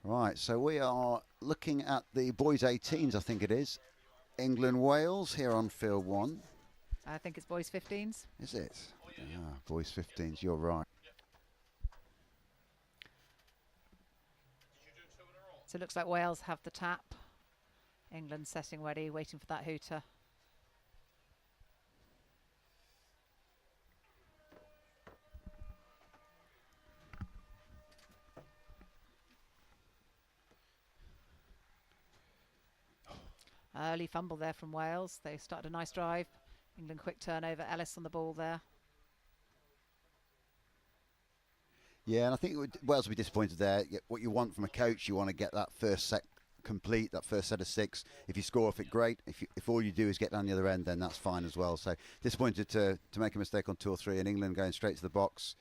Right, so we are looking at the boys 18s, I think it is. England Wales here on field 1. I think it's boys 15s. Is it? Ah, boys 15s, you're right. So it looks like Wales have the tap. England setting ready, waiting for that hooter. Early fumble there from Wales. They started a nice drive. England quick turnover. Ellis on the ball there. Yeah, and I think Wales will be disappointed there. What you want from a coach, you want to get that first set complete, that first set of 6. If you score off it, great. If all you do is get down the other end, then that's fine as well. So disappointed to make a mistake on 2 or 3, and England going straight to the box.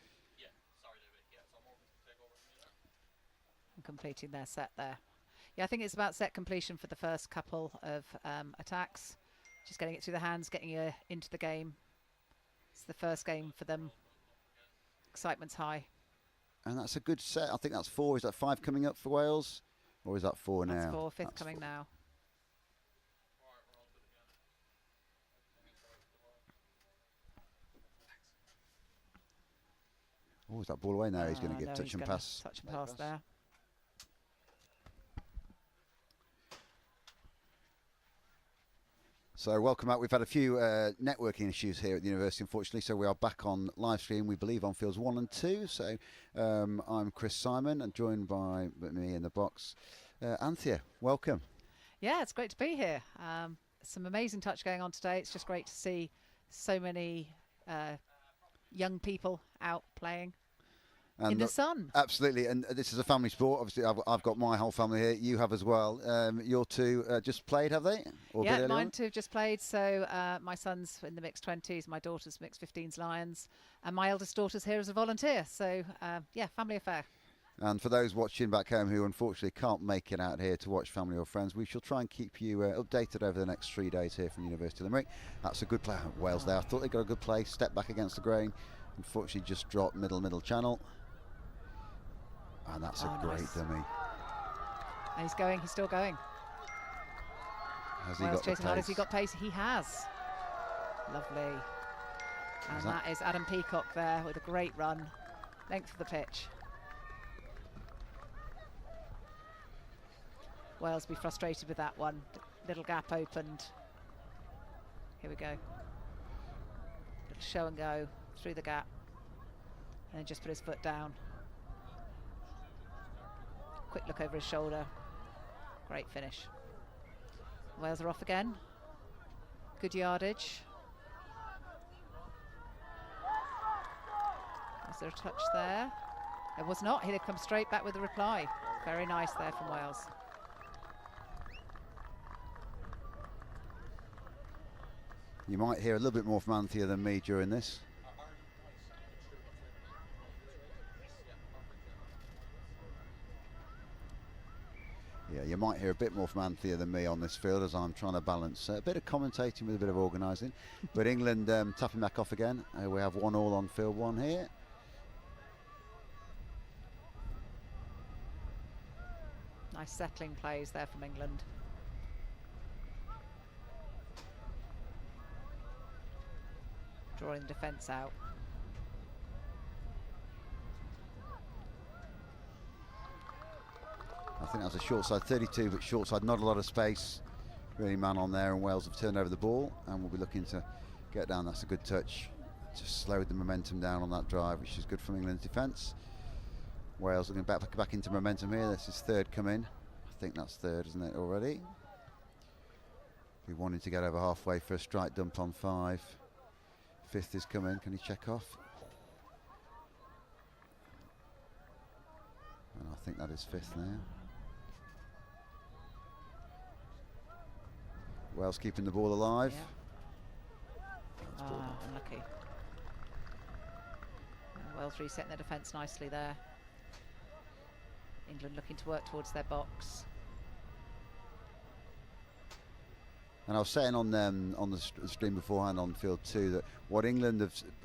And completing their set there. Yeah, I think it's about set completion for the first couple of attacks. Just getting it through the hands, getting you into the game. It's the first game for them. Excitement's high. And that's a good set. I think that's 4. Is that 5 coming up for Wales? Or is that 4 now? That's 4, 5th coming 4. now. Oh, is that ball away now? He's going to give touch and pass. Touch and pass there. So welcome back. We've had a few networking issues here at the university, unfortunately, so we are back on live stream, we believe, on fields 1 and 2. So I'm Chris Simon, and joined by me in the box, Anthea. Welcome. Yeah, it's great to be here. Some amazing touch going on today. It's just great to see so many young people out playing. And in the sun. Absolutely, and this is a family sport. Obviously, I've got my whole family here. You have as well. Your 2 just played, have they? Or yeah, mine 2 just played. So my son's in the mixed 20s, my daughter's mixed 15s Lions, and my eldest daughter's here as a volunteer. So yeah, family affair. And for those watching back home who unfortunately can't make it out here to watch family or friends, we shall try and keep you updated over the next 3 days here from the University of Limerick. That's a good play. Wales there. I thought they got a good play. Step back against the grain. Unfortunately, just dropped middle channel. And that's a great dummy. And he's going, he's still going. Has he got the pace? Has he got pace? He has. Lovely. And that is Adam Peacock there with a great run. Length of the pitch. Wales be frustrated with that one. Little gap opened. Here we go. Little show and go through the gap. And then just put his foot down. Quick look over his shoulder. Great finish. Wales are off again. Good yardage. Was there a touch there? There was not. He'd have come straight back with a reply. Very nice there from Wales. You might hear a little bit more from Anthea than me during this. Yeah, you might hear a bit more from Anthea than me on this field as I'm trying to balance a bit of commentating with a bit of organising. But England tapping back off again. We have 1-1 on field 1 here. Nice settling plays there from England. Drawing the defence out. I think that's a short side, 32, but short side, not a lot of space. Really man on there, and Wales have turned over the ball, and we'll be looking to get down. That's a good touch. Just slowed the momentum down on that drive, which is good from England's defence. Wales looking back into momentum here. This is 3rd come in. I think that's 3rd, isn't it, already? We wanted to get over halfway for a strike dump on 5. 5th is coming. Can he check off? And I think that is 5th now. Wales keeping the ball alive. Yeah. Unlucky. Wales resetting their defence nicely there. England looking to work towards their box. And I was saying on the stream beforehand on field 2 that what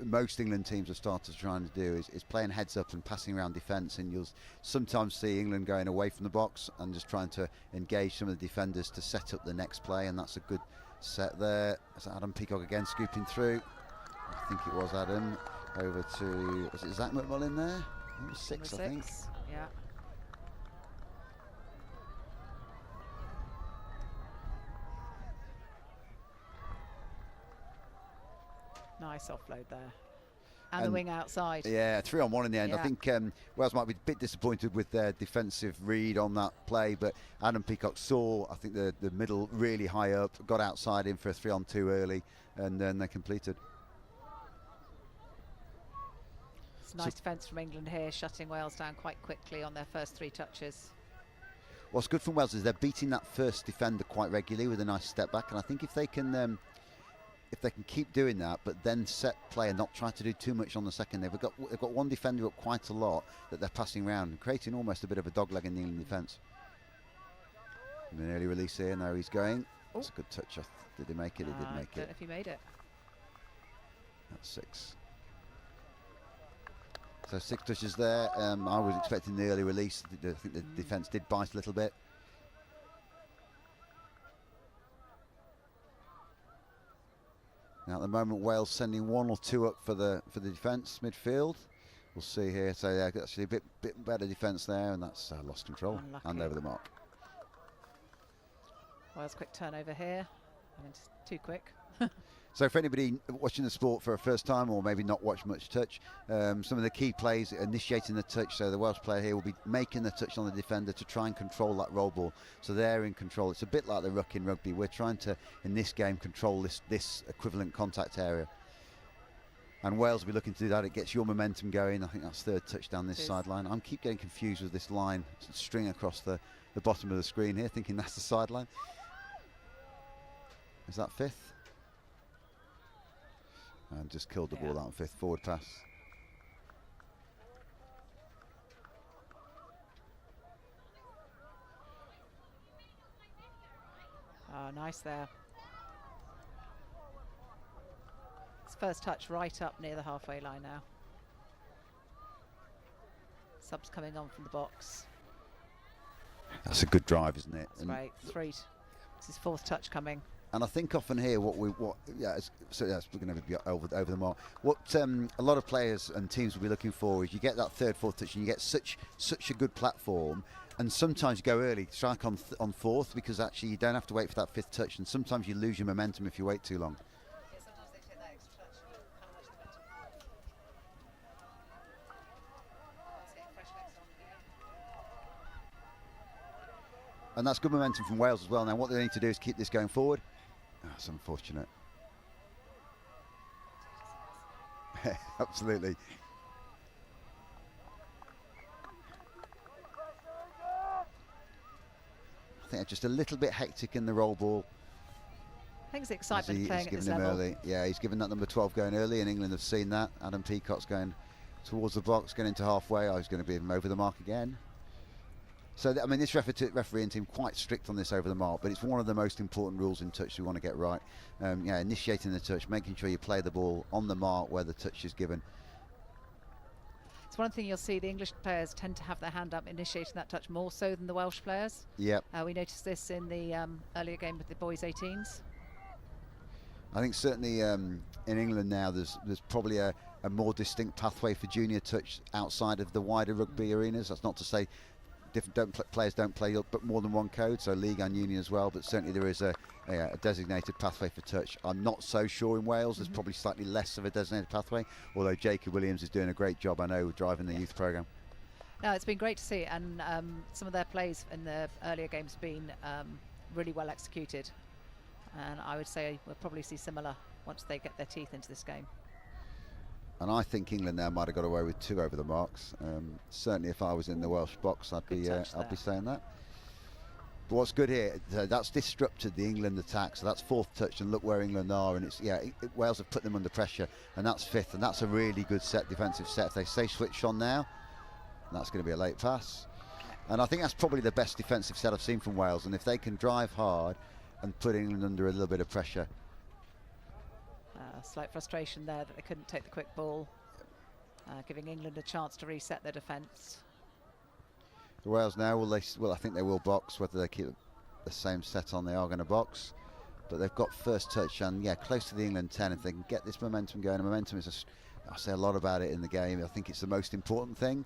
most England teams have started trying to do is playing heads up and passing around defence, and you'll sometimes see England going away from the box and just trying to engage some of the defenders to set up the next play, and that's a good set there. It's Adam Peacock again scooping through. I think it was Adam. Over to, was it Zach McMullen there? It was 6, I think. Yeah. Nice offload there. And the wing outside. Yeah, 3-on-1 in the end. Yeah. I think Wales might be a bit disappointed with their defensive read on that play, but Adam Peacock saw, I think, the middle really high up, got outside in for a 3-on-2 early, and then they completed. It's nice defence from England here, shutting Wales down quite quickly on their first 3 touches. What's good from Wales is they're beating that first defender quite regularly with a nice step back, and I think if they can keep doing that, but then set play and not try to do too much on the second, they've got one defender up quite a lot that they're passing around and creating almost a bit of a dogleg in the England defence. An early release here, now he's going. That's a good touch. Did he make it? He did make I don't it. know if he made it. That's 6. So 6 touches there. I was expecting the early release. I think the defence did bite a little bit. Now at the moment, Wales sending 1 or 2 up for the defence midfield. We'll see here. So yeah, actually a bit better defence there, and that's lost control. Unlucky. And over the mark. Wales quick turnover here. I mean, it's too quick. So for anybody watching the sport for a first time, or maybe not watch much touch, some of the key plays, initiating the touch. So the Welsh player here will be making the touch on the defender to try and control that roll ball. So they're in control. It's a bit like the ruck in rugby. We're trying to, in this game, control this equivalent contact area. And Wales will be looking to do that. It gets your momentum going. I think that's 3rd touch down this sideline. I keep getting confused with this line string across the bottom of the screen here, thinking that's the sideline. Is that 5th? And just killed the ball out on 5th. Forward pass. Oh, nice there. It's first touch right up near the halfway line now. Subs coming on from the box. That's a good drive, isn't it? That's great. 3. This is 4th touch coming. And I think often here we're going to be over the mark. What a lot of players and teams will be looking for is you get that 3rd, 4th touch, and you get such a good platform. And sometimes you go early, strike on 4th, because actually you don't have to wait for that 5th touch. And sometimes you lose your momentum if you wait too long. Yeah, sometimes they take that extra touch. How much momentum? Let's get fresh legs on here. And that's good momentum from Wales as well. Now what they need to do is keep this going forward. Oh, that's unfortunate. Absolutely. I think just a little bit hectic in the roll ball. I think it's excitement playing at this him level. Early. Yeah, he's given that number 12 going early, and England have seen that. Adam Peacock's going towards the box, going into halfway. I was going to be over the mark again. So, I mean, this refereeing team quite strict on this over the mark, but it's one of the most important rules in touch we want to get right. Initiating the touch, making sure you play the ball on the mark where the touch is given. It's one thing you'll see, the English players tend to have their hand up initiating that touch more so than the Welsh players. Yep. We noticed this in the earlier game with the boys 18s. I think certainly in England now there's probably a more distinct pathway for junior touch outside of the wider rugby arenas. That's not to say players don't play but more than one code, so league and union as well, but certainly there is a designated pathway for touch. I'm not so sure in Wales. There's probably slightly less of a designated pathway, although Jacob Williams is doing a great job, I know, driving the youth programme. No, it's been great to see, and some of their plays in the earlier games been really well executed, and I would say we'll probably see similar once they get their teeth into this game. And I think England now might have got away with 2 over the marks. Certainly, if I was in the Welsh box, I'd be saying that. But what's good here, that's disrupted the England attack. So that's 4th touch, and look where England are. And it's Wales have put them under pressure, and that's 5th, and that's a really good defensive set. If they say switch on now, that's going to be a late pass. And I think that's probably the best defensive set I've seen from Wales. And if they can drive hard and put England under a little bit of pressure. Slight frustration there that they couldn't take the quick ball, giving England a chance to reset their defence. The Wales now, I think they will box. Whether they keep the same set on, they are going to box. But they've got first touch and, yeah, close to the England 10. If they can get this momentum going, and momentum is, I say a lot about it in the game. I think it's the most important thing.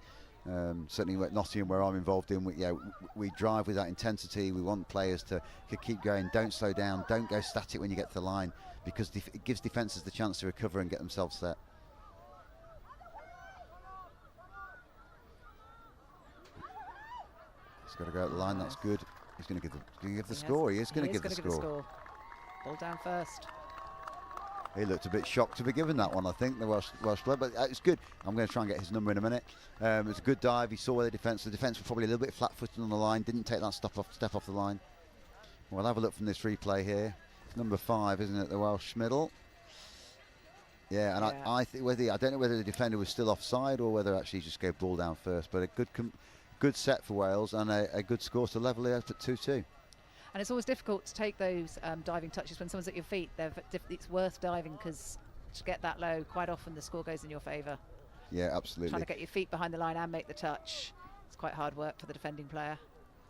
Certainly at Nottingham, where I'm involved in, we drive with that intensity. We want players to keep going, don't slow down, don't go static when you get to the line, because it gives defences the chance to recover and get themselves set. He's got to go at the line, that's good. He's going to give the score. He is going to give the score. Ball down first. He looked a bit shocked to be given that one, I think, the Welsh player, but it's good. I'm going to try and get his number in a minute. It was a good dive. He saw where the defence was probably a little bit flat-footed on the line, didn't take that step off the line. We'll have a look from this replay here. It's number 5, isn't it, the Welsh middle? Yeah, and yeah. I don't know whether the defender was still offside or whether actually he just gave ball down first, but a good set for Wales and a good score to level it out at 2-2. And it's always difficult to take those diving touches when someone's at your feet. It's worth diving, because to get that low, quite often the score goes in your favour. Yeah, absolutely. Trying to get your feet behind the line and make the touch. It's quite hard work for the defending player.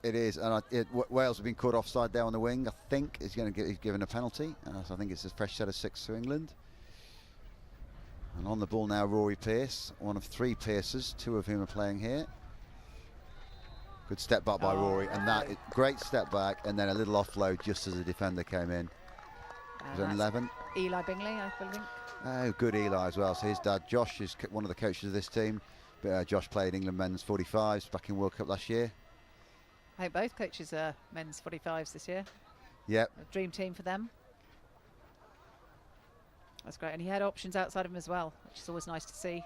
It is, and Wales have been caught offside there on the wing. I think he's given a penalty. So I think it's a fresh set of 6 to England. And on the ball now, Rory Pearce, one of 3 Pearces, 2 of whom are playing here. Good step back by Rory, and great step back, and then a little offload just as the defender came in. Was it 11? Eli Bingley, I think. Oh, good Eli as well. So his dad, Josh, is one of the coaches of this team. But Josh played England men's 45s back in World Cup last year. I think both coaches are men's 45s this year. Yep. A dream team for them. That's great, and he had options outside of him as well, which is always nice to see.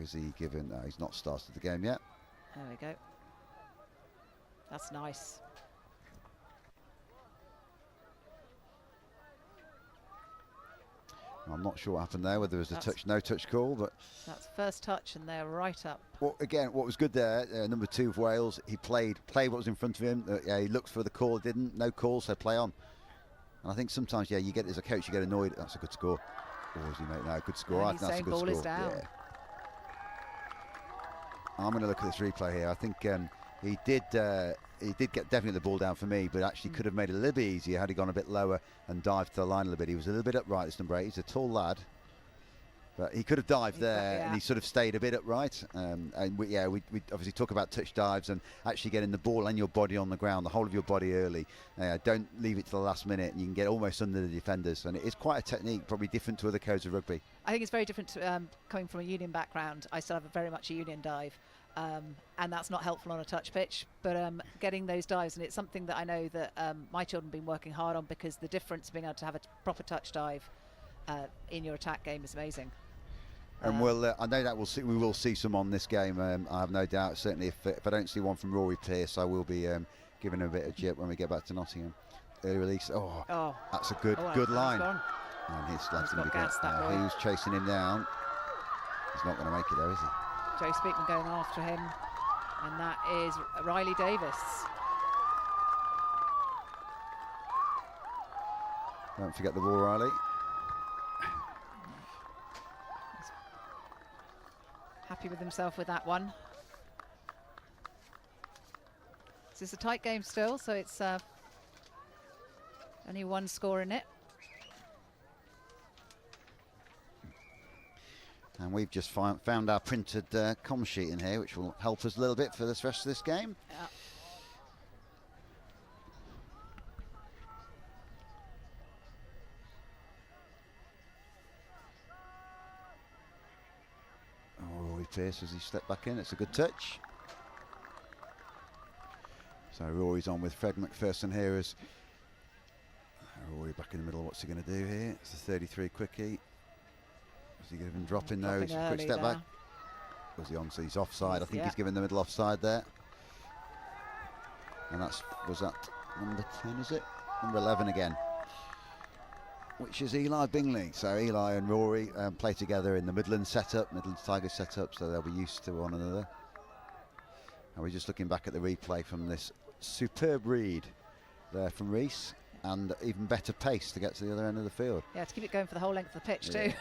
Is he given? No, he's not started the game yet. There we go. That's nice. I'm not sure what happened there, whether it was a no touch call, but that's first touch, and they're right up. Well, again, what was good there, number 2 of Wales, he played what was in front of him. He looked for the call, didn't. No call, so play on. And I think sometimes, you get as a coach, you get annoyed. That's a good score. Or is he made no good score? I think that's a good ball score. Is down. Yeah. I'm going to look at this replay here. I think he did get definitely the ball down for me, but actually could have made it a little bit easier had he gone a bit lower and dived to the line a little bit. He was a little bit upright, this number 8. He's a tall lad, but he could have dived there, and he sort of stayed a bit upright. And we obviously talk about touch dives and actually getting the ball and your body on the ground, the whole of your body early. Don't leave it to the last minute, and you can get almost under the defenders. And it is quite a technique, probably different to other codes of rugby. I think it's very different to, coming from a union background. I still have very much a union dive. And that's not helpful on a touch pitch, but getting those dives, and it's something that I know that my children have been working hard on, because the difference being able to have a proper touch dive in your attack game is amazing. And I know that we will see some on this game. I have no doubt. Certainly, if I don't see one from Rory Pearce, I will be giving him a bit of jip when we get back to Nottingham. Early release. Oh, that's a good line. And his lad's going to be who's chasing him down? He's not going to make it though, is he? Joe Speakman going after him, and that is Riley Davis. Don't forget the ball, Riley. Happy with himself with that one. This is a tight game still, so it's only 1 score in it. And we've just found our printed comm sheet in here, which will help us a little bit for this rest of this game. Yeah. Rory Pearce as he stepped back in. It's a good touch. So Rory's on with Fred McPherson here as Rory back in the middle. What's he going to do here? It's a 33 quickie. Is he going to drop in those? Quick step back. Was he on? So he's offside. I think he's given the middle offside there. And was that number 10, is it? Number 11 again. Which is Eli Bingley. So Eli and Rory play together in the Midlands Tigers setup, so they'll be used to one another. And we're just looking back at the replay from this superb read there from Reese, and even better pace to get to the other end of the field. Yeah, to keep it going for the whole length of the pitch too.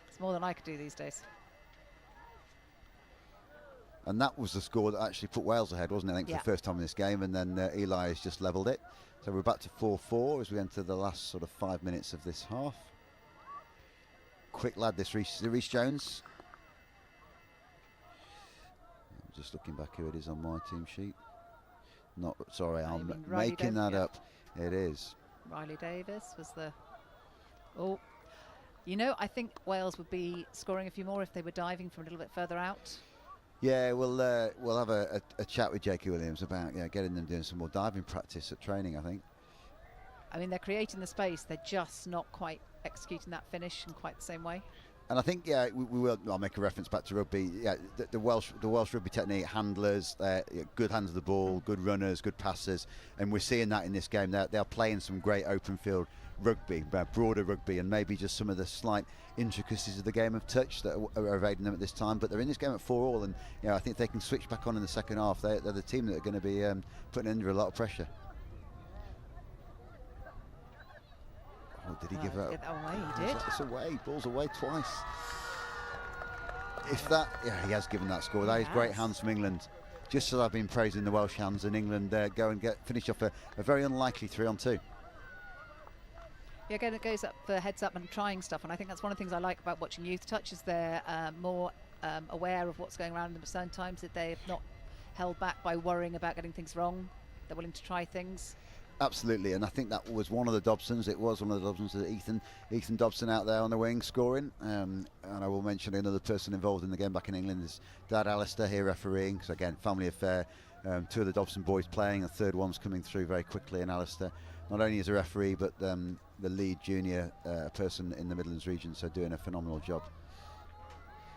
It's more than I could do these days. And that was the score that actually put Wales ahead, wasn't it? I think for the first time in this game, and then Eli has just levelled it. So we're back to 4-4 as we enter the last sort of 5 minutes of this half. Quick lad, this Reece Jones. I'm just looking back who it is on my team sheet. Not sorry, I'm making that up. It is. Riley Davis was the. Oh, you know, I think Wales would be scoring a few more if they were diving from a little bit further out. Yeah, we'll have a chat with Jakey Williams about getting them doing some more diving practice at training, I think. I mean, they're creating the space, they're just not quite executing that finish in quite the same way. And I think we will. I'll make a reference back to rugby. Yeah, the Welsh rugby technique, handlers, good hands of the ball, good runners, good passers, and we're seeing that in this game. They're playing some great open field rugby, broader rugby, and maybe just some of the slight intricacies of the game of touch that are evading them at this time. But they're in this game at 4-4, and I think if they can switch back on in the second half, they're the team that are going to be putting under a lot of pressure. Oh, did he give it away? He did. It's away. Ball's away twice. If that, he has given that score. That is great hands from England. Just as I've been praising the Welsh hands, and England go and finish off a very unlikely 3-on-2. Yeah, again, it goes up for heads up and trying stuff, and I think that's one of the things I like about watching youth touch is they're more aware of what's going around them. But sometimes that they're not held back by worrying about getting things wrong. They're willing to try things. Absolutely, and I think that was one of the Dobsons. It was one of the Dobsons, Ethan Dobson out there on the wing scoring. And I will mention another person involved in the game back in England is Dad Alistair here refereeing. So again, family affair. Two of the Dobson boys playing, a third one's coming through very quickly. And Alistair, not only as a referee, but the lead junior person in the Midlands region, so doing a phenomenal job.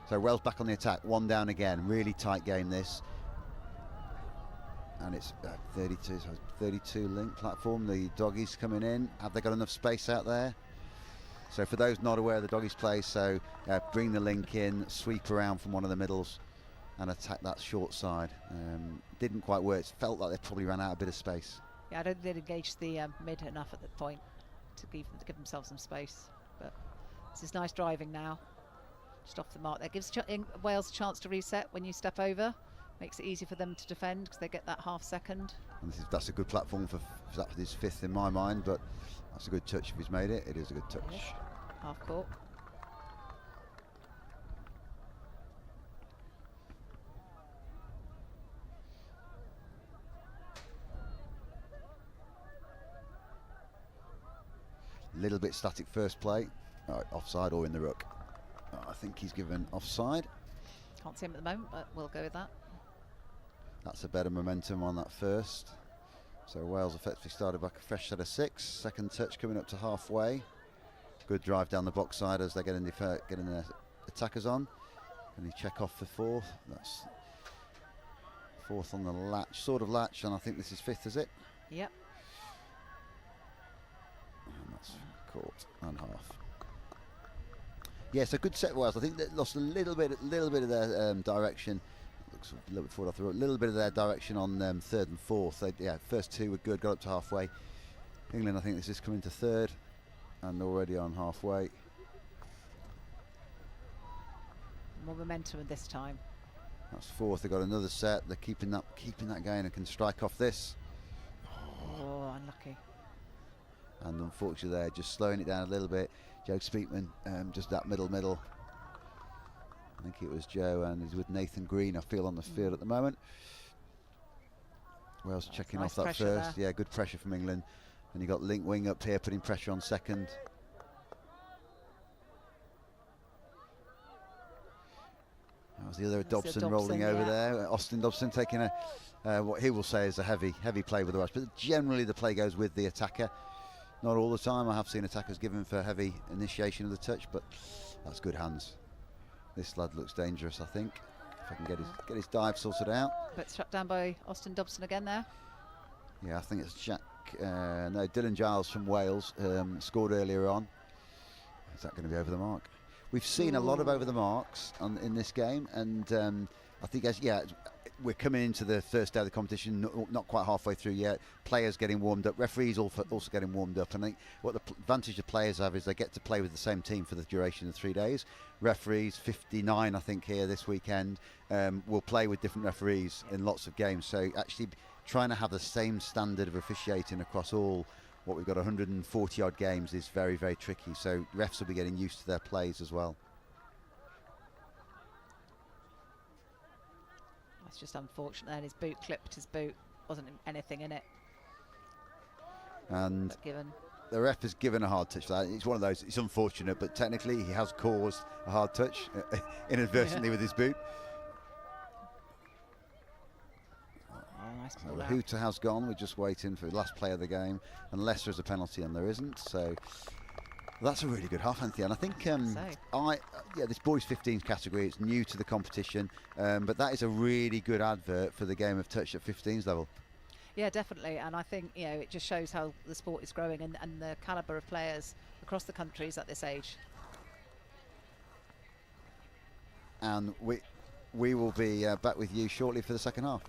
So Wales back on the attack, one down again. Really tight game this. And it's 32 link platform. The doggies coming in. Have they got enough space out there? So for those not aware of the doggies play, so bring the link in, sweep around from one of the middles and attack that short side. Didn't quite work. It felt like they probably ran out a bit of space. Yeah, I don't think they'd engaged the mid enough at the point to give themselves some space. But this is nice driving now. Just off the mark there. Gives Wales a chance to reset when you step over. Makes it easy for them to defend because they get that half second. And that's a good platform for his fifth in my mind, but that's a good touch if he's made it. It is a good touch. Half court. Little bit static first play. Offside or in the ruck. I think he's given offside. Can't see him at the moment, but we'll go with that. That's a better momentum on that first. So Wales effectively started back a fresh set of 6. Second touch coming up to halfway. Good drive down the box side as they're getting their attackers on. Can he check off for fourth? That's fourth on the latch, sort of latch, and I think this is fifth, is it? Yep. And that's caught and half. Yes, a good set for Wales. I think they lost a little bit of their direction. Looks a little bit forward off the road. A little bit of their direction on third and fourth. First two were good, got up to halfway. England, I think this is coming to third and already on halfway. More momentum this time. That's fourth. They've got another set. They're keeping that going and can strike off this. Oh, unlucky. And unfortunately, they're just slowing it down a little bit. Joe Speakman, just that middle. I think it was Joe, and he's with Nathan Green, I feel, on the field at the moment. Wales checking nice off that first. there. Yeah, good pressure from England. And you got Link Wing up here, putting pressure on second. That was the other Dobson rolling over there. Austin Dobson taking what he will say is a heavy play with the Welsh. But generally the play goes with the attacker. Not all the time. I have seen attackers given for heavy initiation of the touch, but that's good hands. This lad looks dangerous, I think. If I can get his dive sorted out. But struck down by Austin Dobson again there. Yeah, I think it's Dylan Giles from Wales scored earlier on. Is that going to be over the mark? We've seen a lot of over the marks in this game, and I think we're coming into the first day of the competition, not quite halfway through yet. Players getting warmed up, referees also getting warmed up. And I think what the advantage the players have is they get to play with the same team for the duration of 3 days. Referees, 59 I think here this weekend, will play with different referees in lots of games. So actually trying to have the same standard of officiating across all what we've got 140 odd games is very, very tricky. So refs will be getting used to their plays as well. That's just unfortunate. And his boot clipped his boot. Wasn't anything in it. And given. The ref has given a hard touch for that. It's one of those, it's unfortunate, but technically he has caused a hard touch inadvertently with his boot. Nice So the hooter has gone. We're just waiting for the last play of the game, unless there's a penalty, and there isn't. So that's a really good half, Anthony. And I think this boys 15s category, it's new to the competition, but that is a really good advert for the game of touch at 15s level. Yeah, definitely. And I think it just shows how the sport is growing and the calibre of players across the countries at this age. And we will be back with you shortly for the second half.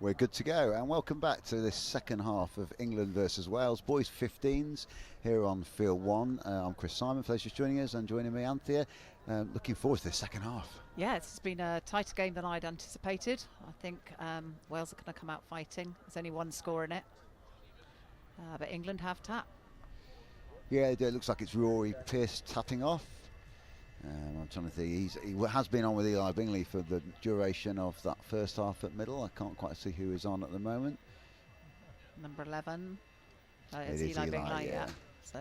We're good to go, and welcome back to this second half of England versus Wales, boys 15s, here on Field 1. I'm Chris Simon, for those just joining us, and joining me, Anthea. Looking forward to this second half. Yeah, it's been a tighter game than I'd anticipated. I think Wales are going to come out fighting. There's only one score in it, but England have tap. Yeah, it looks like it's Rory Pearce tapping off. I'm trying to think, he has been on with Eli Bingley for the duration of that first half at middle. I can't quite see who is on at the moment. Number 11. It it's is Eli Eli, Bingley, yeah. So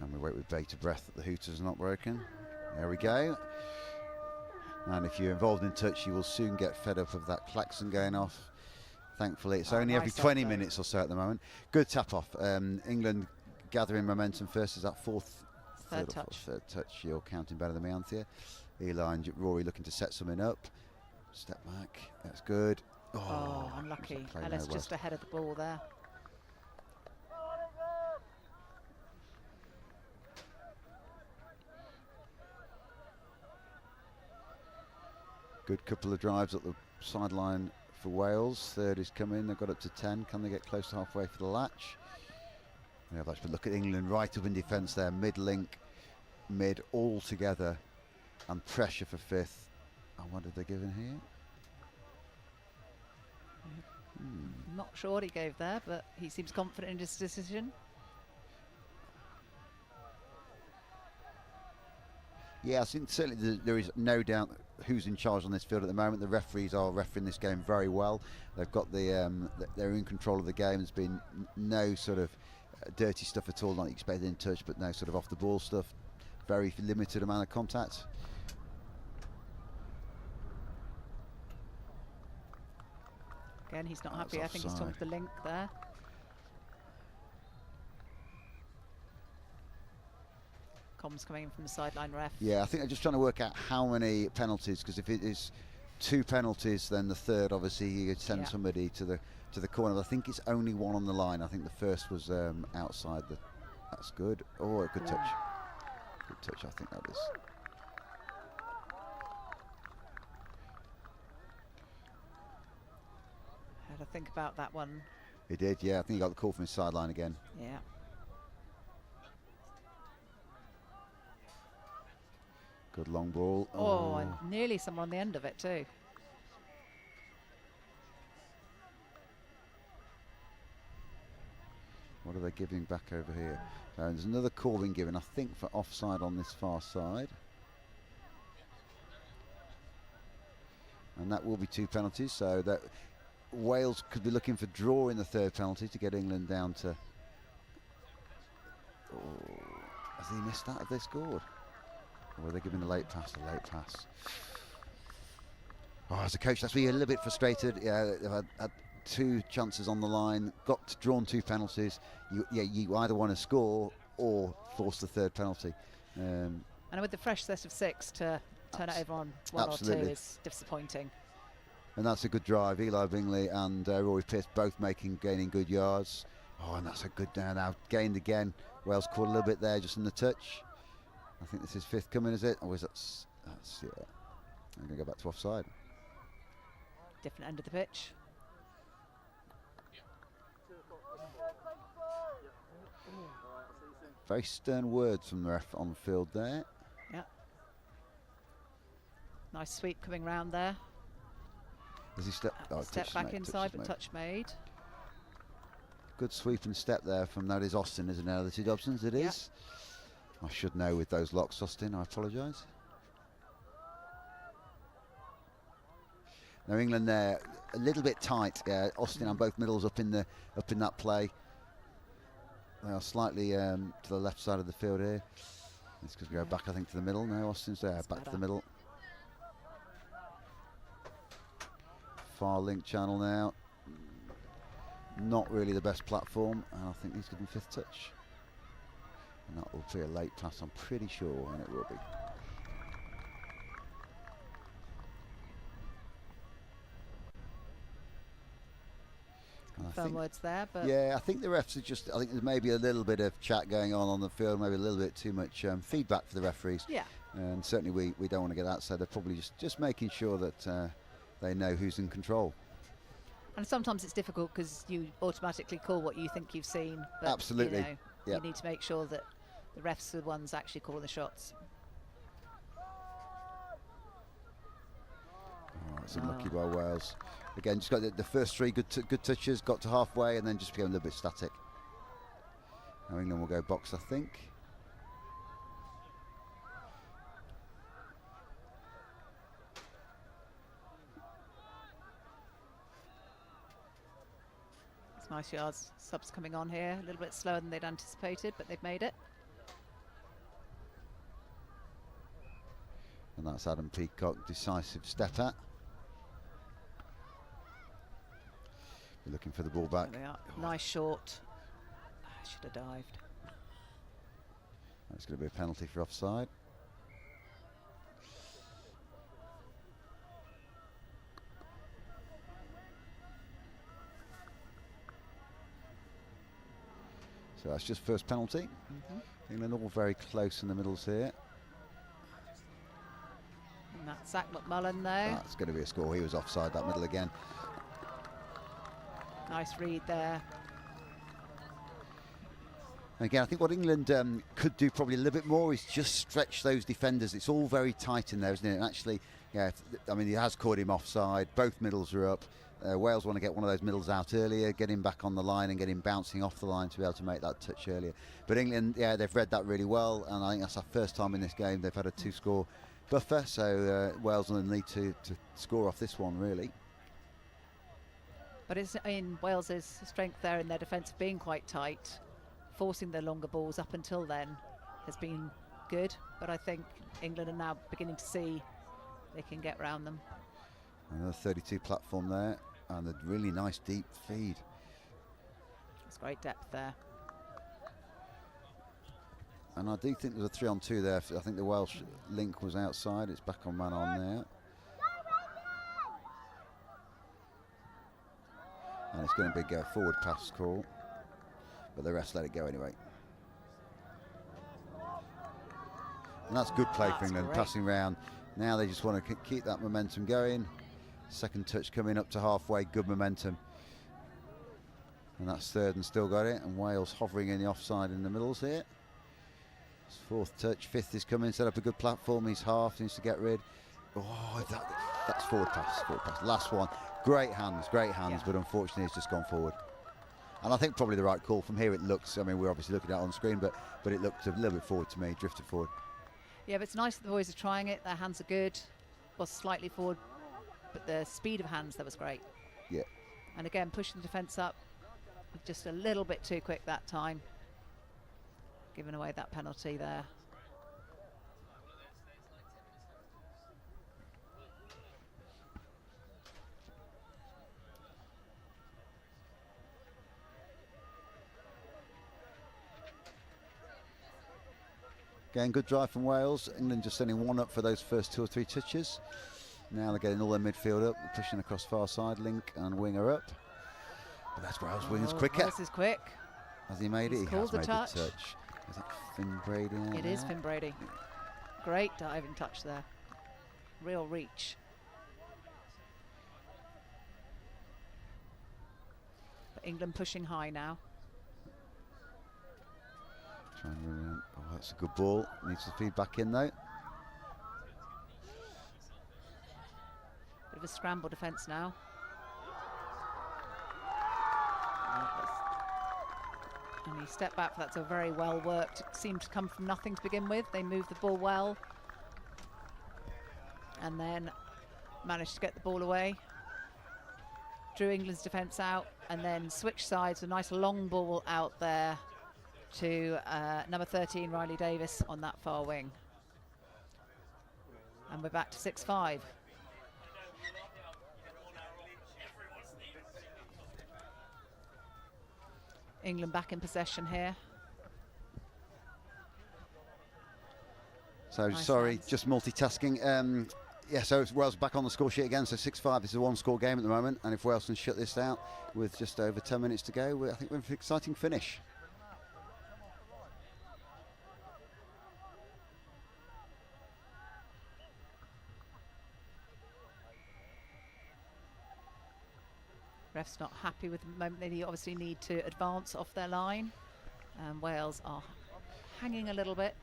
and we wait with bated breath that the hooter's not broken. There we go. And if you're involved in touch, you will soon get fed up of that klaxon going off. Thankfully, it's only every 20 minutes or so at the moment. Good tap off. England gathering momentum first. Is that third touch? You're counting better than me, Anthea. Eli and Rory looking to set something up. Step back. That's good. Oh, unlucky. Ellis just ahead of the ball there. Good couple of drives at the sideline for Wales. Third is coming. They've got up to 10. Can they get close to halfway for the latch? Yeah, but look at England right up in defence there. Mid-link, mid all together, and pressure for fifth. And what did they give in here? Not sure what he gave there, but he seems confident in his decision. Yeah, I think certainly there is no doubt who's in charge on this field at the moment. The referees are refereeing this game very well. They've got they're in control of the game. There's been no sort of dirty stuff at all, not expected in touch, but no sort of off the ball stuff. Very limited amount of contact. Again, he's not happy. I think he's talking to the link there. Comms coming in from the sideline ref. Yeah, I think they're just trying to work out how many penalties, because if it is 2 penalties, then the third, obviously, you send somebody to the corner. I think it's only 1 on the line. I think the first was outside. That's good. Oh, a good touch. Good touch, I think that is. Had to think about that one. He did, yeah. I think he got the call from his sideline again. Yeah. Good long ball. Oh, and nearly someone on the end of it too. What are they giving back over here? There's another call being given, I think, for offside on this far side. And that will be 2 penalties, so that Wales could be looking for draw in the third penalty to get England down to... Oh, has he missed that? Have they scored? Or are they giving a late pass? A late pass. Oh, as a coach, that's me a little bit frustrated. Yeah, they've had 2 chances on the line, drawn 2 penalties. You either want to score or force the third penalty. And with the fresh set of 6 to turn it over on 1 or 2 is disappointing. And that's a good drive. Eli Bingley and Rory Pearce both gaining good yards. Oh, and that's a good down now. Gained again. Wales caught a little bit there just in the touch. I think this is 5th coming, is it? Or is that's yeah. I'm going to go back to offside. Different end of the pitch. Very stern words from the ref on the field there. Yeah. Nice sweep coming round there. Has he step back inside, but touch made. Good sweep and step there from, that is Austin, isn't it? The 2 Dobsons, it is. I should know with those locks, Austin. I apologise. Now England there, a little bit tight. Austin and both middles up in that play. They are slightly to the left side of the field here. It's because we go back, I think, to the middle. No, Austin's there, back to the middle. Far link channel now. Not really the best platform, and I think he's given 5th touch. And that will be a late pass, I'm pretty sure, and it will be. And I firm words there, but yeah, I think the refs are just. I think there's maybe a little bit of chat going on the field, maybe a little bit too much feedback for the referees. yeah. And certainly we don't want to get that. So they're probably just making sure that they know who's in control. And sometimes it's difficult because you automatically call what you think you've seen. But, Absolutely. You know, Yep. you need to make sure that the refs are the ones actually calling the shots. Oh, it's unlucky by Wales. Again, just got the first three good touches, got to halfway, and then just became a little bit static. Now England will go box, I think. It's nice yards. Subs coming on here. A little bit slower than they'd anticipated, but they've made it. And that's Adam Peacock, decisive step at. We're looking for the ball back. There they are. Nice short. Should have dived. That's going to be a penalty for offside. So that's just first penalty. England all very close in the middles here. And that's Zach McMullen though. That's going to be a score. He was offside that middle again. Nice read there. Again, I think what England could do probably a little bit more is just stretch those defenders. It's all very tight in there, isn't it? And actually, yeah, I mean, he has caught him offside. Both middles are up. Wales want to get one of those middles out earlier, get him back on the line and get him bouncing off the line to be able to make that touch earlier. But England, yeah, they've read that really well, and I think that's our first time in this game they've had a two-score buffer, so Wales will need to score off this one, really. But it's in Wales's strength there in their defence of being quite tight. Forcing the longer balls up until then has been good, but I think England are now beginning to see they can get round them. Another 32 platform there, and a really nice deep feed. It's great depth there. And I do think there's a 3-on-2 there. I think the Welsh link was outside. It's back on man on there. And it's going to be a forward pass call, but the refs let it go anyway. And that's good play for England, passing round. Now they just want to keep that momentum going. Second touch coming up to halfway, good momentum. And that's third and still got it. And Wales hovering in the offside in the middles here. It's fourth touch, fifth is coming, set up a good platform. He's half, needs to get rid. Oh, that's forward pass, Last one. Great hands, yeah. But unfortunately it's just gone forward. And I think probably the right call. From here it looks, I mean, we're obviously looking at it on screen, but it looked a little bit forward to me, drifted forward. Yeah, but it's nice that the boys are trying it. Their hands are good. Was slightly forward, but the speed of hands, that was great. Yeah. And again, pushing the defence up, just a little bit too quick that time. Giving away that penalty there. Again, good drive from Wales. England just sending one up for those first 2 or 3 touches. Now they're getting all their midfield up, pushing across far side, Link and Winger up. But that's Wales. Winger's quicker. Wales is quick. Has he made it? He has made the touch. Is it Finn Brady? It is Finn Brady. Great diving touch there. Real reach. But England pushing high now. Oh, that's a good ball. Needs to feed back in though. Bit of a scramble defence now. And he stepped back. That's a very well worked. It seemed to come from nothing to begin with. They moved the ball well. And then managed to get the ball away. Drew England's defence out and then switched sides. A nice long ball out there to number 13, Riley Davis, on that far wing. And we're back to 6-5. England back in possession here. So Nice sorry, hands. just multitasking. Yeah, so it's Wales back on the score sheet again, so 6-5. This is a one-score game at the moment, and if Wales can shut this out with just over 10 minutes to go, I think we're in for an exciting finish. Ref's not happy with the moment. They obviously need to advance off their line. Wales are hanging a little bit.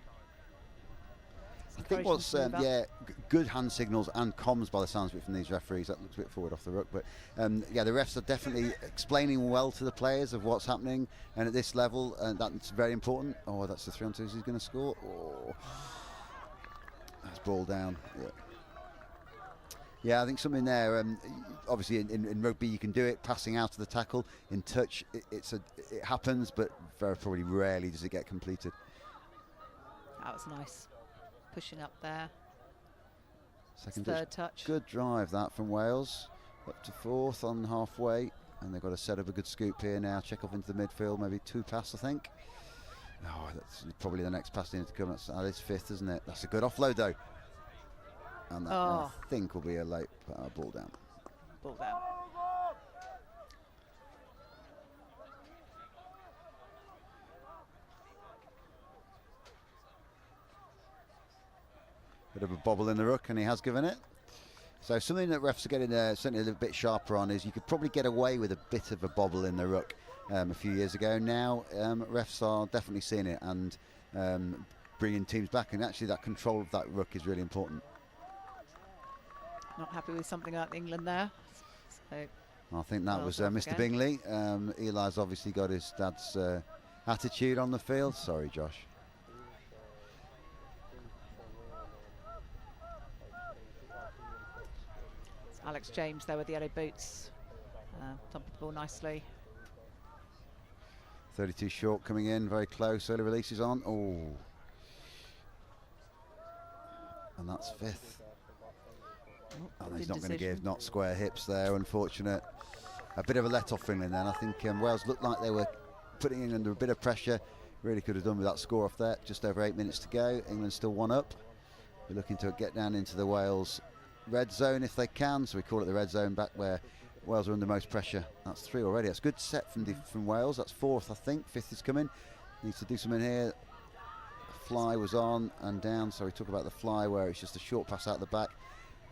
I think what's good hand signals and comms by the sounds of it from these referees. That looks a bit forward off the ruck, but yeah, the refs are definitely explaining well to the players of what's happening, and at this level, that's very important. Oh, that's the 3-on-2s he's going to score. Oh, that's ball down. Yeah, I think something there. Obviously, in rugby you can do it, passing out of the tackle. In touch, it happens, but very probably rarely does it get completed. That was nice. Pushing up there. Second third touch. Good drive that from Wales. Up to fourth on halfway. And they've got to set up a good scoop here now. Check off into the midfield. Maybe 2 passes, I think. Oh, that's probably the next pass needs to come. That is fifth, isn't it? That's a good offload, though. And that, I think, will be a late ball down. Ball down. Bit of a bobble in the ruck, and he has given it. So something that refs are getting certainly a little bit sharper on is you could probably get away with a bit of a bobble in the ruck a few years ago. Now refs are definitely seeing it and bringing teams back, and actually that control of that ruck is really important. Not happy with something like England there. So I think that was Mr. Bingley. Eli's obviously got his dad's attitude on the field. Sorry, Josh. Alex James there with the yellow boots. Thumped the ball nicely. 32 short coming in, very close. Early releases on. Oh. And that's fifth. And he's not going to give, not square hips there, unfortunate. A bit of a let-off for England then. I think Wales looked like they were putting England under a bit of pressure. Really could have done with that score off there. Just over 8 minutes to go. England still 1 up. We're looking to get down into the Wales red zone if they can, so we call it the red zone, back where Wales are under most pressure. That's 3 already. That's a good set from Wales. That's 4th, I think. 5th is coming. Needs to do something here. Fly was on and down, so we talk about the fly where it's just a short pass out the back,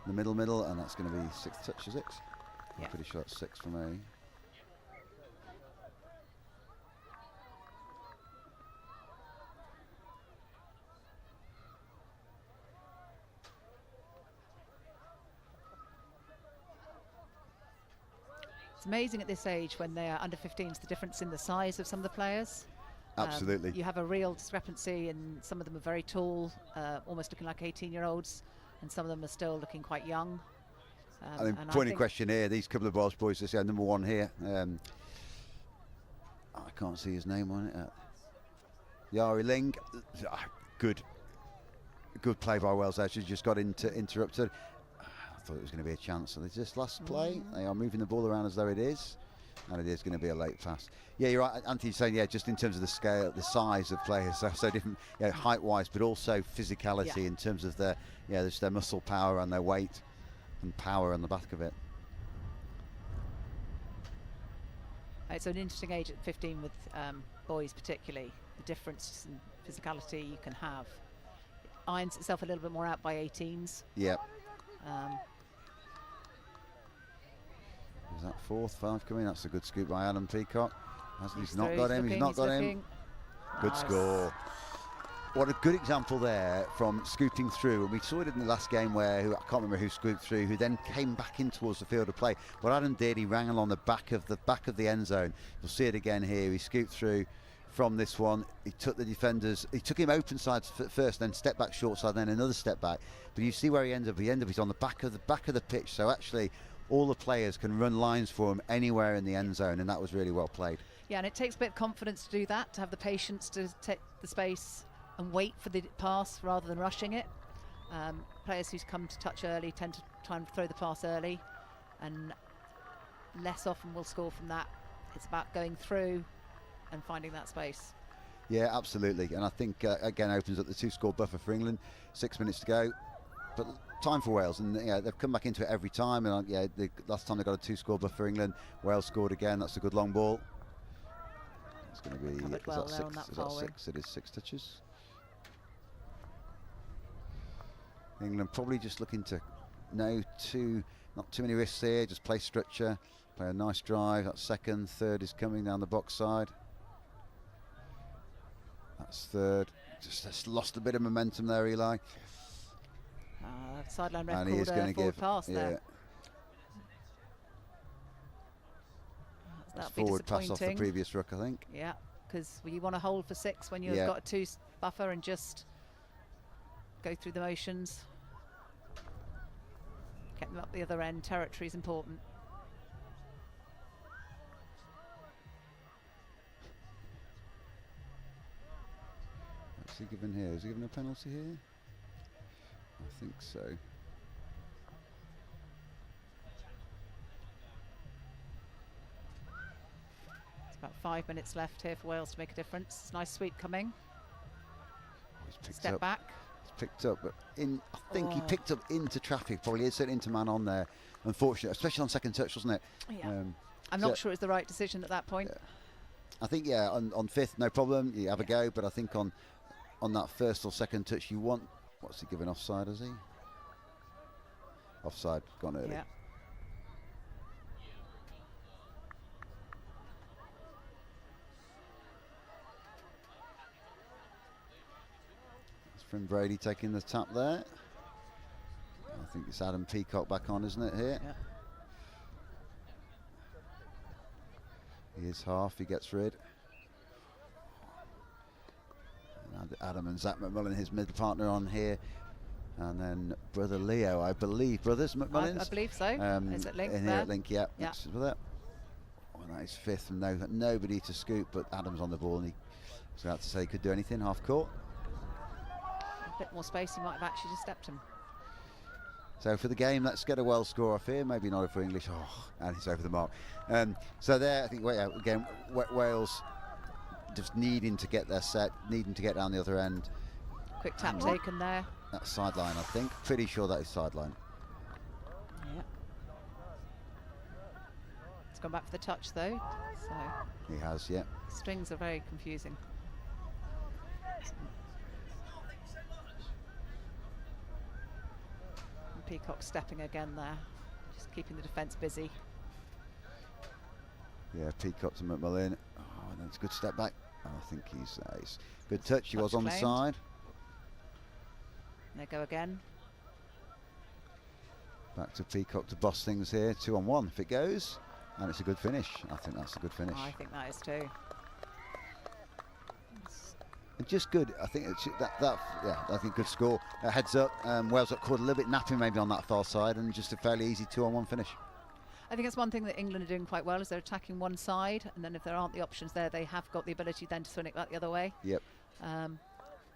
the middle, and that's going to be 6th touch, is it? Yeah. I'm pretty sure it's 6 for me. It's amazing at this age when they are under 15s, the difference in the size of some of the players. Absolutely. You have a real discrepancy, and some of them are very tall, almost looking like 18-year-olds, and some of them are still looking quite young. I think point in question here, these couple of Welsh boys, this number 1 here, I can't see his name on it. Yari Ling, good play by Wales there. She just got interrupted. I thought it was going to be a chance. So they just last play. They are moving the ball around as though it is, and it is going to be a late pass. Yeah, you're right, Anthony's saying, yeah, just in terms of the scale, the size of players, so different, height-wise, but also physicality in terms of their muscle power and their weight and power on the back of it. It's an interesting age at 15 with boys, particularly the difference in physicality you can have. It irons itself a little bit more out by 18s. Yeah. Is that 4th, 5 coming? That's a good scoop by Alan Peacock. He's not got him. He's not got him. Good score. What a good example there from scooping through. And we saw it in the last game where I can't remember who scooped through, who then came back in towards the field of play. What Adam did, he ran along the back of the end zone. You'll see it again here. He scooped through from this one. He took the defenders. He took him open side first, then step back short side, then another step back. But you see where he ends up. He's on the back of the pitch. So actually, all the players can run lines for him anywhere in the end zone, and that was really well played. Yeah, and it takes a bit of confidence to do that, to have the patience to take the space and wait for the pass rather than rushing it. Players who come to touch early tend to try and throw the pass early, and less often will score from that. It's about going through and finding that space. Yeah, absolutely. And I think, again, opens up the 2-score buffer for England. 6 minutes to go. But time for Wales, and they've come back into it every time. And the last time they got a 2-score buffer for England, Wales scored again. That's a good long ball. It's going to be Covered well there on that far wing. 6? It is 6 touches. England probably just looking to not too many risks here. Just play structure, play a nice drive. That's second. Third is coming down the box side. That's third. Just lost a bit of momentum there, Eli. Sideline ref And he called is going a to forward give pass there. That'd be forward pass off the disappointing. previous ruck, I think. Yeah, because you want to hold for 6 when you've got a 2 buffer and just go through the motions. Get them up the other end. Territory is important. What's he given here? Is he given a penalty here? I think so. It's about 5 minutes left here for Wales to make a difference. It's a nice sweep coming. Step back. It's picked up, but I think he picked up into traffic. Probably is into man on there. Unfortunately, especially on second touch, wasn't it? Yeah. I'm not sure it was the right decision at that point. I think on fifth, no problem. You have a go, but I think on that first or second touch, you want. What's he given offside? Has he? Offside, gone early. Yeah. It's from Brady taking the tap there. I think it's Adam Peacock back on, isn't it, here? Yeah. He is half, he gets rid. And Adam and Zach McMullen, his middle partner, on here. And then brother Leo, I believe. Brothers McMullins? I believe so. Is it Link in there? Here at Link, yeah. Yeah. With that. Well, that is fifth, and nobody to scoop, but Adam's on the ball, and he was about to say he could do anything, half court. A bit more space, he might have actually just stepped him. So for the game, let's get a Welsh score off here. Maybe not for English. Oh, and it's over the mark. So there, I think, again, Wales just needing to get their set, needing to get down the other end. Quick tap taken there. That's sideline, I think. Pretty sure that is sideline. Yeah. It's gone back for the touch, though. So He has, yeah. strings are very confusing. Peacock stepping again there, just keeping the defence busy. Yeah, Peacock to McMullen. Oh, and that's a good step back. Oh, I think he's good touch. He was on the side. There go again. Back to Peacock to boss things here. 2-on-1 if it goes, and it's a good finish. I think that's a good finish. I think that is too. And just good. I think it's I think good score. Heads up. Wales got caught a little bit napping maybe on that far side, and just a fairly easy 2-on-1 finish. I think it's one thing that England are doing quite well is they're attacking one side, and then if there aren't the options there, they have got the ability then to swing it back the other way. Yep.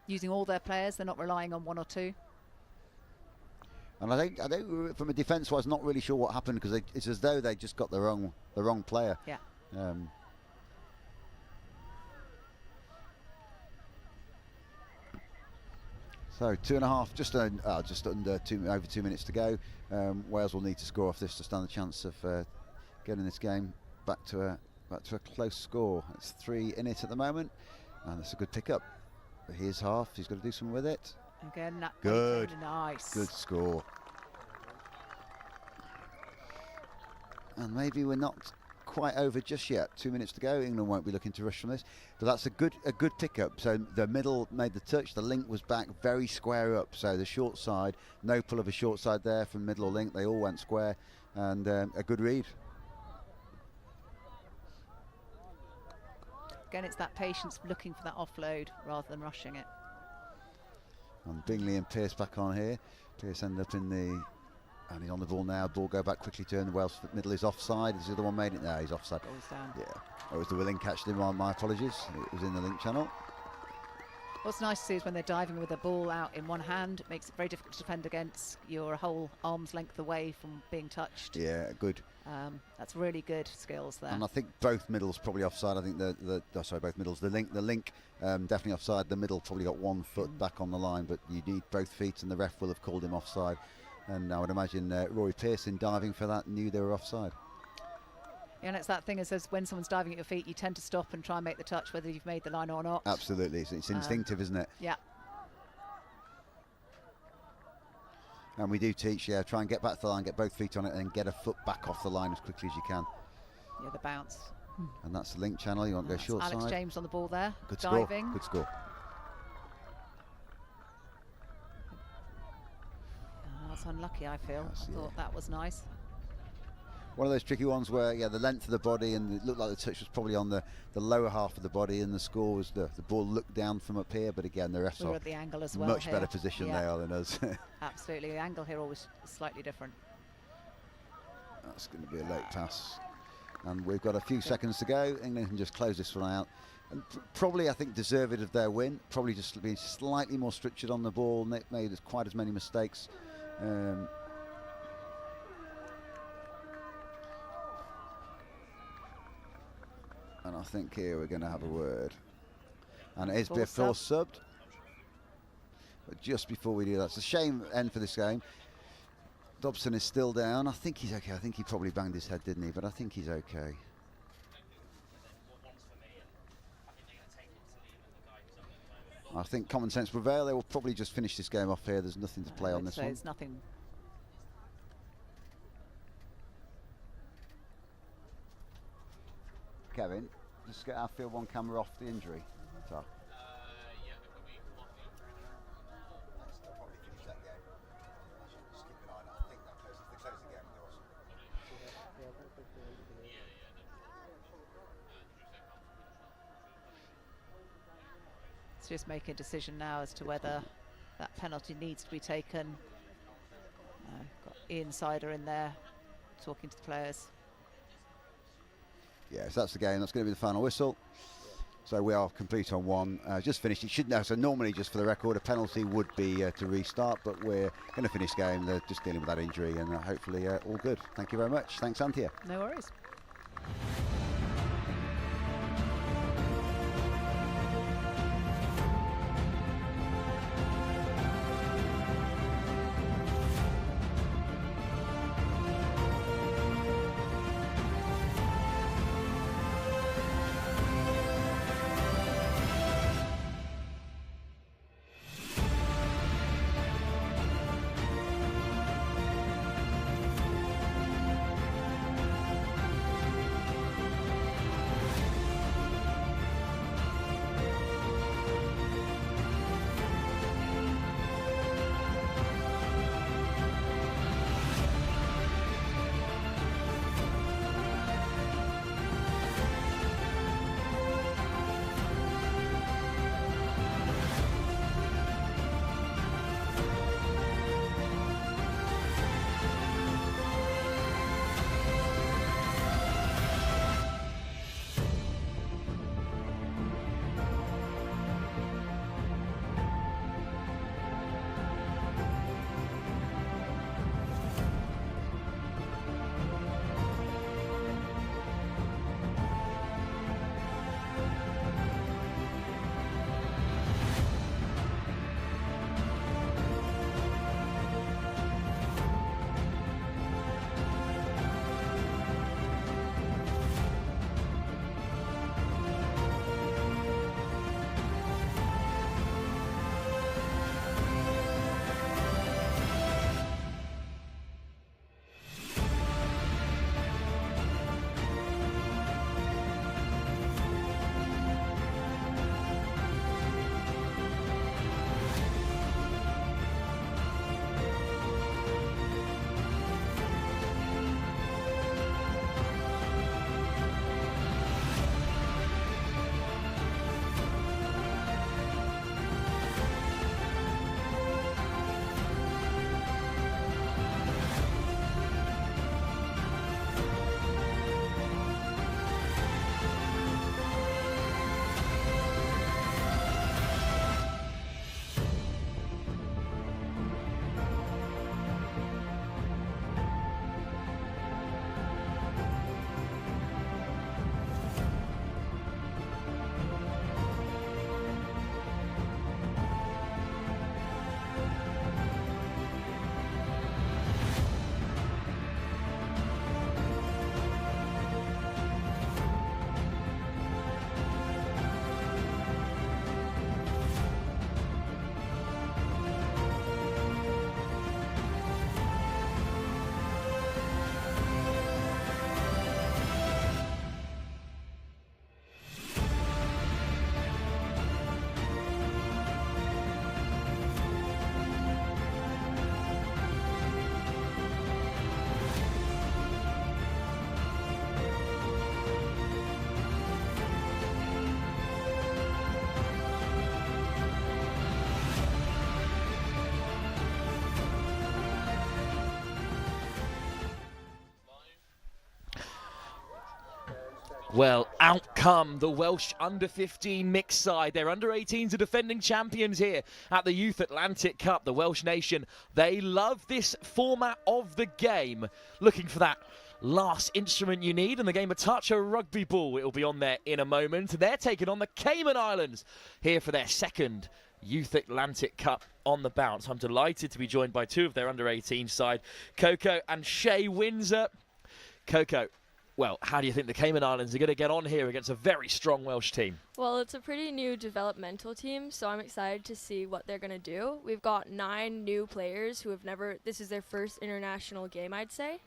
Using all their players, they're not relying on one or two. And I think from a defence-wise, not really sure what happened, because it's as though they just got the wrong player. Yeah. So 2.5, just under over 2 minutes to go. Wales will need to score off this to stand a chance of getting this game back to a close score. It's 3 in it at the moment, and it's a good pick up. Here's half. He's got to do something with it. Again, that good, nice, good score. And maybe we're not quite over just yet. 2 minutes to go. England won't be looking to rush from this, but that's a good pickup. So the middle made the touch. The link was back very square up. So the short side, no pull of a short side there from middle or link. They all went square, and a good read. Again, it's that patience looking for that offload rather than rushing it. And Bingley and Pearce back on here. Pearce ended up in the. And he's on the ball now. Ball go back quickly to him. The Welsh middle is offside. Is the other one made it? No, he's offside. Goes down. Yeah. It was the link catch. My apologies. It was in the link channel. What's nice to see is when they're diving with the ball out in one hand, it makes it very difficult to defend against. You're a whole arm's length away from being touched. Yeah, good. That's really good skills there. And I think both middles probably offside. I think both middles. The link definitely offside. The middle probably got 1 foot back on the line, but you need both feet, and the ref will have called him offside. And I would imagine Rory Pearson diving for that knew they were offside. Yeah, and it's that thing, it says when someone's diving at your feet, you tend to stop and try and make the touch whether you've made the line or not. Absolutely, it's instinctive, isn't it? Yeah. And we do teach, try and get back to the line, get both feet on it, and get a foot back off the line as quickly as you can. Yeah, the bounce. And that's the link channel. You want to go short Alex side. James on the ball there. Good diving. score. Good score. That's unlucky, I feel. Yes, I thought that was nice. One of those tricky ones where, the length of the body, and it looked like the touch was probably on the lower half of the body, and the score was the ball looked down from up here, but again, the refs We were are at the angle as well. much better position they are than us. Absolutely, the angle here always slightly different. That's going to be a late pass. And we've got a few seconds to go. England can just close this one out. And probably, I think, deserved of their win. Probably just being slightly more structured on the ball, not made quite as many mistakes. And I think here we're going to have a word. And it is before subbed. But just before we do that, it's a shame end for this game. Dobson is still down. I think he's okay. I think he probably banged his head, didn't he? But I think he's okay. I think common sense prevail. They will probably just finish this game off here. There's nothing to play on this one. There's nothing. Kevin, just get our field one camera off the injury. So. It's just making a decision now as to whether that penalty needs to be taken. Got Ian Sider in there talking to the players. Yes, that's the game. That's going to be the final whistle. So we are complete on one. Just finished. It should know. So normally, just for the record, a penalty would be to restart, but we're going to finish game. They're just dealing with that injury, and hopefully all good. Thank you very much. Thanks, Anthea. No worries. Well, out come the Welsh under-15 mixed side. Their under-18s are defending champions here at the Youth Atlantic Cup. The Welsh nation, they love this format of the game. Looking for that last instrument you need in the game of touch, a rugby ball. It'll be on there in a moment. They're taking on the Cayman Islands here for their second Youth Atlantic Cup on the bounce. I'm delighted to be joined by two of their under-18 side, Coco and Shay Windsor. Coco, well, how do you think the Cayman Islands are going to get on here against a very strong Welsh team? Well, it's a pretty new developmental team, so I'm excited to see what they're going to do. We've got 9 new players who have never, this is their first international game, I'd say.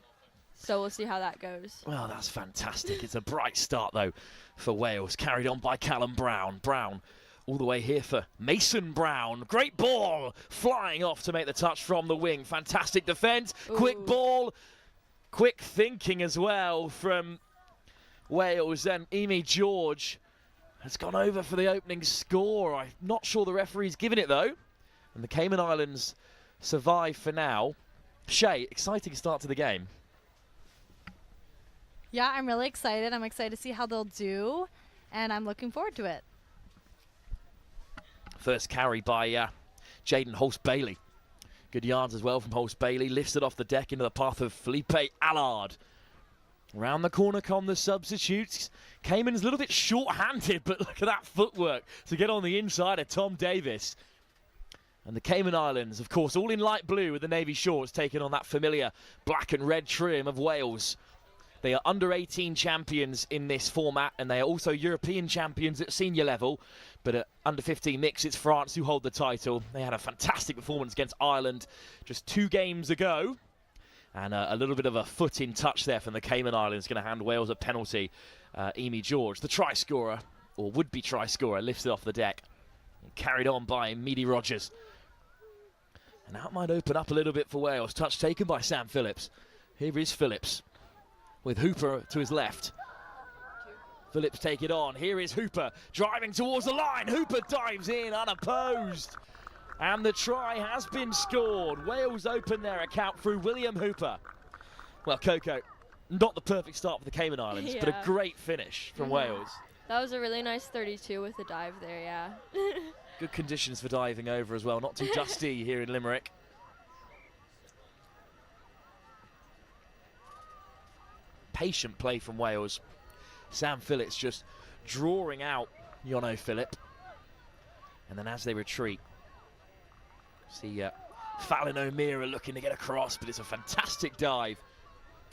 So we'll see how that goes. Well, that's fantastic. It's a bright start, though, for Wales. Carried on by Callum Brown. Brown all the way here for Mason Brown. Great ball flying off to make the touch from the wing. Fantastic defence. Quick ball. Quick thinking as well from Wales. And Emi George has gone over for the opening score. I'm not sure the referee's given it, though. And the Cayman Islands survive for now. Shay, exciting start to the game. Yeah, I'm really excited. I'm excited to see how they'll do, and I'm looking forward to it. First carry by Jaden Hulse-Bailey. Good yards as well from Hulse-Bailey. Lifts it off the deck into the path of Felipe Allard. Round the corner come the substitutes. Cayman's a little bit short-handed, but look at that footwork to get on the inside of Tom Davis. And the Cayman Islands, of course, all in light blue with the navy shorts, taking on that familiar black and red trim of Wales. They are under-18 champions in this format, and they are also European champions at senior level. But at under-15 mix, it's France who hold the title. They had a fantastic performance against Ireland just 2 games ago. And a little bit of a foot in touch there from the Cayman Islands, going to hand Wales a penalty. Emi George, the try scorer, or would-be try scorer, lifts it off the deck. And carried on by Meady Rogers. And that might open up a little bit for Wales. Touch taken by Sam Phillips. Here is Phillips, with Hooper to his left. Phillips take it on. Here is Hooper driving towards the line. Hooper dives in unopposed. And the try has been scored. Wales open their account through William Hooper. Well, Coco, not the perfect start for the Cayman Islands, but a great finish from Wales. That was a really nice 32 with the dive there, yeah. Good conditions for diving over as well. Not too dusty here in Limerick. Patient play from Wales. Sam Phillips just drawing out Jono Phillip. And then as they retreat, see Fallon O'Meara looking to get across, but it's a fantastic dive.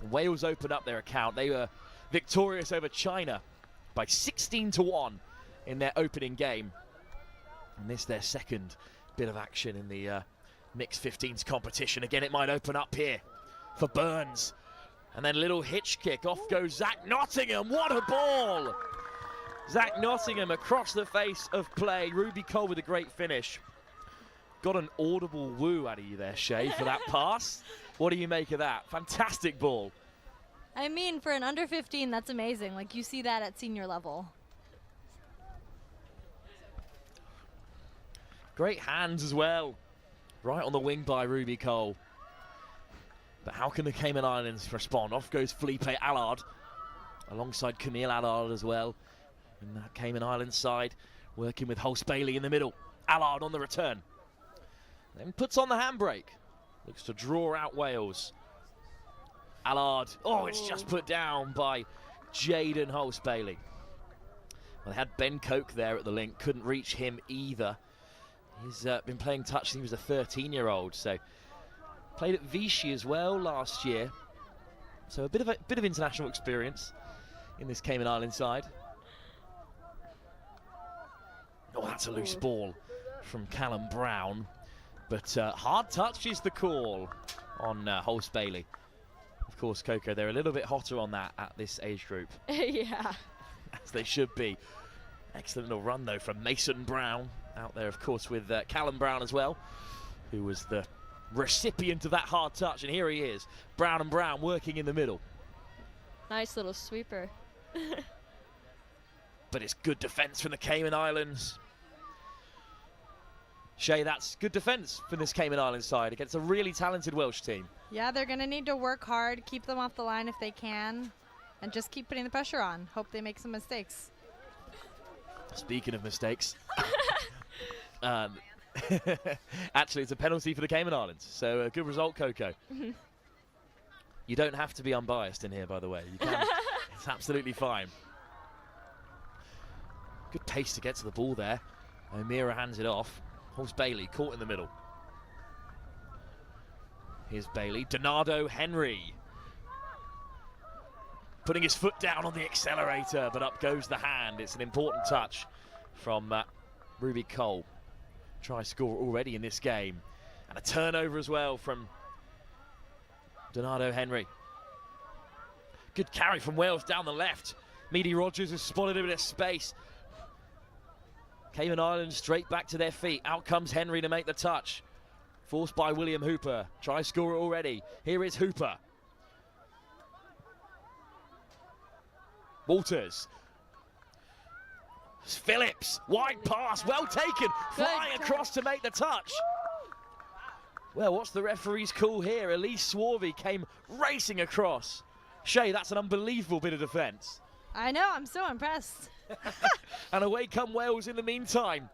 And Wales opened up their account. They were victorious over China by 16-1 in their opening game. And this their second bit of action in the mixed 15s competition. Again, it might open up here for Burns. And then a little hitch kick. Off goes Zach Nottingham. What a ball! Zach Nottingham across the face of play. Ruby Cole with a great finish. Got an audible woo out of you there, Shay, for that pass. What do you make of that? Fantastic ball. I mean, for an under 15, that's amazing. Like, you see that at senior level. Great hands as well. Right on the wing by Ruby Cole. But how can the Cayman Islands respond? Off goes Felipe Allard, alongside Camille Allard as well. And that Cayman Islands side, working with Hulse-Bailey in the middle. Allard on the return. Then puts on the handbrake. Looks to draw out Wales. Allard, it's just put down by Jaden Hulse-Bailey. Well, they had Ben Coke there at the link, couldn't reach him either. He's been playing touch since he was a 13-year-old, so played at Vichy as well last year. So a bit of international experience in this Cayman Islands side. Oh, that's a loose ball from Callum Brown. But hard touch is the call on Hulse-Bailey. Of course, Coco, they're a little bit hotter on that at this age group. Yeah. As they should be. Excellent little run, though, from Mason Brown. Out there, of course, with Callum Brown as well, who was the recipient of that hard touch. And here he is, Brown and Brown working in the middle. Nice little sweeper. But it's good defence from the Cayman Islands. Shay, that's good defence from this Cayman Islands side against a really talented Welsh team. Yeah, they're going to need to work hard, keep them off the line if they can. and just keep putting the pressure on. Hope they make some mistakes. Speaking of mistakes, actually it's a penalty for the Cayman Islands, so a good result, Coco. You don't have to be unbiased in here, by the way. You can. It's absolutely fine. Good pace to get to the ball there. O'Meara hands it off. Horse Bailey caught in the middle. Here's Bailey. Donardo Henry putting his foot down on the accelerator, but up goes the hand. It's an important touch from Ruby Cole. Try score already in this game. And a turnover as well from Donardo Henry. Good carry from Wales down the left. Meady Rogers has spotted a bit of space. Cayman Islands straight back to their feet. Out comes Henry to make the touch. Forced by William Hooper. Try scorer already. Here is Hooper. Walters. Phillips. Wide pass. Well taken. Flying across to make the touch. Well, what's the referee's call here? Elise Swarvey came racing across. Shay, that's an unbelievable bit of defence. I know, I'm so impressed. And away come Wales in the meantime.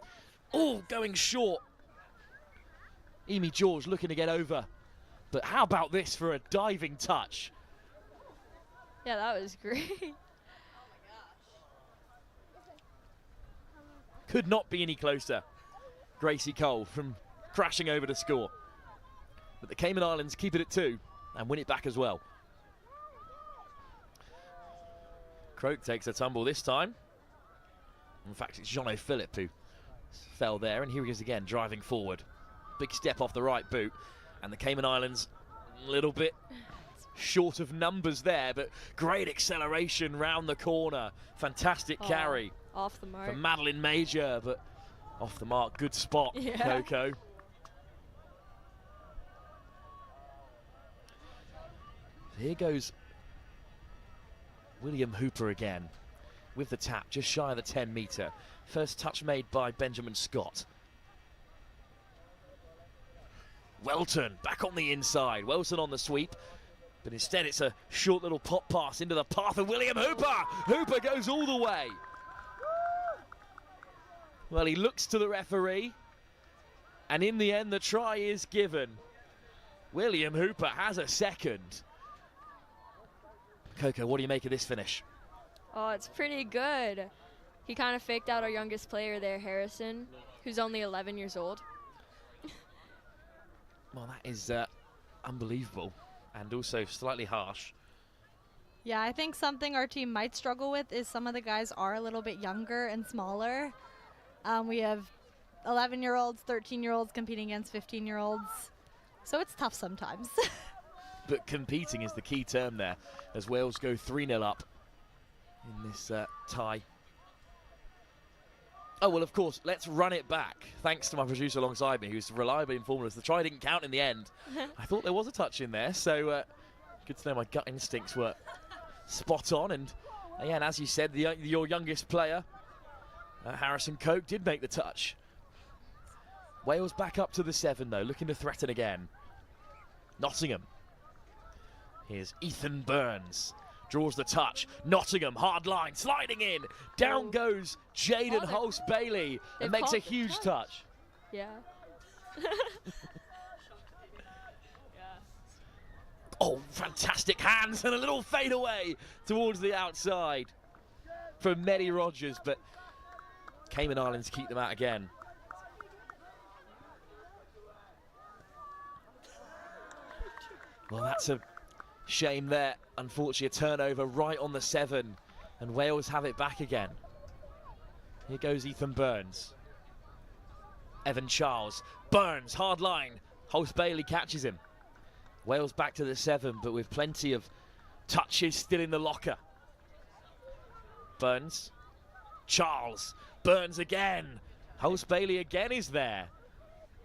Oh, going short. Amy George looking to get over. But how about this for a diving touch? Yeah, that was great. Could not be any closer. Gracie Cole from crashing over to score. But the Cayman Islands keep it at 2 and win it back as well. Croak takes a tumble this time. In fact, it's Jean O'Philip who fell there, and here he is again, driving forward. Big step off the right boot, and the Cayman Islands a little bit short of numbers there, but great acceleration round the corner. Fantastic carry. Off the mark. From Madeline Major, but off the mark. Good spot, Yeah. Coco. Here goes William Hooper again with the tap, just shy of the 10-metre. First touch made by Benjamin Scott. Welton back on the inside. Welton on the sweep, but instead it's a short little pop pass into the path of William Hooper. Hooper goes all the way. Well, he looks to the referee, and in the end the try is given. William Hooper has a second. Coco, what do you make of this finish? Oh, it's pretty good. He kind of faked out our youngest player there, Harrison, who's only 11 years old. Well, that is unbelievable and also slightly harsh. Yeah, I think something our team might struggle with is some of the guys are a little bit younger and smaller. We have 11-year-olds, 13-year-olds competing against 15-year-olds. So it's tough sometimes. But competing is the key term there as Wales go 3-0 up in this tie. Oh, well, of course, let's run it back. Thanks to my producer alongside me, who's reliably informed us the try didn't count in the end. I thought there was a touch in there, so good to know my gut instincts were spot on. And, yeah, and as you said, your youngest player, Harrison Coke, did make the touch. Wales back up to the 7, though, looking to threaten again. Nottingham. Here's Ethan Burns. Draws the touch. Nottingham, hard line, sliding in. Down goes Jaden Hulse-Bailey and makes a huge touch. Yeah. Oh, fantastic hands and a little fade away towards the outside from Meady Rogers, but Cayman Islands keep them out again. Well, that's a shame there. Unfortunately, a turnover right on the 7, and Wales have it back again. Here goes Ethan Burns. Evan Charles. Burns, hard line. Hulse-Bailey catches him. Wales back to the 7, but with plenty of touches still in the locker. Burns. Charles. Burns again. Hulse-Bailey again is there.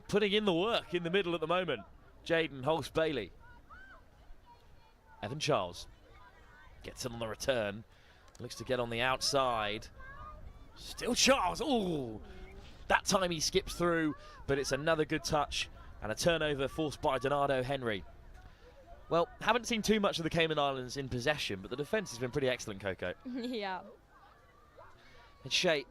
Putting in the work in the middle at the moment. Jaden Hulse-Bailey. Evan Charles gets it on the return. Looks to get on the outside. Still Charles. Oh, that time he skips through, but it's another good touch and a turnover forced by Donardo Henry. Well, haven't seen too much of the Cayman Islands in possession, but the defence has been pretty excellent, Coco. Yeah. And Shay,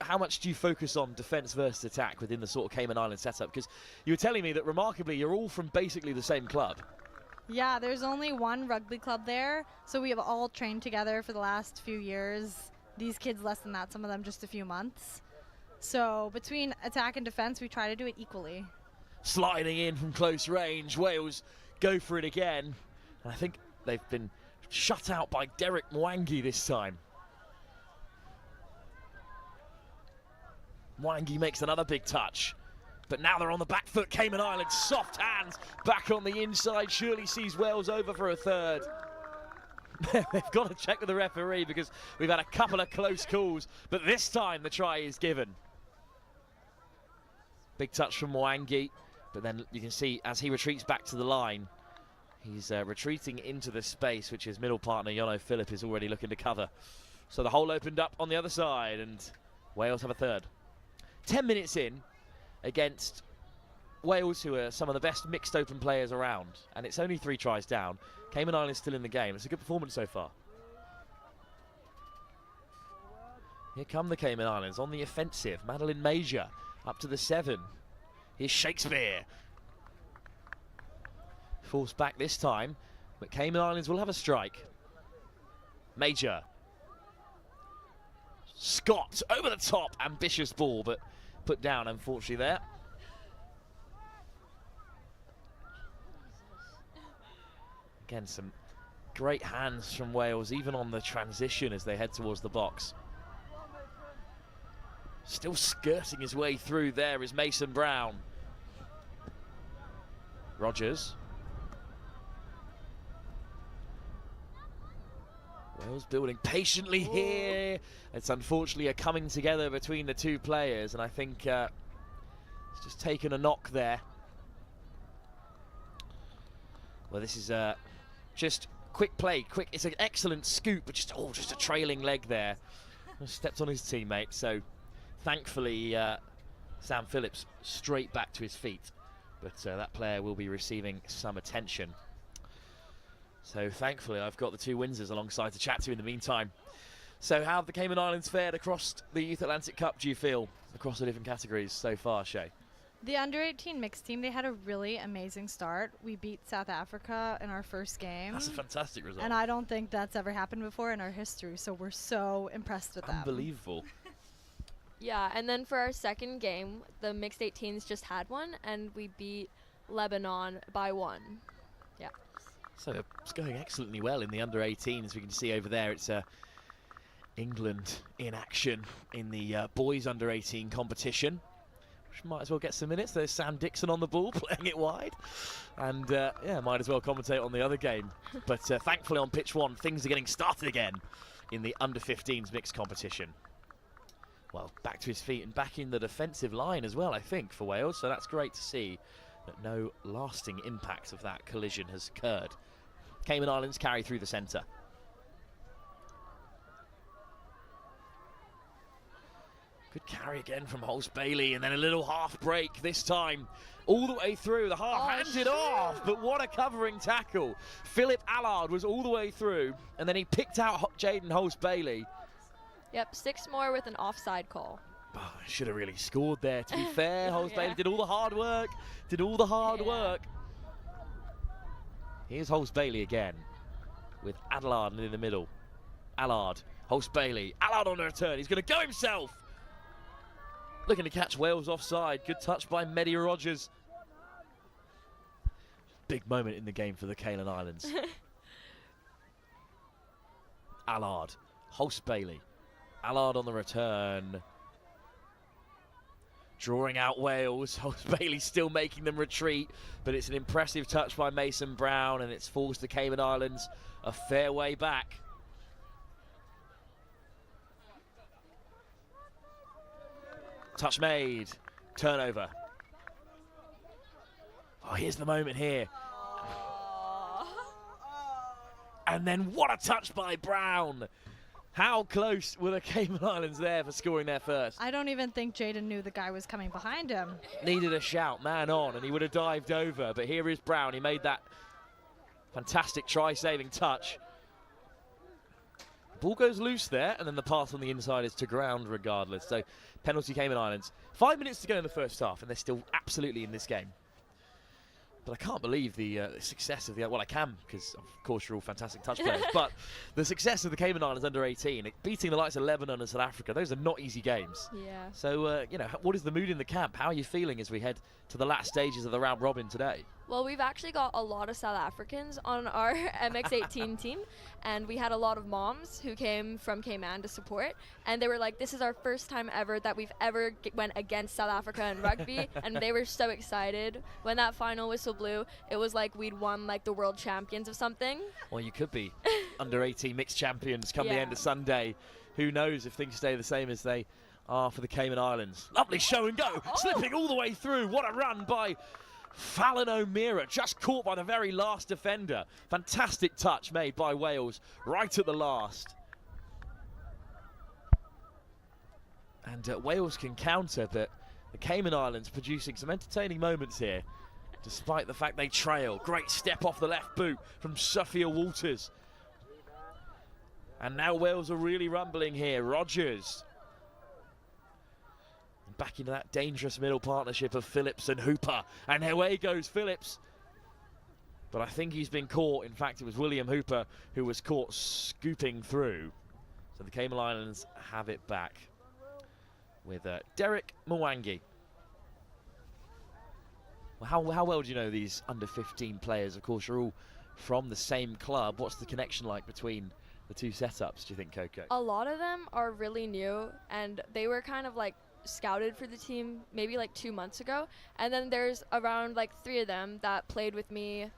how much do you focus on defence versus attack within the sort of Cayman Island setup? Because you were telling me that remarkably you're all from basically the same club. Yeah, there's only one rugby club there, so we have all trained together for the last few years. These kids less than that, some of them just a few months. So between attack and defence, we try to do it equally. Sliding in from close range, Wales go for it again. And I think they've been shut out by Derek Mwangi this time. Mwangi makes another big touch. But now they're on the back foot. Cayman Islands, soft hands, back on the inside. Surely sees Wales over for a third. They've got to check with the referee because we've had a couple of close calls. But this time the try is given. Big touch from Mwangi. But then you can see as he retreats back to the line, he's retreating into the space, which his middle partner, Jono Philip, is already looking to cover. So the hole opened up on the other side, and Wales have a third. 10 minutes in against Wales, who are some of the best mixed open players around, and it's only 3 tries down. Cayman Islands still in the game. It's a good performance so far. Here come the Cayman Islands on the offensive. Madeline Major up to the 7. Here's Shakespeare. Forced back this time, but Cayman Islands will have a strike. Major. Scott over the top. Ambitious ball, but put down unfortunately there. Again, some great hands from Wales, even on the transition as they head towards the box. Still skirting his way through there is Mason Brown. Rogers. Wales building patiently here. It's unfortunately a coming together between the two players, and I think it's just taken a knock there. Well, this is just quick play, quick. It's an excellent scoop, but just a trailing leg there. Stepped on his teammate, so thankfully Sam Phillips straight back to his feet, but that player will be receiving some attention. So thankfully I've got the 2 Windsors alongside to chat to in the meantime. So how have the Cayman Islands fared across the Youth Atlantic Cup, do you feel, across the different categories so far, Shay? The under-18 mixed team, they had a really amazing start. We beat South Africa in our first game. That's a fantastic result. And I don't think that's ever happened before in our history, so we're so impressed with them. Unbelievable. Yeah, and then for our second game, the mixed 18s just had one, and we beat Lebanon by 1. Yeah. So it's going excellently well in the under-18s. We can see over there it's England in action in the boys under-18 competition, which might as well get some minutes. There's Sam Dixon on the ball playing it wide, and yeah, might as well commentate on the other game. But thankfully on pitch 1 things are getting started again in the under-15s mixed competition. Well, back to his feet and back in the defensive line as well, I think, for Wales. So that's great to see that no lasting impact of that collision has occurred. Cayman Islands carry through the centre. Good carry again from Holst Bailey, and then a little half break this time. All the way through, the half handed off, but what a covering tackle. Philip Allard was all the way through, and then he picked out Jaden Holst Bailey. Yep, 6 more with an offside call. Oh, should have really scored there, to be fair. Holst Bailey did all the hard work, work. Here's Holst Bailey again, with Allard in the middle. Allard, Holst Bailey, Allard on the return, he's going to go himself. Looking to catch Wales offside, good touch by Mehdi Rogers. Big moment in the game for the Cayman Islands. Allard, Holst Bailey, Allard on the return. Drawing out Wales. Holst Bailey still making them retreat, but it's an impressive touch by Mason Brown, and it's forced the Cayman Islands a fair way back. Touch made. Turnover. Oh, here's the moment here. And then what a touch by Brown. How close were the Cayman Islands there for scoring their first? I don't even think Jaden knew the guy was coming behind him. Needed a shout, man on, and he would have dived over. But here is Brown. He made that Fantastic try-saving touch. Ball goes loose there, and then the pass on the inside is to ground regardless. So penalty Cayman Islands. 5 minutes to go in the first half, and they're still absolutely in this game. But I can't believe the success of the... Well, I can, because of course you're all fantastic touch players. But the success of the Cayman Islands under 18, beating the likes of Lebanon and South Africa, those are not easy games. Yeah. So, you know, what is the mood in the camp? How are you feeling as we head to the last stages of the round robin today? Well, we've actually got a lot of South Africans on our MX18 team, and we had a lot of moms who came from Cayman to support, and they were like, this is our first time ever that we've ever went against South Africa in rugby, and they were so excited. When that final whistle blew, it was like we'd won like the world champions of something. Well, you could be under 18 mixed champions come the Yeah. end of Sunday. Who knows if things stay the same as they are for the Cayman Islands. Lovely show and go, slipping all the way through. What a run by Fallon O'Meara, just caught by the very last defender. Fantastic touch made by Wales right at the last. And Wales can counter, but the Cayman Islands producing some entertaining moments here, despite the fact they trail. Great step off the left boot from Sophia Walters. And now Wales are really rumbling here. Rogers. Back into that dangerous middle partnership of Phillips and Hooper. And away goes Phillips. But I think he's been caught. In fact, it was William Hooper who was caught scooping through. So the Cayman Islands have it back with Derek Mwangi. Well, how well do you know these under 15 players? Of course, you're all from the same club. What's the connection like between the two setups, do you think, Coco? A lot of them are really new, and they were kind of like scouted for the team maybe like 2 months ago, and then there's around like 3 of them that played with me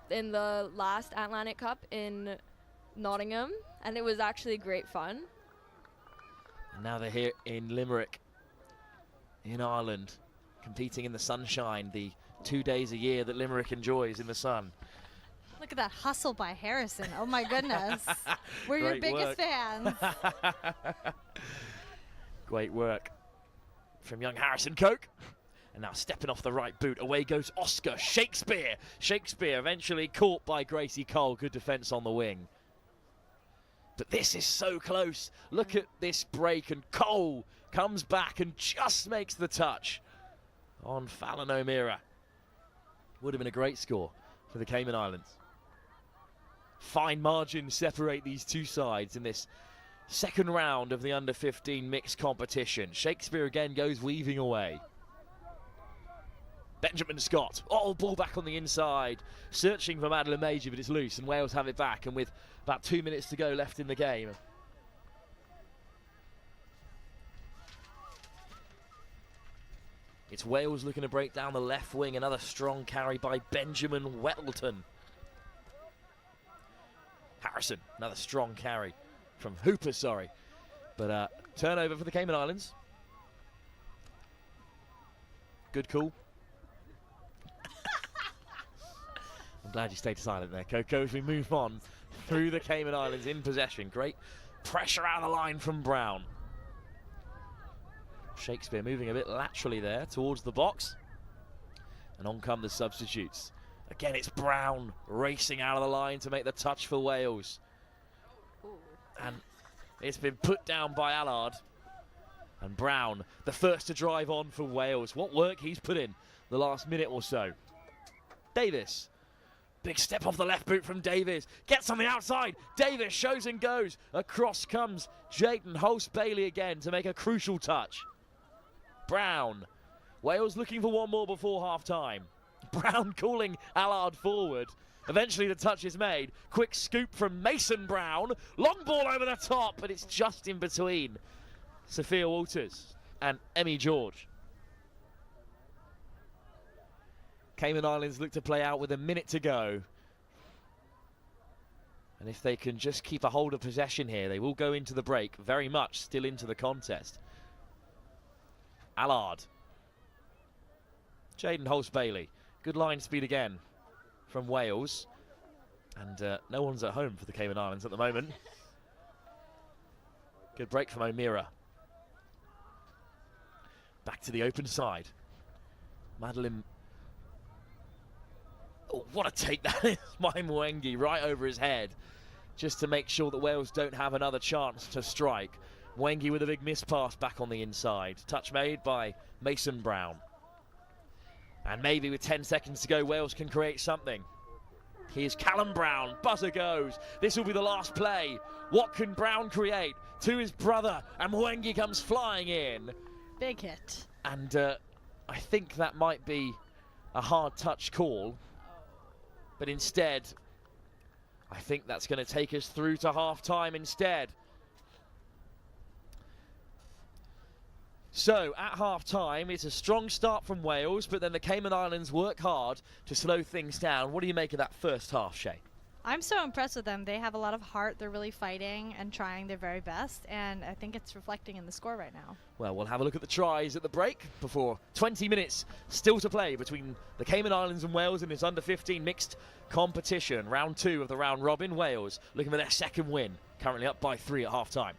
in the last Atlantic Cup in Nottingham, and it was actually great fun. And now they're here in Limerick in Ireland, competing in the sunshine, the 2 days a year that Limerick enjoys in the sun. Look at that hustle by Harrison. Oh my goodness. We're your Great biggest work. fans. Great work from young Harrison Coke. And now stepping off the right boot, away goes Oscar Shakespeare. Shakespeare eventually caught by Gracie Cole. Good defence on the wing. But this is so close. Look at this break, and Cole comes back and just makes the touch on Fallon O'Meara. Would have been a great score for the Cayman Islands. Fine margins separate these two sides in this second round of the under 15 mixed competition. Shakespeare again goes weaving away. Benjamin Scott, ball back on the inside, searching for Madeline Major, but it's loose, and Wales have it back, and with about 2 minutes to go left in the game. It's Wales looking to break down the left wing, another strong carry by Benjamin Wettleton. Harrison, another strong carry from Hooper, sorry. But turnover for the Cayman Islands. Good call. I'm glad you stayed silent there, Coco, as we move on through the Cayman Islands in possession. Great pressure out of the line from Brown. Shakespeare moving a bit laterally there towards the box. And on come the substitutes. Again, it's Brown racing out of the line to make the touch for Wales. And it's been put down by Allard. And Brown, the first to drive on for Wales. What work he's put in the last minute or so. Davis. Big step off the left boot from Davis. Gets on the outside. Davis shows and goes. Across comes Jayden Hulse-Bailey again to make a crucial touch. Brown. Wales looking for one more before half-time. Brown calling Allard forward. Eventually the touch is made. Quick scoop from Mason Brown. Long ball over the top, but it's just in between Sophia Walters and Emmy George. Cayman Islands look to play out with a minute to go. And if they can just keep a hold of possession here, they will go into the break, very much still into the contest. Allard. Jayden Hulse-Bailey. Good line speed again from Wales. And no one's at home for the Cayman Islands at the moment. Good break from O'Meara. Back to the open side. Madeline Oh, what a take that is by Mwengi, right over his head, just to make sure that Wales don't have another chance to strike. Mwengi with a big miss pass back on the inside. Touch made by Mason Brown. And maybe with 10 seconds to go, Wales can create something. Here's Callum Brown, buzzer goes. This will be the last play. What can Brown create? To his brother, and Mwengi comes flying in. Big hit. And I think that might be a hard touch call. But instead, I think that's going to take us through to half-time instead. So, at half-time, it's a strong start from Wales, but then the Cayman Islands work hard to slow things down. What do you make of that first half, Shay? I'm so impressed with them. They have a lot of heart. They're really fighting and trying their very best, and I think it's reflecting in the score right now. Well, we'll have a look at the tries at the break before 20 minutes still to play between the Cayman Islands and Wales in this under-15 mixed competition. Round 2 of the round robin. Wales looking for their second win, currently up by 3 at half-time.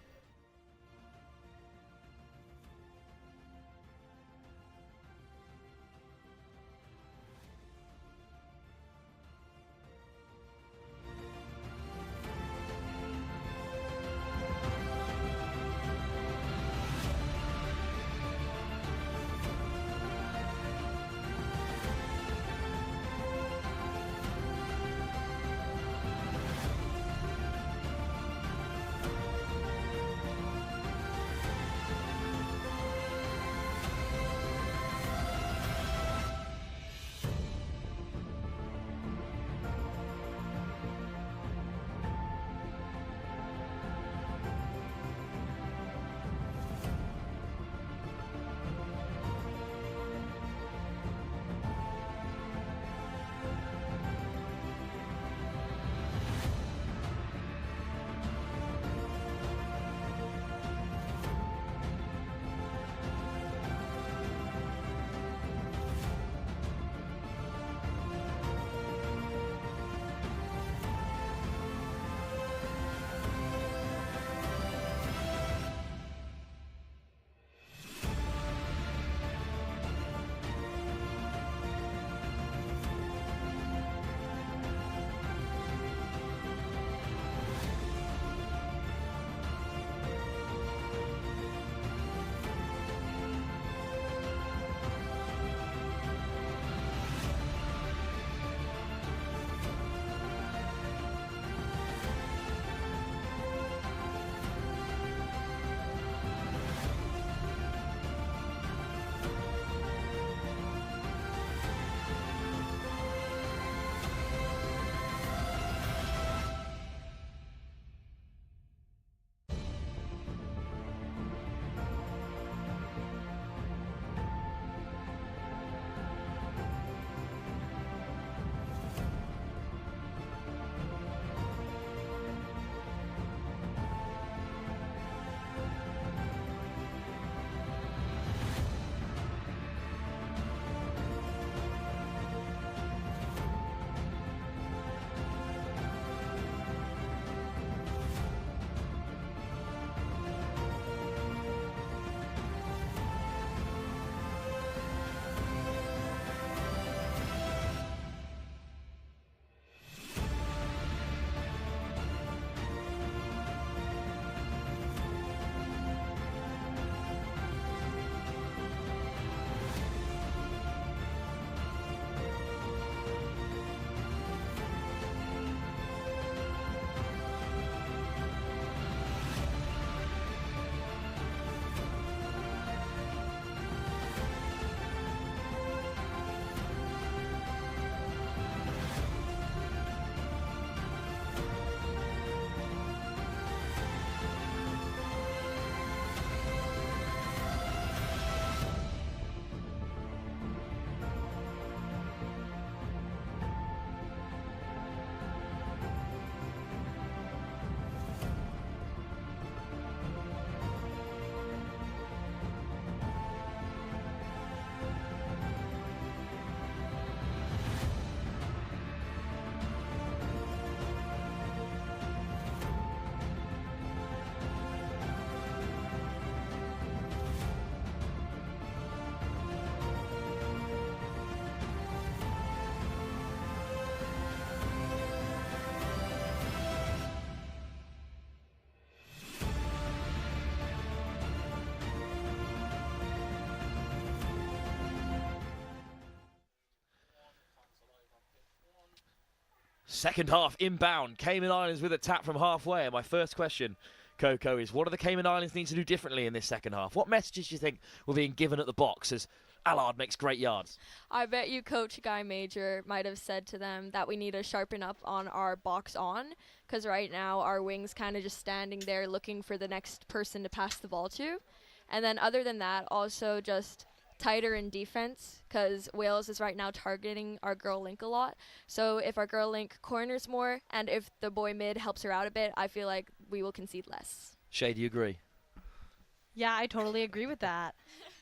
Second half inbound. Cayman Islands with a tap from halfway. And my first question, Coco, is what do the Cayman Islands need to do differently in this second half? What messages do you think were being given at the box as Allard makes great yards? I bet you Coach Guy Major might have said to them that we need to sharpen up on our box on, because right now our wing's kind of just standing there looking for the next person to pass the ball to. And then other than that, also just tighter in defense, because Wales is right now targeting our girl link a lot. So if our girl link corners more and if the boy mid helps her out a bit, I feel like we will concede less. Shay, do you agree? Yeah, I totally agree with that.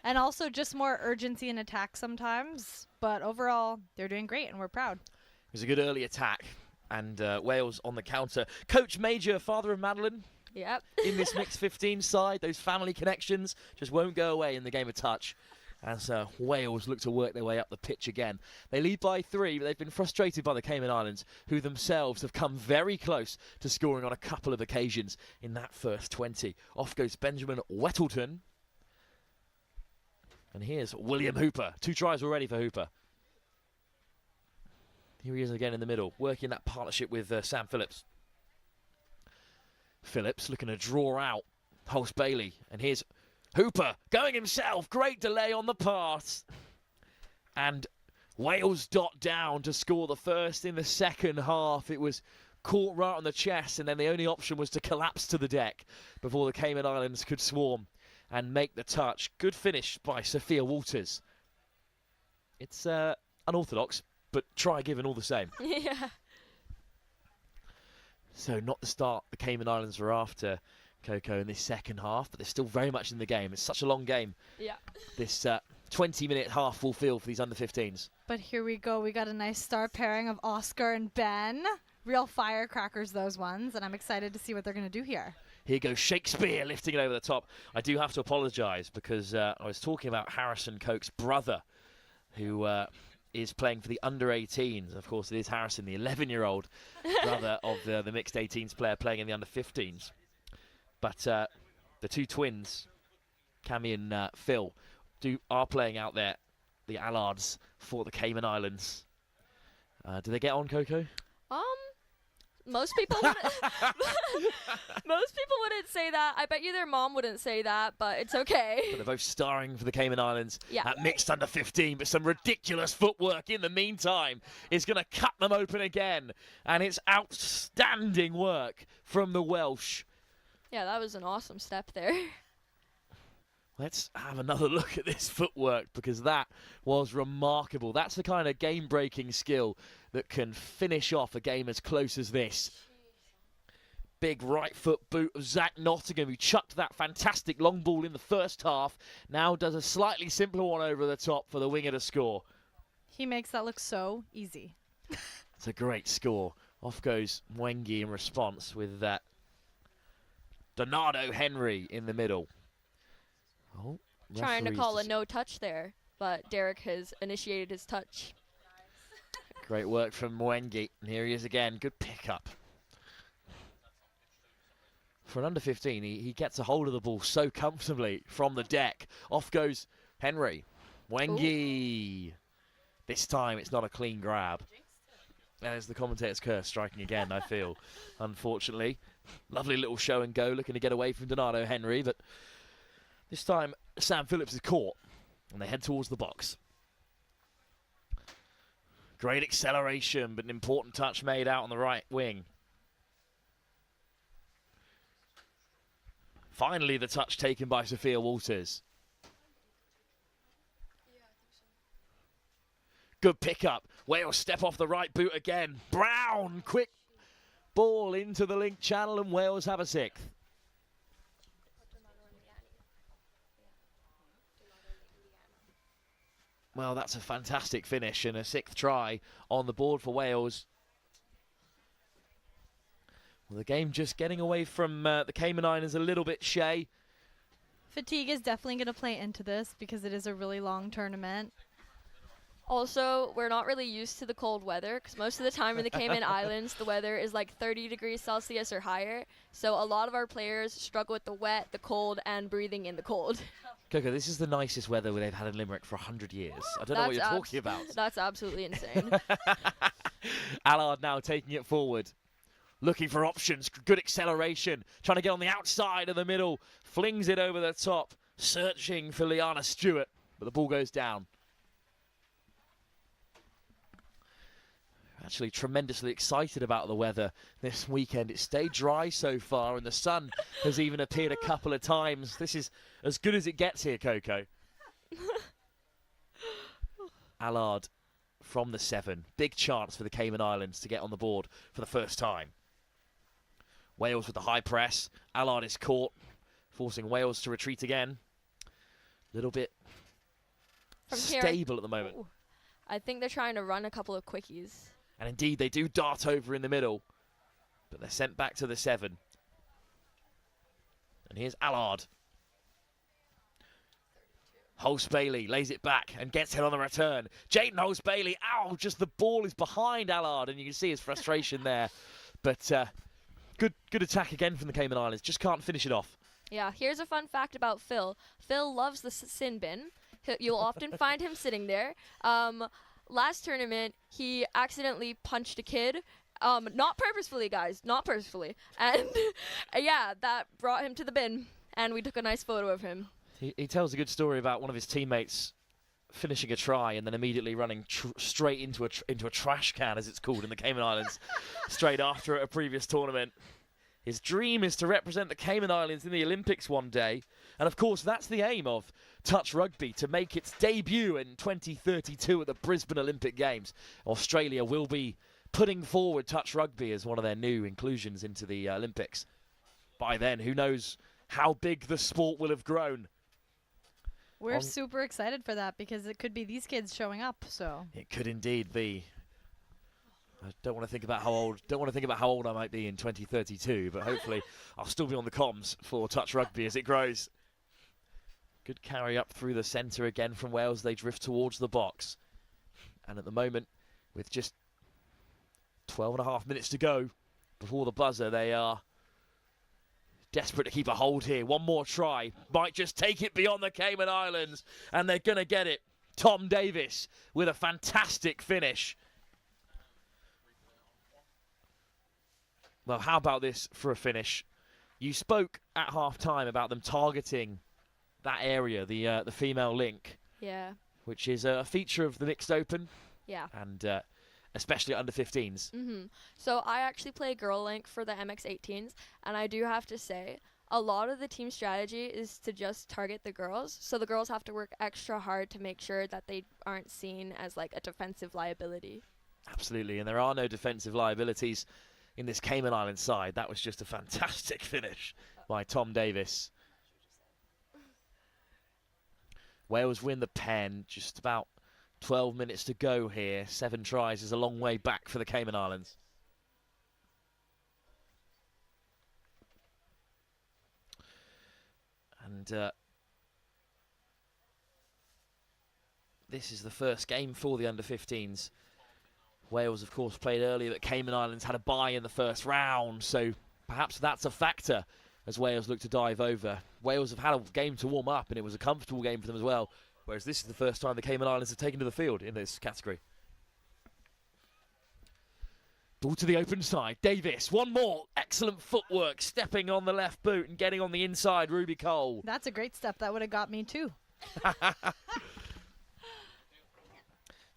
And also just more urgency in attack sometimes. But overall, they're doing great and we're proud. It was a good early attack. And Wales on the counter. Coach Major, father of Madeline. Yep. In this mixed 15 side, those family connections just won't go away in the game of touch. As Wales look to work their way up the pitch again. They lead by 3, but they've been frustrated by the Cayman Islands, who themselves have come very close to scoring on a couple of occasions in that first 20. Off goes Benjamin Wettleton. And here's William Hooper. 2 tries already for Hooper. Here he is again in the middle, working that partnership with Sam Phillips. Phillips looking to draw out Hulse Bailey. And here's Hooper going himself. Great delay on the pass. And Wales dot down to score the first in the second half. It was caught right on the chest, and then the only option was to collapse to the deck before the Cayman Islands could swarm and make the touch. Good finish by Sophia Walters. It's unorthodox, but try given all the same. Yeah. So not the start the Cayman Islands were after, Coco, in this second half, but they're still very much in the game. It's such a long game. Yeah. This 20-minute half full field for these under-15s. But here we go. We got a nice star pairing of Oscar and Ben. Real firecrackers, those ones, and I'm excited to see what they're going to do here. Here goes Shakespeare lifting it over the top. I do have to apologise because I was talking about Harrison Coke's brother, who is playing for the under-18s. Of course, it is Harrison, the 11-year-old brother of the mixed 18s player playing in the under-15s. But the 2 twins, Cami and Phil, are playing out there, the Allards, for the Cayman Islands. Do they get on, Coco? Most people wouldn't. Most people wouldn't say that. I bet you their mom wouldn't say that, but it's okay. But they're both starring for the Cayman Islands at mixed under 15, but some ridiculous footwork in the meantime is going to cut them open again. And it's outstanding work from the Welsh. Yeah, that was an awesome step there. Let's have another look at this footwork because that was remarkable. That's the kind of game-breaking skill that can finish off a game as close as this. Big right foot boot of Zach Nottingham, who chucked that fantastic long ball in the first half, now does a slightly simpler one over the top for the winger to score. He makes that look so easy. It's a great score. Off goes Mwengi in response with that. Donardo Henry in the middle. Oh, trying to call a no touch there, but Derek has initiated his touch. Great work from Mwengi. And here he is again. Good pickup. For an under-15, he gets a hold of the ball so comfortably from the deck. Off goes Henry. Mwengi. This time it's not a clean grab. There's the commentator's curse striking again, I feel, unfortunately. Lovely little show and go, looking to get away from Donardo Henry, but this time Sam Phillips is caught, and they head towards the box. Great acceleration, but an important touch made out on the right wing. Finally, the touch taken by Sophia Walters. Good pickup. Wales step off the right boot again. Brown, quick ball into the link channel, and Wales have a 6th. Well, that's a fantastic finish and a 6th try on the board for Wales. Well, the game just getting away from the Cayman Islands a little bit, Shay. Fatigue is definitely going to play into this because it is a really long tournament. Also, we're not really used to the cold weather because most of the time in the Cayman Islands, the weather is like 30 degrees Celsius or higher. So a lot of our players struggle with the wet, the cold, and breathing in the cold. Coco, this is the nicest weather they've had in Limerick for 100 years. I don't know what you're talking about. That's absolutely insane. Allard now taking it forward. Looking for options, good acceleration, trying to get on the outside of the middle, flings it over the top, searching for Liana Stewart, but the ball goes down. Actually tremendously excited about the weather this weekend. It's stayed dry so far and the sun has even appeared a couple of times. This is as good as it gets here, Coco. Allard from the 7. Big chance for the Cayman Islands to get on the board for the first time. Wales with the high press. Allard is caught, forcing Wales to retreat again. A little bit stable at the moment. Ooh. I think they're trying to run a couple of quickies. And indeed, they do dart over in the middle. But they're sent back to the 7. And here's Allard. Hulse-Bailey lays it back and gets it on the return. Jaden Hulse-Bailey, ow, just the ball is behind Allard. And you can see his frustration there. But good attack again from the Cayman Islands. Just can't finish it off. Yeah, here's a fun fact about Phil. Phil loves the sin bin. You'll often find him sitting there. Last tournament, he accidentally punched a kid. Not purposefully, guys. Not purposefully. And, yeah, that brought him to the bin. And we took a nice photo of him. He tells a good story about one of his teammates finishing a try and then immediately running straight into a trash can, as it's called in the Cayman Islands, straight after a previous tournament. His dream is to represent the Cayman Islands in the Olympics one day. And, of course, that's the aim of touch rugby, to make its debut in 2032 at the Brisbane Olympic Games. Australia will be putting forward touch rugby as one of their new inclusions into the Olympics. By then, who knows how big the sport will have grown. We're super excited for that because it could be these kids showing up. So it could indeed be. I don't want to think about how old I might be in 2032, but hopefully I'll still be on the comms for touch rugby as it grows. Good carry up through the centre again from Wales. They drift towards the box. And at the moment, with just 12.5 minutes to go before the buzzer, they are desperate to keep a hold here. One more try. Might just take it beyond the Cayman Islands. And they're going to get it. Tom Davis with a fantastic finish. Well, how about this for a finish? You spoke at half-time about them targeting that area, the female link. Yeah. Which is a feature of the mixed open. Yeah. And especially under 15s. Mm-hmm. So I actually play girl link for the MX18s, and I do have to say, a lot of the team strategy is to just target the girls. So the girls have to work extra hard to make sure that they aren't seen as like a defensive liability. Absolutely, and there are no defensive liabilities in this Cayman Islands side. That was just a fantastic finish by Tom Davis. Wales win the pen, just about 12 minutes to go here. 7 tries is a long way back for the Cayman Islands. And this is the first game for the under-15s. Wales, of course, played earlier, but Cayman Islands had a bye in the first round, so perhaps that's a factor as Wales look to dive over. Wales have had a game to warm up, and it was a comfortable game for them as well, whereas this is the first time the Cayman Islands have taken to the field in this category. Ball to the open side. Davis, one more. Excellent footwork, stepping on the left boot and getting on the inside, Ruby Cole. that's a great step. That would have got me too. Of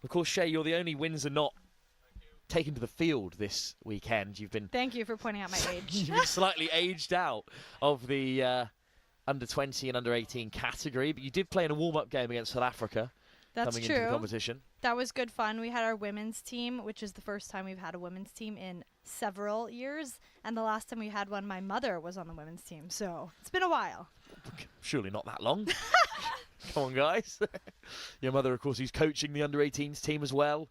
course, Shay, you're the only Windsor not taken to the field this weekend. You've been Thank you for pointing out my age. you've been slightly aged out of the under 20 and under 18 category, but you did play in a warm-up game against South Africa. That's coming true. into the competition. That was good fun. We had our women's team, which is the first time we've had a women's team in several years. And the last time we had one, my mother was on the women's team. So it's been a while. Surely not that long. Come on, guys. Your mother, of course, who's coaching the under 18s team as well.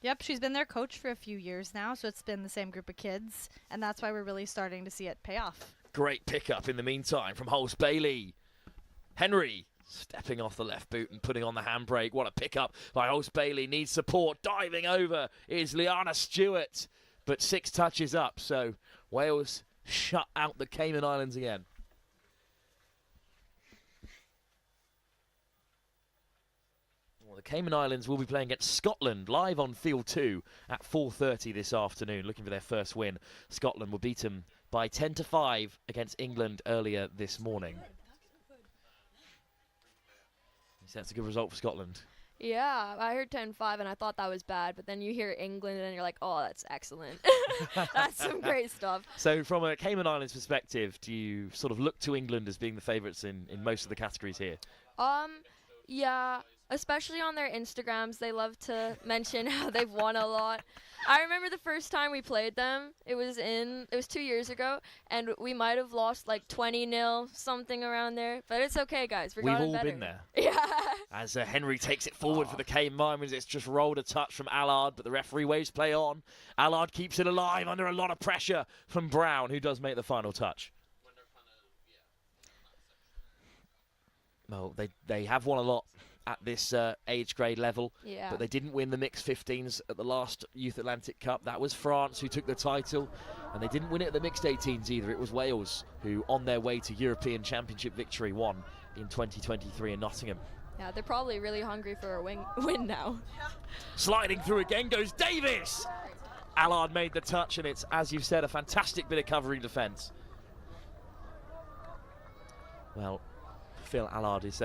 Yep, she's been their coach for a few years now, so it's been the same group of kids, and that's why we're really starting to see it pay off. Great pickup in the meantime from Hulse-Bailey. Henry stepping off the left boot and putting on the handbrake. What a pickup by Hulse-Bailey. Needs support. Diving over is Liana Stewart, but 6 touches up, so Wales shut out the Cayman Islands again. Well, the Cayman Islands will be playing against Scotland live on Field 2 at 4:30 this afternoon, looking for their first win. Scotland were beaten by 10-5 against England earlier this morning. That's a good result for Scotland. Yeah, I heard 10-5 and I thought that was bad, but then you hear England and you're like, oh, that's excellent. That's some great stuff. So from a Cayman Islands perspective, do you sort of look to England as being the favourites in most of the categories here? Yeah, especially on their Instagrams, they love to mention how they've won a lot. I remember the first time we played them, it was 2 years ago, and we might have lost like 20-0, something around there. But it's okay, guys. We've all better. been there. Yeah. As Henry takes it forward for the Cayman Islands, it's just rolled a touch from Allard, but the referee waves play on. Allard keeps it alive under a lot of pressure from Brown, who does make the final touch. Well, they have won a lot at this age grade level, but they didn't win the mixed 15s at the last Youth Atlantic Cup. That was France who took the title, and they didn't win it at the mixed 18s either. It was Wales who, on their way to European Championship victory, won in 2023 in Nottingham. Yeah, they're probably really hungry for a win now. Sliding through again goes Davis! Allard made the touch, and it's, as you've said, a fantastic bit of covering defence. Well, Phil Allard is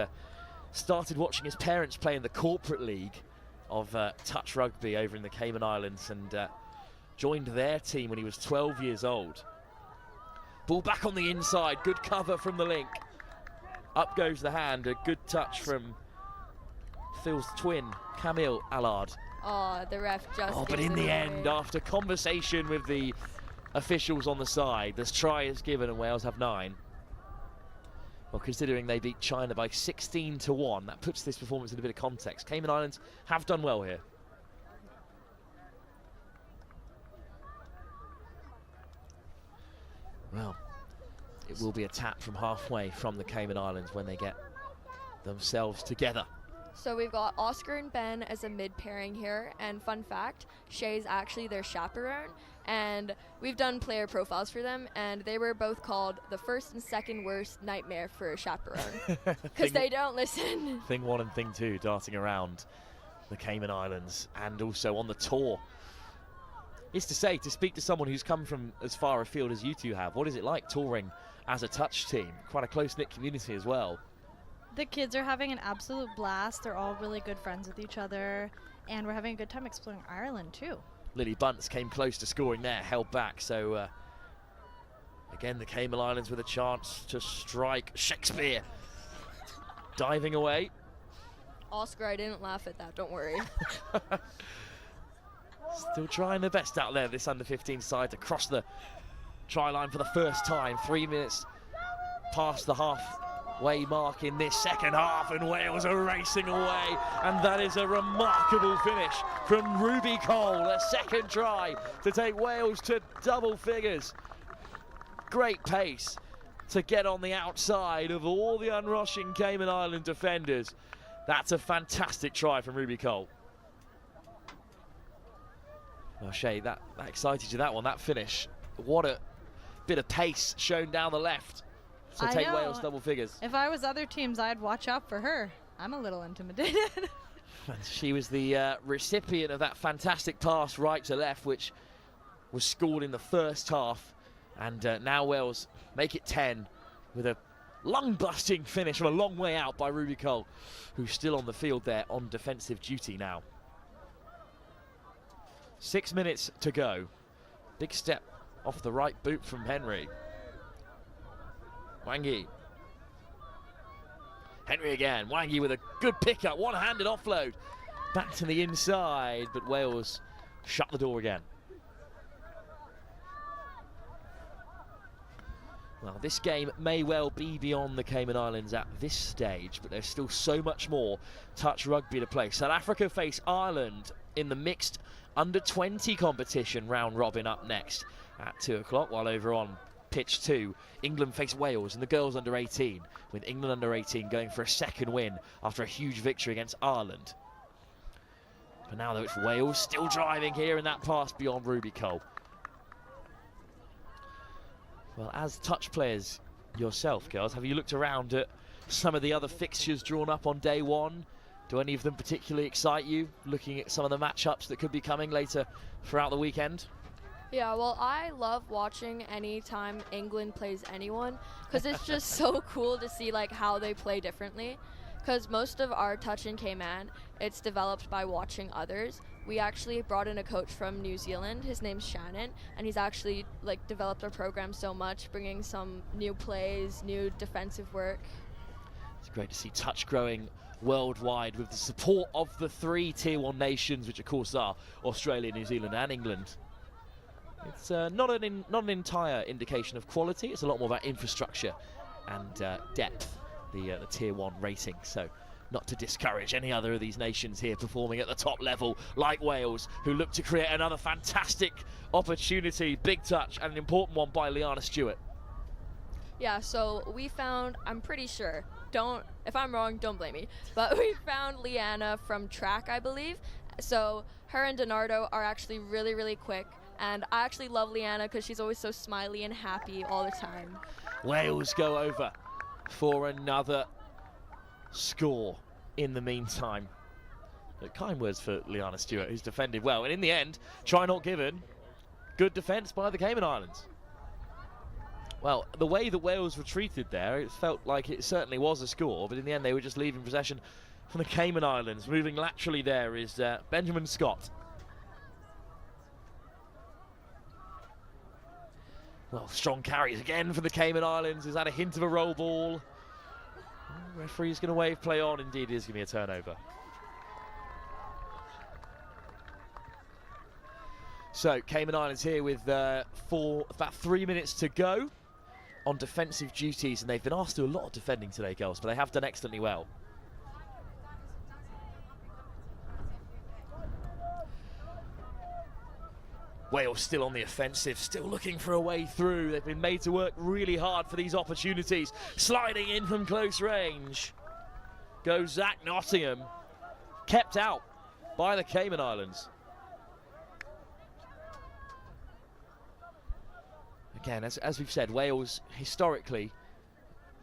started watching his parents play in the corporate league of touch rugby over in the Cayman Islands, and joined their team when he was 12 years old. Ball back on the inside, good cover from the link. Up goes the hand, a good touch from Phil's twin, Camille Allard. Oh, the ref just... but in the end, after conversation with the officials on the side, this try is given and Wales have 9. Well, considering they beat China by 16-1, that puts this performance in a bit of context. Cayman Islands have done well here. Well, it will be a tap from halfway from the Cayman Islands when they get themselves together. So we've got Oscar and Ben as a mid pairing here, and fun fact, Shay's actually their chaperone, and we've done player profiles for them, and they were both called the first and second worst nightmare for a chaperone because they don't listen. Thing 1 and thing 2 darting around the Cayman Islands and also on the tour. It's to speak to someone who's come from as far afield as you two have, what is it like touring as a touch team? Quite a close-knit community as well. The kids are having an absolute blast. They're all really good friends with each other, and we're having a good time exploring Ireland too. Lily Bunce came close to scoring there, held back. So again, the Cayman Islands with a chance to strike. Shakespeare diving away. Oscar, I didn't laugh at that, don't worry. Still trying their best out there, this under-15 side, to cross the try line for the first time. 3 minutes past the halfway mark in this second half, and Wales are racing away, and that is a remarkable finish from Ruby Cole, a second try to take Wales to double figures. Great pace to get on the outside of all the unrushing Cayman Island defenders. That's a fantastic try from Ruby Cole. Oh, Shay, that excited you, that one, that finish. What a bit of pace shown down the left to take Wales double figures. If I was other teams, I'd watch out for her. I'm a little intimidated. And she was the recipient of that fantastic pass right to left, which was scored in the first half. And now Wales make it 10 with a lung-busting finish from a long way out by Ruby Cole, who's still on the field there on defensive duty now. 6 minutes to go. Big step off the right boot from Henry. Wangi. Henry again. Wangi with a good pickup. One-handed offload. Back to the inside, but Wales shut the door again. Well, this game may well be beyond the Cayman Islands at this stage, but there's still so much more touch rugby to play. South Africa face Ireland in the mixed under-20 competition round robin up next at 2 o'clock, while over on pitch 2, England face Wales and the girls under 18, with England under 18 going for a second win after a huge victory against Ireland. But now though, it's Wales still driving here in that pass beyond Ruby Cole. Well, as touch players yourself, girls, have you looked around at some of the other fixtures drawn up on day one? Do any of them particularly excite you, looking at some of the matchups that could be coming later throughout the weekend? Yeah, well, I love watching any time England plays anyone because it's just so cool to see like how they play differently. Because most of our touch in Cayman, it's developed by watching others. We actually brought in a coach from New Zealand. His name's Shannon, and he's actually like developed our program so much, bringing some new plays, new defensive work. It's great to see touch growing worldwide with the support of the 3 Tier 1 nations, which of course are Australia, New Zealand and England. It's not an entire indication of quality. It's a lot more about infrastructure and depth, the Tier 1 rating. So not to discourage any other of these nations here performing at the top level, like Wales, who look to create another fantastic opportunity. Big touch and an important one by Liana Stewart. Yeah, so we found, I'm pretty sure, if I'm wrong, don't blame me, but we found Liana from track, I believe. So her and Donardo are actually really, really quick. And I actually love Liana because she's always so smiley and happy all the time. Wales go over for another score in the meantime. But kind words for Liana Stewart, who's defended well. And in the end, try not given. Good defence by the Cayman Islands. Well, the way that Wales retreated there, it felt like it certainly was a score, but in the end they were just leaving possession from the Cayman Islands. Moving laterally there is Benjamin Scott. Well, strong carries again for the Cayman Islands. Is that a hint of a roll ball? Referee's going to wave play on. Indeed, it is going to be a turnover. So, Cayman Islands here with about 3 minutes to go on defensive duties, and they've been asked to do a lot of defending today, girls, but they have done excellently well. Wales still on the offensive, still looking for a way through. They've been made to work really hard for these opportunities. Sliding in from close range goes Zach Nottingham, kept out by the Cayman Islands. Again, as we've said, Wales historically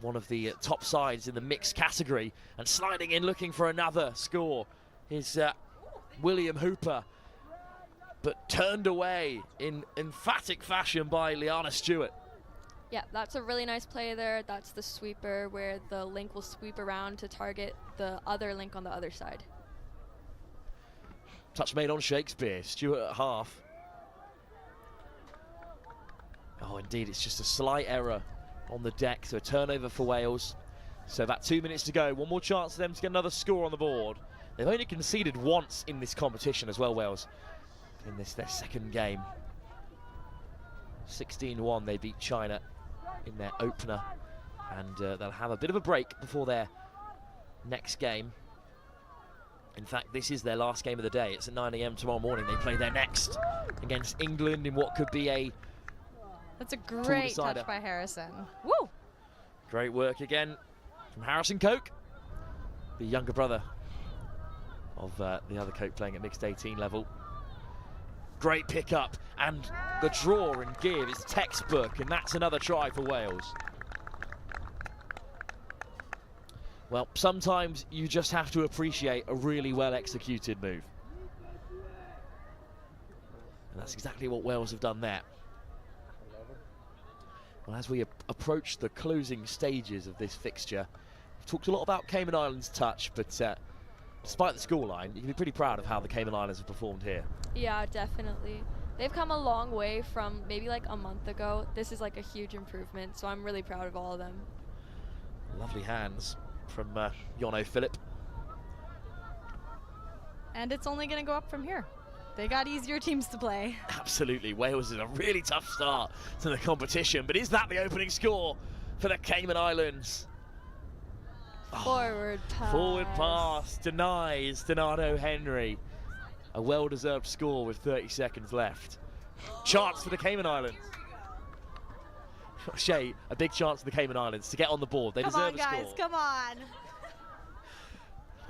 one of the top sides in the mixed category, and sliding in looking for another score is William Hooper, but turned away in emphatic fashion by Liana Stewart. Yeah, that's a really nice play there. That's the sweeper where the link will sweep around to target the other link on the other side. Touch made on Shakespeare. Stewart at half. Oh, indeed, it's just a slight error on the deck, so a turnover for Wales. So about 2 minutes to go. One more chance for them to get another score on the board. They've only conceded once in this competition as well, Wales, in their second game. 16-1, they beat China in their opener, and they'll have a bit of a break before their next game. In fact, this is their last game of the day. It's at 9 AM tomorrow morning. They play their next against England in what could be a That's a great touch by Harrison. Woo! Great work again from Harrison Coke, the younger brother of the other Coke playing at mixed 18 level. Great pick-up, and the draw and give is textbook, and that's another try for Wales. Well, sometimes you just have to appreciate a really well-executed move. And that's exactly what Wales have done there. Well, as we approach the closing stages of this fixture, we've talked a lot about Cayman Islands' touch, but despite the scoreline, you can be pretty proud of how the Cayman Islands have performed here. Yeah, definitely. They've come a long way from maybe like a month ago. This is like a huge improvement, so I'm really proud of all of them. Lovely hands from Jono Philip. And it's only going to go up from here. They got easier teams to play. Absolutely. Wales is a really tough start to the competition, but is that the opening score for the Cayman Islands? Forward pass. Forward pass denies Donato Henry. A well-deserved score with 30 seconds left. Chance for the Cayman Islands. Shay, a big chance for the Cayman Islands to get on the board. They deserve a score. Come on, guys, come on.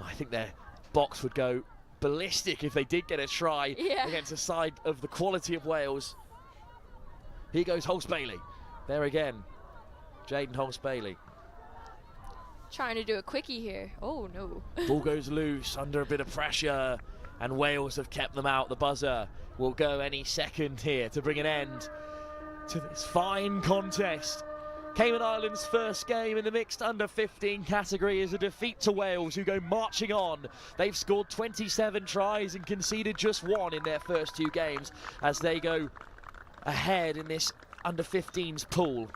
I think their box would go ballistic if they did get a try against a side of the quality of Wales. Here goes Holmes-Bailey. There again, Jaden Holmes-Bailey. Trying to do a quickie here. Oh, no. Ball goes loose under a bit of pressure, and Wales have kept them out. The buzzer will go any second here to bring an end to this fine contest. Cayman Islands' first game in the mixed under-15 category is a defeat to Wales, who go marching on. They've scored 27 tries and conceded just 1 in their first 2 games as they go ahead in this under-15s pool.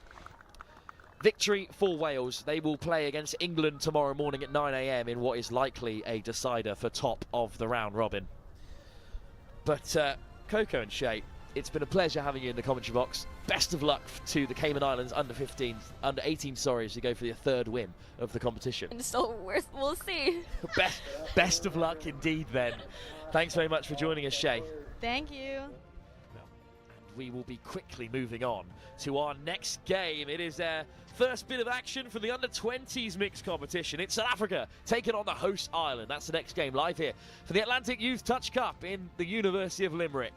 Victory for Wales. They will play against England tomorrow morning at 9 AM in what is likely a decider for top of the round robin. But Coco and Shay, it's been a pleasure having you in the commentary box. Best of luck to the Cayman Islands under 18, sorry, as you go for your 3rd win of the competition. And still worth, we'll see. Best of luck indeed then. Thanks very much for joining us, Shay. Thank you. We will be quickly moving on to our next game. It is their first bit of action for the under-20s mixed competition. It's South Africa taking on the host Ireland. That's the next game live here for the Atlantic Youth Touch Cup in the University of Limerick.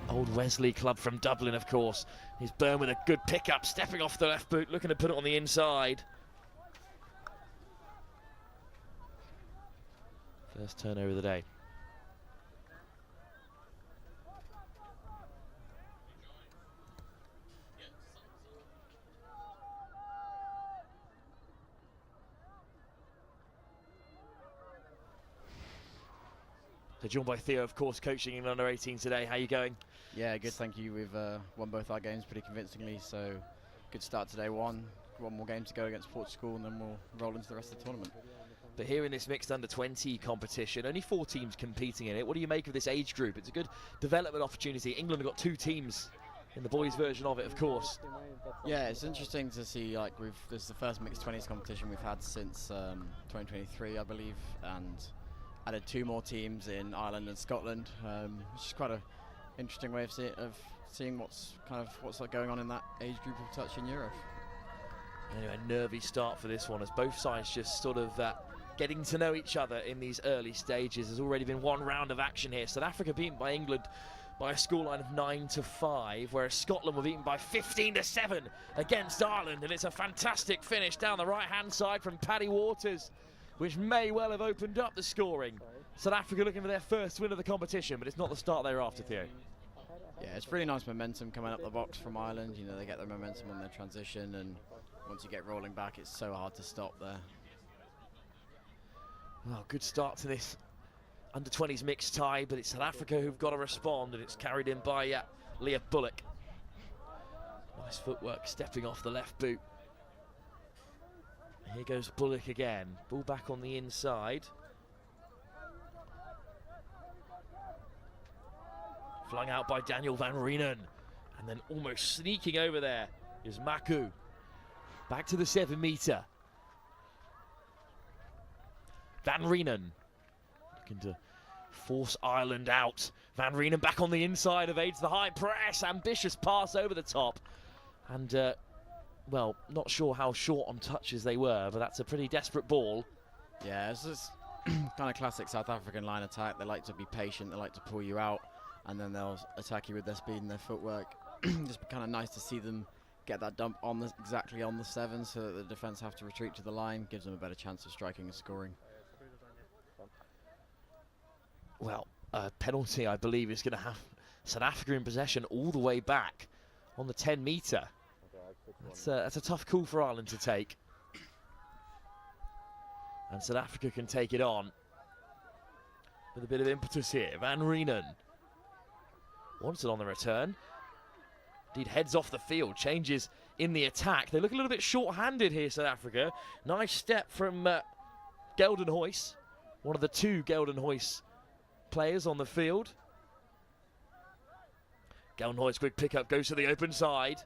old Wesley club from Dublin, of course. He's Byrne with a good pick-up, stepping off the left boot, looking to put it on the inside. First turnover of the day. So joined by Theo, of course, coaching in under 18 today. How are you going? Yeah, good, thank you. We've won both our games pretty convincingly, so good start today. One more game to go against Portugal, and then we'll roll into the rest of the tournament. But here in this mixed under 20 competition, only 4 teams competing in it. What do you make of this age group? It's a good development opportunity. England have got 2 teams in the boys' version of it, of course. Yeah, it's interesting to see. Like this is the first mixed 20s competition we've had since 2023, I believe, and added 2 more teams in Ireland and Scotland, which is quite an interesting way of seeing what's going on in that age group of touch in Europe. Anyway, nervy start for this one as both sides just sort of getting to know each other in these early stages. There's already been 1 round of action here. South Africa beaten by England by a scoreline of 9-5, whereas Scotland were beaten by 15-7 against Ireland, and it's a fantastic finish down the right-hand side from Paddy Waters, which may well have opened up the scoring. South Africa looking for their first win of the competition, but it's not the start they're after, Theo. Yeah, it's really nice momentum coming up the box from Ireland. You know, they get their momentum on their transition, and once you get rolling back, it's so hard to stop there. Well, good start to this under 20s mixed tie, but it's South Africa who've got to respond, and it's carried in by Leah Bullock. Nice footwork, stepping off the left boot. Here goes Bullock again. Ball back on the inside. Flung out by Daniel Van Reenen. And then almost sneaking over there is Maku. Back to the 7 metre. Van Reenen looking to force Ireland out. Van Reenen back on the inside, evades the high press. Ambitious pass over the top. And well, not sure how short on touches they were, but that's a pretty desperate ball. Yeah, it's just kind of classic South African line attack. They like to be patient, they like to pull you out, and then they'll attack you with their speed and their footwork. Just kind of nice to see them get that dump on exactly on the 7, so that the defence have to retreat to the line, gives them a better chance of striking and scoring. Well, a penalty, I believe, is going to have South Africa in possession all the way back on the 10 metre. That's a tough call for Ireland to take. And South Africa can take it on with a bit of impetus here. Van Reenen wants it on the return. Indeed, heads off the field, changes in the attack. They look a little bit short-handed here, South Africa. Nice step from Geldenhuys, one of the 2 Geldenhuys players on the field. Geldenhuys, quick pickup, goes to the open side.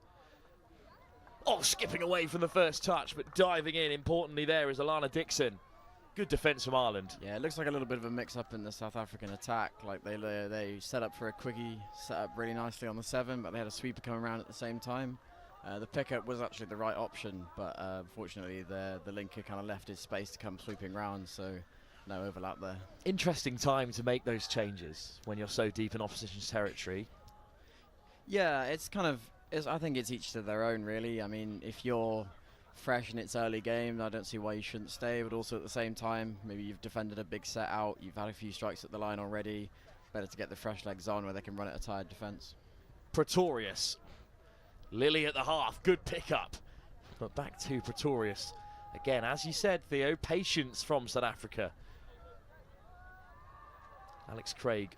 Oh, skipping away from the first touch, but diving in importantly there is Alana Dixon. Good defence from Ireland. Yeah, it looks like a little bit of a mix-up in the South African attack. Like they set up for a quickie, set up really nicely on the 7, but they had a sweeper coming around at the same time. The pickup was actually the right option, but unfortunately the linker kind of left his space to come sweeping round, so no overlap there. Interesting time to make those changes when you're so deep in opposition's territory. Yeah, it's kind of, I think it's each to their own, really. I mean, if you're fresh in its early game, I don't see why you shouldn't stay, but also at the same time, maybe you've defended a big set out, you've had a few strikes at the line already, better to get the fresh legs on where they can run at a tired defence. Pretorius. Lily at the half, good pickup. But back to Pretorius. Again, as you said, Theo, patience from South Africa. Alex Craig.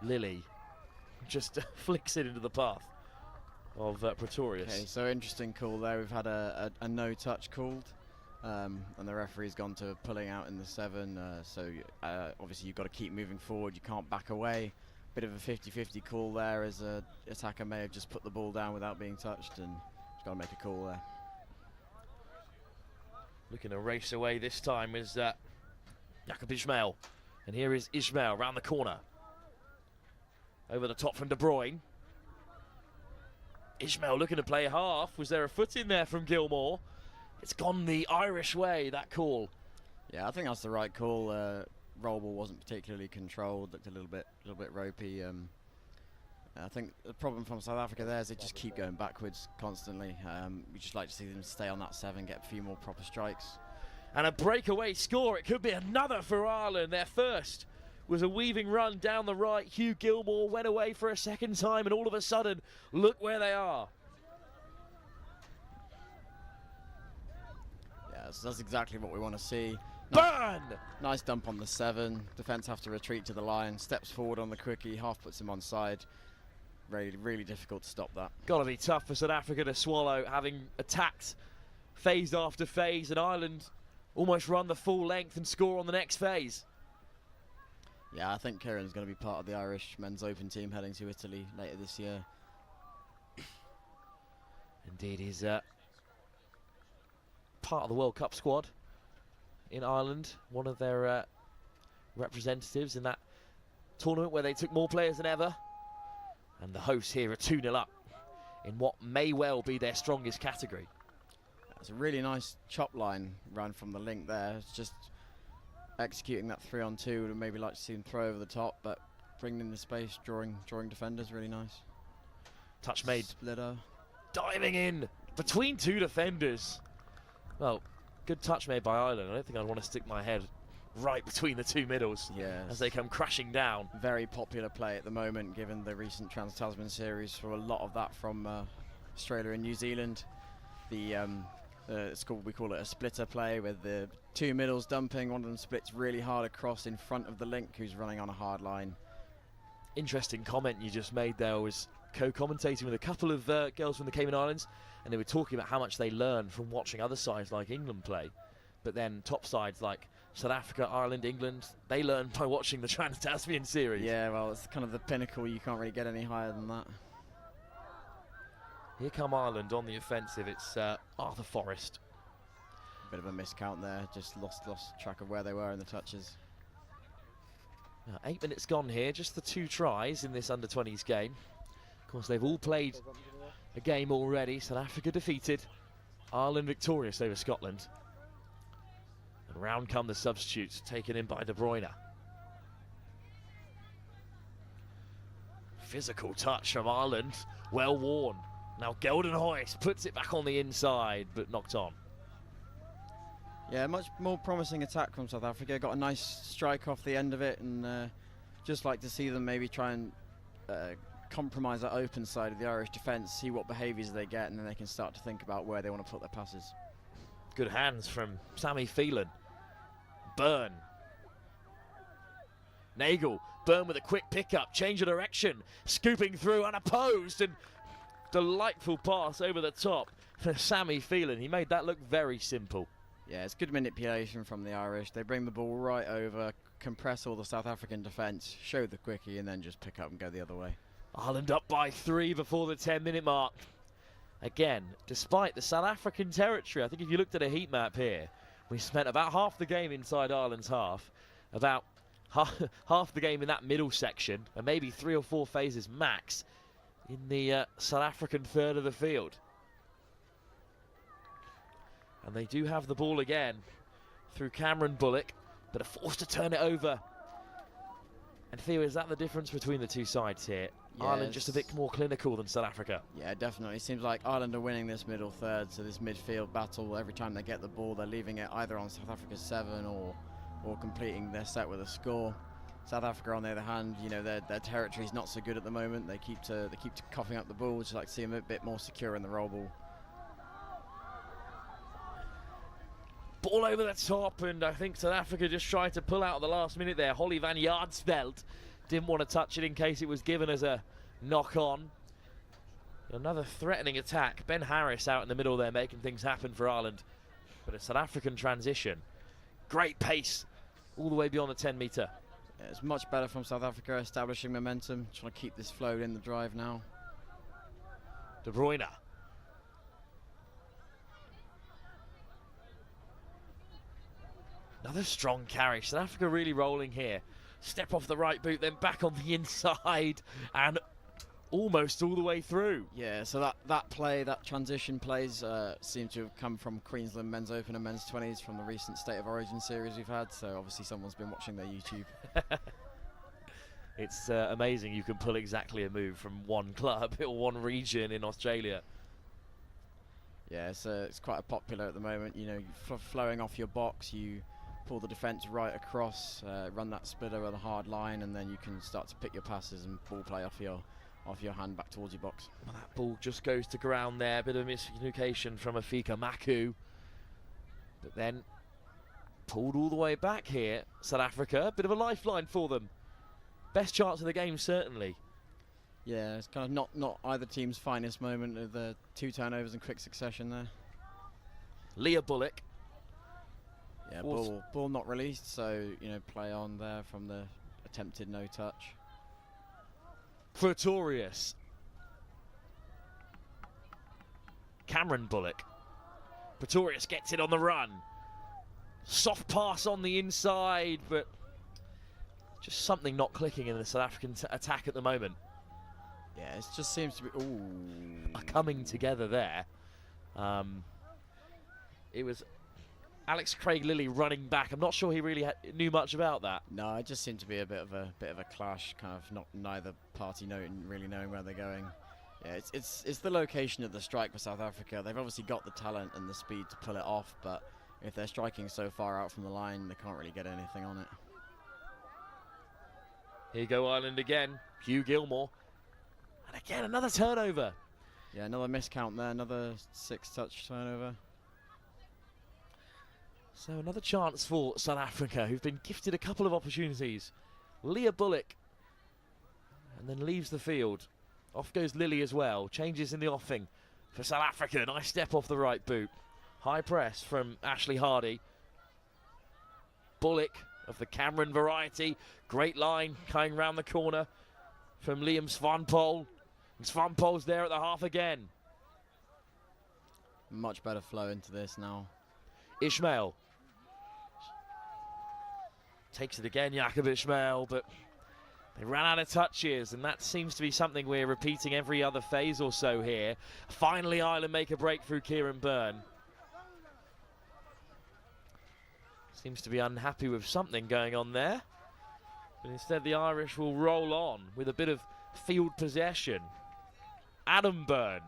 Lily just flicks it into the path of Pretorius. Okay, so interesting call there. We've had a no-touch called, and the referee's gone to pulling out in the 7. So obviously you've got to keep moving forward. You can't back away. Bit of a 50-50 call there, as an attacker may have just put the ball down without being touched, and just got to make a call there. Looking to race away this time is Jacob Ismail, and here is Ismail round the corner. Over the top from De Bruyne. Ismail looking to play half. Was there a foot in there from Gilmore? It's gone the Irish way, that call. Yeah, I think that's the right call. Roll ball wasn't particularly controlled. Looked a little bit ropey. I think the problem from South Africa there is they just keep going backwards constantly. We just like to see them stay on that 7, get a few more proper strikes. And a breakaway score. It could be another for Ireland. Their first was a weaving run down the right. Hugh Gilmore went away for a second time, and all of a sudden, look where they are. Yeah, so that's exactly what we want to see. Burn! Nice dump on the 7. Defence have to retreat to the line. Steps forward on the quickie. Half puts him on side. Really, really difficult to stop that. Got to be tough for South Africa to swallow, having attacked phase after phase, and Ireland almost run the full length and score on the next phase. Yeah, I think Kieran's going to be part of the Irish Men's Open team heading to Italy later this year. Indeed, he's part of the World Cup squad in Ireland, one of their representatives in that tournament where they took more players than ever. And the hosts here are 2-0 up in what may well be their strongest category. That's a really nice chop line run from the link there. It's just executing that 3-on-2. Would maybe like to see him throw over the top, but bringing in the space, drawing defenders, really nice. Touch made. Splitter. Diving in between 2 defenders. Well, good touch made by Ireland. I don't think I'd want to stick my head right between the 2 middles as they come crashing down. Very popular play at the moment, given the recent Trans-Tasman series. For a lot of that from Australia and New Zealand. We call it a splitter play, with the 2 middles dumping. One of them splits really hard across in front of the link, who's running on a hard line. Interesting comment you just made there. I was co-commentating with a couple of girls from the Cayman Islands, and they were talking about how much they learn from watching other sides like England play. But then top sides like South Africa, Ireland, England, they learn by watching the Trans-Tasman series. Yeah, well, it's kind of the pinnacle. You can't really get any higher than that. Here come Ireland on the offensive. It's Arthur Forrest. Bit of a miscount there. Just lost track of where they were in the touches. Now, 8 minutes gone here. Just the 2 tries in this under-20s game. Of course, they've all played a game already. South Africa defeated. Ireland victorious over Scotland. And round come the substitutes, taken in by De Bruyne. Physical touch from Ireland, well worn. Now Geldenhuys puts it back on the inside, but knocked on. Yeah, much more promising attack from South Africa. Got a nice strike off the end of it, and just like to see them maybe try and compromise that open side of the Irish defence, see what behaviours they get, and then they can start to think about where they want to put their passes. Good hands from Sammy Phelan. Byrne. Nagel. Byrne with a quick pickup, change of direction, scooping through unopposed, and delightful pass over the top for Sammy Phelan. He made that look very simple. Yeah, it's good manipulation from the Irish. They bring the ball right over, compress all the South African defence, show the quickie, and then just pick up and go the other way. Ireland up by 3 before the 10-minute mark. Again, despite the South African territory, I think if you looked at a heat map here, we spent about half the game inside Ireland's half, about half the game in that middle section, and maybe 3 or 4 phases max in the South African third of the field. And they do have the ball again through Cameron Bullock, but are forced to turn it over. And Theo, is that the difference between the 2 sides here? Yes. Ireland just a bit more clinical than South Africa. Yeah, definitely. Seems like Ireland are winning this middle third, so this midfield battle, every time they get the ball, they're leaving it either on South Africa's 7 or completing their set with a score. South Africa, on the other hand, you know, their territory's not so good at the moment. They keep coughing up the ball. Just like to see them a bit more secure in the roll ball. Ball over the top, and I think South Africa just tried to pull out at the last minute there. Holly van Yaarsveld didn't want to touch it in case it was given as a knock-on. Another threatening attack. Ben Harris out in the middle there making things happen for Ireland. But a South African transition. Great pace all the way beyond the 10-metre. Yeah, it's much better from South Africa, establishing momentum, trying to keep this flow in the drive now. De Bruyne. Another strong carry. South Africa really rolling here. Step off the right boot, then back on the inside, and almost all the way through. Yeah, so that transition plays seem to have come from Queensland Men's Open and Men's 20s from the recent State of Origin series we've had. So obviously someone's been watching their YouTube. It's amazing you can pull exactly a move from one club or one region in Australia. Yeah, it's quite popular at the moment. You know, flowing off your box, you pull the defence right across, run that splitter with a hard line, and then you can start to pick your passes and ball play off your hand back towards your box. Well, that ball just goes to ground there. Bit of miscommunication from Afika Maku. But then pulled all the way back here. South Africa, bit of a lifeline for them. Best chance of the game, certainly. Yeah, it's kind of not either team's finest moment of the 2 turnovers in quick succession there. Leah Bullock. Yeah, ball not released, so, you know, play on there from the attempted no touch. Pretorius. Cameron Bullock. Pretorius gets it on the run. Soft pass on the inside, but just something not clicking in the South African attack at the moment. Yeah, it just seems to be Coming together there. It was Alex Craig Lilly running back. I'm not sure he really knew much about that. No, it just seemed to be a bit of a clash, kind of neither party really knowing where they're going. Yeah, it's the location of the strike for South Africa. They've obviously got the talent and the speed to pull it off, but if they're striking so far out from the line, they can't really get anything on it. Here go Ireland again. Hugh Gilmore. And again, another turnover. Yeah, another miscount there, another 6-touch turnover. So another chance for South Africa, who've been gifted a couple of opportunities. Leah Bullock. And then leaves the field. Off goes Lily as well. Changes in the offing for South Africa. Nice step off the right boot. High press from Ashley Hardy. Bullock of the Cameron variety. Great line coming round the corner from Liam Svanpol. And Svanpol's there at the half again. Much better flow into this now. Ishmael. Takes it again, Jakob Ishmael, but they ran out of touches, and that seems to be something we're repeating every other phase or so here. Finally, Ireland make a break through Kieran Byrne. Seems to be unhappy with something going on there. But instead, the Irish will roll on with a bit of field possession. Adam Byrne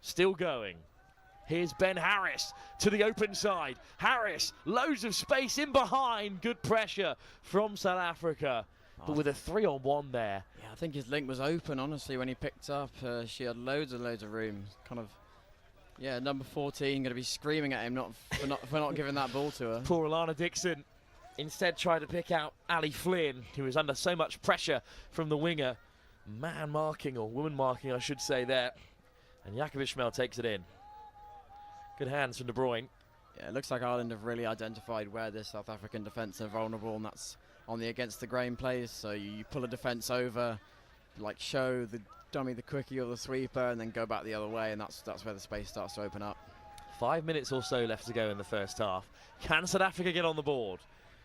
still going. Here's Ben Harris to the open side. Harris, loads of space in behind. Good pressure from South Africa. But with a 3-on-1 there. Yeah, I think his link was open, honestly, when he picked up. She had loads of room. Kind of, yeah, number 14 going to be screaming at him for not giving that ball to her. Poor Alana Dixon instead tried to pick out Ali Flynn, who was under so much pressure from the winger. Man marking, or woman marking, I should say there. And Jakob Ishmael takes it in. Good hands from De Bruyne. Yeah, it looks like Ireland have really identified where the South African defence are vulnerable, and that's on the against the grain plays. So you pull a defence over, like show the dummy the quickie or the sweeper, and then go back the other way, and that's where the space starts to open up. 5 minutes or so left to go in the first half. Can South Africa get on the board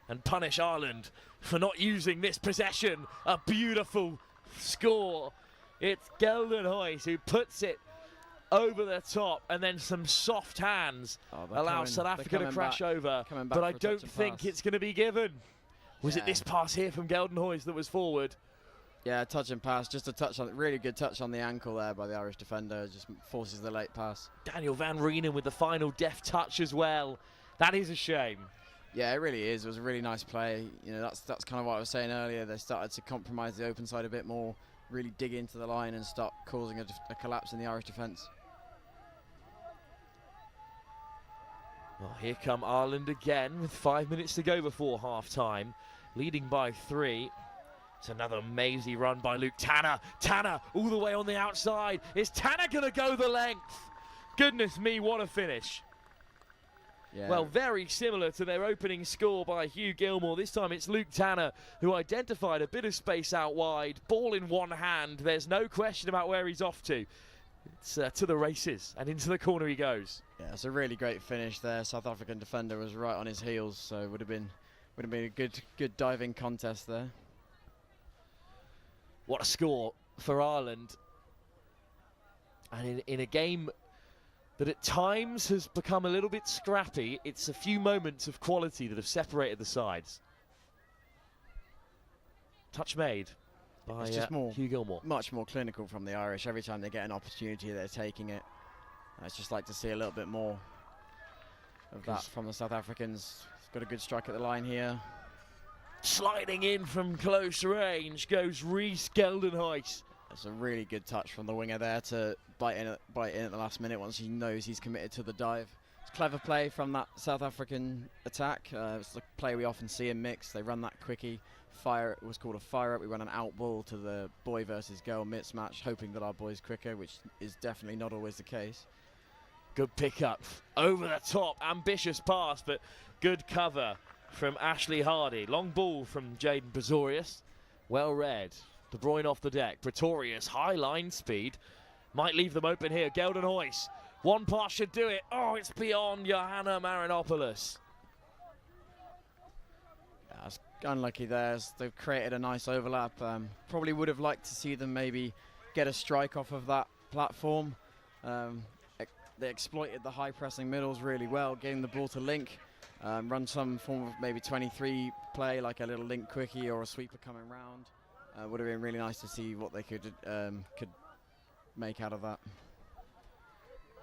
and punish Ireland for not using this possession? A beautiful score. It's Gelden Hoyce who puts it over the top, and then some soft hands allow South Africa to crash over. But I don't think it's going to be given. Was it this pass here from Gelden Hoyce that was forward? Yeah, touch and pass, just a touch on, really good touch on the ankle there by the Irish defender, just forces the late pass. Daniel Van Reenen with the final deft touch as well. That is a shame. Yeah, it really is. It was a really nice play. You know, that's kind of what I was saying earlier. They started to compromise the open side a bit more, really dig into the line and start causing a collapse in the Irish defence. Well, here come Ireland again with 5 minutes to go before half-time, leading by 3. It's another mazy run by Luke Tanner. Tanner all the way on the outside. Is Tanner going to go the length? Goodness me, what a finish. Yeah. Well, very similar to their opening score by Hugh Gilmore. This time it's Luke Tanner who identified a bit of space out wide. Ball in one hand. There's no question about where he's off to. It's to the races, and into the corner he goes. Yeah, it's a really great finish there. South African defender was right on his heels, so it would have been a good diving contest there. What a score for Ireland. And in a game that at times has become a little bit scrappy, it's a few moments of quality that have separated the sides. Touch made by It's just Hugh Gilmore. much more clinical from the Irish. Every time they get an opportunity, they're taking it. I'd just like to see a little bit more of that from the South Africans. He's got a good strike at the line here. Sliding in from close range goes Rhys Geldenhuys. That's a really good touch from the winger there to bite in at the last minute once he knows he's committed to the dive. It's clever play from that South African attack. It's the play we often see in mixed. They run that quickie. It was called a fire up. We run an out ball to the boy versus girl mismatch, hoping that our boy's quicker, which is definitely not always the case. Good pickup over the top, ambitious pass, but good cover from Ashley Hardy. Long ball from Jaden Pistorius. Well read. De Bruyne off the deck. Pretorius, high line speed. Might leave them open here. Geldenhuys. One pass should do it. Oh, it's beyond Johanna Marinopoulos. That's unlucky there. They've created a nice overlap. Probably would have liked to see them maybe get a strike off of that platform. They exploited the high pressing middles really well, getting the ball to link. Run some form of maybe 23 play, like a little link quickie or a sweeper coming round. Would have been really nice to see what they could make out of that.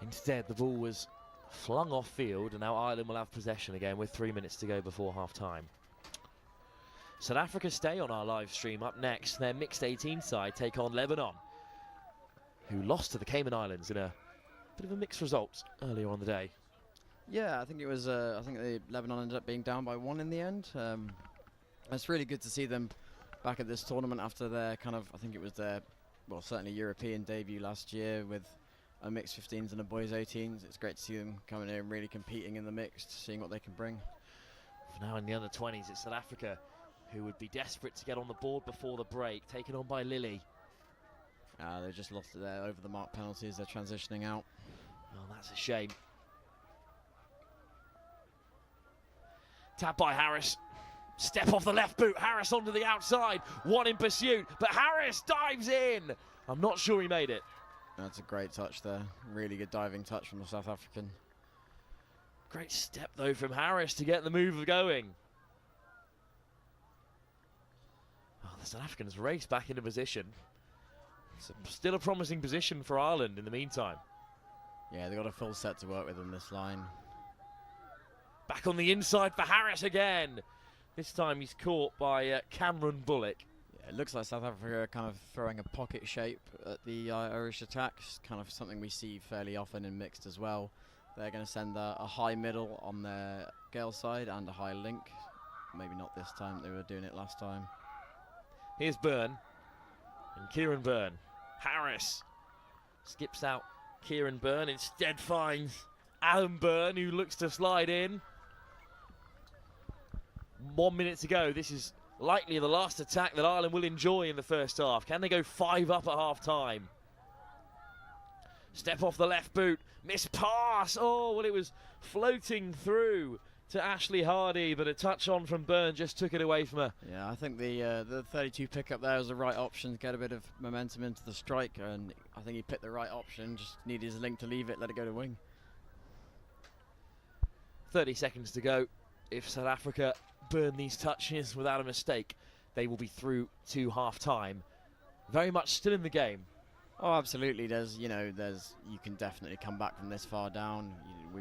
Instead, the ball was flung off field, and now Ireland will have possession again with 3 minutes to go before half time. South Africa stay on our live stream. Up next, their mixed 18 side take on Lebanon, who lost to the Cayman Islands in a bit of a mixed result earlier on the day. Yeah, I think it was. I think Lebanon ended up being down by 1 in the end. It's really good to see them back at this tournament after their I think it was their, well, certainly European debut last year with a mixed 15s and a boys 18s. It's great to see them coming in and really competing in the mixed, seeing what they can bring. For now in the under 20s, it's South Africa who would be desperate to get on the board before the break, taken on by Lily. They just lost it there over the mark penalties. They're transitioning out. Well, that's a shame. Tap by Harris. Step off the left boot. Harris onto the outside. One in pursuit, but Harris dives in. I'm not sure he made it. That's a great touch there. Really good diving touch from the South African. Great step, though, from Harris to get the move going. Oh, the South Africans race back into position. Still a promising position for Ireland in the meantime. Yeah, they've got a full set to work with on this line. Back on the inside for Harris again. This time he's caught by Cameron Bullock. Yeah, it looks like South Africa are kind of throwing a pocket shape at the Irish attacks, kind of something we see fairly often in mixed as well. They're going to send a high middle on their girl side and a high link. Maybe not this time, they were doing it last time. Here's Byrne and Kieran Byrne. Harris skips out Kieran Byrne, instead finds Alan Byrne, who looks to slide in. 1 minute to go. This is likely the last attack that Ireland will enjoy in the first half. Can they go 5 up at half time? Step off the left boot. Miss pass. Oh, well, it was floating through to Ashley Hardy, but a touch on from Byrne just took it away from her. Yeah, I think the 32 pickup there was the right option to get a bit of momentum into the strike, and I think he picked the right option. Just needed his link to leave it, let it go to wing. 30 seconds to go. If South Africa burn these touches without a mistake, they will be through to half time. Very much still in the game. Oh, absolutely. You can definitely come back from this far down. We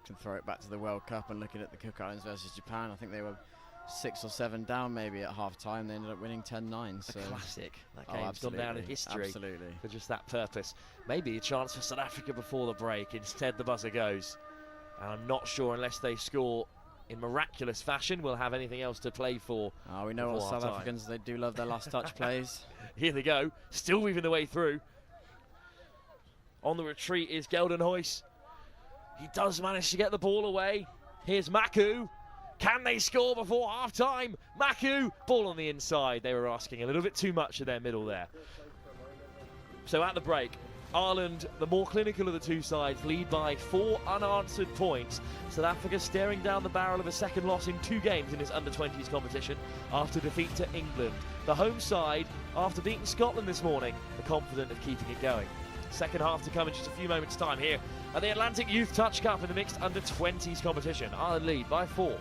can throw it back to the World Cup and looking at the Cook Islands versus Japan. I think they were 6 or 7 down maybe at half time. They ended up winning 10-9. So. A classic. That game's gone down in history. Absolutely. For just that purpose. Maybe a chance for South Africa before the break. Instead, the buzzer goes. And I'm not sure unless they score in miraculous fashion we'll have anything else to play for. We know what South Africans, they do love their last touch plays. Here they go. Still weaving the way through. On the retreat is Geldenhuys. He does manage to get the ball away. Here's Maku. Can they score before half-time? Maku, ball on the inside. They were asking a little bit too much of their middle there. So at the break, Ireland, the more clinical of the two sides, lead by 4 unanswered points. South Africa staring down the barrel of a second loss in 2 games in this under-20s competition after defeat to England. The home side, after beating Scotland this morning, are confident of keeping it going. Second half to come in just a few moments' time here at the Atlantic Youth Touch Cup in the mixed under-20s competition. Ireland lead by 4.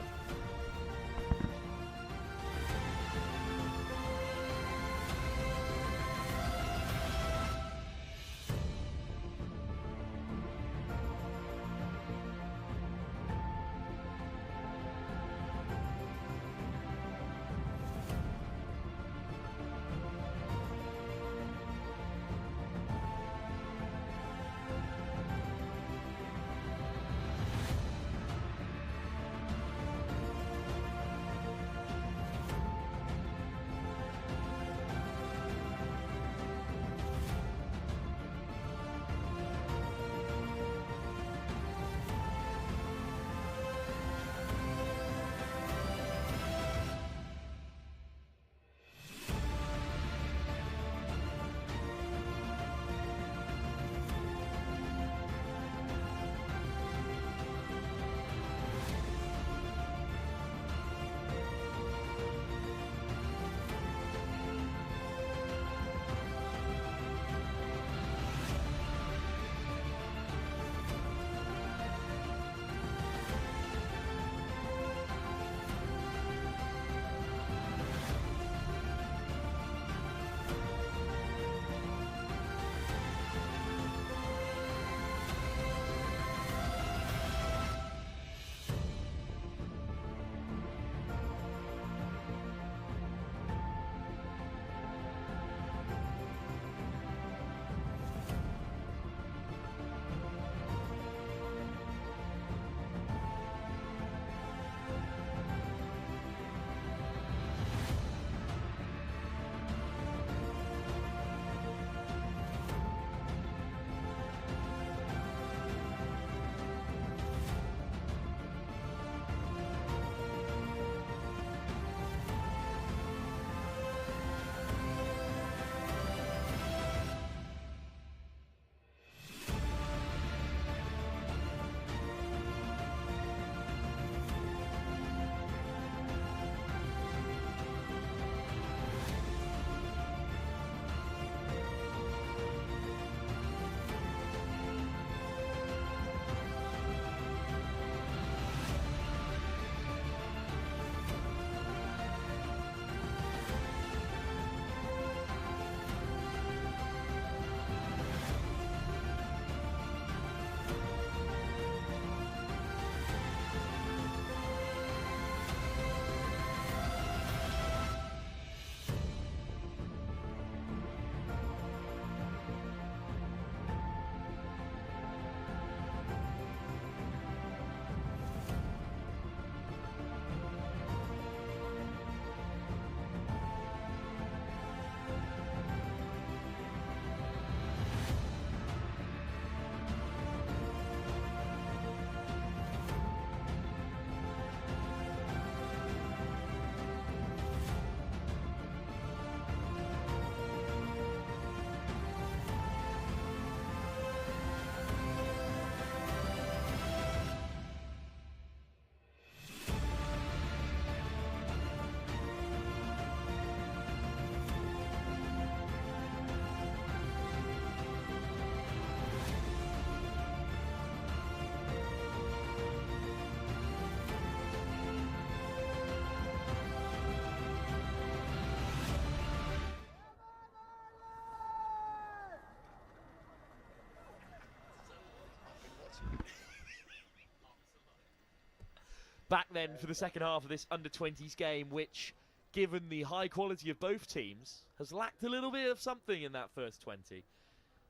back then for the second half of this under-20s game, which, given the high quality of both teams, has lacked a little bit of something in that first 20.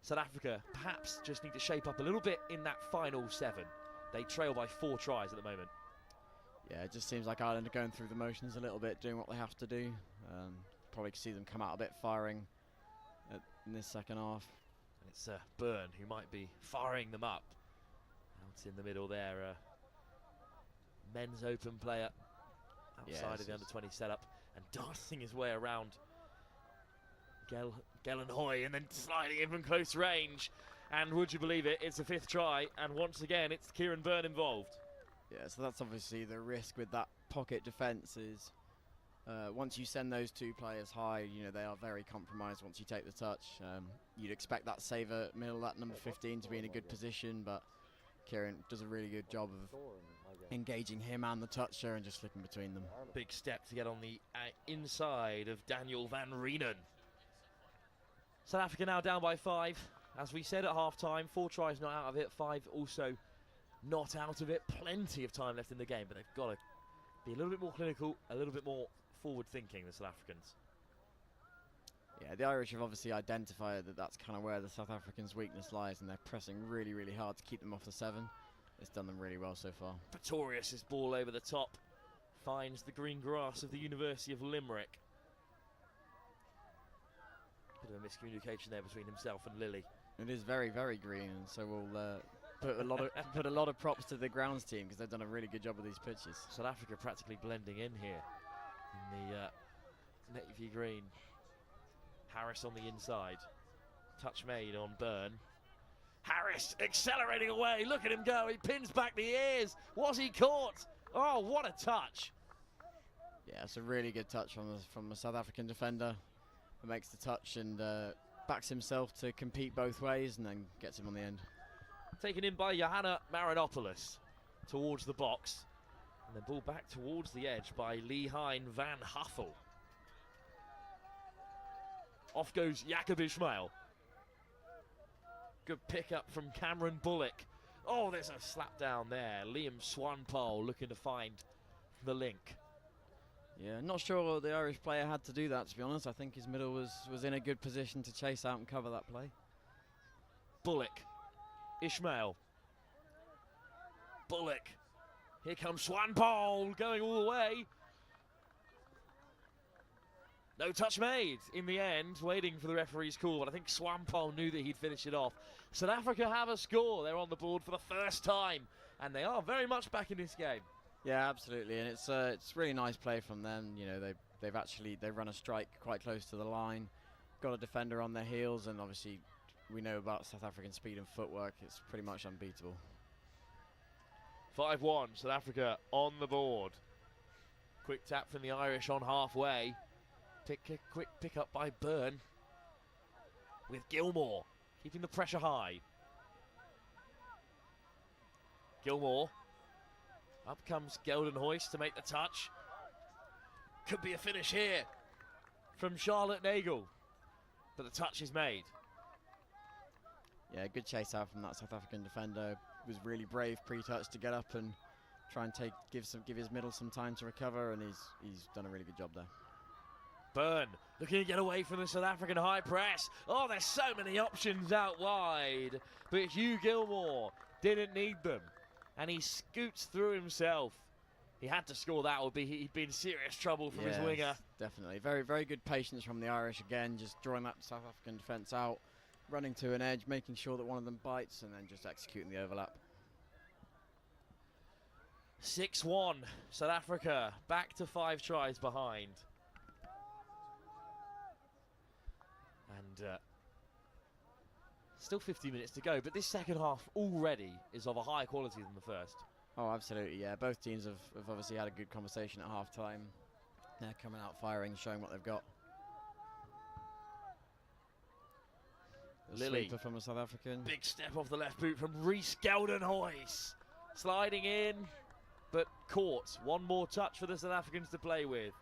South Africa perhaps just need to shape up a little bit in that final 7. They trail by 4 tries at the moment. Yeah, it just seems like Ireland are going through the motions a little bit, doing what they have to do. Probably see them come out a bit firing in this second half. And it's Byrne who might be firing them up. Out in the middle there, men's open player outside of the under-20 setup, and dancing his way around Gellenhoy and then sliding in from close range. And would you believe it, it's a 5th try, and once again it's Kieran Byrne involved. Yeah, so that's obviously the risk with that pocket defence is once you send those 2 players high, you know, they are very compromised once you take the touch. You'd expect that saver middle, that number 15, to be in a good position, but Kieran does a really good job of engaging him and the toucher and just slipping between them. Big step to get on the inside of Daniel van Reenen. South Africa now down by 5. As we said at half-time, 4 tries not out of it, 5 also not out of it. Plenty of time left in the game, but they've got to be a little bit more clinical, a little bit more forward-thinking, the South Africans. Yeah, the Irish have obviously identified that that's kind of where the South Africans' weakness lies, and they're pressing really, really hard to keep them off the 7. It's done them really well so far. Pretorius' ball over the top finds the green grass of the University of Limerick. Bit of a miscommunication there between himself and Lilly. It is very, very green, and so we'll put a lot of props to the grounds team because they've done a really good job with these pitches. South Africa practically blending in here in the navy green. Harris on the inside. Touch made on Byrne. Harris accelerating away. Look at him go. He pins back the ears. Was he caught? Oh, what a touch. Yeah, it's a really good touch from the South African defender. Who makes the touch and backs himself to compete both ways and then gets him on the end. Taken in by Johanna Marinopoulos towards the box. And then ball back towards the edge by Lee-Hein van Huffel. Off goes Jacob Ismail. Good pick up from Cameron Bullock. Oh, there's a slap down there. Liam Swanpole looking to find the link. Yeah, not sure the Irish player had to do that, to be honest. I think his middle was in a good position to chase out and cover that play. Bullock. Ismail. Bullock. Here comes Swanpole going all the way. No touch made in the end, waiting for the referee's call, but I think Swanpole knew that he'd finish it off. South Africa have a score. They're on the board for the first time, and they are very much back in this game. Yeah, absolutely, and it's really nice play from them. You know, they run a strike quite close to the line, got a defender on their heels, and obviously we know about South African speed and footwork. It's pretty much unbeatable. 5-1, South Africa on the board. Quick tap from the Irish on halfway. Quick pick up by Byrne with Gilmore, keeping the pressure high. Gilmore. Up comes Geldenhuys to make the touch. Could be a finish here from Charlotte Nagel, but the touch is made. Yeah, good chase out from that South African defender. Was really brave pre-touch to get up and try and give his middle some time to recover, and he's done a really good job there. Byrne looking to get away from the South African high press. Oh, there's so many options out wide, but Hugh Gilmore didn't need them, and he scoots through himself. He had to score that, he'd be in serious trouble from his winger. Definitely. Very, very good patience from the Irish again, just drawing that South African defence out, running to an edge, making sure that one of them bites, and then just executing the overlap. 6-1, South Africa back to 5 tries behind. And still 50 minutes to go, but this second half already is of a higher quality than the first. Oh, absolutely, yeah. Both teams have obviously had a good conversation at half-time. They're coming out firing, showing what they've got. Lilly from a South African. Big step off the left boot from Rhys Geldenhuys. Sliding in, but caught. One more touch for the South Africans to play with.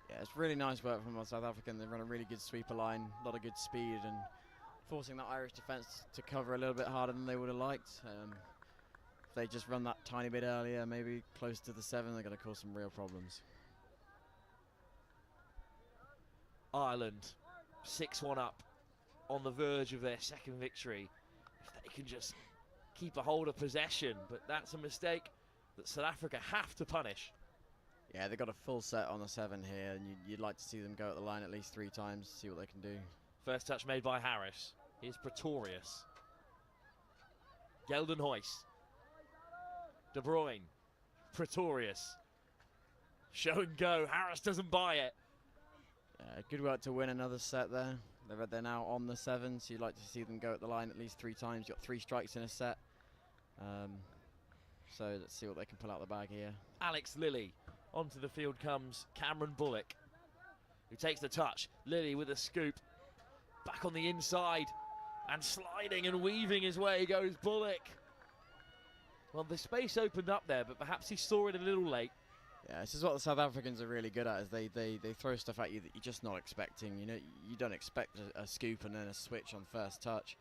Yeah, it's really nice work from a South African. They run a really good sweeper line, a lot of good speed, and forcing that Irish defence to cover a little bit harder than they would have liked. If they just run that tiny bit earlier, maybe close to the 7, they're going to cause some real problems. Ireland 6-1 up, on the verge of their second victory. If they can just keep a hold of possession, but that's a mistake that South Africa have to punish. Yeah, they've got a full set on the 7 here, and you'd like to see them go at the line at least 3 times, see what they can do. First touch made by Harris. Here's Pretorius. Geldenhuys. De Bruyne. Pretorius. Show and go. Harris doesn't buy it. Good work to win another set there. They're now on the 7, so you'd like to see them go at the line at least 3 times. You've got 3 strikes in a set. So let's see what they can pull out the bag here. Alex Lilly. Onto the field comes Cameron Bullock, who takes the touch. Lilly with a scoop. Back on the inside. And sliding and weaving his way goes Bullock. Well, the space opened up there, but perhaps he saw it a little late. Yeah, this is what the South Africans are really good at, is they throw stuff at you that you're just not expecting. You know, you don't expect a scoop and then a switch on first touch.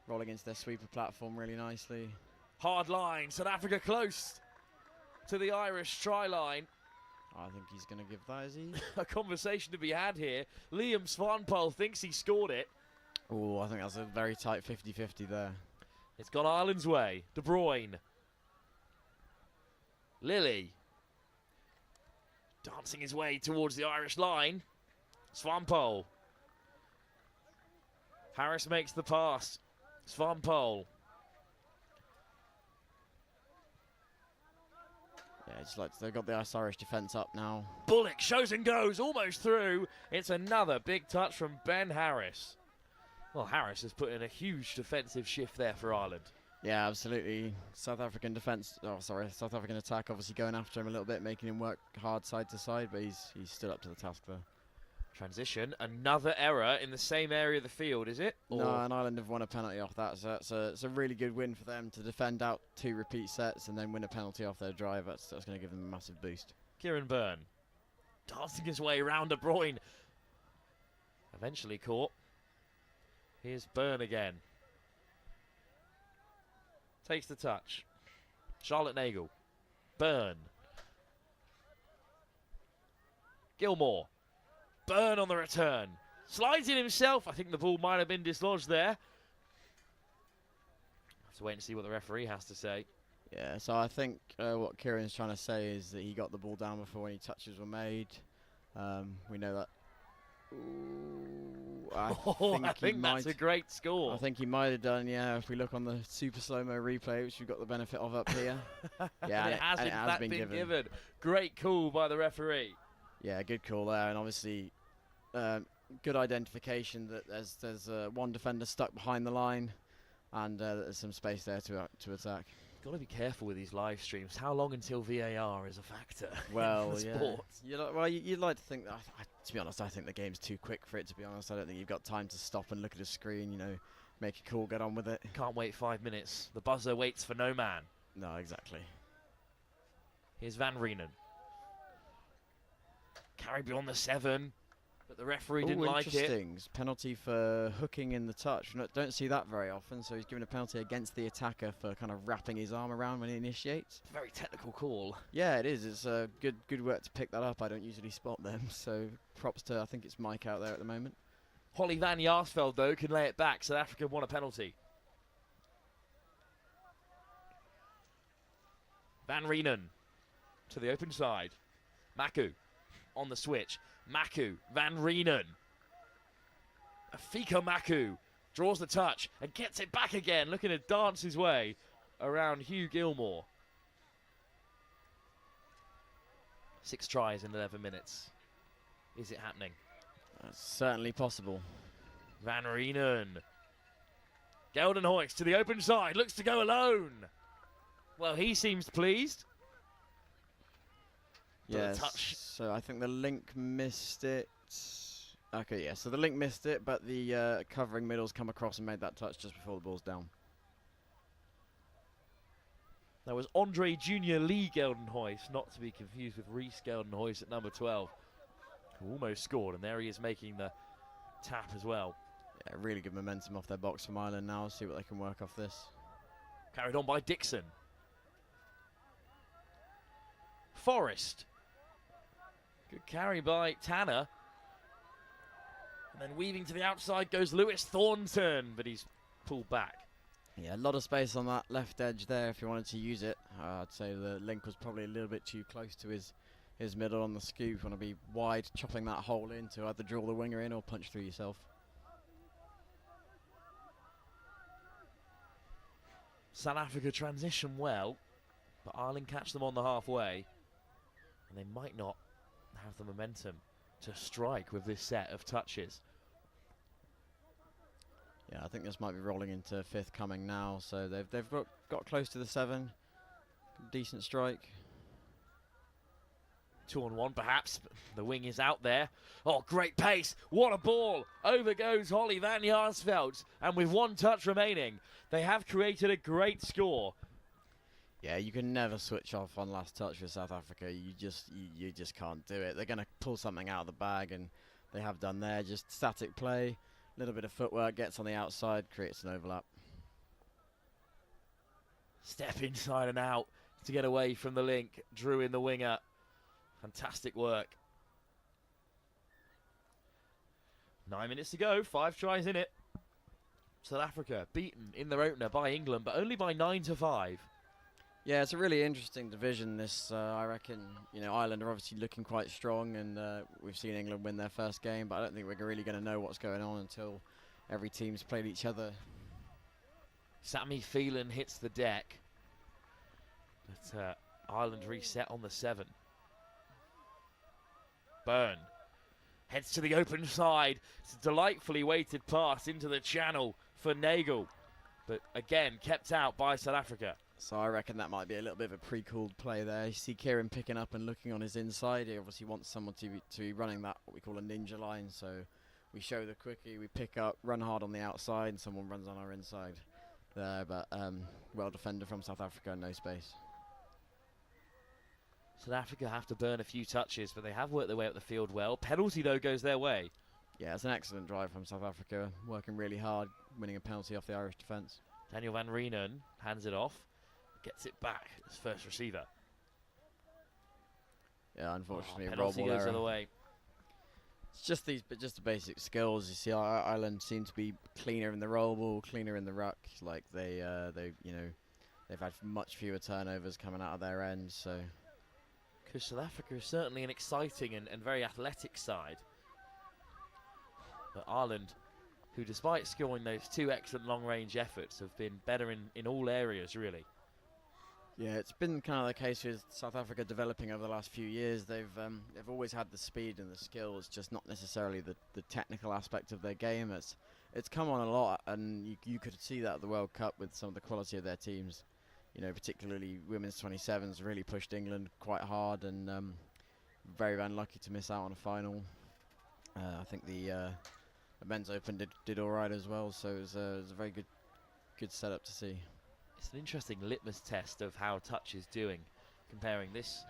Rolling into their sweeper platform really nicely. Hard line, South Africa close to the Irish try line. I think he's going to give that, is he? A conversation to be had here. Liam Svanpol thinks he scored it. Oh, I think that's a very tight 50-50 there. It's gone Ireland's way. De Bruyne. Lilly. Dancing his way towards the Irish line. Svanpol. Harris makes the pass. Svanpol. Yeah, just like they've got the Irish defence up now. Bullock shows and goes, almost through. It's another big touch from Ben Harris. Well, Harris has put in a huge defensive shift there for Ireland. Yeah, absolutely. South African attack obviously going after him a little bit, making him work hard side to side, but he's stood up to the task there. Transition, another error in the same area of the field, is it? No, and Ireland have won a penalty off that, so it's a really good win for them to defend out 2 repeat sets and then win a penalty off their drive. That's going to give them a massive boost. Kieran Byrne dancing his way around De Bruyne. Eventually caught. Here's Byrne again. Takes the touch. Charlotte Nagel. Byrne. Gilmore. Byrne on the return. Slides in himself. I think the ball might have been dislodged there. Have to wait and see what the referee has to say. Yeah, so I think what Kieran's trying to say is that he got the ball down before any touches were made. We know that. Ooh, I think that's a great score. I think he might have done, yeah. If we look on the super slow-mo replay, which we've got the benefit of up here. Yeah, it has in fact been given. Great call by the referee. Yeah, good call there, and obviously good identification that there's one defender stuck behind the line, and there's some space there to attack. Got to be careful with these live streams. How long until VAR is a factor well, in the sport? You'd like to think that. To be honest, I think the game's too quick for it. To be honest, I don't think you've got time to stop and look at a screen. You know, make a call, get on with it. Can't wait 5 minutes. The buzzer waits for no man. No, exactly. Here's Van Reenen. Carried beyond the 7, but the referee didn't like it. Interesting. Penalty for hooking in the touch. Don't see that very often, so he's given a penalty against the attacker for kind of wrapping his arm around when he initiates. Very technical call. Yeah, it is. It's good work to pick that up. I don't usually spot them, so props to, I think it's Mike out there at the moment. Holly van Jaarsveld, though, can lay it back. South Africa won a penalty. Van Reenen to the open side. Maku on the switch. Maku, Van Reenen. Afika Maku draws the touch and gets it back again, looking to dance his way around Hugh Gilmore. 6 tries in 11 minutes. Is it happening? That's certainly possible. Van Reenen. Geldenhuys to the open side, looks to go alone. Well, he seems pleased. Yes, so I think the link missed it. Okay, yeah, so the link missed it, but the covering middle's come across and made that touch just before the ball's down. That was Andre Junior Lee Geldenhuys, not to be confused with Reece Geldenhuys at number 12, who almost scored, and there he is making the tap as well. Yeah, really good momentum off their box from Ireland now. See what they can work off this. Carried on by Dixon. Forrest. Good carry by Tanner. And then weaving to the outside goes Lewis Thornton, but he's pulled back. Yeah, a lot of space on that left edge there if you wanted to use it. I'd say the link was probably a little bit too close to his middle on the scoop. Want to be wide, chopping that hole in to either draw the winger in or punch through yourself. South Africa transition well, but Ireland catch them on the halfway, and they might not have the momentum to strike with this set of touches. Yeah, I think this might be rolling into fifth coming now, so they've got close to the 7. Decent strike. 2-on-1 perhaps, but the wing is out there. Oh, great pace, what a ball! Over goes Holly van Jaarsveld, and with 1 touch remaining, they have created a great score. Yeah, you can never switch off on last touch with South Africa. You just can't do it. They're going to pull something out of the bag, and they have done there. Just static play, little bit of footwork, gets on the outside, creates an overlap. Step inside and out to get away from the link. Drew in the winger. Fantastic work. 9 minutes to go, 5 tries in it. South Africa beaten in their opener by England, but only by 9-5. Yeah, it's a really interesting division. This, I reckon, Ireland are obviously looking quite strong, and we've seen England win their first game, but I don't think we're really going to know what's going on until every team's played each other. Sammy Phelan hits the deck, but Ireland reset on the 7. Byrne heads to the open side. It's a delightfully weighted pass into the channel for Nagel, but again kept out by South Africa. So I reckon that might be a little bit of a pre-called play there. You see Kieran picking up and looking on his inside. He obviously wants someone to be running that, what we call a ninja line. So we show the quickie, we pick up, run hard on the outside, and someone runs on our inside there. But well defended from South Africa, no space. South Africa have to burn a few touches, but they have worked their way up the field well. Penalty, though, goes their way. Yeah, it's an excellent drive from South Africa, working really hard, winning a penalty off the Irish defence. Daniel van Reenen hands it off, gets it back as first receiver. Yeah, unfortunately, a penalty roll goes ball the other error. way. It's just the basic skills. You see, Ireland seem to be cleaner in the roll ball, cleaner in the ruck. Like they've had much fewer turnovers coming out of their end. So. Because South Africa is certainly an exciting and very athletic side. But Ireland, who despite scoring those 2 excellent long-range efforts, have been better in all areas, really. Yeah, it's been kind of the case with South Africa developing over the last few years. They've always had the speed and the skill. It's just not necessarily the technical aspect of their game. It's come on a lot, and you could see that at the World Cup with some of the quality of their teams. Particularly women's 27s really pushed England quite hard, and very unlucky to miss out on a final. I think the men's open did all right as well, so it was a very good setup to see. It's an interesting litmus test of how touch is doing, comparing this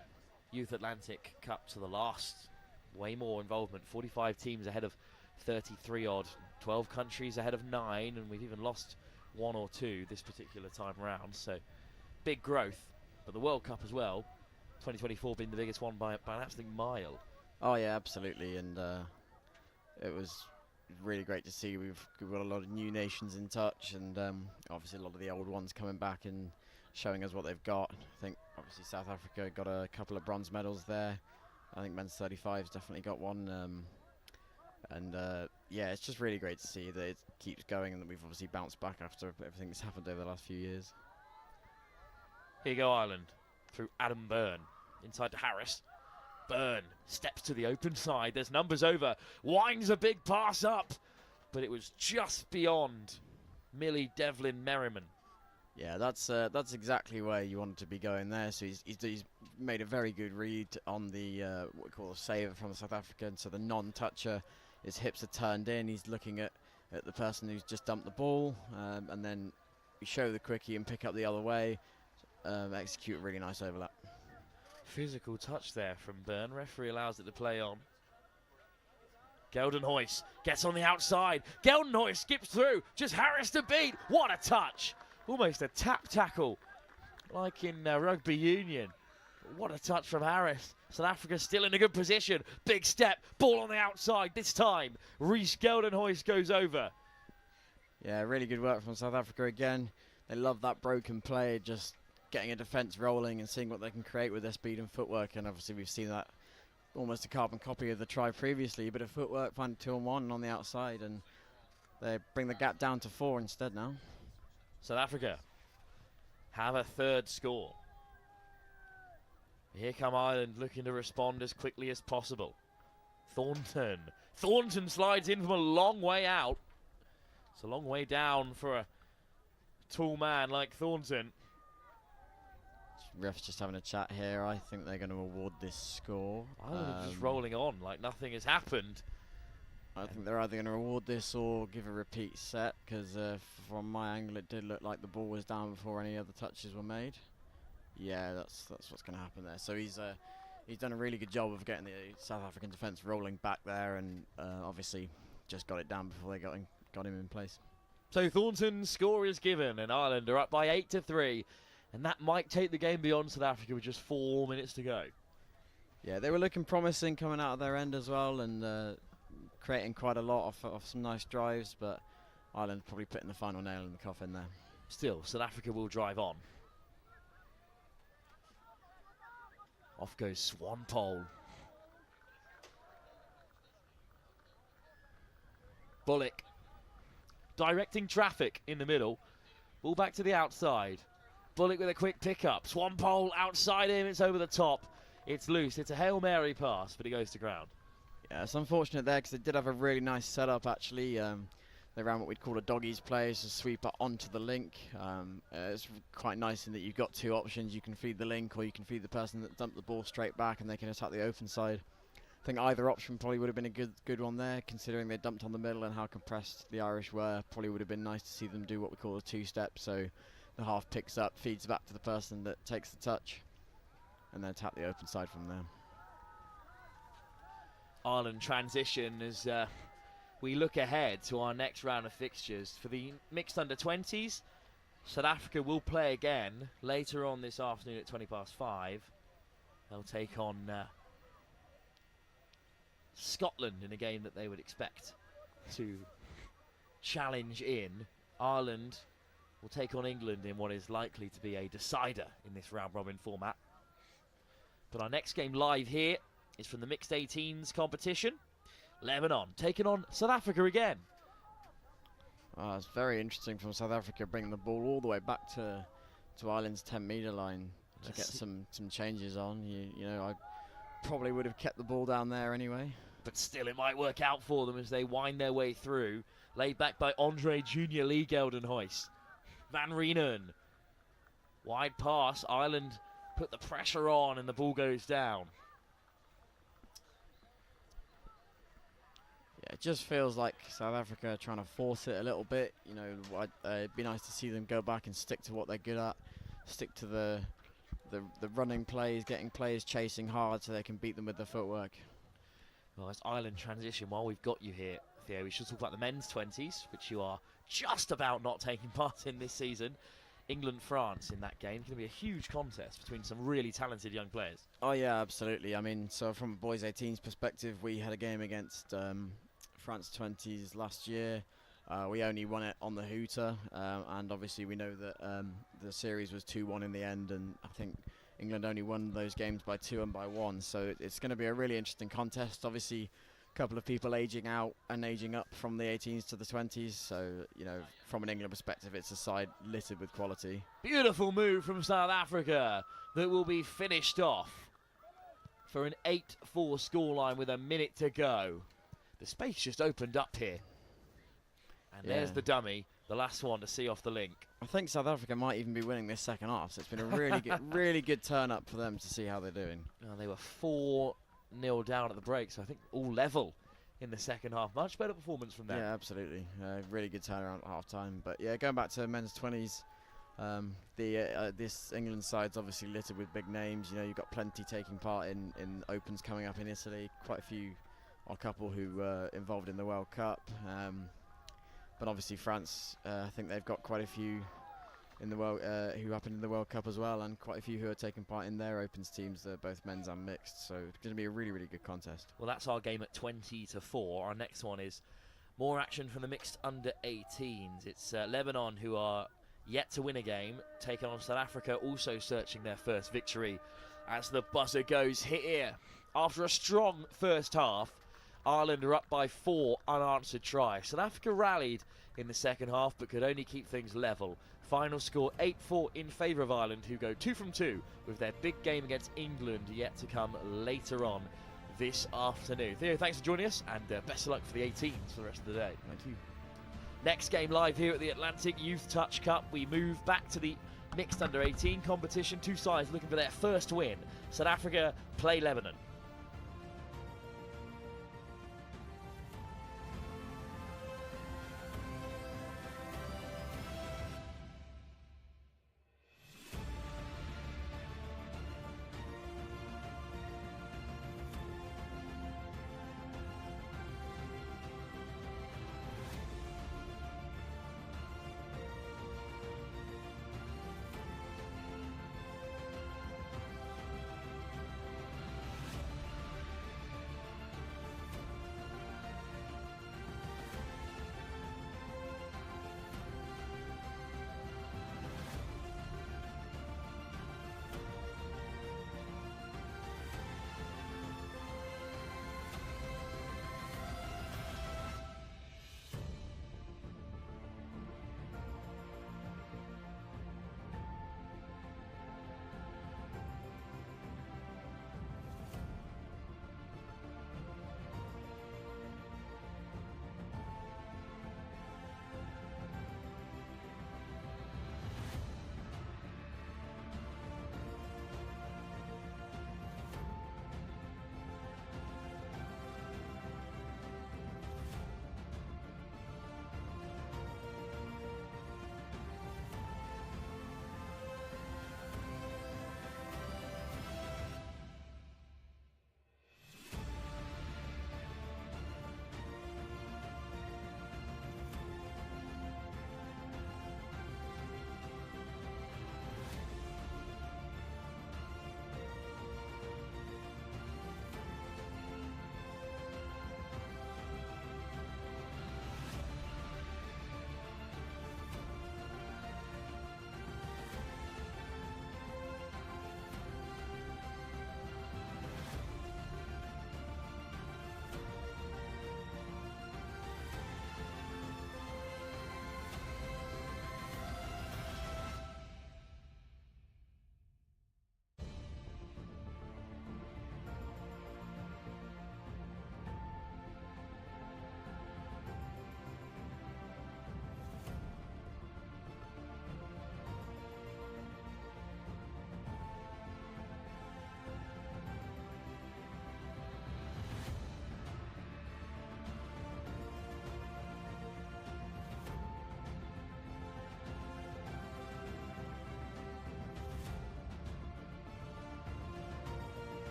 Youth Atlantic Cup to the last. Way more involvement, 45 teams ahead of 33 odd, 12 countries ahead of 9, and we've even lost 1 or 2 this particular time around, so big growth. But the World Cup as well, 2024 being the biggest one by an absolute mile. Oh yeah, absolutely, and it was really great to see. We've got a lot of new nations in touch, and obviously a lot of the old ones coming back and showing us what they've got. I think obviously South Africa got a couple of bronze medals there. I think men's 35's definitely got one, yeah, it's just really great to see that it keeps going and that we've obviously bounced back after everything that's happened over the last few years. Here you go Ireland, through Adam Byrne, inside to Harris. Byrne steps to the open side, there's numbers over, winds a big pass up, but it was just beyond Millie Devlin Merriman. Yeah, that's exactly where you wanted to be going there. So he's made a very good read on the what we call a saver from the South African. So the non-toucher, his hips are turned in. He's looking at the person who's just dumped the ball, and then we show the quickie and pick up the other way, execute a really nice overlap. Physical touch there from Byrne. Referee allows it to play on. Geldenhuys gets on the outside. Geldenhuys skips through. Just Harris to beat. What a touch. Almost a tap tackle like in rugby union. What a touch from Harris. South Africa still in a good position. Big step, ball on the outside. This time, Rhys Geldenhuys goes over. Yeah, really good work from South Africa again. They love that broken play, just getting a defence rolling and seeing what they can create with their speed and footwork. And obviously we've seen that almost a carbon copy of the try previously. A bit of footwork, find 2-on-1 on the outside, and they bring the gap down to 4 instead now. South Africa have a third score. Here come Ireland looking to respond as quickly as possible. Thornton. Thornton slides in from a long way out. It's a long way down for a tall man like Thornton. Refs just having a chat here. I think they're going to award this score. Ireland are just rolling on like nothing has happened. I think they're either going to award this or give a repeat set, because from my angle it did look like the ball was down before any other touches were made. Yeah, that's what's going to happen there. So he's done a really good job of getting the South African defence rolling back there, and obviously just got it down before they got him in place. So Thornton's score is given, and Ireland are up by 8-3, and that might take the game beyond South Africa with just 4 minutes to go. Yeah, they were looking promising coming out of their end as well, and creating quite a lot of some nice drives, but Ireland probably putting the final nail in the coffin there. Still, South Africa will drive on. Off goes Swampole. Bullock directing traffic in the middle. Ball back to the outside. Bullock with a quick pickup. Swampole outside him. It's over the top. It's loose. It's a Hail Mary pass, but he goes to ground. Yeah, it's unfortunate there because they did have a really nice setup actually. They ran what we'd call a doggies play, so sweeper onto the link. It's quite nice in that you've got two options. You can feed the link, or you can feed the person that dumped the ball straight back and they can attack the open side. I think either option probably would have been a good one there, considering they dumped on the middle and how compressed the Irish were. Probably would have been nice to see them do what we call a two-step, so the half picks up, feeds back to the person that takes the touch, and then attack the open side from there. Ireland transition as we look ahead to our next round of fixtures. For the mixed under-20s, South Africa will play again later on this afternoon at 5:20. They'll take on Scotland in a game that they would expect to challenge in. Ireland will take on England in what is likely to be a decider in this round-robin format. But our next game live here is from the mixed 18s competition. Lebanon taking on South Africa again. It's very interesting from South Africa bringing the ball all the way back to Ireland's 10-metre line to get some changes on. You know, I probably would have kept the ball down there anyway. But still, it might work out for them as they wind their way through. Laid back by Andre Junior Lee Geldenhuys. Van Reenen. Wide pass. Ireland put the pressure on and the ball goes down. Yeah, it just feels like South Africa are trying to force it a little bit. You know, it'd be nice to see them go back and stick to what they're good at. Stick to the running plays, getting players chasing hard so they can beat them with their footwork. Well, it's Ireland transition while we've got you here, Theo. We should talk about the men's 20s, which you are just about not taking part in this season. England-France in that game. It's going to be a huge contest between some really talented young players. Oh, yeah, absolutely. I mean, so from a boys 18s perspective, we had a game against France 20s last year. We only won it on the hooter, and obviously we know that the series was 2-1 in the end, and I think England only won those games by 2 and by 1, so it's going to be a really interesting contest. Obviously, a couple of people aging out and aging up from the 18s to the 20s, so, you know, from an England perspective, it's a side littered with quality. Beautiful move from South Africa that will be finished off for an 8-4 scoreline with a minute to go. The space just opened up here. And there's the dummy, the last one to see off the link. I think South Africa might even be winning this second half, so it's been a really good turn up for them to see how they're doing. They were 4-0 down at the break, so I think all level in the second half. Much better performance from them. Yeah, absolutely. Really good turnaround at half time. But yeah, going back to men's 20s, this England side's obviously littered with big names. You know, you've got plenty taking part in opens coming up in Italy. Quite a couple who were involved in the World Cup. But obviously France, I think they've got quite a few in the world, who happened in the World Cup as well, and quite a few who are taking part in their Opens teams, both men's and mixed. So it's going to be a really, really good contest. Well, that's our game at 20-4. Our next one is more action from the mixed under 18s. It's Lebanon, who are yet to win a game, taking on South Africa, also searching their first victory. As the buzzer goes here, after a strong first half, Ireland are up by 4 unanswered tries. South Africa rallied in the second half, but could only keep things level. Final score 8-4 in favour of Ireland, who go 2 from 2 with their big game against England yet to come later on this afternoon. Theo, thanks for joining us, and best of luck for the 18s for the rest of the day. Thank you. Next game live here at the Atlantic Youth Touch Cup. We move back to the mixed under 18 competition. Two sides looking for their first win. South Africa play Lebanon.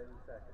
30 seconds.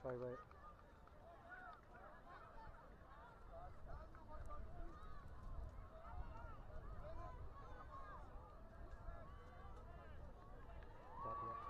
Sorry, wait. Stop, yeah.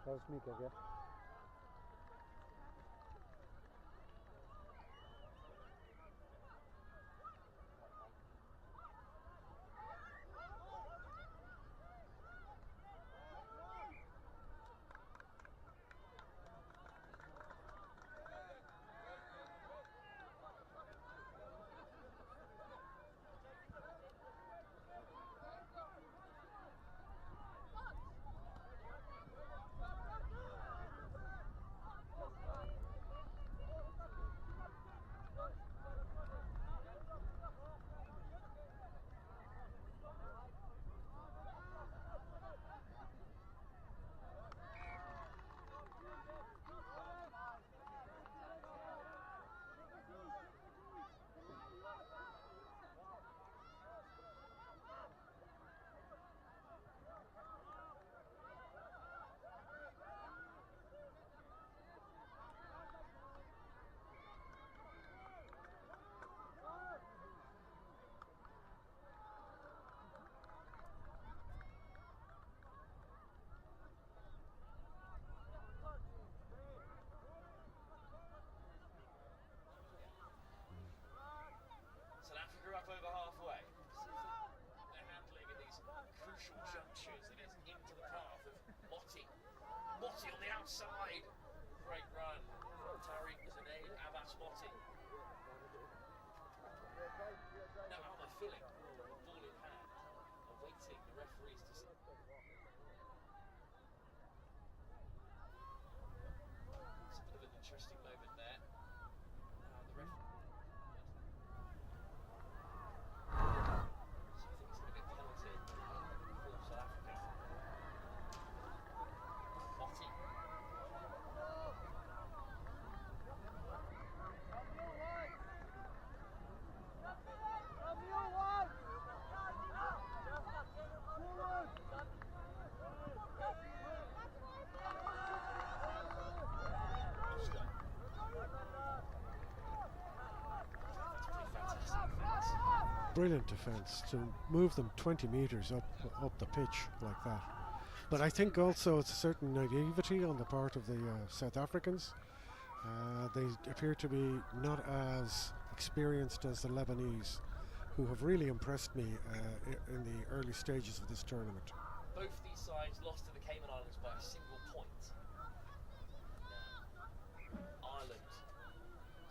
That was me, Kev, yeah? South Africa up over halfway. They're handling at these crucial junctures, and it's into the path of Motti. Motti on the outside. Great run from Tariq Zaneid Abbas Motti. Now how am I feeling? Ball in hand, awaiting the referees to see. It's a bit of a brilliant defence to move them 20 metres up the pitch like that. But I think also it's a certain naivety on the part of the South Africans. They appear to be not as experienced as the Lebanese, who have really impressed me in the early stages of this tournament. Both these sides lost to the Cayman Islands by a single point. Ireland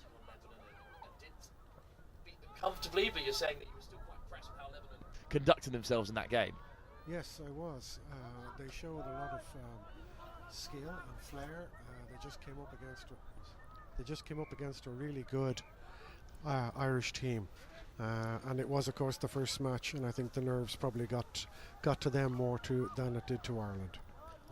to Lebanon and did beat them comfortably, but you're saying that you were still quite impressed with how Lebanon conducted themselves in that game. Yes, I was. They showed a lot of skill and flair. They just came up against a really good Irish team, and it was, of course, the first match. And I think the nerves probably got to them more than it did to Ireland.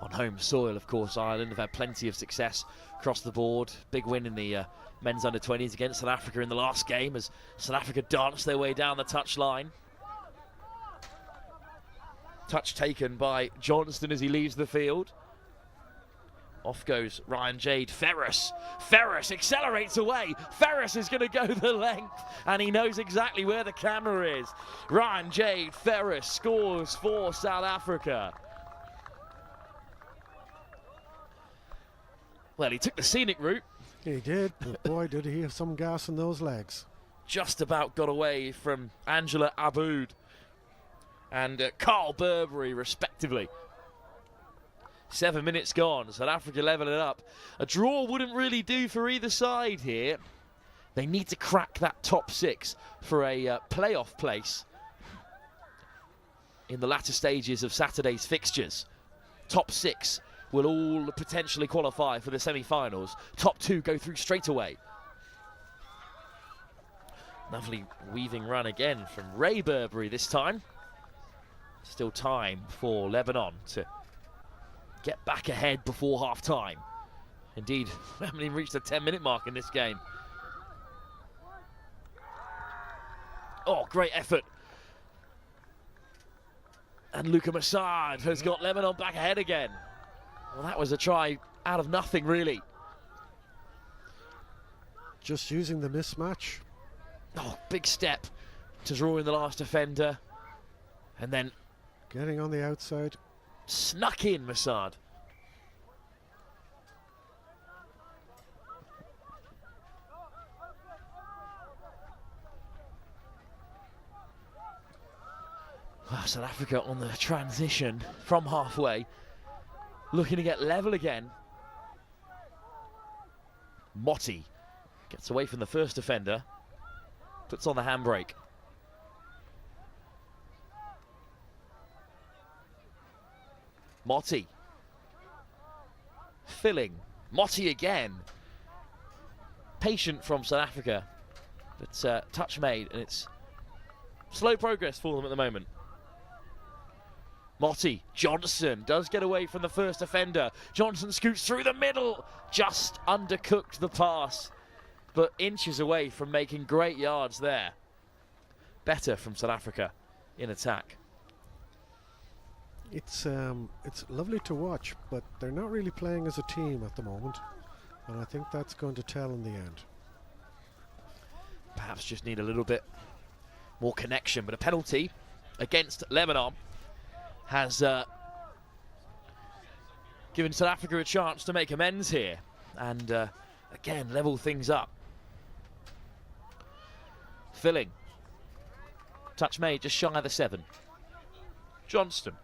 On home soil, of course, Ireland have had plenty of success across the board. Big win in the men's under-20s against South Africa in the last game as South Africa danced their way down the touchline. Touch taken by Johnston as he leaves the field. Off goes Ryan Jade. Ferris accelerates away. Ferris is going to go the length, and he knows exactly where the camera is. Ryan Jade Ferris scores for South Africa. Well, he took the scenic route. He did, but boy, did he have some gas in those legs. Just about got away from Angela Aboud and Carl Burberry, respectively. 7 minutes gone. South Africa level it up. A draw wouldn't really do for either side here. They need to crack that top six for a playoff place in the latter stages of Saturday's fixtures. Top six will all potentially qualify for the semi-finals. Top two go through straight away. Lovely weaving run again from Ray Burberry this time. Still time for Lebanon to get back ahead before half-time. Indeed, we haven't even reached the 10-minute mark in this game. Oh, great effort. And Luka Massad has got Lebanon back ahead again. Well, that was a try out of nothing, really. Just using the mismatch. Oh, big step to draw in the last defender. And then getting on the outside. Snuck in Massad. Well, South Africa on the transition from halfway, looking to get level again. Motti gets away from the first defender, puts on the handbrake. Motti. Filling. Motti again. Patient from South Africa, but touch made, and it's slow progress for them at the moment. Motti, Johnson does get away from the first defender. Johnson scoots through the middle, just undercooked the pass, but inches away from making great yards there. Better from South Africa in attack. It's lovely to watch, but they're not really playing as a team at the moment, and I think that's going to tell in the end. Perhaps just need a little bit more connection, but a penalty against Lebanon has given South Africa a chance to make amends here and again level things up. Filling. Touch made just shy of the 7. Johnston.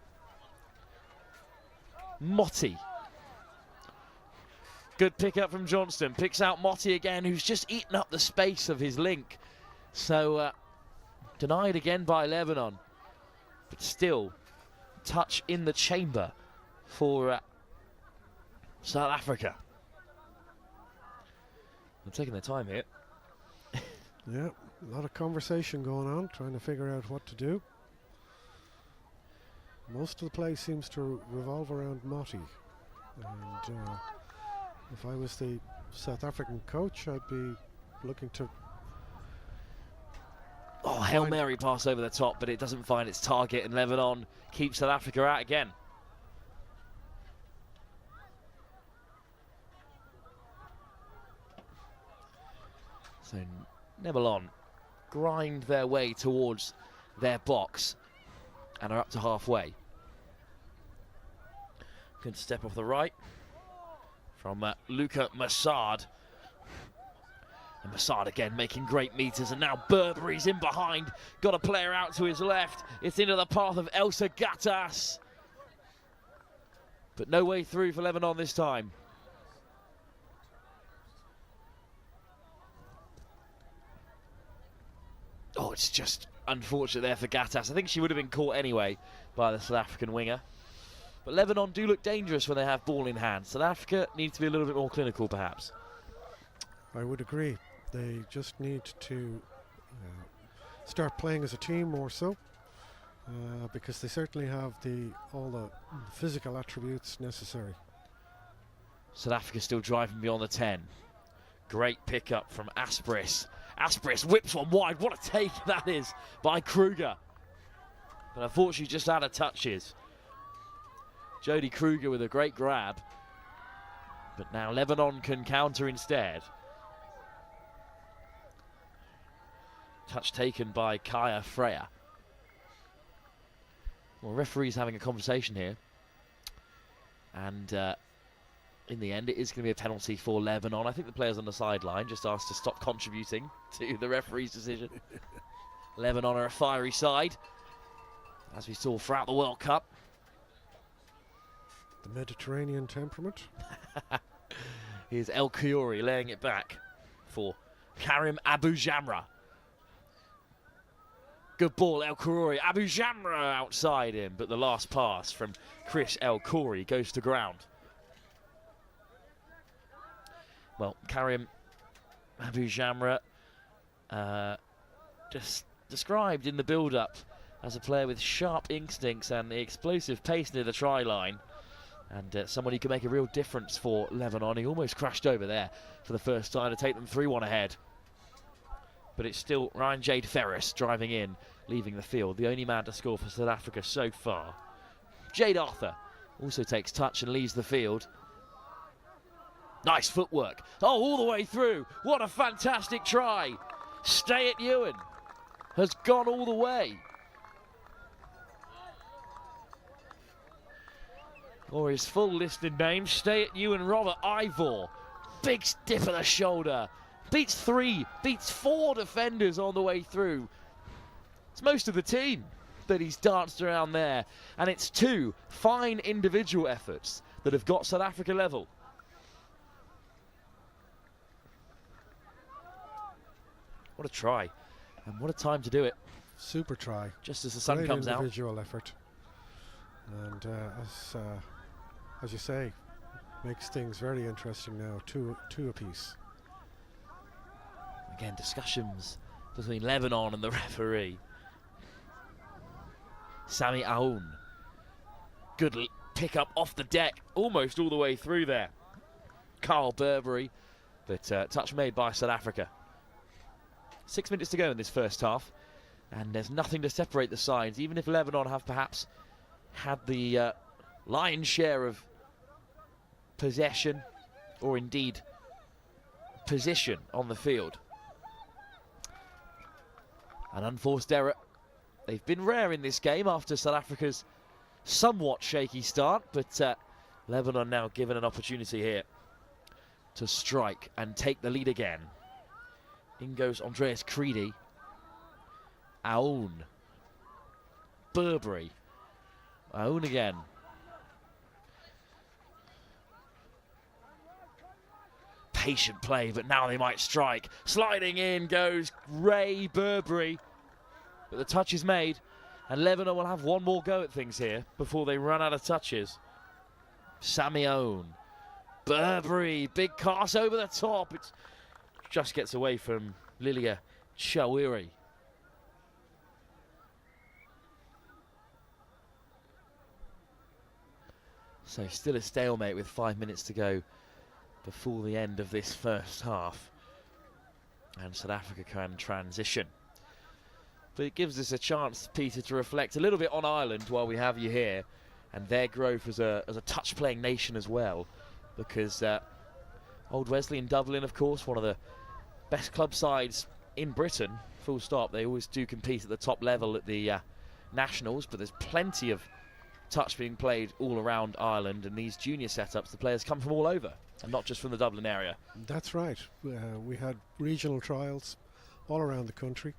Motti. Good pick up from Johnston. Picks out Motti again, who's just eaten up the space of his link. So denied again by Lebanon, but still touch in the chamber for South Africa. They're taking their time here. Yeah, a lot of conversation going on, trying to figure out what to do. Most of the play seems to revolve around Motti, and if I was the South African coach, I'd be looking to... Oh, Hail Mary pass over the top, but it doesn't find its target, and Lebanon keeps South Africa out again. So Nebelon grind their way towards their box and are up to halfway. Good step off the right from Luca Massard. And Massard again making great meters, and now Burberry's in behind. Got a player out to his left. It's into the path of Elsa Gattas. But no way through for Lebanon this time. Oh, it's just unfortunate there for Gattas. I think she would have been caught anyway by the South African winger. But Lebanon do look dangerous when they have ball in hand. South Africa needs to be a little bit more clinical, perhaps. I would agree. They just need to start playing as a team more so, because they certainly have all the physical attributes necessary. South Africa still driving beyond the 10. Great pickup from Aspris. Aspris whips one wide. What a take that is by Kruger. But unfortunately just out of touches. Jodie Kruger with a great grab. But now Lebanon can counter instead. Touch taken by Kaya Freya. Well, referee's having a conversation here. And in the end, it is going to be a penalty for Lebanon. I think the players on the sideline just asked to stop contributing to the referee's decision. Lebanon are a fiery side, as we saw throughout the World Cup. The Mediterranean temperament. Here's El Khaouri laying it back for Karim Abu Jamra. Good ball, El Khaouri. Abu Jamra outside him, but the last pass from Chris El Khaouri goes to ground. Well, Karim Abu Jamra, just described in the build-up as a player with sharp instincts and the explosive pace near the try line. And someone who can make a real difference for Lebanon. He almost crashed over there for the first time to take them 3-1 ahead. But it's still Ryan Jade Ferris driving in, leaving the field. The only man to score for South Africa so far. Jade Arthur also takes touch and leaves the field. Nice footwork. Oh, all the way through. What a fantastic try. Stay at Ewan has gone all the way. Or his full listed name, Stay at Ewan Robert Ivor. Big dip of the shoulder. Beats 4 defenders on the way through. It's most of the team that he's danced around there. And it's 2 fine individual efforts that have got South Africa level. What a try. And what a time to do it. Super try. Just as the sun Great comes out. Individual effort. And as you say, makes things very interesting now. Two apiece. Again, discussions between Lebanon and the referee. Sami Aoun. Good pick up off the deck, almost all the way through there. Carl Burberry, but touch made by South Africa. 6 minutes to go in this first half, and there's nothing to separate the sides, even if Lebanon have perhaps had the lion's share of possession, or indeed position on the field. An unforced error. They've been rare in this game after South Africa's somewhat shaky start, but Lebanon now given an opportunity here to strike and take the lead again. In goes Andreas Creedy. Aoun. Burberry. Aoun again. Patient play, but now they might strike. Sliding in goes Ray Burberry. But the touch is made, and Lebanon will have one more go at things here before they run out of touches. Sami Aoun. Burberry, big cast over the top. It just gets away from Lilia Chawiri. So still a stalemate with 5 minutes to go before the end of this first half. And South Africa can transition. But it gives us a chance, Peter, to reflect a little bit on Ireland while we have you here, and their growth as a touch-playing nation as well. Because Old Wesley in Dublin, of course, one of the best club sides in Britain full stop. They always do compete at the top level at the nationals, but there's plenty of touch being played all around Ireland, and these junior setups, the players come from all over and not just from the Dublin area. That's right. We had regional trials all around the country,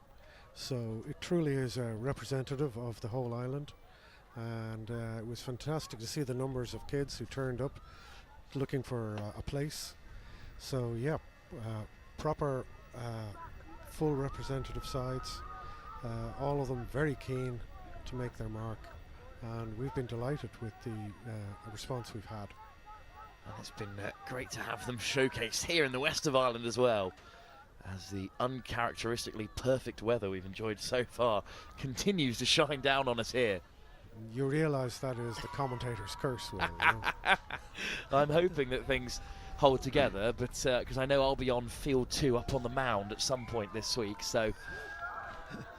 so it truly is representative of the whole island, and it was fantastic to see the numbers of kids who turned up looking for a place. So yeah, proper full representative sides, all of them very keen to make their mark, and we've been delighted with the response we've had. And it's been great to have them showcased here in the west of Ireland as well, as the uncharacteristically perfect weather we've enjoyed so far continues to shine down on us here. You realise that is the commentator's curse, Will. I'm hoping that things hold together, but because I know I'll be on field 2 up on the mound at some point this week, so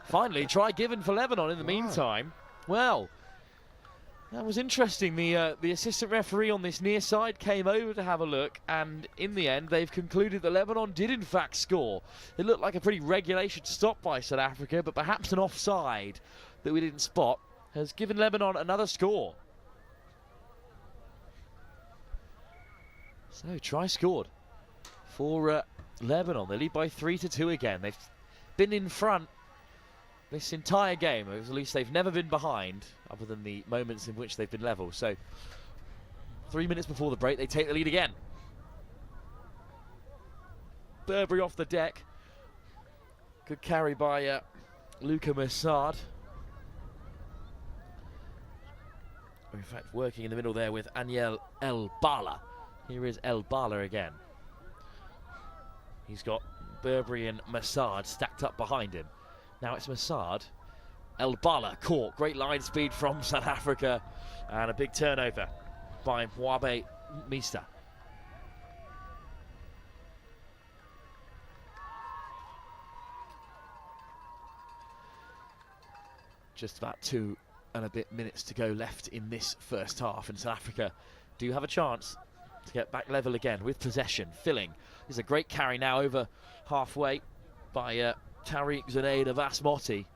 finally try given for Lebanon in the meantime. Well, that was interesting. The assistant referee on this near side came over to have a look, and in the end they've concluded that Lebanon did in fact score. It looked like a pretty regulation stop by South Africa, but perhaps an offside that we didn't spot has given Lebanon another score. So try scored for Lebanon. They lead by 3-2 again. They've been in front this entire game, or at least they've never been behind, other than the moments in which they've been level. So 3 minutes before the break, they take the lead again. Burberry off the deck. Good carry by Luca Massard. In fact, working in the middle there with Aniel El Bala. Here is El Bala again. He's got Burberry and Massard stacked up behind him. Now it's Massard. El Bala caught. Great line speed from South Africa. And a big turnover by Mwabe Mista. Just about 2 and a bit minutes to go left in this first half, and South Africa do have a chance to get back level again with possession. Filling is a great carry now over halfway by Tariq Zunaid of Asmoti.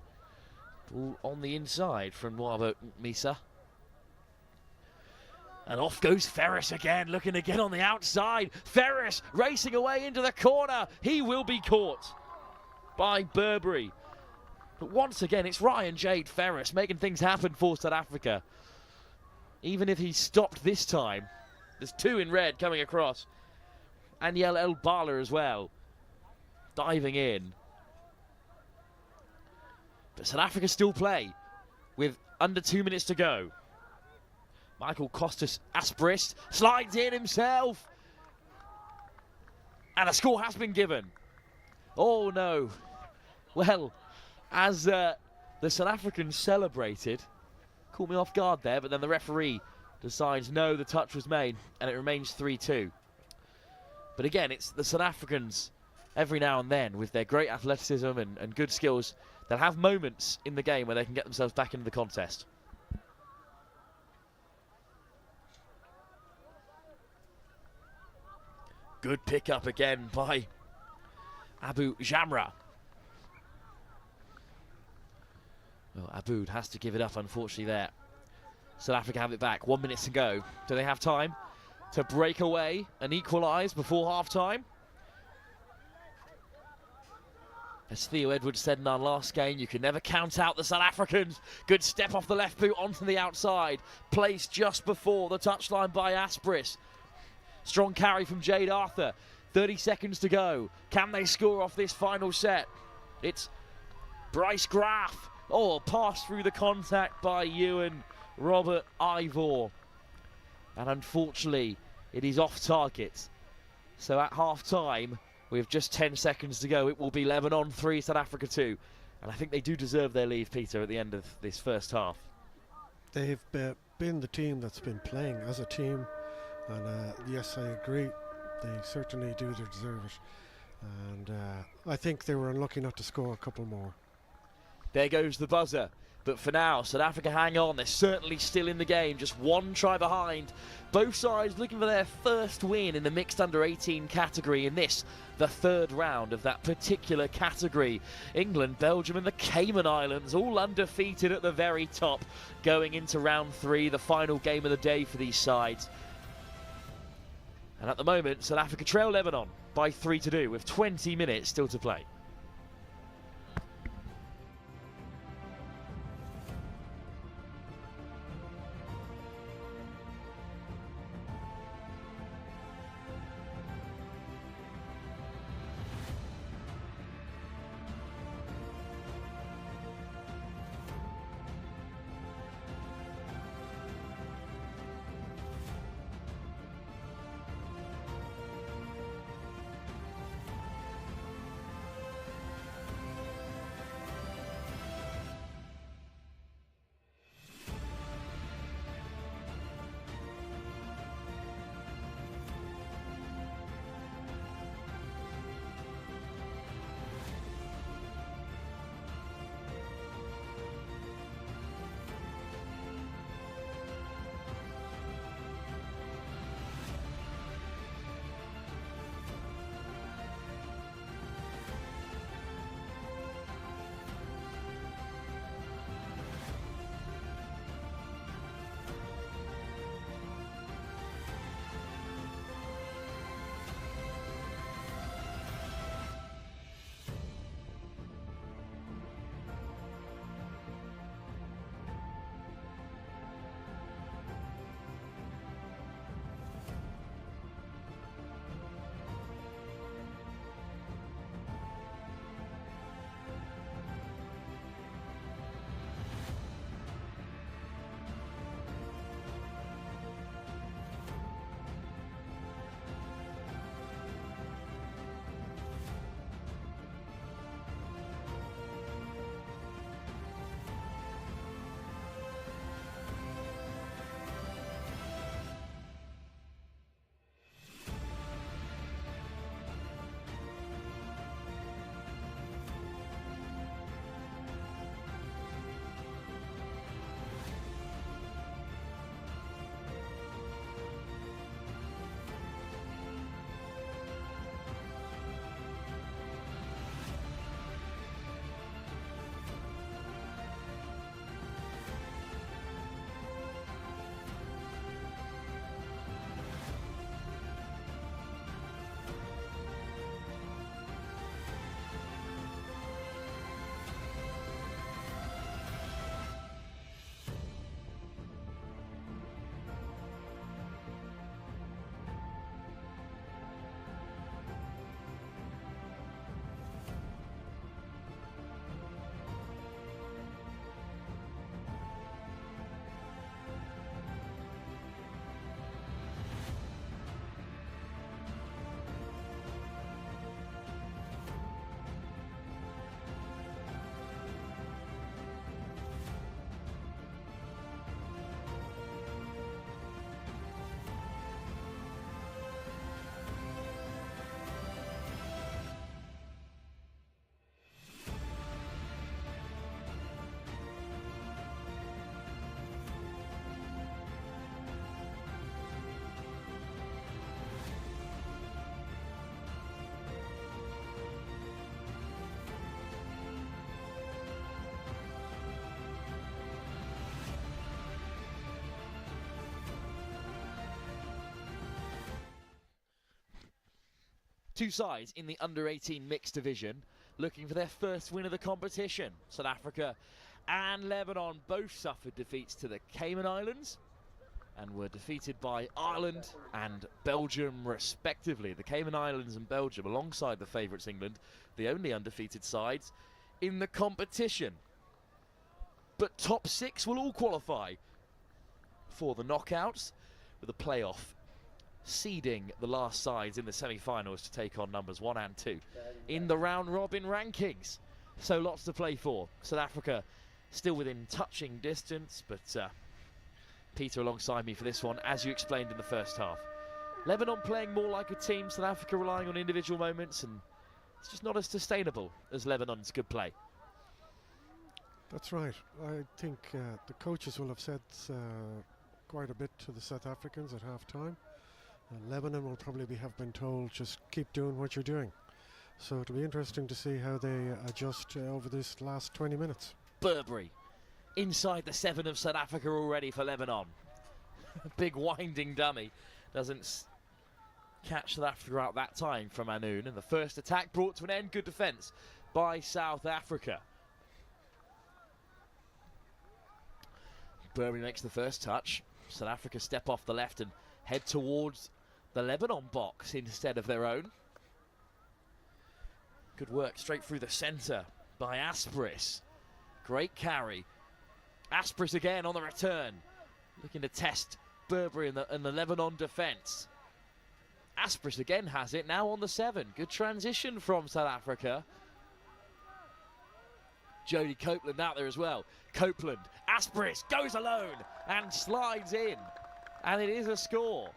Ball on the inside from Mwaba Misa. And off goes Ferris again, looking to get on the outside. Ferris racing away into the corner. He will be caught by Burberry. But once again, it's Ryan Jade Ferris making things happen for South Africa. Even if he stopped this time, there's 2 in red coming across. Aniel El Bala as well, diving in. But South Africa still play with under 2 minutes to go. Michael Costas Asprist slides in himself. And a score has been given. Oh no. Well, as the South Africans celebrated, caught me off guard there, but then the referee decides no, the touch was made, and it remains 3-2. But again, it's the South Africans every now and then with their great athleticism and good skills that have moments in the game where they can get themselves back into the contest. Good pick up again by Abu Jamra. Well, Aboud has to give it up, unfortunately, there. South Africa have it back. 1 minute to go. Do they have time to break away and equalise before half-time? As Theo Edwards said in our last game, you can never count out the South Africans. Good step off the left boot onto the outside. Placed just before the touchline by Aspris. Strong carry from Jade Arthur. 30 seconds to go. Can they score off this final set? It's Bryce Graff. Oh, pass through the contact by Ewan Robert Ivor. And unfortunately, it is off target. So at half-time, with just 10 seconds to go, it will be Lebanon 3, South Africa 2. And I think they do deserve their leave, Peter, at the end of this first half. They've been the team that's been playing as a team. And yes, I agree. They certainly do deserve it. And I think they were unlucky not to score a couple more. There goes the buzzer. But for now, South Africa hang on. They're certainly still in the game, just one try behind. Both sides looking for their first win in the mixed under-18 category in this, the third round of that particular category. England, Belgium and the Cayman Islands all undefeated at the very top going into round 3, the final game of the day for these sides. And at the moment, South Africa trail Lebanon by 3-2 with 20 minutes still to play. Two sides in the under-18 mixed division looking for their first win of the competition. South Africa and Lebanon both suffered defeats to the Cayman Islands and were defeated by Ireland and Belgium respectively. The Cayman Islands and Belgium, alongside the favourites England, the only undefeated sides in the competition. But top 6 will all qualify for the knockouts, with a playoff seeding the last sides in the semi-finals to take on numbers 1 and 2 in the round-robin rankings. So lots to play for. South Africa still within touching distance, but Peter alongside me for this one, as you explained in the first half. Lebanon playing more like a team, South Africa relying on individual moments, and it's just not as sustainable as Lebanon's good play. That's right. I think the coaches will have said quite a bit to the South Africans at half time. Lebanon will probably have been told just keep doing what you're doing. So it'll be interesting to see how they adjust over this last 20 minutes. Burberry inside the 7 of South Africa already for Lebanon. Big winding dummy. Doesn't catch South Africa out that time from Anoon. And the first attack brought to an end. Good defence by South Africa. Burberry makes the first touch. South Africa step off the left and head towards the Lebanon box instead of their own. Good work straight through the centre by Aspris. Great carry. Aspris again on the return. Looking to test Burberry and the Lebanon defence. Aspris again has it, now on the 7. Good transition from South Africa. Jodie Copeland out there as well. Copeland, Aspris goes alone and slides in. And it is a score.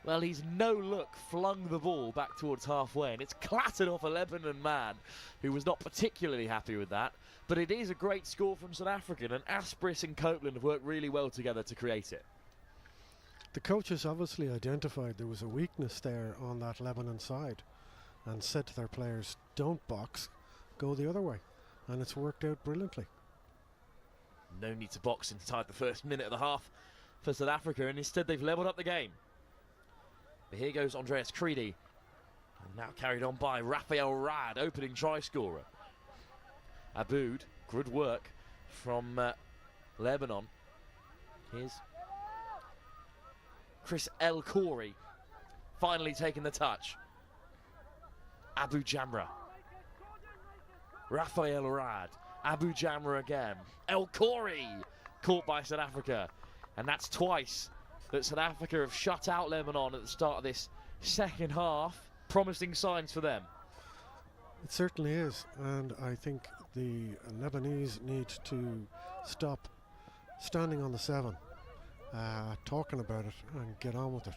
Well, he's no look flung the ball back towards halfway, and it's clattered off a Lebanon man who was not particularly happy with that. But it is a great score from South Africa, and Aspris and Copeland have worked really well together to create it. The coaches obviously identified there was a weakness there on that Lebanon side and said to their players, don't box, go the other way. And it's worked out brilliantly. No need to box inside the first minute of the half for South Africa, and instead they've levelled up the game. But here goes Andreas Creedy, now carried on by Raphael Rad, opening try scorer. Aboud, good work from Lebanon. Here's Chris El Khoury, finally taking the touch. Abu Jamra. Raphael Rad. Abu Jamra again. El Khoury caught by South Africa. And that's twice that South Africa have shut out Lebanon at the start of this second half. Promising signs for them. It certainly is, and I think the Lebanese need to stop standing on the 7, talking about it, and get on with it.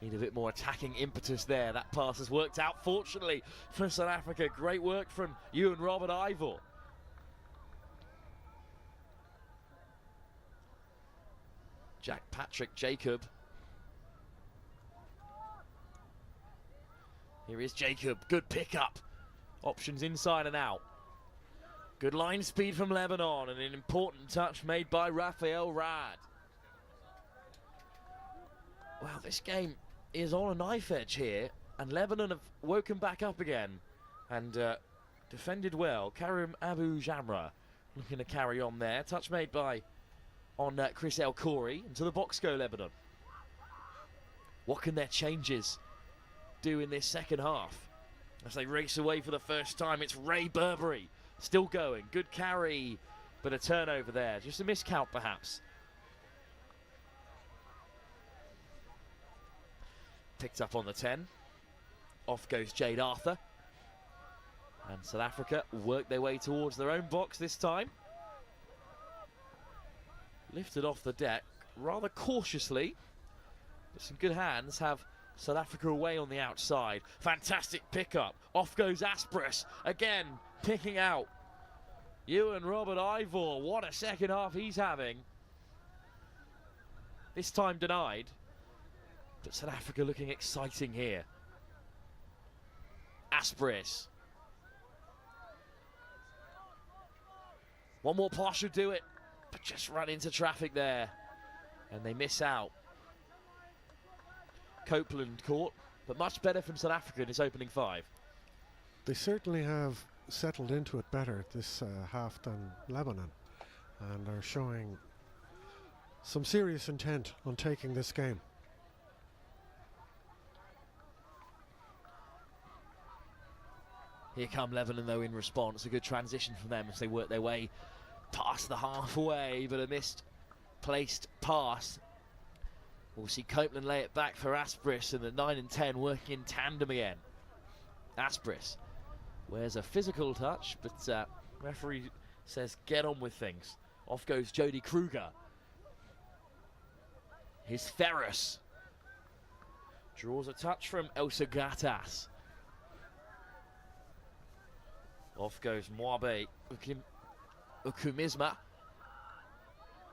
Need a bit more attacking impetus there. That pass has worked out, fortunately, for South Africa. Great work from Ewan Robert Ivor. Jack Patrick Jacob. Here is Jacob. Good pickup. Options inside and out. Good line speed from Lebanon, and an important touch made by Raphael Rad. Wow, this game is on a knife edge here, and Lebanon have woken back up again and defended well. Karim Abu Jamra looking to carry on there. Touch made by Chris El Khoury. Into the box go Lebanon. What can their changes do in this second half? As they race away for the first time, it's Ray Burberry. Still going. Good carry, but a turnover there. Just a miscount perhaps. Picked up on the 10. Off goes Jade Arthur. And South Africa work their way towards their own box this time. Lifted off the deck rather cautiously. But some good hands have South Africa away on the outside. Fantastic pickup. Off goes Aspris. Again, picking out Ewan Robert Ivor. What a second half he's having. This time denied. But South Africa looking exciting here. Aspris. One more pass should do it. But just run into traffic there. And they miss out. Copeland caught, but much better from South Africa in his opening 5. They certainly have settled into it better this half than Lebanon, and are showing some serious intent on taking this game. Here come Lebanon though in response. A good transition from them as they work their way past the halfway, but a misplaced pass. We'll see Copeland lay it back for Aspris, and the 9 and 10 working in tandem again. Aspris wears a physical touch, but referee says get on with things. Off goes Jodie Kruger. Here's Ferris. Draws a touch from Elsa Gatas. Off goes Mwabe Ukumisma.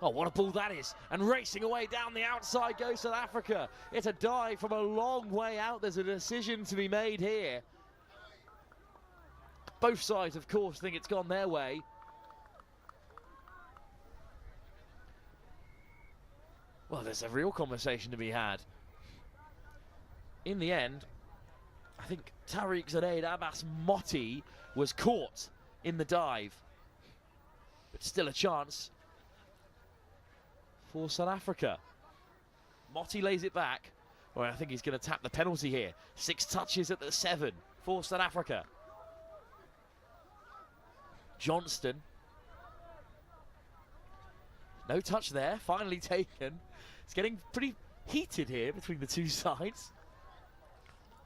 Oh, what a ball that is. And racing away down the outside goes South Africa. It's a dive from a long way out. There's a decision to be made here. Both sides, of course, think it's gone their way. Well, there's a real conversation to be had. In the end, I think Tariq Zaid Abbas Motti was caught in the dive. But still a chance for South Africa. Motti lays it back. Well, I think he's going to tap the penalty here. 6 touches at the 7 for South Africa. Johnston. No touch there, finally taken. It's getting pretty heated here between the two sides.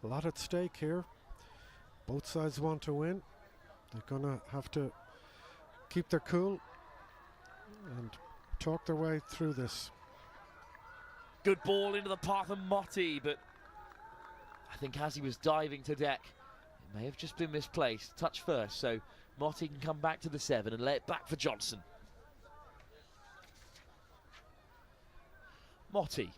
A lot at stake here. Both sides want to win. They're going to have to keep their cool and talk their way through this. Good ball into the path of Motti, but I think as he was diving to deck, it may have just been misplaced. Touch first, so Motti can come back to the 7 and lay it back for Johnson. Motti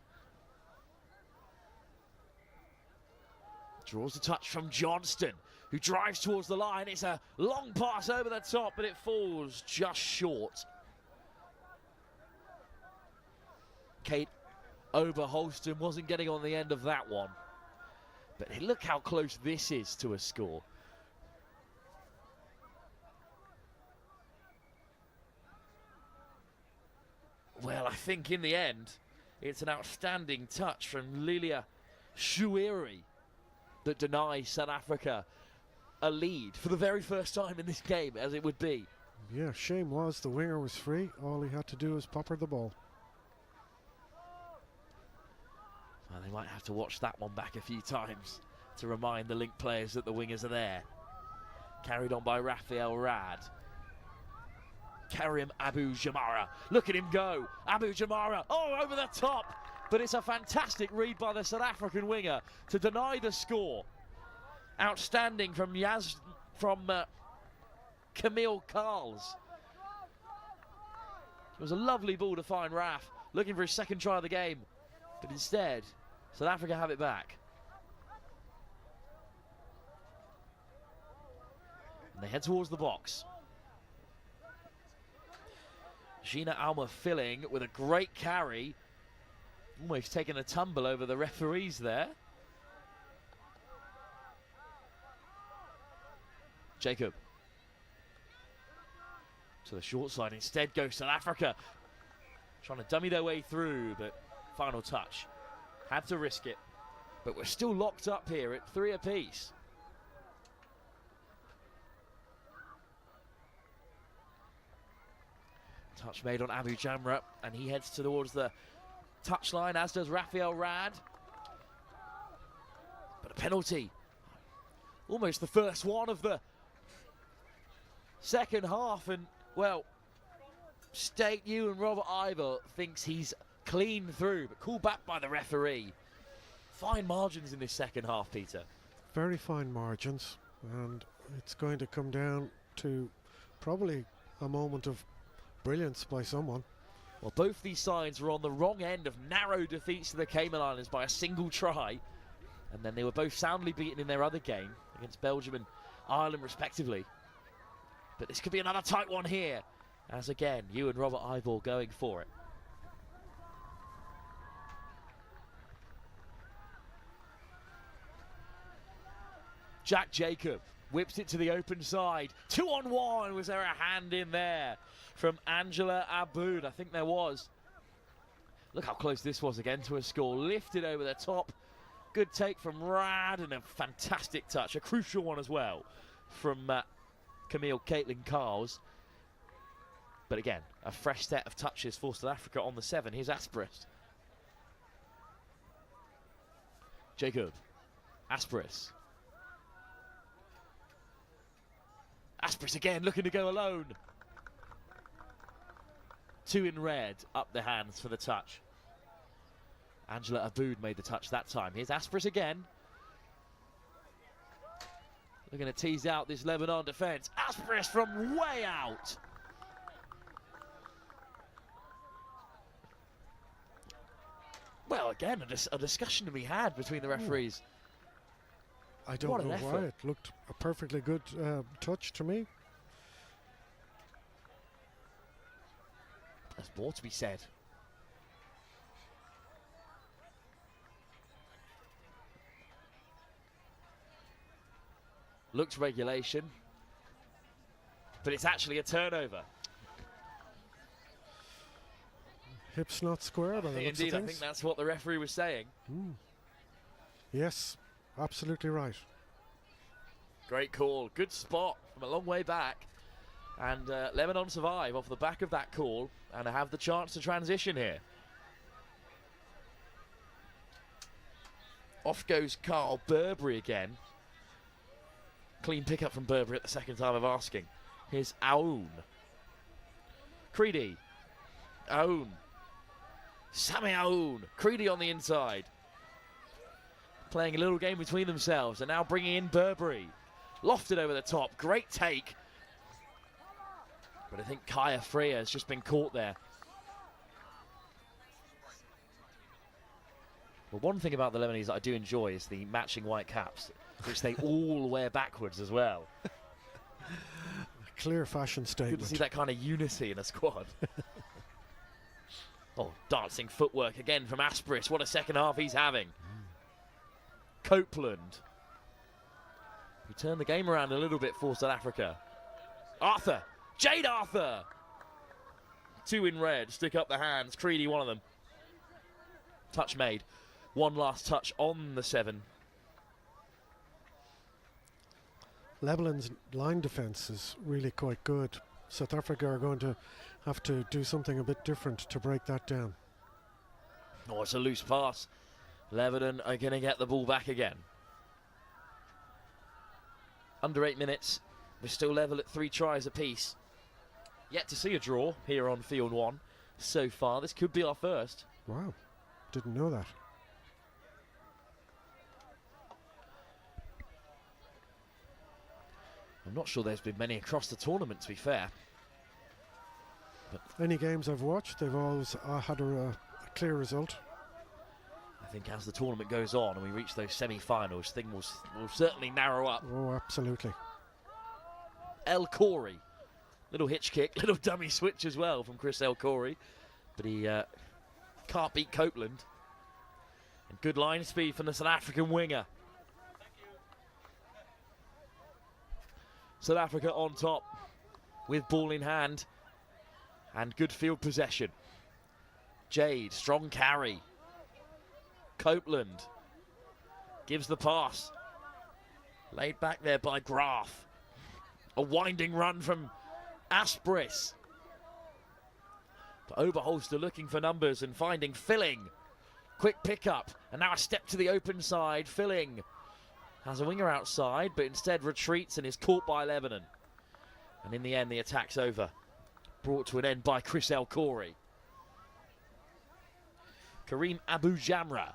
draws the touch from Johnston, who drives towards the line. It's a long pass over the top, but it falls just short. Kate Oberholston wasn't getting on the end of that one. But look how close this is to a score. Well, I think in the end, it's an outstanding touch from Lilia Shuiri that denies South Africa a lead for the very first time in this game, as it would be. Yeah, shame was the winger was free. All he had to do was pop her the ball. Well, they might have to watch that one back a few times to remind the link players that the wingers are there. Carried on by Raphael Rad. Karim Abu Jamara. Look at him go. Abu Jamara. Oh, over the top. But it's a fantastic read by the South African winger to deny the score. Outstanding from Camille Carls. It was a lovely ball to find Raf, looking for his second try of the game. But instead, South Africa have it back. And they head towards the box. Gina Alma filling with a great carry. Almost taking a tumble over the referees there. Jacob. To the short side instead goes South Africa. Trying to dummy their way through, but final touch. Had to risk it. But we're still locked up here at 3 apiece. Touch made on Abu Jamra, and he heads towards the touchline, as does Raphael Rad. But a penalty. Almost the first one of the second half, and, well, State U and Robert Ivor thinks he's clean through, but called back by the referee. Fine margins in this second half, Peter. Very fine margins, and it's going to come down to probably a moment of brilliance by someone. Well, both these sides were on the wrong end of narrow defeats to the Cayman Islands by a single try, and then they were both soundly beaten in their other game against Belgium and Ireland respectively. But this could be another tight one here, as again, you and Robert Ivor going for it. Jack Jacob whips it to the open side. 2-on-1. Was there a hand in there from Angela Aboud? I think there was. Look how close this was again to a score. Lifted over the top. Good take from Rad and a fantastic touch. A crucial one as well from Camille Caitlin Carls. But again, a fresh set of touches for South Africa on the 7. Here's Asperis. Jacob. Asperis. Asperis again, looking to go alone. 2 in red, up the hands for the touch. Angela Aboud made the touch that time. Here's Asperis again. Looking to tease out this Lebanon defence. Aspris from way out. Well, again, a discussion to be had between the referees. I don't What an know why. effort. It looked a perfectly good touch to me. There's more to be said. Looks regulation, but it's actually a turnover. Hips not square, but Indeed, I think that's what the referee was saying. Yes, absolutely right. Great call, good spot from a long way back. And Lebanon survive off the back of that call and have the chance to transition here. Off goes Carl Burberry again. Clean pickup from Burberry at the second time of asking. Here's Aoun. Creedy. Aoun. Sammy Aoun. Creedy on the inside. Playing a little game between themselves and now bringing in Burberry. Lofted over the top. Great take. But I think Kaya Freya has just been caught there. Well, one thing about the Lebanese that I do enjoy is the matching white caps, which they all wear backwards as well. Clear fashion statement. Good to see that kind of unity in a squad. Oh, dancing footwork again from Aspris. What a second half he's having. Copeland. He turned the game around a little bit for South Africa. Arthur. Jade Arthur. Two in red. Stick up the hands. Creedy, one of them. Touch made. One last touch on the 7. Lebanon's line defence is really quite good. South Africa are going to have to do something a bit different to break that down. Oh, it's a loose pass. Lebanon are going to get the ball back again. Under 8 minutes. We're still level at 3 tries apiece. Yet to see a draw here on field 1 so far. This could be our first. Wow, didn't know that. I'm not sure there's been many across the tournament, to be fair. But Any games I've watched, they've always had a clear result. I think as the tournament goes on and we reach those semi-finals, things will certainly narrow up. Oh, absolutely. El Khoury. Little hitch kick, little dummy switch as well from Chris El Khoury. But he can't beat Copeland. And good line speed from the South African winger. South Africa on top with ball in hand and good field possession. Jade, strong carry. Copeland gives the pass. Laid back there by Graf. A winding run from Aspris. But Oberholster looking for numbers and finding Filling. Quick pickup and now a step to the open side. Filling has a winger outside, but instead retreats and is caught by Lebanon. And in the end, the attack's over. Brought to an end by Chris El Khoury. Kareem Abu Jamra.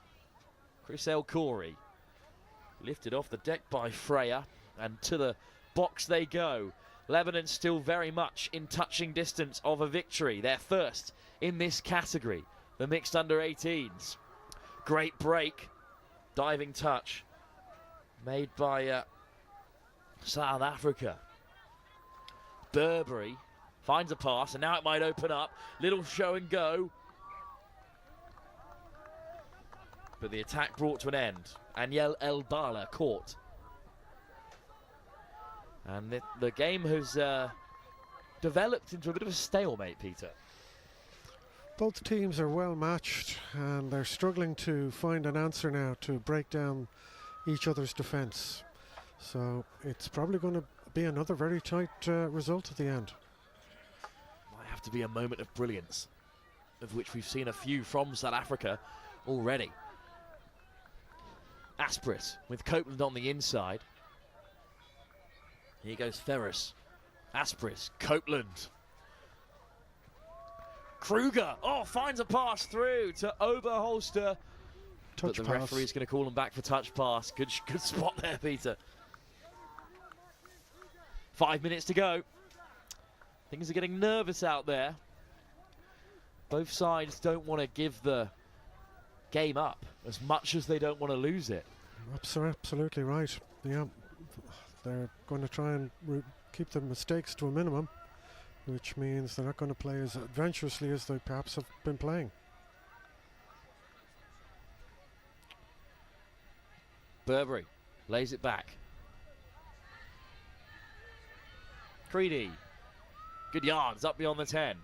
Chris El Khoury. Lifted off the deck by Freya. And to the box they go. Lebanon still very much in touching distance of a victory. They're first in this category. The mixed under 18s. Great break. Diving touch. Made by South Africa. Burberry finds a pass, and now it might open up. Little show and go. But the attack brought to an end. Aniel El Bala caught. And the game has developed into a bit of a stalemate, Peter. Both teams are well matched and they're struggling to find an answer now to break down each other's defence. So it's probably going to be another very tight result at the end. Might have to be a moment of brilliance, of which we've seen a few from South Africa already. Aspris with Copeland on the inside. Here goes Ferris. Aspris, Copeland. Kruger, finds a pass through to Oberholster. But the referee's going to call him back for touch pass. Good spot there, Peter. 5 minutes to go. Things are getting nervous out there. Both sides don't want to give the game up as much as they don't want to lose it. Absolutely right. Yeah, they're going to try and keep the mistakes to a minimum, which means they're not going to play as adventurously as they perhaps have been playing. Burberry lays it back. Creedy. Good yards up beyond the 10.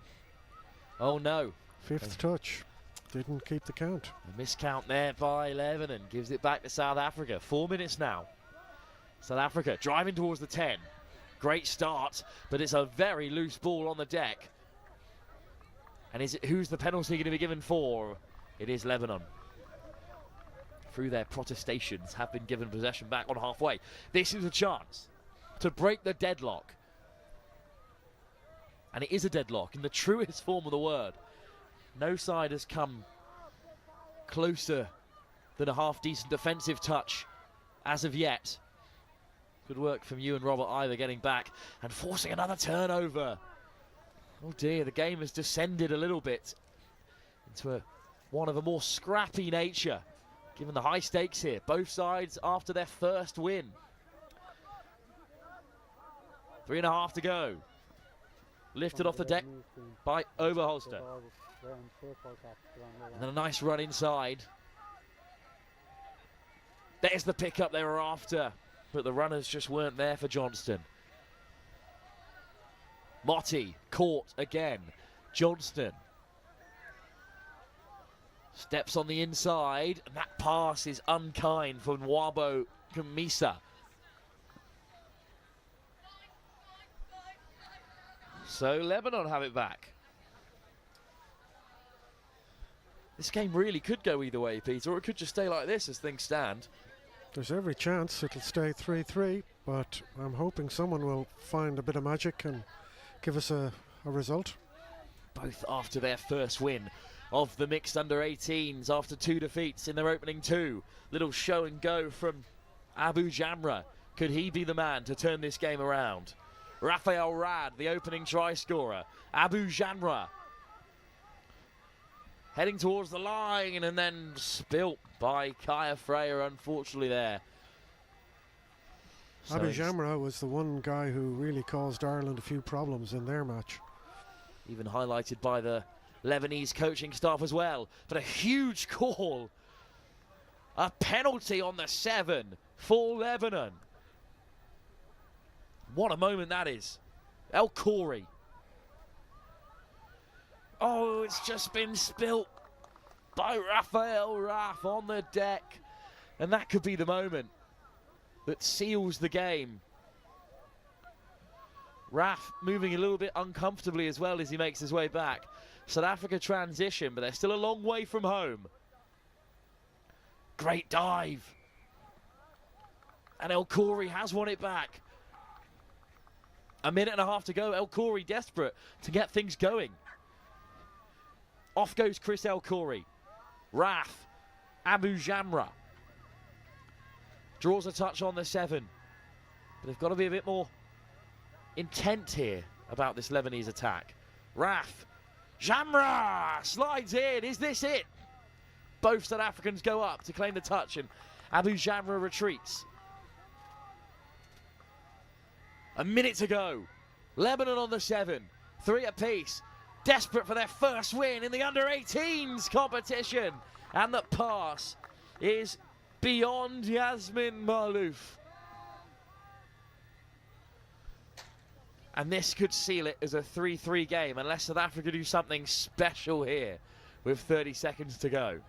Oh no. Fifth touch. Didn't keep the count. A miscount there by Lebanon gives it back to South Africa. 4 minutes now. South Africa driving towards the 10. Great start, but it's a very loose ball on the deck. And who's the penalty going to be given for? It is Lebanon. Through their protestations, have been given possession back on halfway. This is a chance to break the deadlock. And it is a deadlock in the truest form of the word. No side has come closer than a half-decent defensive touch as of yet. Good work from you and Robert Ivor getting back and forcing another turnover. Oh dear, the game has descended a little bit into one of a more scrappy nature, given the high stakes here. Both sides after their first win. 3.5 to go. Lifted off the deck by Overholster. And then a nice run inside. There's the pickup they were after, but the runners just weren't there for Johnston. Motti caught again. Johnston steps on the inside, and that pass is unkind for Nwabo Kamisa. So Lebanon have it back. This game really could go either way, Peter, or it could just stay like this as things stand. There's every chance it'll stay 3-3, but I'm hoping someone will find a bit of magic and give us a result. Both after their first win of the mixed under-18s after 2 defeats in their opening 2. Little show and go from Abu Jamra. Could he be the man to turn this game around? Raphael Rad, the opening try scorer. Abu Jamra heading towards the line and then spilt by Kaya Freya, unfortunately there. So Abu Jamra was the one guy who really caused Ireland a few problems in their match. Even highlighted by the Lebanese coaching staff as well. But a huge call. A penalty on the 7 for Lebanon. What a moment that is. El Khoury. Oh, it's just been spilt by Raphael Raff on the deck. And that could be the moment that seals the game. Raff moving a little bit uncomfortably as well as he makes his way back. South Africa transition, but they're still a long way from home. Great dive. And El Khoury has won it back. 1.5 minutes to go. El Khoury desperate to get things going. Off goes Chris El Khoury. Raff. Abu Jamra. Draws a touch on the 7. But they've got to be a bit more intent here about this Lebanese attack. Raff. Jamra slides in. Is this it? Both South Africans go up to claim the touch and Abu Jamra retreats. 1 minute to go. Lebanon on the 7. 3 apiece. Desperate for their first win in the under-18s competition. And the pass is beyond Yasmin Malouf. And this could seal it as a 3-3 game unless South Africa do something special here with 30 seconds to go.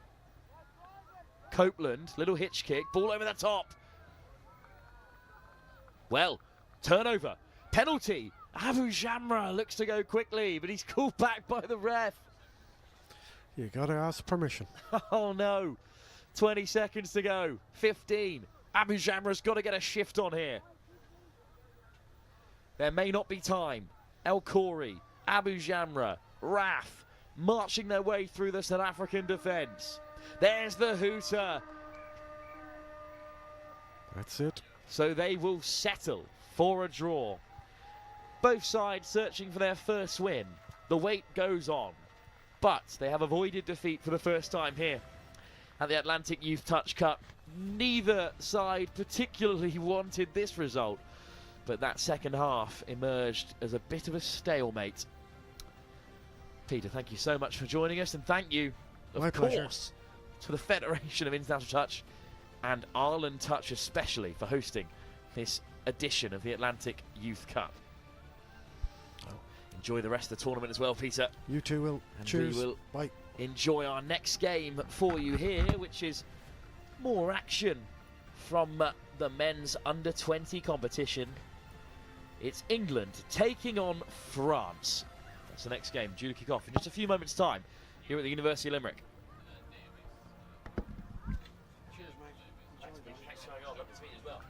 Copeland, little hitch kick, ball over the top. Well, turnover, penalty. Abu Jamra looks to go quickly, but he's called back by the ref. You gotta ask permission. Oh no, 20 seconds to go, 15. Abu Jamra's got to get a shift on here. There may not be time. El Khoury, Abu Jamra, Raff, marching their way through the South African defence. There's the hooter. That's it. So they will settle for a draw. Both sides searching for their first win. The wait goes on, but they have avoided defeat for the first time here at the Atlantic Youth Touch Cup. Neither side particularly wanted this result, but that second half emerged as a bit of a stalemate. Peter, thank you so much for joining us, and thank you, of course, to the Federation of International Touch and Ireland Touch especially for hosting this edition of the Atlantic Youth Cup. Enjoy the rest of the tournament as well, Peter. You too will. And Cheers. we will Bye. enjoy our next game for you here, which is more action from the men's under-20 competition. It's England taking on France. That's the next game, due to kick off in just a few moments' time here at the University of Limerick. Cheers, mate. Thanks for coming on. Lovely to meet you as well.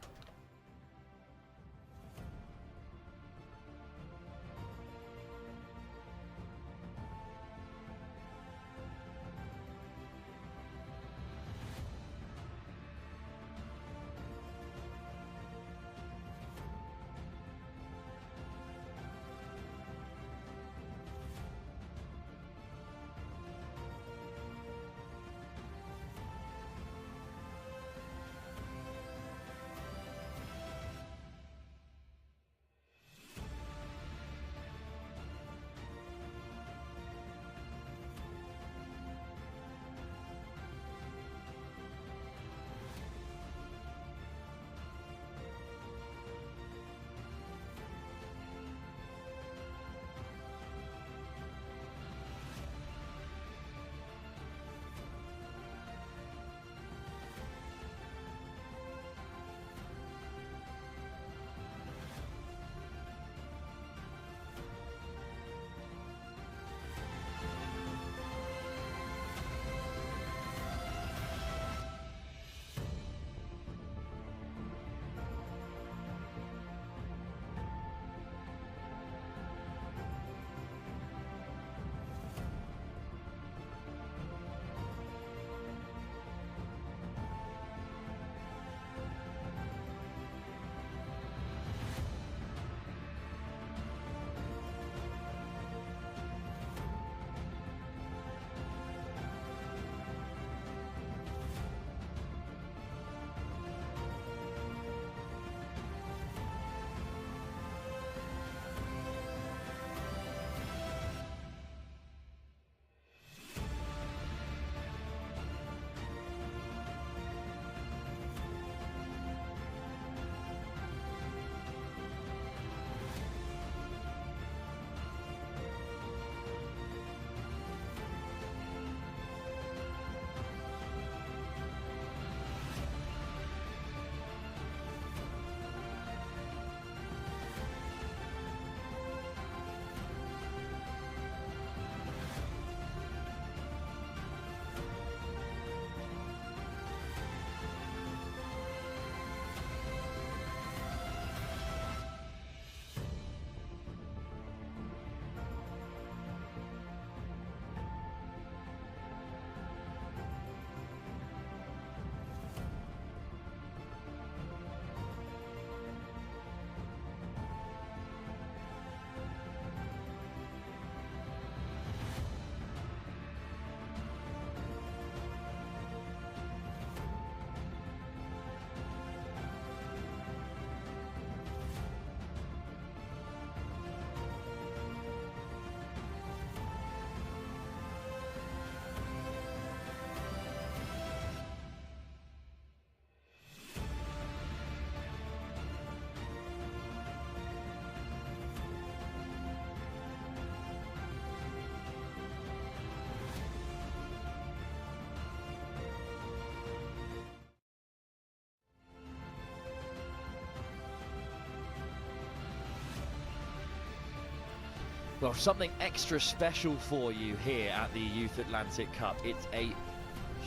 Well, something extra special for you here at the Youth Atlantic Cup. It's a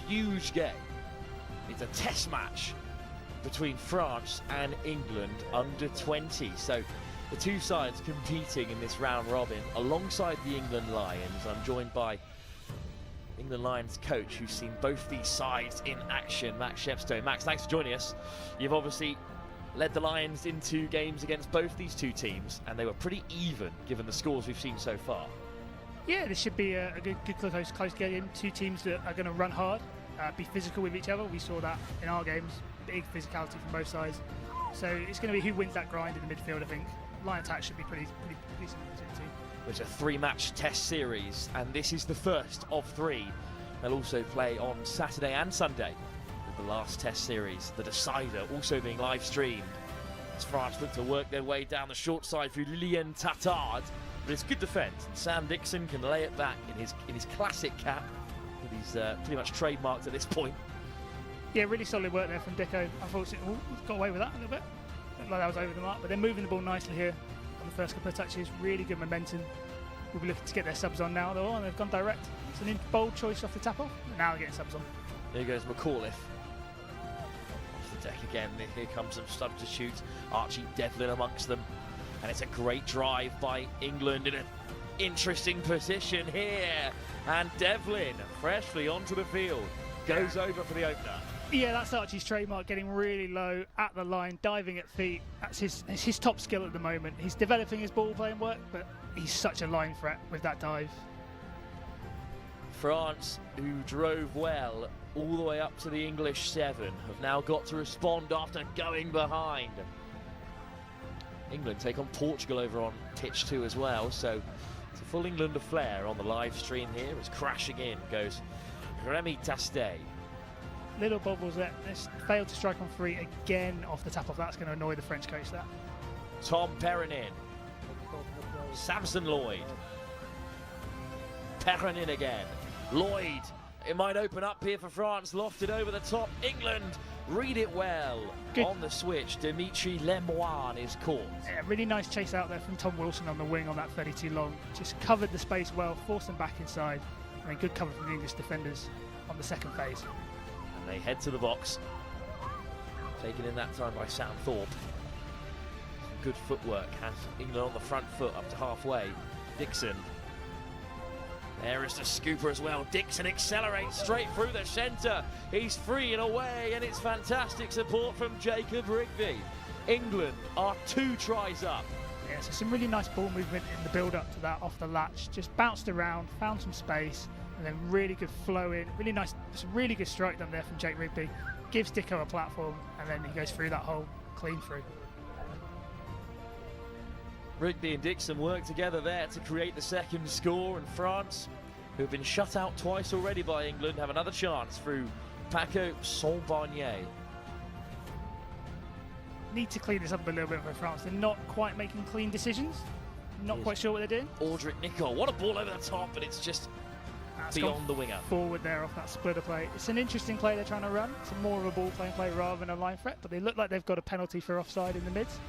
huge game. It's a test match between France and England under 20. So the two sides competing in this round robin alongside the England Lions. I'm joined by England Lions coach who's seen both these sides in action, Max Shepstone. Max, thanks for joining us. You've obviously led the Lions into games against both these two teams, and they were pretty even given the scores we've seen so far. Yeah, this should be a good close game. Two teams that are going to run hard, be physical with each other. We saw that in our games, big physicality from both sides. So it's going to be who wins that grind in the midfield, I think. Line attack should be pretty similar to the team. It's a 3-match test series, and this is the first of 3. They'll also play on Saturday and Sunday, with the last test series, the decider, also being live streamed. As France look to work their way down the short side through Lilian Tatard, but it's good defence, and Sam Dixon can lay it back in his classic cap, that he's pretty much trademarked at this point. Yeah, really solid work there from Dicko. Unfortunately, got away with that a little bit. Looked like that was over the mark, but they're moving the ball nicely here on the first couple of touches. Really good momentum. We'll be looking to get their subs on now, though, and they've gone direct. It's an bold choice off the tap-off, and now they're getting subs on. There goes McAuliffe. Off the deck again, here comes some substitutes. Archie Devlin amongst them. And it's a great drive by England in an interesting position here. And Devlin, freshly onto the field, goes over for the opener. Yeah, that's Archie's trademark, getting really low at the line, diving at feet. That's his top skill at the moment. He's developing his ball playing work, but he's such a line threat with that dive. France, who drove well all the way up to the English 7, have now got to respond after going behind. England take on Portugal over on pitch 2 as well, so it's a full England affair on the live stream here. As crashing in goes Remy Tastet. Little bobbles there. It's failed to strike on 3 again off the tap off. That's going to annoy the French coach there. Tom Perrinin. Samson Lloyd. Perrinin again. Lloyd. It might open up here for France. Lofted over the top. England read it well. Good. On the switch, Dimitri Lemoine is caught. Yeah, really nice chase out there from Tom Wilson on the wing on that 32 long. Just covered the space well, forced them back inside. I mean, good cover from the English defenders on the second phase. And they head to the box. Taken in that time by Sam Thorpe. Some good footwork. Has England on the front foot up to halfway. Dixon. There is the scooper as well. Dixon accelerates straight through the centre. He's free and away, and it's fantastic support from Jacob Rigby. England are 2 tries up. Yeah, so some really nice ball movement in the build-up to that off the latch. Just bounced around, found some space, and then really good flow in. Really nice, some really good strike done there from Jake Rigby. Gives Dicko a platform, and then he goes through that hole clean through. Rigby and Dixon work together there to create the second score, and France, who have been shut out twice already by England, have another chance through Paco Saint-Barnier. Need to clean this up a little bit for France. They're not quite making clean decisions. Not quite sure what they're doing. Audric Nicol, what a ball over the top, but it's just beyond the winger. Forward there off that splitter play. It's an interesting play they're trying to run. It's more of a ball playing play rather than a line threat, but they look like they've got a penalty for offside in the mids.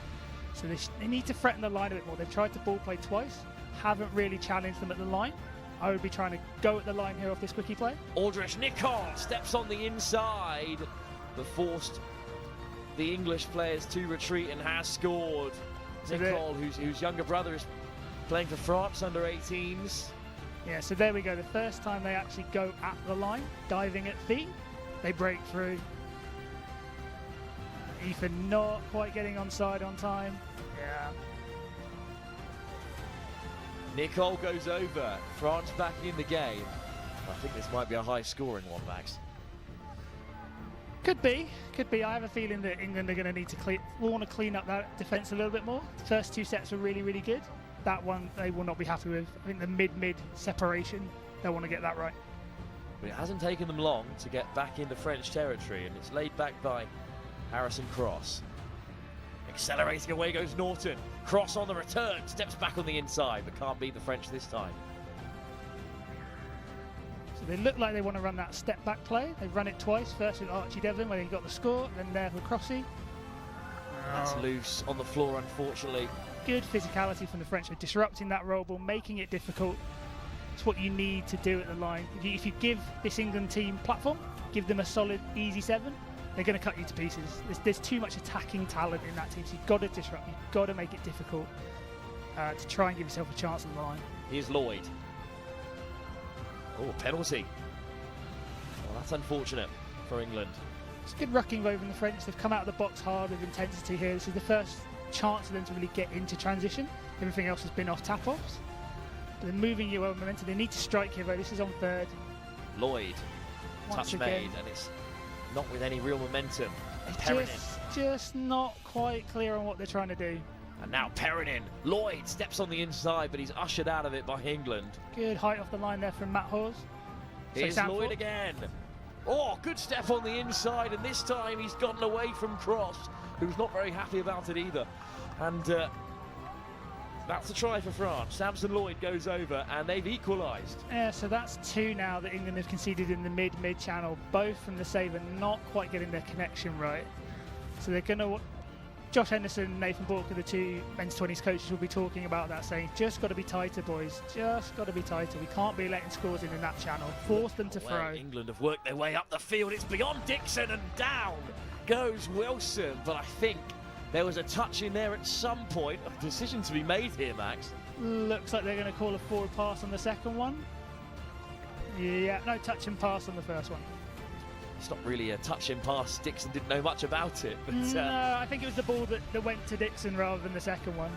So they need to threaten the line a bit more. They've tried to ball play twice, haven't really challenged them at the line. I would be trying to go at the line here off this quickie play. Audric Nicol steps on the inside, but forced the English players to retreat and has scored. So Nicol, whose younger brother is playing for France under 18s. Yeah, so there we go. The first time they actually go at the line, diving at feet, they break through. Ethan not quite getting onside on time. Yeah. Nicol goes over. France back in the game. I think this might be a high-scoring one, Max. Could be. I have a feeling that England are going to need to want to clean up that defence a little bit more. The first 2 sets were really, really good. That one they will not be happy with. I think the mid-mid separation, they'll want to get that right. But it hasn't taken them long to get back into French territory, and it's laid back by Harrison Cross. Accelerating away goes Norton. Cross on the return, steps back on the inside, but can't beat the French this time. So they look like they want to run that step back play. They've run it twice, first with Archie Devlin where he got the score, then there with Crossy. That's loose on the floor, unfortunately. Good physicality from the French, so disrupting that roll ball, making it difficult. It's what you need to do at the line. If you give this England team platform, give them a solid, easy 7, they're going to cut you to pieces. There's too much attacking talent in that team, so you've got to disrupt, you've got to make it difficult to try and give yourself a chance on the line. Here's Lloyd. Oh, penalty. Well, that's unfortunate for England. It's good rucking though from the French. They've come out of the box hard with intensity here. This is the first chance for them to really get into transition. Everything else has been off tap-offs. But they're moving you over momentum. They need to strike here though. This is on third. Lloyd, Once touch again. made, and it's not with any real momentum. Just not quite clear on what they're trying to do. And now Perrinin. Lloyd steps on the inside, but he's ushered out of it by England. Good height off the line there from Matt Hawes. Here's Lloyd again. Oh, good step on the inside, and this time he's gotten away from Cross, who's not very happy about it either. And that's a try for France. Samson Lloyd goes over, and they've equalised. Yeah, so that's 2 now that England have conceded in the mid channel, both from the save and not quite getting their connection right. So they're going to... Josh Henderson and Nathan Bork are the 2 men's 20s coaches will be talking about that, saying, just got to be tighter, boys. Just got to be tighter. We can't be letting scores in that channel. Force them to throw. England have worked their way up the field. It's beyond Dixon, and down goes Wilson. But I think there was a touch in there at some point. A decision to be made here, Max. Looks like they're going to call a forward pass on the second one. Yeah, no touch and pass on the first one. It's not really a touch and pass. Dixon didn't know much about it. But, no, I think it was the ball that went to Dixon rather than the second one.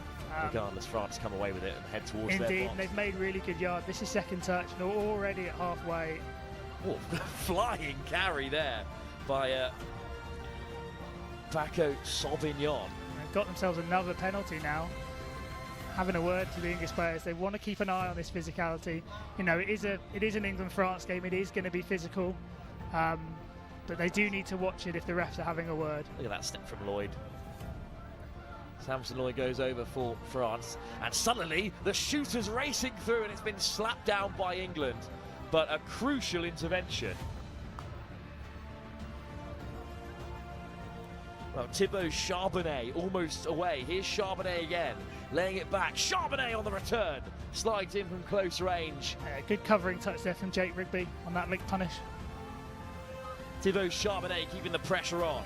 Regardless, France come away with it and head towards their Indeed, box. they've made really good yard. This is second touch, and they're already at halfway. Oh, flying carry there by Paco Sauvignon. They've got themselves another penalty now. Having a word to the English players, they want to keep an eye on this physicality. You know, it is an England-France game. It is going to be physical. But they do need to watch it if the refs are having a word. Look at that step from Lloyd. Samson Lloyd goes over for France, and suddenly the shooter's racing through, and it's been slapped down by England. But a crucial intervention. Well, Thibaut Charbonnet almost away. Here's Charbonnet again, laying it back. Charbonnet on the return, slides in from close range. Good covering touch there from Jake Rigby on that link punish. Thibaut Charbonnet keeping the pressure on.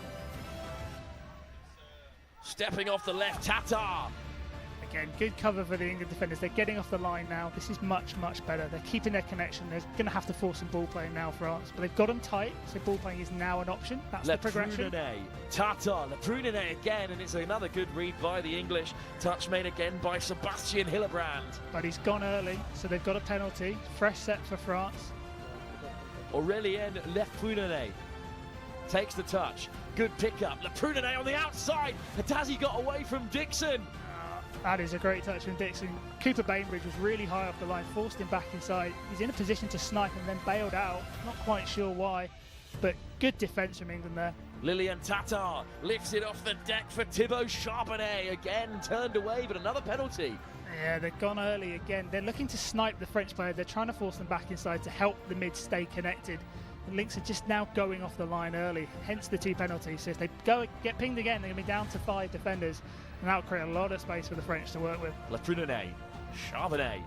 Stepping off the left, Tatar. Again, good cover for the England defenders. They're getting off the line now. This is much, much better. They're keeping their connection. They're going to have to force some ball playing now, France. But they've got them tight, so ball playing is now an option. That's the progression. Tatar, Le Prunenet again, and it's another good read by the English. Touch made again by Sebastian Hillebrand. But he's gone early, so they've got a penalty. Fresh set for France. Aurélien Le Prunenet takes the touch. Good pickup. Le Prunenet on the outside. Has he got away from Dixon? That is a great touch from Dixon. Cooper Bainbridge was really high off the line, forced him back inside. He's in a position to snipe and then bailed out. Not quite sure why, but good defence from England there. Lilian Tatar lifts it off the deck for Thibaut Charbonnet. Again turned away, but another penalty. Yeah, they've gone early again. They're looking to snipe the French players. They're trying to force them back inside to help the mid stay connected. The Lynx are just now going off the line early, hence the 2 penalties. So if they get pinged again, they're going to be down to 5 defenders, and that'll create a lot of space for the French to work with. Le Prunenet, Charbonnet,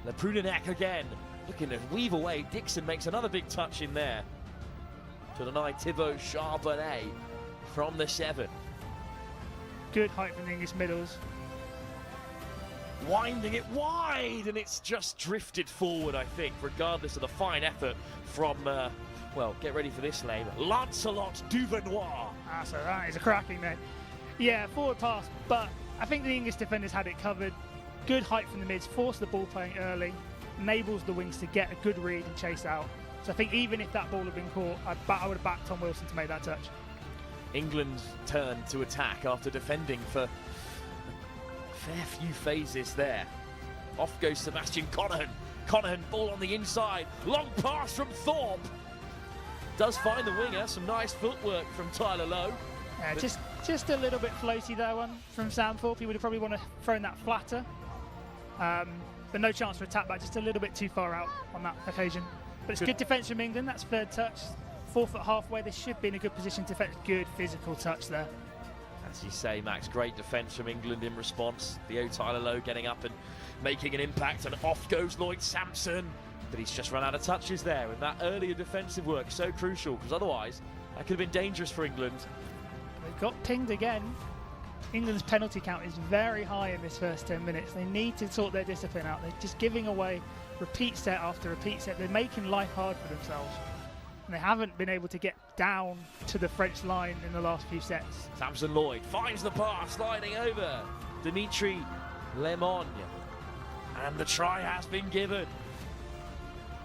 Le Prunenet again, looking to weave away. Dixon makes another big touch in there to deny Thibaut Charbonnet from the 7. Good height from the English middles. Winding it wide, and it's just drifted forward, I think, regardless of the fine effort from, well, get ready for this name, Lancelot Duvenois. So that is a cracking net. Yeah, forward pass, but I think the English defenders had it covered. Good height from the mids, forced the ball playing early, enables the wings to get a good read and chase out. So I think even if that ball had been caught, I would have backed Tom Wilson to make that touch. England's turn to attack after defending for a fair few phases there. Off goes Sebastian Conahan. Conahan, ball on the inside. Long pass from Thorpe. Does find the winger. Some nice footwork from Tyler Lowe. Just a little bit floaty that one from Sam Thorpe. He would have probably want to thrown that flatter. But no chance for a tap back. Just a little bit too far out on that occasion. But it's good defence from England. That's third touch. 4 foot halfway. They should be in a good position to defend. Good physical touch there. As you say, Max, great defence from England in response. Theo Tyler Lowe getting up and making an impact, and off goes Lloyd Sampson. But he's just run out of touches there, and that earlier defensive work so crucial, because otherwise that could have been dangerous for England. They've got pinged again. England's penalty count is very high in this first 10 minutes. They need to sort their discipline out. They're just giving away repeat set after repeat set. They're making life hard for themselves. and they haven't been able to get down to the French line in the last few sets. Samson Lloyd finds the pass, sliding over Dimitri Lemogne. And the try has been given.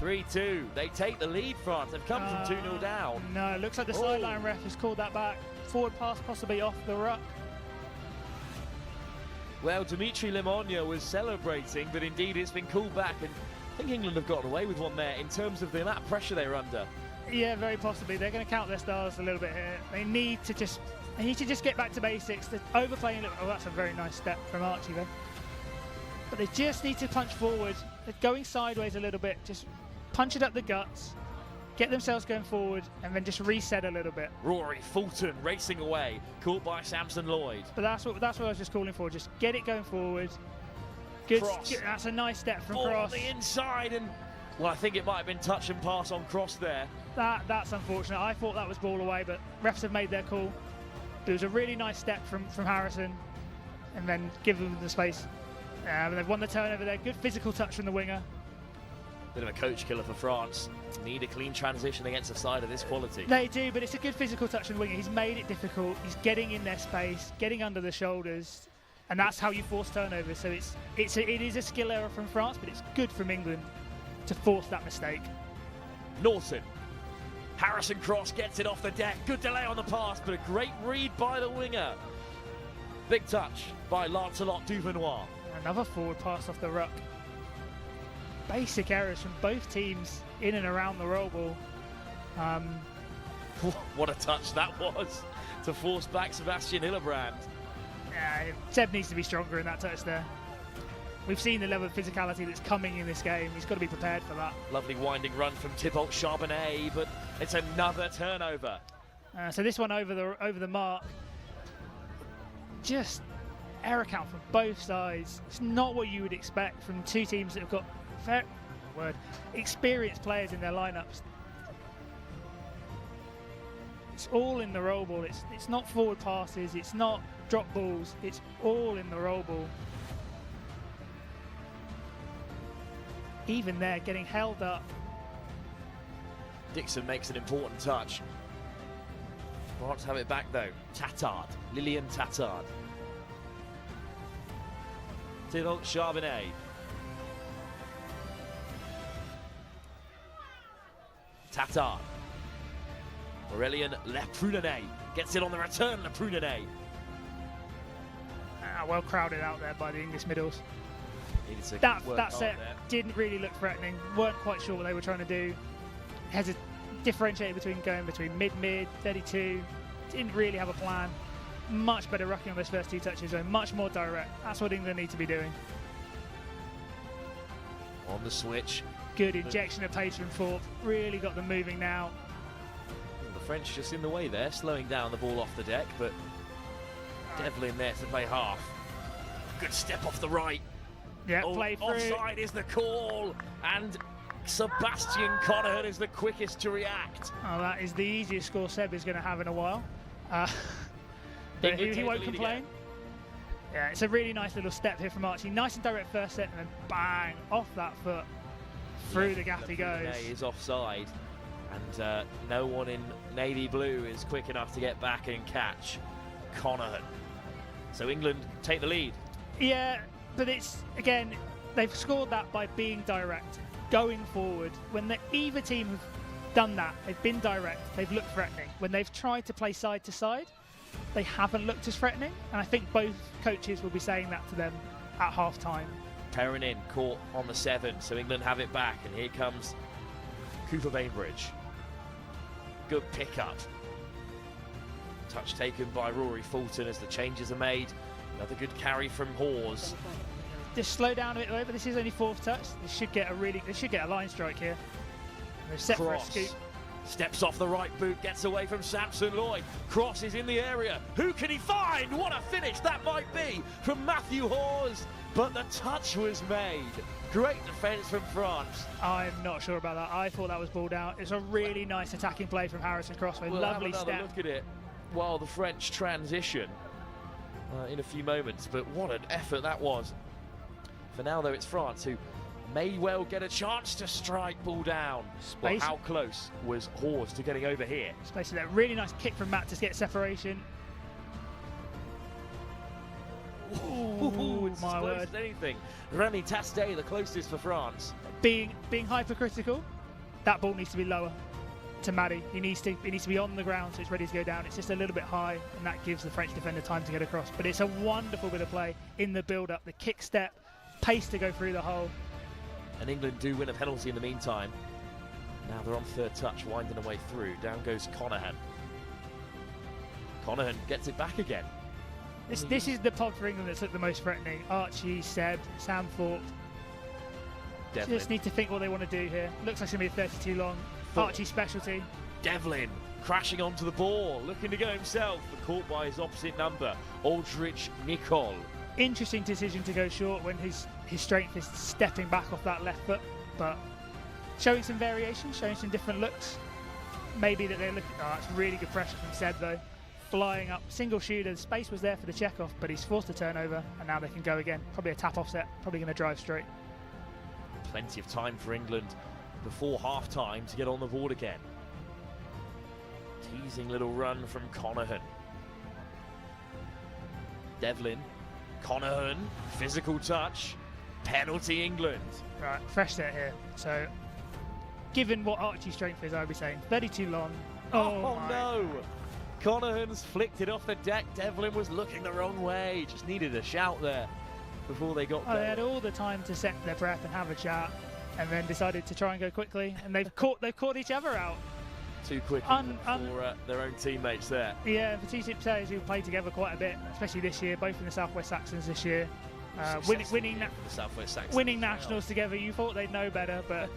3-2. They take the lead, France. They've come from 2-0 down. No, it looks like the sideline ref has called that back. Forward pass possibly off the ruck. Well, Dimitri Lemogne was celebrating, but indeed it's been called back. And I think England have gotten away with one there in terms of the amount of pressure they're under. Yeah, very possibly. They're going to count their stars a little bit here. They need to just get back to basics. They're overplaying a little. Oh, that's a very nice step from Archie then. But they just need to punch forward. They're going sideways a little bit. Just punch it up the guts, get themselves going forward, and then just reset a little bit. Rory Fulton racing away, caught by Samson Lloyd. But that's what I was just calling for. Just get it going forward. Good. Cross. That's a nice step from Ball Cross. on the inside, and well, I think it might have been touch and pass on Cross there. That's unfortunate. I thought that was ball away, but refs have made their call. It was a really nice step from Harrison, and then give them the space. They've won the turnover there. Good physical touch from the winger. Bit of a coach killer for France. Need a clean transition against a side of this quality. They do, but it's a good physical touch from the winger. He's made it difficult. He's getting in their space, getting under the shoulders, and that's how you force turnovers. So it is a skill error from France, but it's good from England to force that mistake. Norton. Harrison Cross gets it off the deck. Good delay on the pass, but a great read by the winger. Big touch by Lancelot Duvenois. Another forward pass off the ruck. Basic errors from both teams in and around the roll ball. What a touch that was to force back Sebastian Hillebrand. Yeah, Seb needs to be stronger in that touch there. We've seen the level of physicality that's coming in this game. He's got to be prepared for that. Lovely winding run from Thibault Charbonnet, but it's another turnover. So this one over the mark. Just error count from both sides. It's not what you would expect from two teams that have got experienced players in their lineups. It's all in the roll ball. It's not forward passes. It's not drop balls. It's all in the roll ball. Even there, getting held up. Dixon makes an important touch. France have it back though. Tattard, Lilian Tattard. Thibault Charbonnet. Tattard. Aurélien Leprunenet gets it on the return. Leprunenet. Well crowded out there by the English middles. That set didn't really look threatening. Weren't quite sure what they were trying to do. Has a differentiated between mid, 32. Didn't really have a plan. Much better rucking on those first two touches, though. Much more direct. That's what England need to be doing. On the switch. Good injection of pace from Thorpe. Really got them moving now. The French just in the way there, slowing down the ball off the deck, but Devlin there to play half. Good step off the right. Yeah, play through. Offside is the call, and Sebastian Conahan is the quickest to react. Oh, that is the easiest score Seb is going to have in a while. But he won't complain. Again. Yeah, it's a really nice little step here from Archie. Nice and direct first set, and then bang, off that foot. Through the gap he goes. Is offside, and no one in navy blue is quick enough to get back and catch Conahan. So England take the lead. Yeah, but it's, again, they've scored that by being direct, going forward. When either team have done that, they've been direct, they've looked threatening. When they've tried to play side to side, they haven't looked as threatening, and I think both coaches will be saying that to them at half-time. Perrin caught on the 7, so England have it back, and here comes Cooper Bainbridge. Good pickup. Touch taken by Rory Fulton as the changes are made. Another good carry from Hawes. Just slow down a bit, but this is only fourth touch. They should get a line strike here. They're set for a scoop. Steps off the right boot, gets away from Samson Lloyd. Cross is in the area. Who can he find? What a finish that might be from Matthew Hawes. But the touch was made. Great defence from France. I'm not sure about that. I thought that was balled out. It's a really nice attacking play from Harrison Cross. We'll lovely have another step. Look at it while the French transition in a few moments. But what an effort that was. For now, though, it's France who may well get a chance to strike ball down. Well, Space. how close was Hawes to getting over here? Space with that really nice kick from Matt to get separation. Ooh, it's my as close word. as anything. Remy Tastet, the closest for France. Being hypercritical, that ball needs to be lower to Maddie. He needs to be on the ground so it's ready to go down. It's just a little bit high, and that gives the French defender time to get across. But it's a wonderful bit of play in the build-up, the kick step, pace to go through the hole. And England do win a penalty in the meantime. Now they're on third touch, winding away through. Down goes Conahan. Conahan gets it back again. This is the pod for England that's looked the most threatening. Archie, Seb, Sam Thorpe. Devlin. Just need to think what they want to do here. Looks like it's going to be a 32 long. Archie's specialty. Devlin crashing onto the ball, looking to go himself, but caught by his opposite number, Aldrich Nicol. Interesting decision to go short when his strength is stepping back off that left foot, but showing some variation, showing some different looks. Maybe that they're looking. Oh, that's really good pressure from Seb though. Flying up, single shooter. The space was there for the check off, but he's forced a turnover, and now they can go again. Probably a tap offset. Probably going to drive straight. Plenty of time for England before half time to get on the board again. Teasing little run from Conahan. Devlin, Conahan, physical touch, penalty England. Right, fresh set here. So, given what Archie's strength is, I would be saying 32 long. Oh my. no! Conahan's flicked it off the deck. Devlin was looking the wrong way. Just needed a shout there before they got Oh, they going. had all the time to set their breath and have a chat, and then decided to try and go quickly, and they've caught each other out. Too quick for their own teammates there. Yeah, for two players who played together quite a bit, especially this year, both in the Southwest Saxons this year, Successful winning year for the Southwest Saxons winning as well. nationals together. You thought they'd know better, but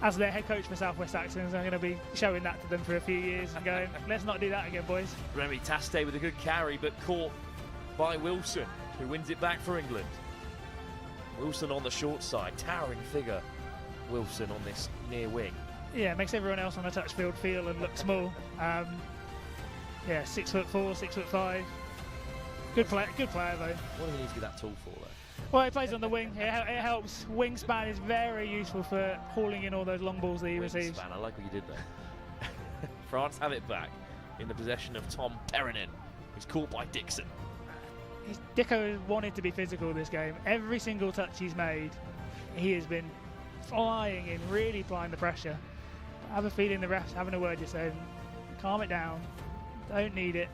as their head coach for Southwest Saxons, I'm going to be showing that to them for a few years and going, let's not do that again, boys. Remy Tastet with a good carry, but caught by Wilson, who wins it back for England. Wilson on the short side, towering figure. Wilson on this near wing. Yeah, makes everyone else on the touch field feel and look small. Yeah, 6'4", 6'5". Good player though. What do he need to be that tall for, though? Well, he plays on the wing. It helps. Wingspan is very useful for hauling in all those long balls that he receives. Wingspan, I like what you did there. France have it back in the possession of Tom Perrinin, who's caught by Dixon. Dicko has wanted to be physical this game. Every single touch he's made, he has been flying in, really applying the pressure. I have a feeling the ref's having a word just saying, calm it down, don't need it.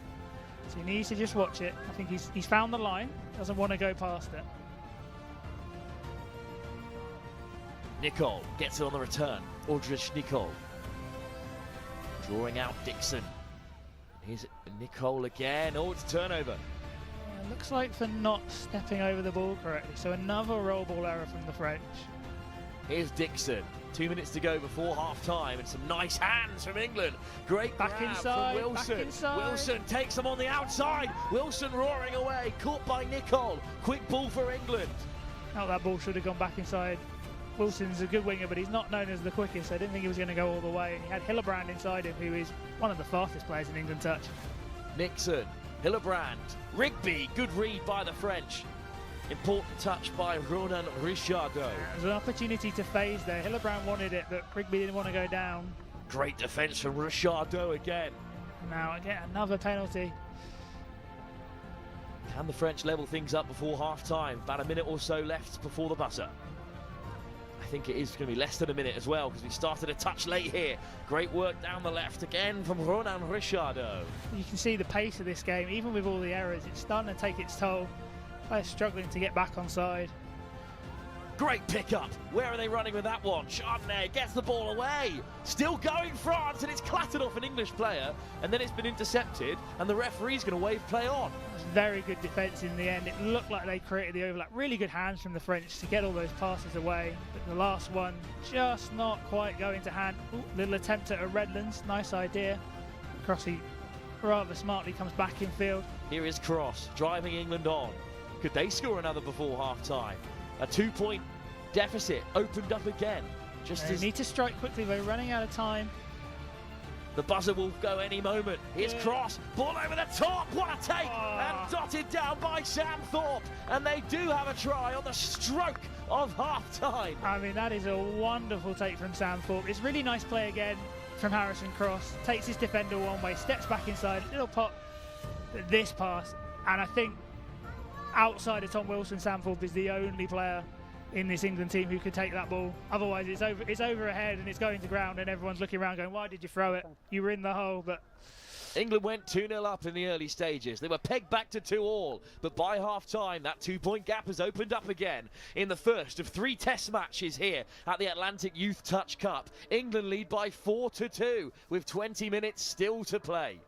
So he needs to just watch it. I think he's found the line, doesn't want to go past it. Nicol gets it on the return. Aldrich Nicol drawing out Dixon. Here's Nicol again. Oh, it's a turnover. Yeah, looks like for not stepping over the ball correctly. So another roll ball error from the French. Here's Dixon. 2 minutes to go before half time, and some nice hands from England. Great Back grab inside, from Wilson. back inside. Wilson takes them on the outside. Wilson roaring away, caught by Nicol. Quick ball for England. Now that ball should have gone back inside. Wilson's a good winger, but he's not known as the quickest. So I didn't think he was going to go all the way. And he had Hillebrand inside him, who is one of the fastest players in England touch. Nixon, Hillebrand, Rigby. Good read by the French. Important touch by Ronan Richardot. There's an opportunity to phase there. Hillebrand wanted it, but Rigby didn't want to go down. Great defence from Richardot again. Now again, another penalty. Can the French level things up before half-time? About a minute or so left before the buzzer. I think it is going to be less than a minute as well, because we started a touch late here. Great work down the left again from Ronan Richardot. You can see the pace of this game, even with all the errors, it's starting to take its toll. Players struggling to get back on side. Great pickup. Where are they running with that one? Chardonnay gets the ball away. Still going France, and it's clattered off an English player, and then it's been intercepted, and the referee's going to wave play on. It was very good defence in the end. It looked like they created the overlap. Really good hands from the French to get all those passes away. But the last one just not quite going to hand. Ooh, little attempt at a Redlands. Nice idea. Crossy rather smartly comes back in field. Here is Cross driving England on. Could they score another before half-time? A 2-point deficit opened up again. Just They as need to strike quickly. They're running out of time. The buzzer will go any moment. It's cross, ball over the top. What a take! And dotted down by Sam Thorpe. And they do have a try on the stroke of half-time. I mean, that is a wonderful take from Sam Thorpe. It's really nice play again from Harrison Cross. Takes his defender one way, steps back inside, little pop, this pass. And I think outside of Tom Wilson, Sam Thorpe is the only player in this England team who could take that ball. Otherwise, it's over ahead and it's going to ground, and everyone's looking around going, why did you throw it? You were in the hole. But England went 2-0 up in the early stages. They were pegged back to 2-2, but by half-time, that 2-point gap has opened up again in the first of 3 test matches here at the Atlantic Youth Touch Cup. England lead by 4-2 with 20 minutes still to play.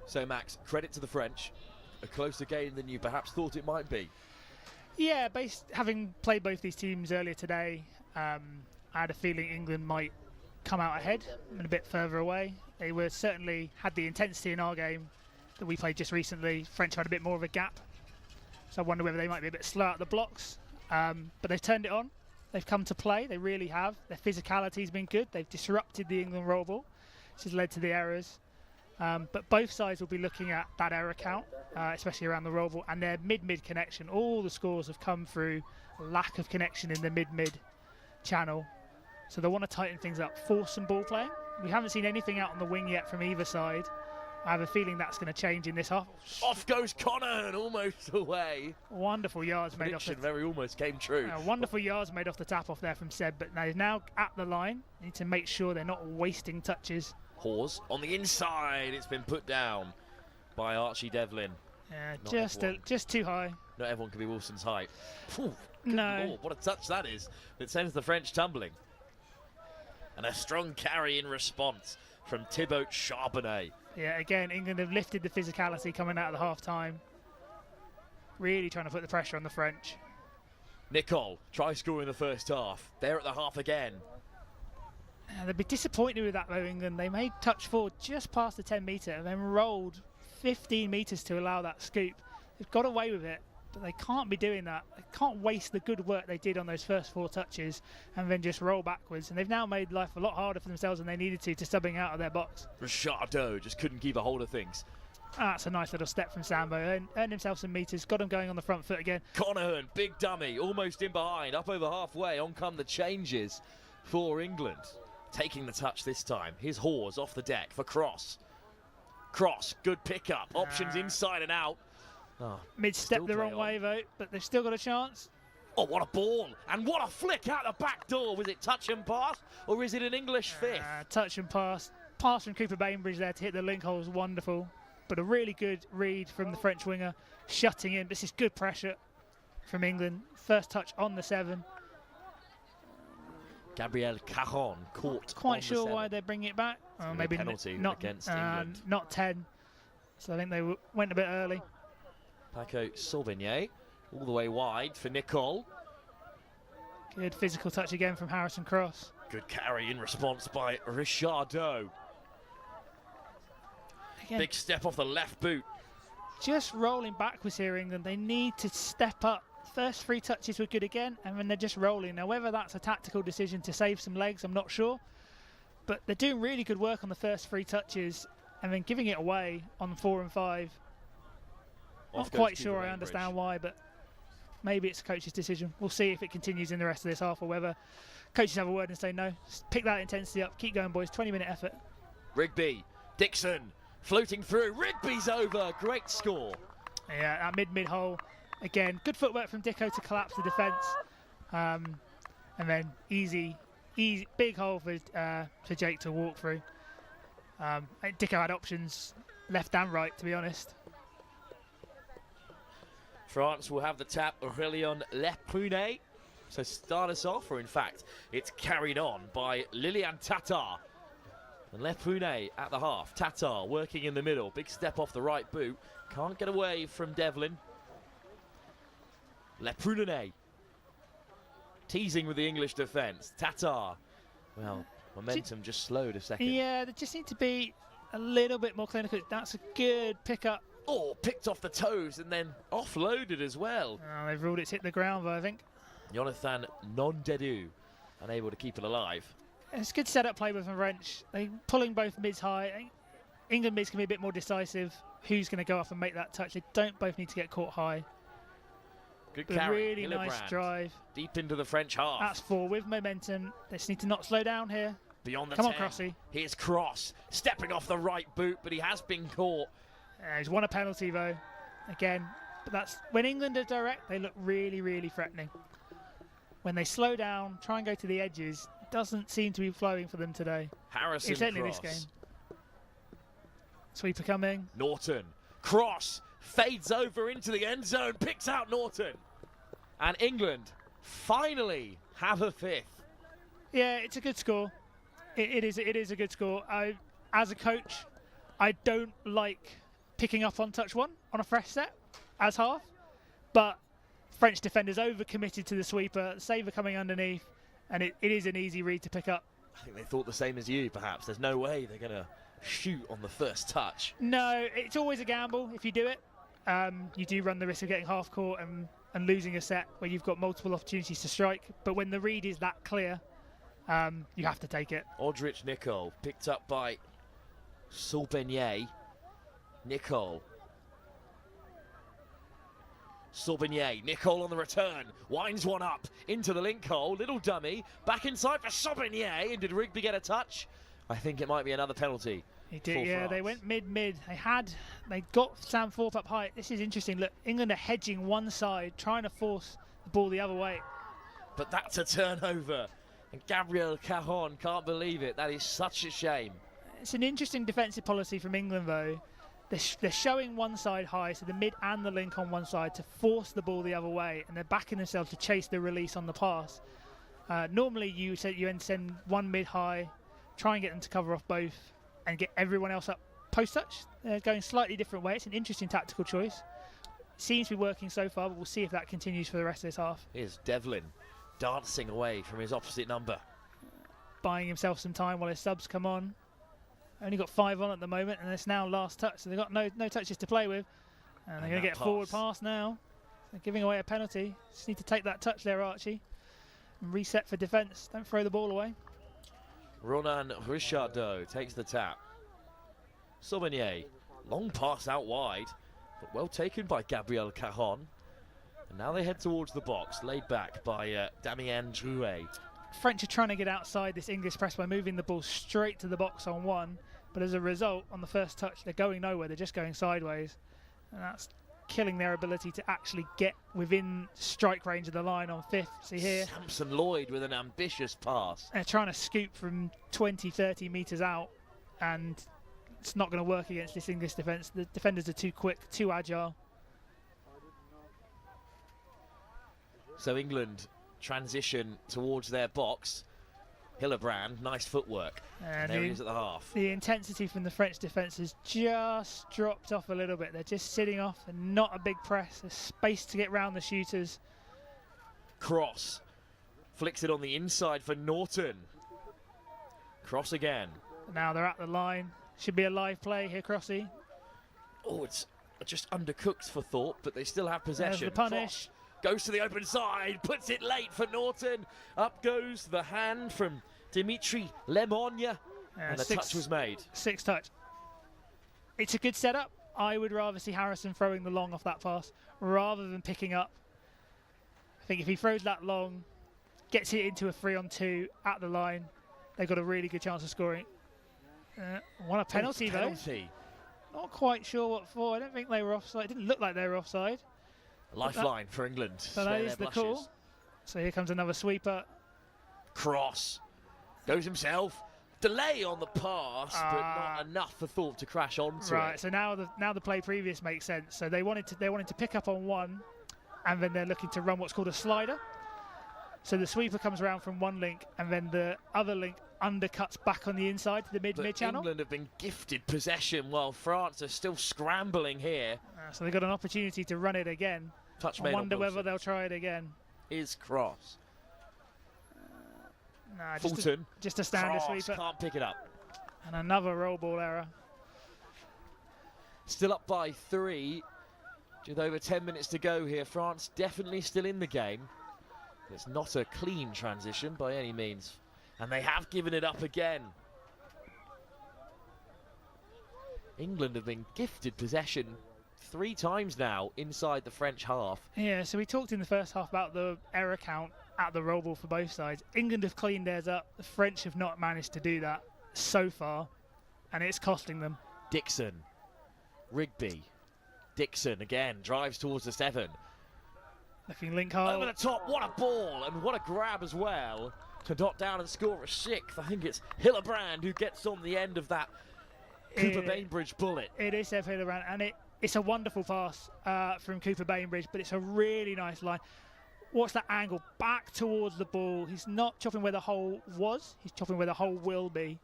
So, Max, credit to the French. A closer game than you perhaps thought it might be. Yeah, having played both these teams earlier today, I had a feeling England might come out ahead and a bit further away. They were certainly had the intensity in our game that we played just recently. French had a bit more of a gap, so I wonder whether they might be a bit slow at the blocks. But they've turned it on. they've come to play. They really have. Their physicality's been good. They've disrupted the England roll ball, which has led to the errors. But both sides will be looking at that error count, especially around the roll ball, and their mid-mid connection. All the scores have come through a lack of connection in the mid-mid channel. So they want to tighten things up, force some ball playing. We haven't seen anything out on the wing yet from either side. I have a feeling that's going to change in this half. Off goes Conahan, almost away. Wonderful yards made off the very almost came true. wonderful yards made off the tap off there from Seb, but they're now at the line. They need to make sure they're not wasting touches. Hawes on the inside. It's been put down by Archie Devlin. Yeah, just too high. Not everyone can be Wilson's height. Phew, No. Lord, what a touch that is. It sends the French tumbling. And a strong carry in response from Thibaut Charbonnet. Yeah, again, England have lifted the physicality coming out of the half-time. Really trying to put the pressure on the French. Nicole, try scoring the first half. They're at the half again. They'd be disappointed with that though, England. They made touch forward just past the 10 metre and then rolled 15 metres to allow that scoop. They've got away with it, but they can't be doing that. They can't waste the good work they did on those first 4 touches and then just roll backwards. And they've now made life a lot harder for themselves than they needed to subbing out of their box. Richardo just couldn't keep a hold of things. That's a nice little step from Sambo. Earned himself some metres, got him going on the front foot again. Conahan, big dummy, almost in behind, up over halfway. On come the changes for England. Taking the touch this time. Here's Hawes off the deck for Cross. Cross, good pickup. Options inside and out. Oh, Mid-step the wrong way though, but they've still got a chance. Oh, what a ball. And what a flick out the back door. Was it touch and pass or is it an English fifth? Touch and pass. Pass from Cooper Bainbridge there to hit the link hole was wonderful. But a really good read from the French winger, shutting in. This is good pressure from England. First touch on the 7. Gabriel Caron caught. Quite sure why they're bringing it back. Maybe penalty not against England. Not 10. So I think they went a bit early. Paco Sauvigny all the way wide for Nicole. Good physical touch again from Harrison Cross. Good carry in response by Richardo. Again, big step off the left boot. Just rolling backwards here, England. They need to step up. First 3 touches were good again, and then they're just rolling. Now, whether that's a tactical decision to save some legs, I'm not sure. But they're doing really good work on the first 3 touches, and then giving it away on 4 and 5. Not quite sure I understand why, but maybe it's a coach's decision. We'll see if it continues in the rest of this half or whether coaches have a word and say no. Pick that intensity up. Keep going, boys. 20-minute effort. Rigby, Dixon, floating through. Rigby's over. Great score. Yeah, that mid hole. Again, good footwork from Dicko to collapse the defence. And then easy, big hole for Jake to walk through. Dicko had options left and right, to be honest. France will have the tap, Aurélien Leprunet. So start us off, or in fact, it's carried on by Lilian Tatar. And Leprunet at the half. Tatar working in the middle. Big step off the right boot. Can't get away from Devlin. Leprunet teasing with the English defence. Tatar. Well, momentum just slowed a second. Yeah, they just need to be a little bit more clinical. That's a good pickup. Oh, picked off the toes and then offloaded as well. Oh, they've ruled it's hit the ground, though, I think. Jonathan Nondedu, unable to keep it alive. It's good setup play with the French. They're pulling both mids high. England mids can be a bit more decisive. Who's going to go off and make that touch? They don't both need to get caught high. Good But carry. really nice Hillebrand drive. Deep into the French half. That's 4 with momentum. They just need to not slow down here. Beyond the Come 10. on, Crossy. Here's Cross, stepping off the right boot, but he has been caught. He's won a penalty, though. Again. But that's when England are direct, they look really, really threatening. When they slow down, try and go to the edges, doesn't seem to be flowing for them today. Harrison Certainly Cross. this game. Sweeper coming. Norton. Cross fades over into the end zone, picks out Norton. And England finally have a 5th. Yeah, it's a good score. It is a good score. As a coach, I don't like picking up on touch 1 on a fresh set as half, but French defenders overcommitted to the sweeper, saver coming underneath, and it is an easy read to pick up. I think they thought the same as you, perhaps. There's no way they're going to shoot on the first touch. No, it's always a gamble if you do it. You do run the risk of getting half court, and and losing a set where you've got multiple opportunities to strike. But when the read is that clear, you have to take it. Aldrich Nicol picked up by Saubenier. Nicol. Saubenier. Nicol on the return. Winds one up into the link hole. Little dummy. Back inside for Saubenier. And did Rigby get a touch? I think it might be another penalty. He did, yeah. They went mid. They got Sam Thorpe up high. This is interesting. Look, England are hedging one side, trying to force the ball the other way. But that's a turnover. And Gabriel Cajon can't believe it. That is such a shame. It's an interesting defensive policy from England, though. They're showing one side high, so the mid and the link on one side, to force the ball the other way, and they're backing themselves to chase the release on the pass. Normally, you send one mid high, try and get them to cover off both, and get everyone else up post-touch. They're going a slightly different way. It's an interesting tactical choice. Seems to be working so far, but we'll see if that continues for the rest of this half. Here's Devlin dancing away from his opposite number. Buying himself some time while his subs come on. Only got 5 on at the moment, and it's now last touch, so they've got no touches to play with. And they're going to get a forward pass now. They're giving away a penalty. Just need to take that touch there, Archie. And reset for defence. Don't throw the ball away. Ronan Richardot takes the tap. Saubenier, long pass out wide, but well taken by Gabriel Cajon. And now they head towards the box, laid back by Damien Drouet. French are trying to get outside this English press by moving the ball straight to the box on one, but as a result, on the first touch, they're going nowhere. They're just going sideways, and that's killing their ability to actually get within strike range of the line on fifth. See here, Samson Lloyd with an ambitious pass. They're trying to scoop from 20-30 metres out, and it's not going to work against this English defence. The defenders are too quick, too agile. So England transition towards their box. Hillebrand, nice footwork. And there he is at the half. The intensity from the French defence has just dropped off a little bit. They're just sitting off and not a big press. There's space to get round the shooters. Cross. Flicks it on the inside for Norton. Cross again. Now they're at the line. Should be a live play here, Crossy. Oh, it's just undercooked for Thorpe, but they still have possession. There's the punish. Cross goes to the open side, puts it late for Norton. Up goes the hand from Dimitri Lemogne, and the touch was made. 6 touch. It's a good setup. I would rather see Harrison throwing the long off that pass rather than picking up. I think if he throws that long, gets it into a 3-on-2 at the line, they've got a really good chance of scoring. Want a penalty, though. Not quite sure what for. I don't think they were offside. It didn't look like they were offside. Lifeline for England. So that is the call. So here comes another sweeper. Cross. Goes himself. Delay on the pass, but not enough for Thorpe to crash onto it. Right, so now the play previous makes sense. So they wanted to pick up on one, and then they're looking to run what's called a slider. So the sweeper comes around from one link, and then the other link undercuts back on the inside to the mid channel. England have been gifted possession while France are still scrambling here. So they've got an opportunity to run it again. I wonder whether they'll try it again. Is Cross. Nah, Fulton. Just a standard Cross sweeper. Can't pick it up. And another roll ball error. Still up by 3. With over 10 minutes to go here. France definitely still in the game. It's not a clean transition by any means. And they have given it up again. England have been gifted possession 3 times now inside the French half. Yeah, so we talked in the first half about the error count at the roll ball for both sides. England have cleaned theirs up. The French have not managed to do that so far, and it's costing them. Dixon. Rigby. Dixon again drives towards the 7. Looking link hole. Over the top, what a ball, and what a grab as well to dot down and score a 6th. I think it's Hillebrand who gets on the end of that Cooper Bainbridge bullet. It is Seb Hillebrand, and it's a wonderful pass from Cooper Bainbridge, but it's a really nice line. Watch that angle back towards the ball. He's not chopping where the hole was, he's chopping where the hole will be.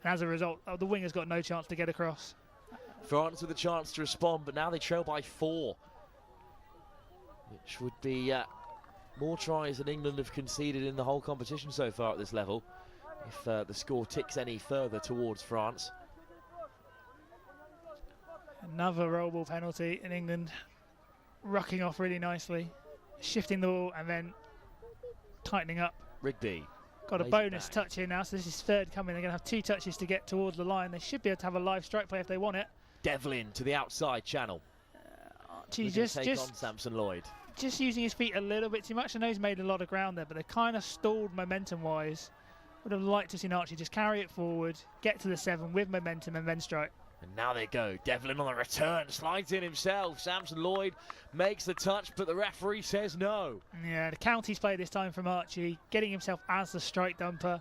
And as a result, the winger's got no chance to get across. France with a chance to respond, but now they trail by 4. Which would be more tries than England have conceded in the whole competition so far at this level, if the score ticks any further towards France. Another roll ball penalty, in England rucking off really nicely. shifting the ball and then tightening up. Rigby. Got a Lays it bonus back. touch here now, so this is third coming. They're going to have 2 touches to get towards the line. They should be able to have a live strike play if they want it. Devlin to the outside channel. Archie Looking to take on Samson Lloyd. just using his feet a little bit too much. I know he's made a lot of ground there, but they're kind of stalled momentum-wise. Would have liked to see Archie just carry it forward, get to the 7 with momentum and then strike. And now they go. Devlin on the return, slides in himself. Samson Lloyd makes the touch, but the referee says no. Yeah, the counties play this time from Archie, getting himself as the strike dumper.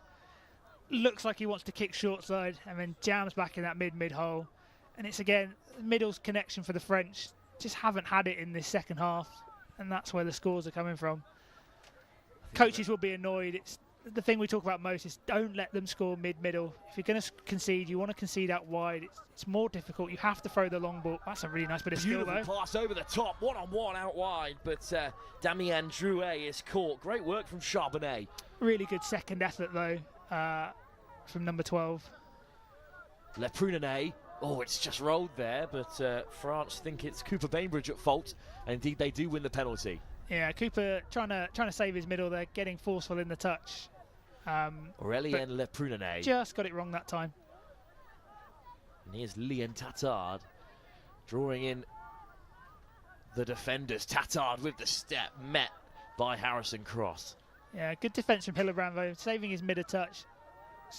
Looks like he wants to kick short side and then jams back in that mid hole. And it's again, middle's connection for the French. Just haven't had it in this second half, and that's where the scores are coming from. Coaches will be annoyed. It's the thing we talk about most is don't let them score middle. If you're going to concede, you want to concede out wide. It's more difficult. You have to throw the long ball. That's a really nice bit of skill, though. Beautiful pass over the top, one-on-one out wide, but Damien Drouet is caught. Great work from Charbonnet. Really good second effort, though, from number 12. Le Prunenay. Oh, it's just rolled there, but France think it's Cooper Bainbridge at fault, and indeed they do win the penalty. Yeah, Cooper trying to save his middle there, getting forceful in the touch. Aurélien Le Prunenay. Just got it wrong that time. And here's Lien Tattard drawing in the defenders. Tattard with the step, met by Harrison Cross. Yeah, good defence from Hillebrand, though, saving his mid-touch.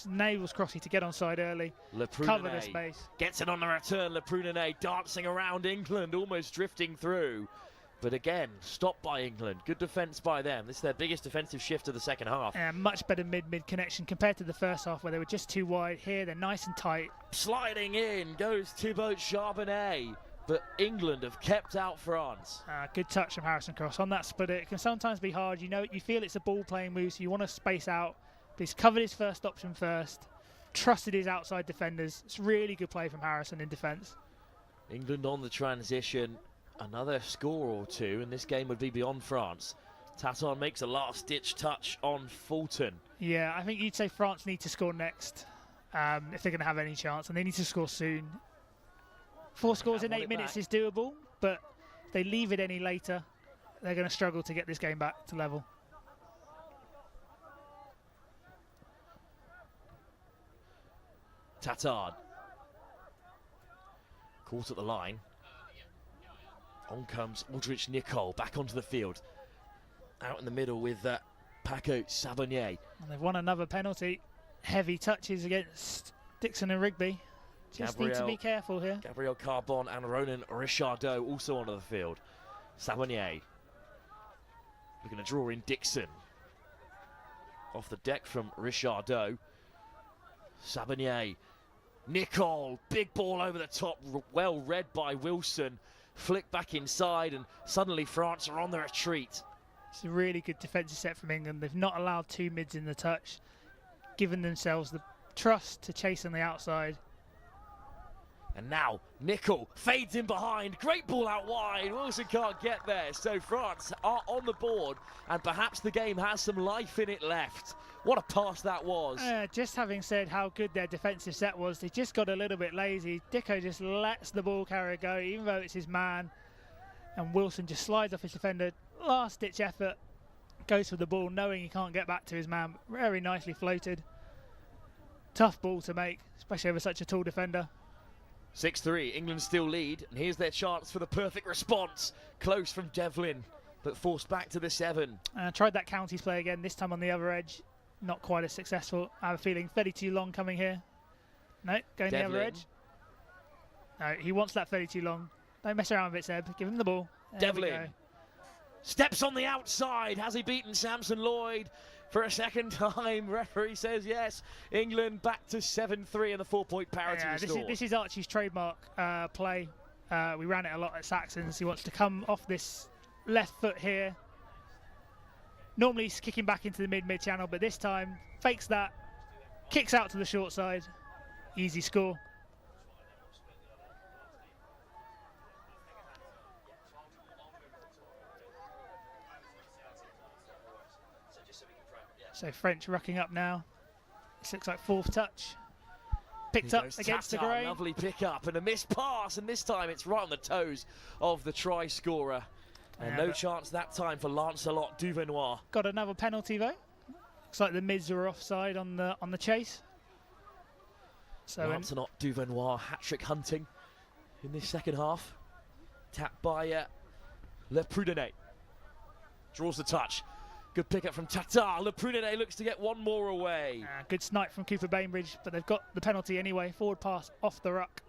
Enables Crossy to get onside early, Le cover the Prunenay space. gets it on the return. Le Prunenay dancing around England, almost drifting through. But again, stopped by England. Good defence by them. This is their biggest defensive shift of the second half. And much better mid connection compared to the first half where they were just too wide. Here they're nice and tight. Sliding in goes Thibaut Charbonnet. But England have kept out France. Good touch from Harrison Cross on that split. It can sometimes be hard. You feel it's a ball playing move, so you want to space out. But he's covered his first option first. Trusted his outside defenders. It's really good play from Harrison in defence. England on the transition. Another score or two, and this game would be beyond France. Taton makes a last-ditch touch on Fulton. Yeah, I think you'd say France need to score next if they're going to have any chance, and they need to score soon. 4 scores in 8 minutes is doable, but if they leave it any later, they're going to struggle to get this game back to level. Tattard. Caught at the line. On comes Aldrich Nicol back onto the field. Out in the middle with Paco Sabonnier. And they've won another penalty. Heavy touches against Dixon and Rigby. Just need to be careful here. Gabriel Carbon and Ronan Richardot also onto the field. Sabonnier looking to draw in Dixon. Off the deck from Richardot. Sabonnier. Nicol, big ball over the top, well read by Wilson. Flick back inside, and suddenly France are on the retreat. It's a really good defensive set from England. They've not allowed 2 mids in the touch, given themselves the trust to chase on the outside. And now Nicol fades in behind. Great ball out wide. Wilson can't get there. So France are on the board, and perhaps the game has some life in it left. What a pass that was. Just having said how good their defensive set was, they just got a little bit lazy. Dicko just lets the ball carrier go, even though it's his man. And Wilson just slides off his defender. Last-ditch effort. Goes for the ball, knowing he can't get back to his man. Very nicely floated. Tough ball to make, especially over such a tall defender. 6-3, England still lead, and here's their chance for the perfect response. Close from Devlin, but forced back to the 7. Tried that counties play again, this time on the other edge. Not quite as successful. I have a feeling 32 long coming here. No, going Devlin. the other edge. No, he wants that 32 long. Don't mess around with it, Seb. Give him the ball. There we Devlin go. steps on the outside. Has he beaten Samson Lloyd for a second time? Referee says yes. England back to 7-3 and the 4-point parity restored. This is Archie's trademark play. We ran it a lot at Saxons. He wants to come off this left foot here. Normally he's kicking back into the mid channel, but this time fakes that, kicks out to the short side. Easy score. So French rucking up now. This looks like 4th touch. Picked up against the grain. Lovely pick up and a missed pass, and this time it's right on the toes of the try scorer. And no chance that time for Lancelot Duvenois. Got another penalty though. Looks like the mids are offside on the chase. So Lancelot Duvenois hat-trick hunting in this second half. Tapped by Le Prud'homme. Draws the touch. Good pick-up from Tatar. Le Prud'homme looks to get one more away. Good snipe from Cooper Bainbridge, but they've got the penalty anyway. Forward pass off the ruck.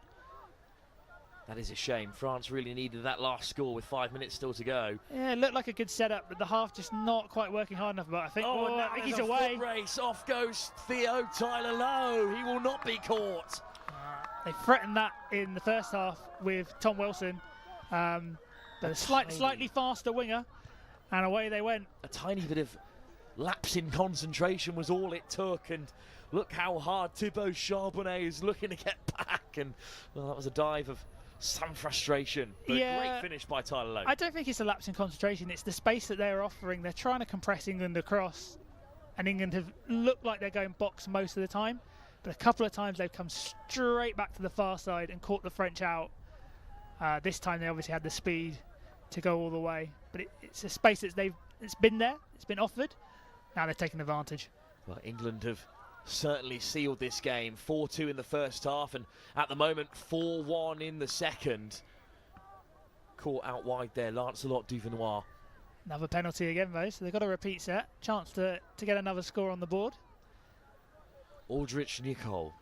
That is a shame. France really needed that last score with 5 minutes still to go. Yeah, it looked like a good setup, but the half just not quite working hard enough. But I think, I think think he's away. Foot race. Off goes Theo Tyler Lowe. He will not be caught. They threatened that in the first half with Tom Wilson. But a slightly faster winger, and away they went. A tiny bit of lapse in concentration was all it took, and look how hard Thibaut Charbonnet is looking to get back. And well, that was a dive of some frustration, but a great finish by Tyler Lowe. I don't think it's a lapse in concentration. It's the space that they're offering. They're trying to compress England across, and England have looked like they're going box most of the time, but a couple of times they've come straight back to the far side and caught the French out. This time they obviously had the speed to go all the way, but it's a space that it's been there, it's been offered. Now they're taking advantage. Well, England have certainly sealed this game. 4-2 in the first half, and at the moment 4-1 in the second. Caught out wide there, Lancelot Duvenois. Another penalty again though, so they've got a repeat set. Chance to get another score on the board. Aldrich Nicol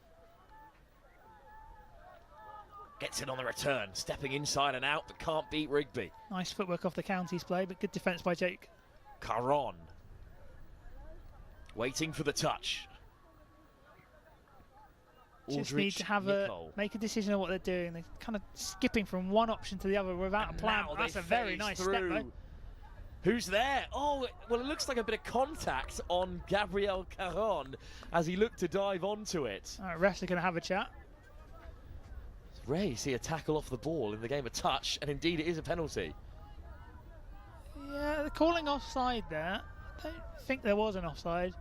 gets it on the return, stepping inside and out, but can't beat Rigby. Nice footwork off the counties play, but good defence by Jake. Caron waiting for the touch. Just need to make a decision on what they're doing. They're kind of skipping from one option to the other without a plan. That's a very nice step though. Who's there? Oh, well, it looks like a bit of contact on Gabriel Caron as he looked to dive onto it. All right, refs are going to have a chat. Ray see a tackle off the ball in the game of touch, and indeed it is a penalty. Yeah, they're calling offside there. I don't think there was an offside,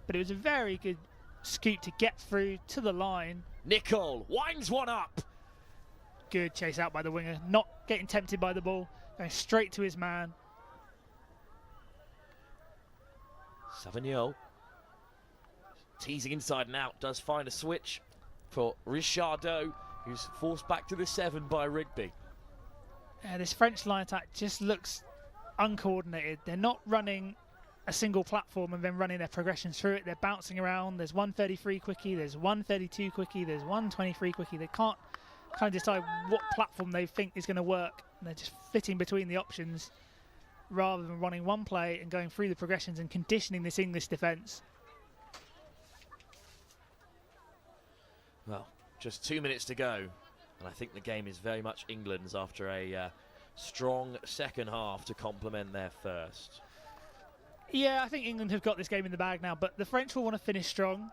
but it was a very good scoot to get through to the line. Nicol winds one up. Good chase out by the winger, not getting tempted by the ball, going straight to his man. Savignol teasing inside and out, does find a switch for Richardot, who's forced back to the 7 by Rigby. This French line attack just looks uncoordinated. They're not running a single platform and then running their progressions through it. They're bouncing around. There's 133 quickie, there's 132 quickie, there's 123 quickie. They can't kind of decide what platform they think is going to work. And they're just flitting between the options rather than running one play and going through the progressions and conditioning this English defence. Well, just 2 minutes to go, and I think the game is very much England's after a strong second half to complement their first. Yeah, I think England have got this game in the bag now, but the French will want to finish strong.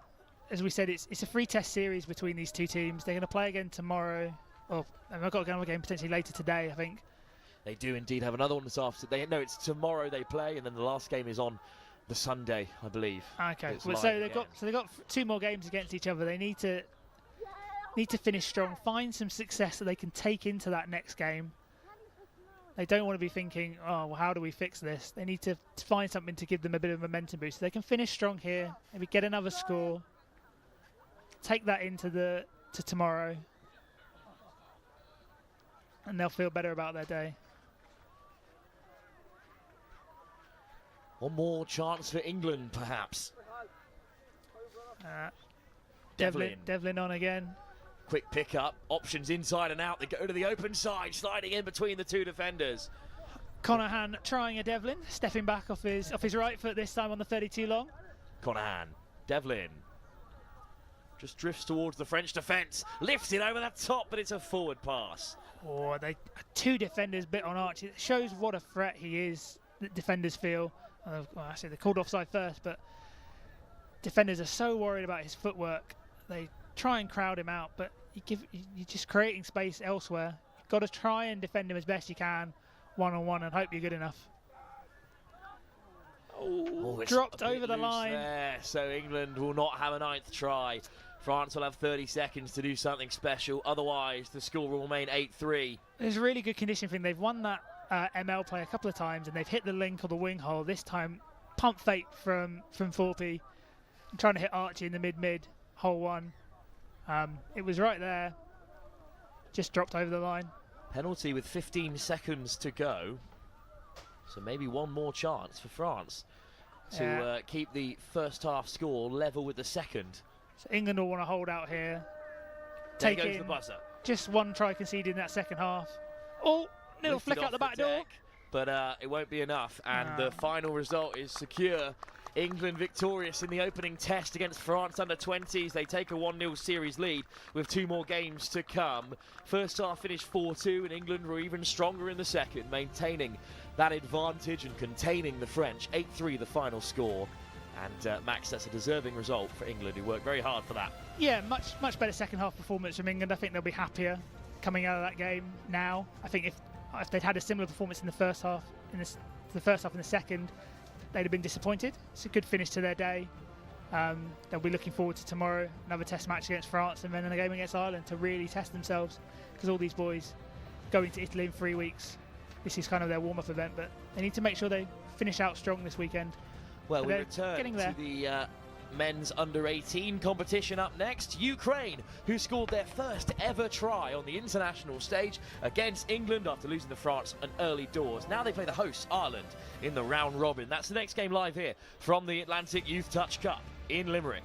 As we said, it's a free test series between these two teams. They're going to play again tomorrow, and they've got another game potentially later today, I think. They do indeed have another one this afternoon. No, it's tomorrow they play, and then the last game is on the Sunday, I believe. Okay, well, so they've got 2 more games against each other. They need to finish strong, find some success that they can take into that next game. They don't want to be thinking, oh, well, how do we fix this? They need to find something to give them a bit of momentum boost. They can finish strong here, maybe get another score, take that into to tomorrow, and they'll feel better about their day. One more chance for England, perhaps. Devlin on again. Quick pick up, options inside and out. They go to the open side, sliding in between the 2 defenders. Conahan trying a Devlin, stepping back off his right foot this time on the 32 long. Conahan, Devlin just drifts towards the French defence, lifts it over the top, but it's a forward pass. Oh, 2 defenders bit on Archie. It shows what a threat he is. That defenders feel. Well, actually, they called offside first, but defenders are so worried about his footwork. They try and crowd him out, but you're just creating space elsewhere. You've got to try and defend him as best you can, one-on-one, and hope you're good enough. Oh, dropped over the line. There, so England will not have a 9th try. France will have 30 seconds to do something special. Otherwise, the score will remain 8-3. There's a really good condition thing. They've won that ML play a couple of times, and they've hit the link or the wing hole. This time, pump fake from Forpy, trying to hit Archie in the mid hole 1. It was right there, just dropped over the line. Penalty with 15 seconds to go. So maybe one more chance for France to keep the first half score level with the second. So England will want to hold out here. There goes the buzzer. Just one try conceded in that second half. Oh, little flick out the back door. But it won't be enough, and the final result is secure. England victorious in the opening test against France under-20s. They take a 1-0 series lead with 2 more games to come. First half finished 4-2, and England were even stronger in the second, maintaining that advantage and containing the French. 8-3 the final score. And Max, that's a deserving result for England, who worked very hard for that. Yeah, much better second half performance from England. I think they'll be happier coming out of that game now. I think if they'd had a similar performance in the first half, in the second, they'd have been disappointed. It's a good finish to their day. They'll be looking forward to tomorrow, another test match against France, and then a game against Ireland to really test themselves, because all these boys going to Italy in 3 weeks. This is kind of their warm-up event, but they need to make sure they finish out strong this weekend. Well, we return to the men's under-18 competition up next. Ukraine, who scored their first ever try on the international stage against England after losing to France an early doors. Now they play the hosts, Ireland, in the round robin. That's the next game live here from the Atlantic Youth Touch Cup in Limerick.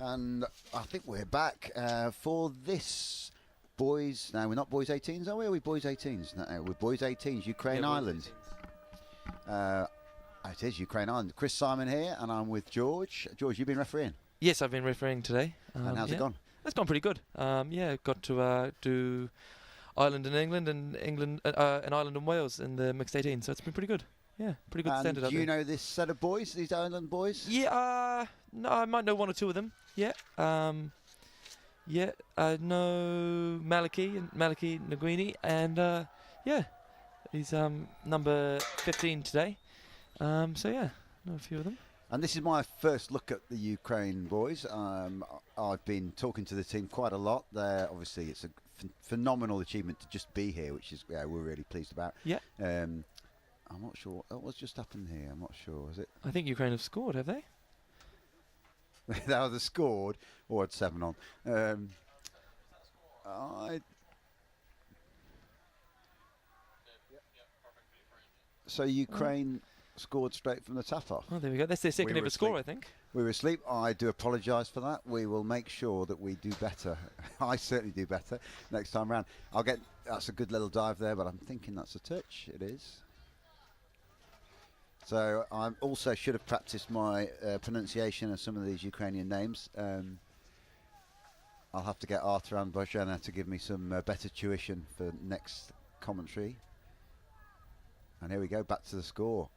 And I think we're back for this boys. No, we're not boys 18s, are we? Are we boys 18s? No, we're boys 18s, Ukraine, Yeah, boys Ireland. It is Ukraine, Ireland. Chris Simon here, and I'm with George. George, you've been refereeing. Yes, I've been refereeing today. And how's it gone? It's gone pretty good. Got to do Ireland and England, and Ireland and Wales in the mixed 18, so it's been pretty good. Yeah, pretty good standard up Do you there. know this set of boys, these Ireland boys? Yeah, no, I might know one or two of them. Yeah, I know Maliki Nguini, and he's number 15 today. So yeah, know a few of them. And this is my first look at the Ukraine boys. I've been talking to the team quite a lot. Obviously, it's a phenomenal achievement to just be here, which is we're really pleased about. Yeah. I'm not sure what's just happened here. I'm not sure. Is it? I think Ukraine have scored, have they? They either scored or had 7 on. So Ukraine scored straight from the tap off. Oh, there we go. That's their second We were ever score, I asleep. think. We were asleep. I do apologise for that. We will make sure that we do better. I certainly do better next time round. That's a good little dive there, but I'm thinking that's a touch. It is. So I also should have practiced my pronunciation of some of these Ukrainian names. I'll have to get Arthur and Bojana to give me some better tuition for next commentary. And here we go, back to the score.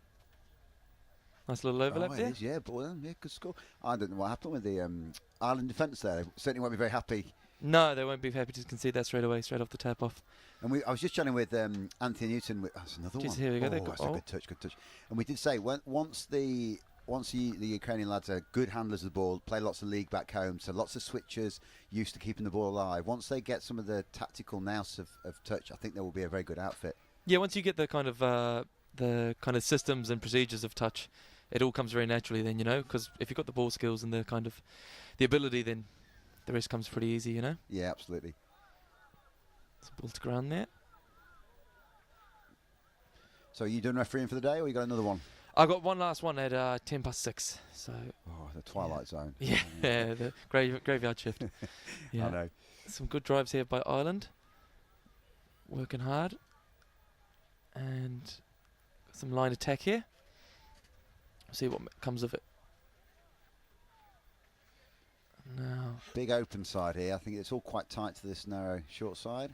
Nice little overlap It there. is, yeah, good score. I don't know what happened with the Ireland defence there. They certainly won't be very happy. No, they won't be happy to concede that straight away, straight off the tap off. And I was just chatting with Anthony Newton. That's another one. Here we go. They've That's got a good touch. And we did say once the Ukrainian lads are good handlers of the ball, play lots of league back home, so lots of switchers, used to keeping the ball alive. Once they get some of the tactical nous of touch, I think there will be a very good outfit. Yeah, once you get the kind of systems and procedures of touch, it all comes very naturally then, because if you've got the ball skills and the kind of the ability, then the rest comes pretty easy, Yeah, absolutely. Some ball to ground there. So are you done refereeing for the day, or you got another one? I got one last one at 6:10. So the twilight zone. yeah, the graveyard shift. Yeah, I know. Some good drives here by Ireland. Working hard, and some line attack here. See what comes of it. Now, Big open side here. I think it's all quite tight to this narrow short side.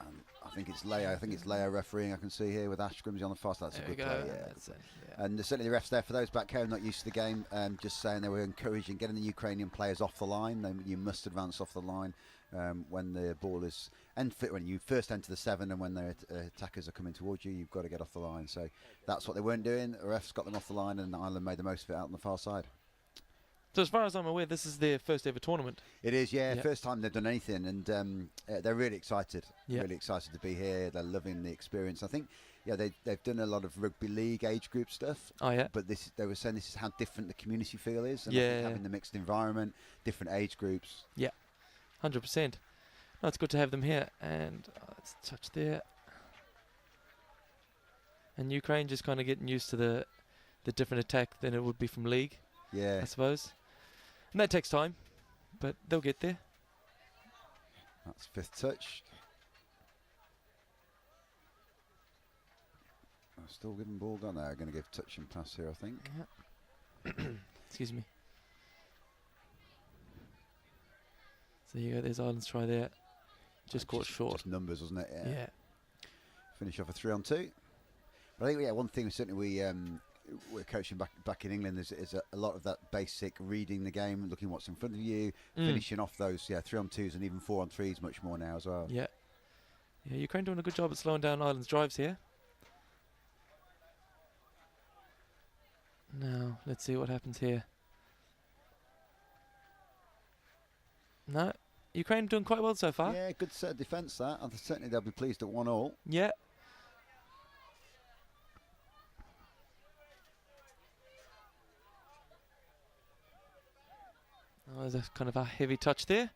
And I think it's Leo refereeing. I can see here with Ash Grimsey on the fast. That's there a we good go. play. Yeah. That's it, yeah. And certainly the refs there, for those back home not used to the game, just saying they were encouraging getting the Ukrainian players off the line. You must advance off the line when the ball is when you first enter the 7, and when the attackers are coming towards you, you've got to get off the line. So that's what they weren't doing. The refs got them off the line, and Ireland made the most of it out on the far side. So as far as I'm aware, this is their first ever tournament. It is, yeah. First time they've done anything, and they're really excited. Yeah. Really excited to be here. They're loving the experience. I think, they've done a lot of rugby league age group stuff. Oh yeah. But they were saying this is how different the community feel is. And Yeah. I think having the mixed environment, different age groups. Yeah, 100%. No, it's good to have them here. And let's touch there. And Ukraine just kind of getting used to the different attack than it would be from league, Yeah. I suppose. And that takes time, but they'll get there. That's 5th touch. I'm still giving ball down there. Going to give touch and pass here, I think. Yeah. Excuse me. So you go. There's Ireland's try there. Just caught short. Just numbers, wasn't it? Yeah. Finish off a 3-on-2. But I think one thing certainly we're coaching back in England is a lot of that basic reading the game, looking what's in front of you, finishing off those 3-on-2s and even 4-on-3s much more now as well. Yeah. Yeah, Ukraine doing a good job at slowing down Ireland's drives here. Now, let's see what happens here. No, Ukraine doing quite well so far. Yeah, good set of defence that. And certainly they'll be pleased at 1-1. Yeah. Oh, there's a kind of a heavy touch there.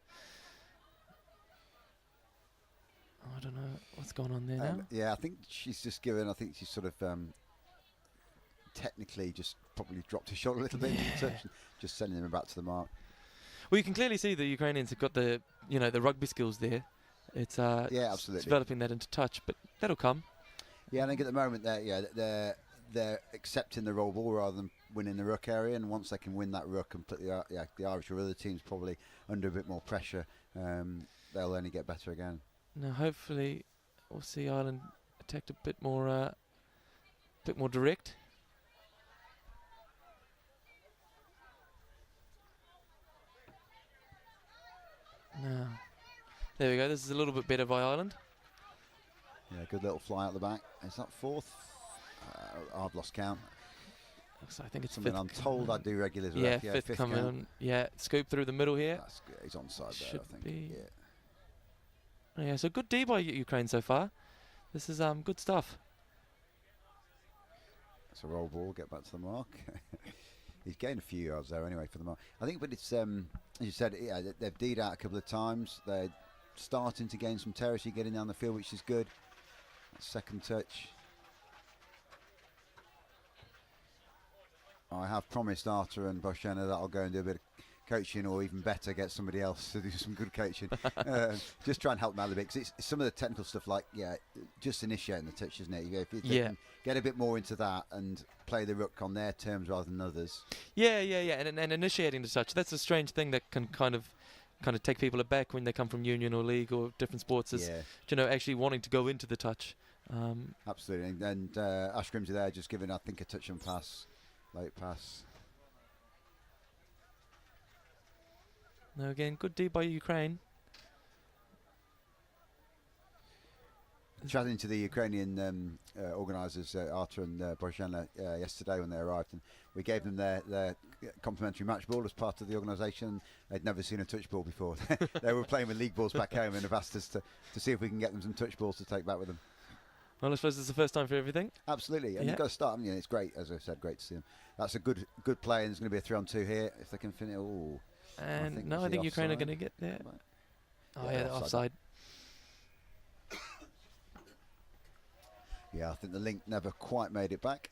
Oh, I don't know what's going on there now. Yeah, I think she's just given. I think she's sort of technically just probably dropped his shoulder a little bit, just sending him back to the mark. Well, you can clearly see the Ukrainians have got the rugby skills there. It's Yeah, absolutely. developing that into touch, but that'll come. Yeah, I think at the moment they're accepting the roll ball rather than winning the ruck area, and once they can win that ruck and put the Irish or other teams probably under a bit more pressure, they'll only get better again. Now, hopefully, we'll see Ireland attacked a bit more direct. Now, there we go. This is a little bit better by Ireland. Yeah, good little fly out the back. Is that fourth? I've lost count. So I think it's Something fifth. I'm told I do regulars. Yeah, ref. fifth coming count. on. Yeah, scoop through the middle here. That's good. He's onside there, Should I think. be. Yeah. Yeah, so good D by Ukraine so far. This is good stuff. It's a roll ball. Get back to the mark. He's gained a few yards there anyway for the mark. I think, but it's as you said, yeah, they've D'd out a couple of times. They're starting to gain some territory, getting down the field, which is good. Second touch. I have promised Arthur and Boschena that I'll go and do a bit of coaching, or even better, get somebody else to do some good coaching. Just try and help them out a bit, because it's some of the technical stuff, like just initiating the touch, isn't it? If you can get a bit more into that and play the ruck on their terms rather than others. Yeah, and initiating the touch. That's a strange thing that can kind of take people aback when they come from union or league or different sports. Is actually wanting to go into the touch. Absolutely, and Ash Grimsey there just giving, I think, a touch and pass, late pass. Now again, good D by Ukraine. Chatting to the Ukrainian organisers, Artur and Borzhena, yesterday when they arrived, and we gave them their complimentary match ball as part of the organisation. They'd never seen a touch ball before. They were playing with league balls back home and have asked us to see if we can get them some touch balls to take back with them. Well, I suppose it's the first time for everything. Absolutely, and you've got to start. I mean, it's great, as I said, great to see them. That's a good play, and there's going to be a 3-on-2 here if they can finish. Ooh. And I think Ukraine are going to get there. Oh yeah, offside. Yeah, I think the link never quite made it back.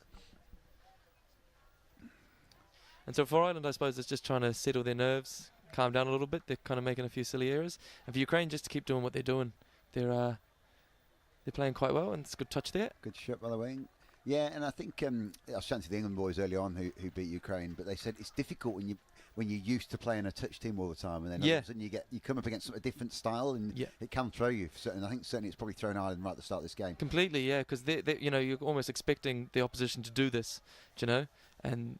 And so for Ireland, I suppose it's just trying to settle their nerves, calm down a little bit. They're kind of making a few silly errors. And for Ukraine, just to keep doing what they're doing. They're playing quite well, and it's a good touch there. Good shot by the wing. Yeah, and I think I was chatting to the England boys early on who beat Ukraine, but they said it's difficult when you're used to playing a touch team all the time, and then all of a sudden you come up against a different style, and it can throw you. And I think certainly it's probably thrown Ireland right at the start of this game. Completely, yeah, because you're almost expecting the opposition to do this, and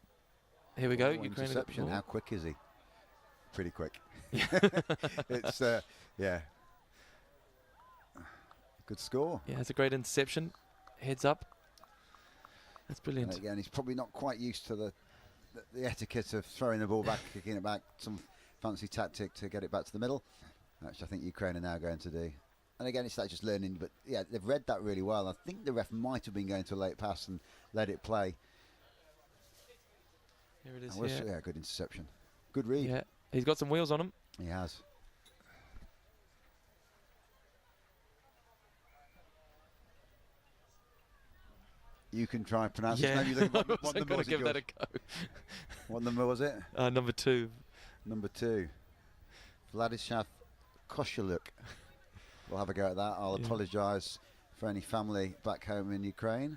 here we go. Ukraine interception. How quick is he? Pretty quick. It's good score. Yeah, it's a great interception. Heads up. That's brilliant. And again, he's probably not quite used to the etiquette of throwing the ball back, kicking it back, some fancy tactic to get it back to the middle, which I think Ukraine are now going to do. And again, it's like just learning, but yeah, they've read that really well. I think the ref might have been going to a late pass and let it play. Here it is. Yeah, good interception. Good read. Yeah, he's got some wheels on him. He has. You can try and pronounce his name. What number was it? Give that a go. What number was it? Number 2. Number 2. Vladislav Koshuluk. We'll have a go at that. I'll apologise for any family back home in Ukraine.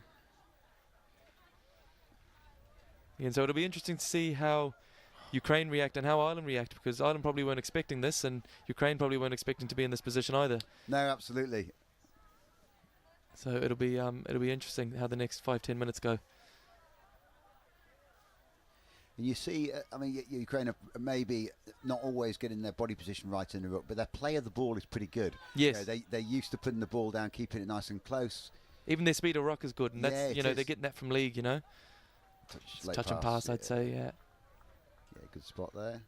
And so it'll be interesting to see how Ukraine react and how Ireland react, because Ireland probably weren't expecting this, and Ukraine probably weren't expecting to be in this position either. No, absolutely. So it'll be interesting how the next 5-10 minutes go. And you see, Ukraine are maybe not always getting their body position right in the ruck, but their play of the ball is pretty good. Yes, they're used to putting the ball down, keeping it nice and close. Even their speed of ruck is good, and that's they're getting that from league. Touch and pass, I'd say. Yeah, good spot there.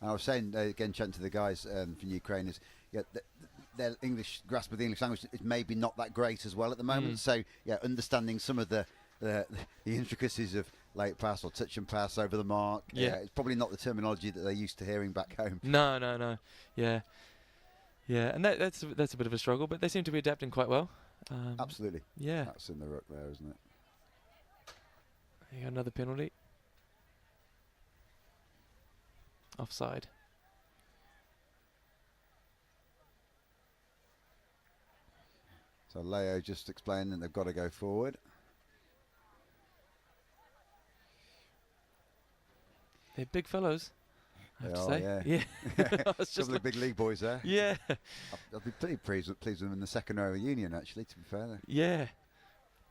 And I was saying again, chatting to the guys from Ukraine, is their English grasp of the English language is maybe not that great as well at the moment. So understanding some of the intricacies of late pass or touch and pass over the mark. It's probably not the terminology that they're used to hearing back home. No. Yeah, and that's a bit of a struggle, but they seem to be adapting quite well. Absolutely. Yeah. That's in the ruck there, isn't it? You got another penalty. Offside. So Leo just explained that they've got to go forward. They're big fellows, I have They to are, say. yeah. I was just Couple of big league boys there. yeah. I'll be pretty pleased with them in the second row of the Union, actually, to be fair. Yeah.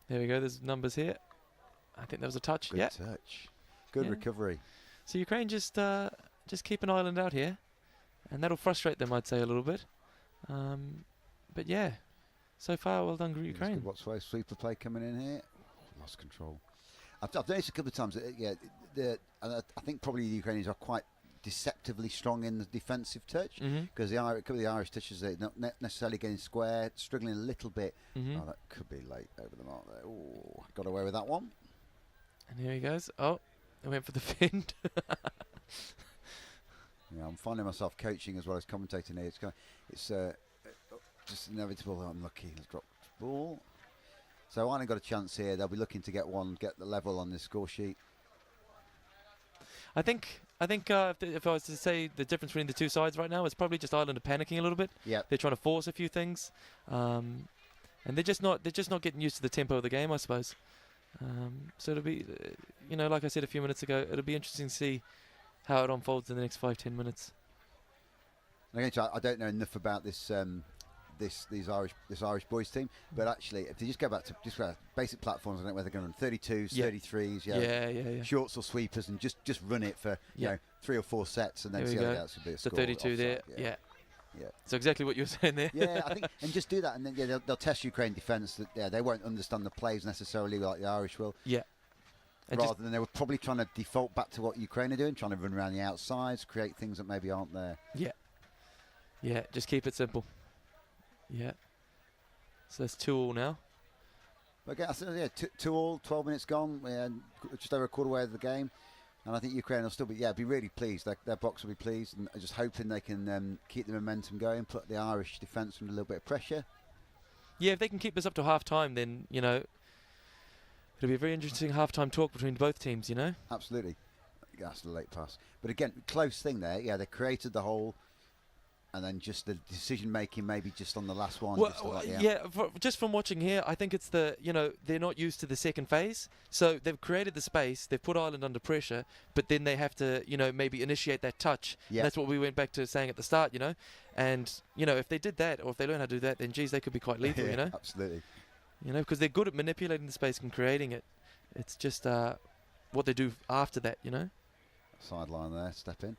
There we go. There's numbers here. I think that was a touch. Good Yeah. touch. Good Yeah. recovery. So Ukraine just keep an Ireland out here, and that'll frustrate them, I'd say, a little bit. But yeah, so far, well done, Ukraine. What's way sweeper play coming in here? Lost control. I've noticed a couple of times. I think probably the Ukrainians are quite deceptively strong in the defensive touch because a couple of the Irish touches are not necessarily getting square, struggling a little bit. Oh, that could be late over the mark there. Oh, got away with that one. And here he goes. Oh, they went for the fin. Yeah, I'm finding myself coaching as well as commentating here. It's just inevitable that I'm lucky. He's dropped the ball. So Ireland got a chance here. They'll be looking to get the level on this score sheet. I think if I was to say the difference between the two sides right now, it's probably just Ireland are panicking a little bit. Yeah, they're trying to force a few things, and they're just not getting used to the tempo of the game, I suppose. So it'll be, like I said a few minutes ago, it'll be interesting to see how it unfolds in the next 5-10 minutes. Again, I don't know enough about this Irish boys team, but actually, if they just go back to basic platforms, I don't know whether they're going on 32s, 33s, shorts or sweepers, and just run it for 3 or 4 sets, and then see how it gets to be a so score. 32 offside, there, yeah. So exactly what you were saying there. Yeah, I think, and just do that, and then they'll test Ukraine defence. That they won't understand the plays necessarily like the Irish will. Yeah. And rather than they were probably trying to default back to what Ukraine are doing, trying to run around the outsides, create things that maybe aren't there. Yeah, just keep it simple. Yeah. So that's 2-2 now. Okay, so 2-2, 12 minutes gone. We're just over a quarter way of the game. And I think Ukraine will still be really pleased. Their box will be pleased, and just hoping they can keep the momentum going, put the Irish defence under a little bit of pressure. Yeah, if they can keep this up to half-time, then, it'll be a very interesting half-time talk between both teams, Absolutely. That's the late pass. But again, close thing there. Yeah, they created the hole. And then just the decision-making maybe just on the last one. Just from watching here, I think it's they're not used to the second phase. So they've created the space, they've put Ireland under pressure, but then they have to, maybe initiate that touch. Yeah. That's what we went back to saying at the start, And, if they did that, or if they learn how to do that, then, geez, they could be quite lethal, Absolutely. Because they're good at manipulating the space and creating it. It's just what they do after that, Sideline there, step in.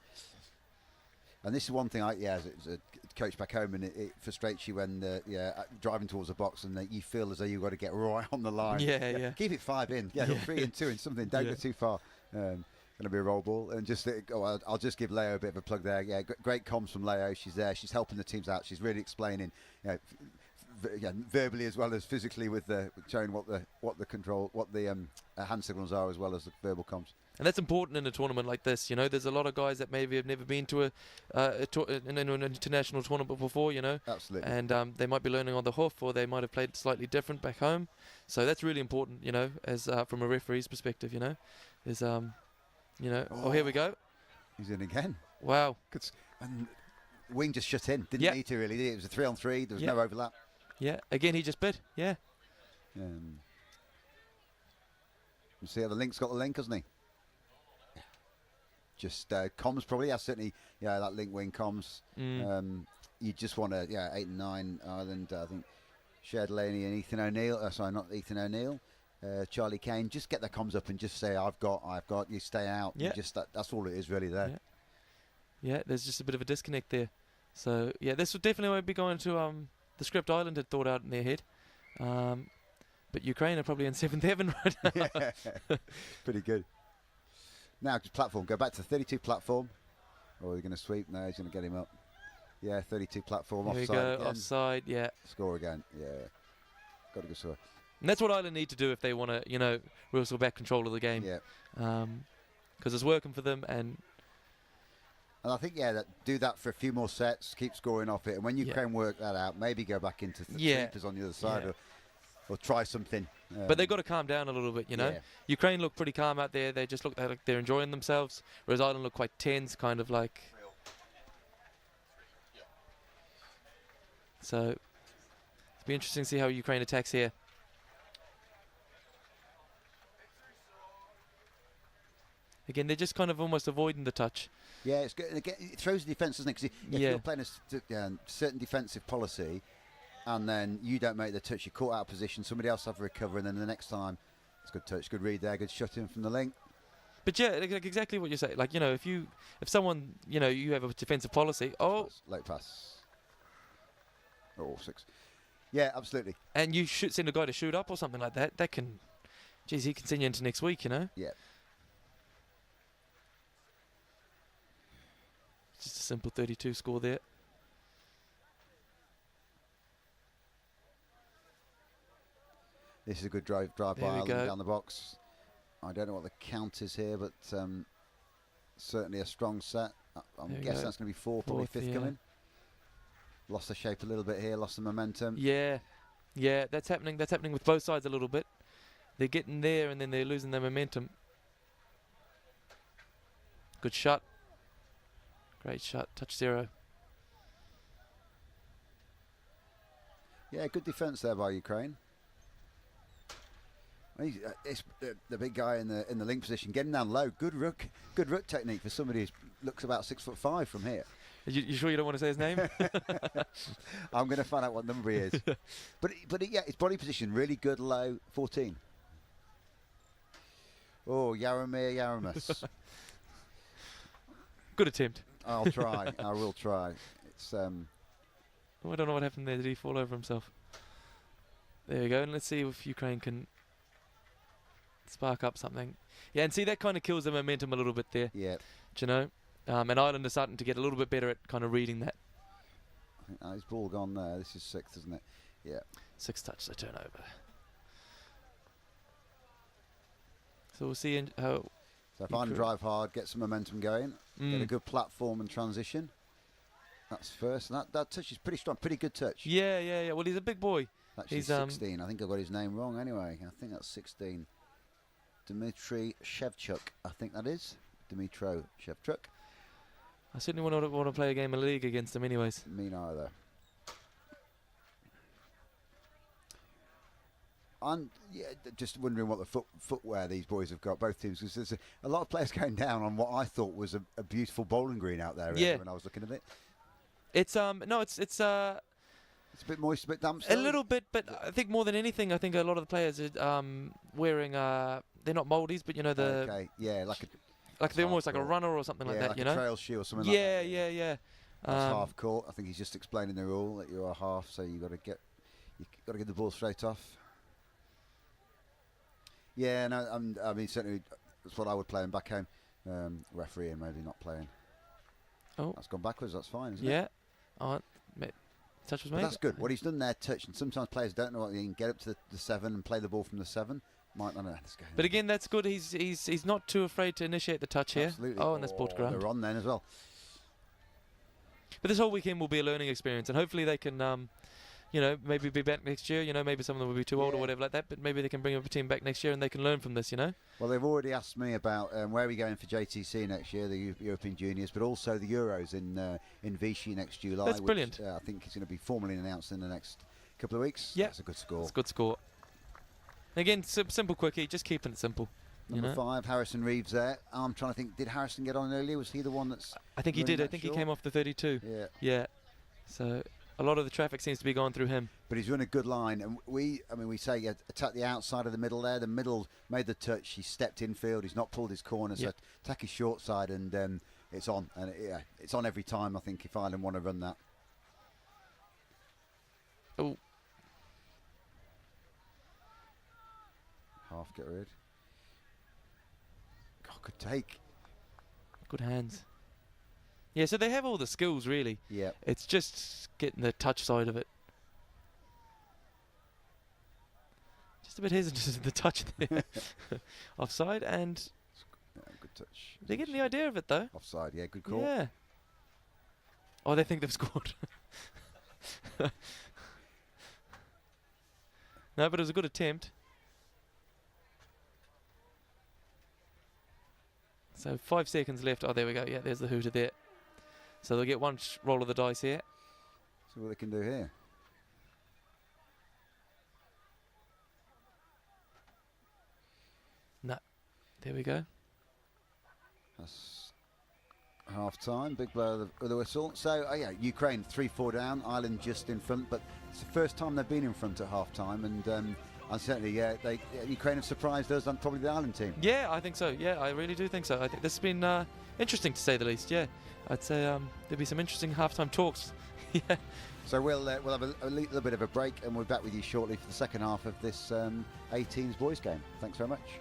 And this is one thing, as a coach back home, and it frustrates you when driving towards the box and you feel as though you've got to get right on the line. Yeah. Keep it 5 in. 3 and 2 in something. Don't go too far. Going to be a roll ball. And just, I'll just give Leo a bit of a plug there. Yeah, great comms from Leo. She's there. She's helping the teams out. She's really explaining, verbally as well as physically with showing what the hand signals are as well as the verbal comms. And that's important in a tournament like this. There's a lot of guys that maybe have never been to an international tournament before. Absolutely. And they might be learning on the hoof, or they might have played slightly different back home. So that's really important. As from a referee's perspective. Is oh, here we go. He's in again. Wow. And wing just shut in. Didn't need to really. It was a 3-on-3. There was no overlap. Yeah. Again, he just bid. Yeah. You see how the link's got the link, hasn't he? Just comms probably. Yeah, certainly. Yeah, that link wing comms. You just want to. 8 and 9 Ireland. I think Cher Delaney and Ethan O'Neill. Sorry, not Ethan O'Neill. Charlie Kane. Just get the comms up and just say, "I've got." You stay out. Yeah. Just that's all it is really there. Yeah. There's just a bit of a disconnect there. So this would definitely won't be going to the script Ireland had thought out in their head. But Ukraine are probably in 7th heaven right now. Yeah. Pretty good. Now, just platform. Go back to 32 platform. Oh, they're going to sweep. No, he's going to get him up. Yeah, 32 platform. Here Offside we go. again. Offside, yeah. Score again. Yeah. Got to go score. And that's what Ireland need to do if they want to, wrestle back control of the game. Yeah. Because it's working for them. And I think, do that for a few more sets. Keep scoring off it. And when Ukraine work that out, maybe go back into sweepers on the other side. Yeah. or try something. But they've got to calm down a little bit, you know. Yeah. Ukraine look pretty calm out there. They just look like they're enjoying themselves, whereas Ireland look quite tense, kind of like. So it'll be interesting to see how Ukraine attacks here. Again, they're just kind of almost avoiding the touch. Yeah, it's good. Again, it throws the defence, doesn't it? Because if you're playing a certain defensive policy, and then you don't make the touch, you're caught out of position, somebody else have a recover, and then the next time, it's good touch, good read there, good shot in from the link. But yeah, like exactly what you say. Like, you know, if someone, you know, you have a defensive policy, Late pass. Oh, 6. Yeah, absolutely. and you should send a guy to shoot up or something like that, that can, geez, he can send you into next week, you know? Yeah. Just a simple 32 score there. This is a good drive by There we Ireland go. down the box. I don't know what the count is here, but certainly a strong set. I'm There we guessing go. that's going to be 4, probably Fourth, 5th yeah. coming. Lost the shape a little bit here, lost the momentum. Yeah, that's happening. That's happening with both sides a little bit. They're getting there and then they're losing their momentum. Good shot. Great shot. Touch 0. Yeah, good defence there by Ukraine. It's the big guy in the link position, getting down low. Good rook technique for somebody who looks about 6'5" from here. You sure you don't want to say his name? I'm going to find out what number he is. but yeah, his body position really good, low 14. Oh, Yaramus. Good attempt. I'll try. I will try. It's Oh, I don't know what happened there. Did he fall over himself? There we go. And let's see if Ukraine can spark up something. Yeah, and see, that kind of kills the momentum a little bit there. yeah. Do you know? And Ireland are starting to get a little bit better at kind of reading that. I think his ball gone there. This is 6th, isn't it? Yeah. 6 touch, the turnover. So we'll see how. So if I drive hard, get some momentum going, get a good platform and transition. That's first. And that touch is pretty strong, pretty good touch. Yeah. Well, he's a big boy. Actually, He's 16. I think I got his name wrong anyway. I think that's 16. Dmitry Shevchuk, I think that is. Dmitro Shevchuk. I certainly want to play a game of league against him, anyways. Me neither. I'm just wondering what the footwear these boys have got, both teams, because there's a lot of players going down on what I thought was a beautiful bowling green out there. Yeah. When I was looking at it, It's it's a bit moist, a bit damp. a still. little bit, but I think more than anything, I think a lot of the players are wearing they're not moldies, but you know Okay, yeah, like they're almost like a half-court. runner or something like yeah, that, like you a know? trail shoe or something Yeah, like that. yeah. That's half court. I think he's just explaining the rule that you are half, so you got to get the ball straight off. Yeah, no, I mean certainly that's what I would play in back home. Refereeing maybe not playing. Oh, That's gone backwards. That's fine, isn't it? yeah. Touch was But made. that's good. What he's done there, touch, and sometimes players don't know what they can get up to the 7 and play the ball from the 7. Might not know. Let's go. But again, that's good. He's not too afraid to initiate the touch here. Absolutely. Oh, and that's ball to ground. They're on then as well. But this whole weekend will be a learning experience, and hopefully they can, maybe be back next year. You know, maybe some of them will be too old or Yeah. whatever like that, but maybe they can bring up a team back next year and they can learn from this, you know? Well, they've already asked me about where are we going for JTC next year, the European Juniors, but also the Euros in Vichy next July. That's which, brilliant. I think it's going to be formally announced in the next couple of weeks. Yeah. That's a good score. It's a good score. Again, simple quickie, just keeping it simple. Number you know? 5, Harrison Reeves there. I'm trying to think, did Harrison get on earlier? Was he the one that's... I think he running did. I that think short? he came off the 32. Yeah. Yeah. So a lot of the traffic seems to be going through him. But he's run a good line, and we say attack the outside of the middle there. The middle made the touch. He stepped infield. He's not pulled his corner. So Yep. attack his short side, and it's on. And it's on every time. I think if Ireland want to run that. Oh, Half get rid. God, good take. good hands. Yeah, so they have all the skills, really. Yeah. It's just getting the touch side of it. Just a bit hesitant at the touch there. Offside, and Good touch. they're getting the idea of it, though. Offside. Yeah, good call. Yeah. Oh, they think they've scored. No, but it was a good attempt. So 5 seconds left. Oh, there we go. Yeah, there's the hooter there. So they'll get one roll of the dice here. See what they can do here. No. There we go. That's half time. Big blow of the whistle. So, yeah, Ukraine 3-4 down. Ireland just in front, but it's the first time they've been in front at half time. And certainly, Ukraine have surprised us and probably the Ireland team. Yeah, I think so. Yeah, I really do think so. I think this has been interesting to say the least. Yeah, I'd say there'll be some interesting halftime talks. Yeah. So we'll have a little bit of a break, and we'll be back with you shortly for the second half of this 18s boys game. Thanks very much.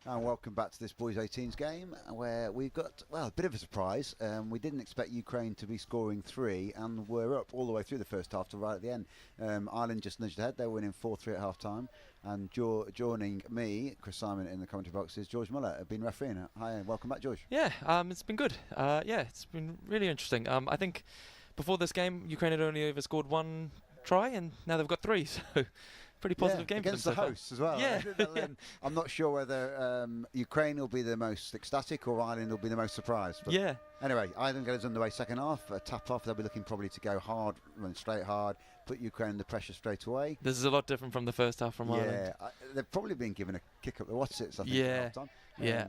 And welcome back to this Boys 18s game, where we've got, well, a bit of a surprise. We didn't expect Ukraine to be scoring 3, and we're up all the way through the first half to right at the end. Ireland just nudged ahead. They were winning 4-3 at half-time. And joining me, Chris Simon, in the commentary box is George Muller, been refereeing. Hi, and welcome back, George. Yeah, it's been good. It's been really interesting. I think before this game, Ukraine had only ever scored 1 try, and now they've got 3. So pretty positive game against for the them so hosts as well. Yeah. I'm not sure whether Ukraine will be the most ecstatic or Ireland will be the most surprised. But Yeah. anyway, Ireland get us underway second half. Tap off. They'll be looking probably to go hard, run straight hard, put Ukraine under pressure straight away. This is a lot different from the first half from Ireland. Yeah, they've probably been given a kick up the what's-its, I think, Yeah. at half-time. Yeah.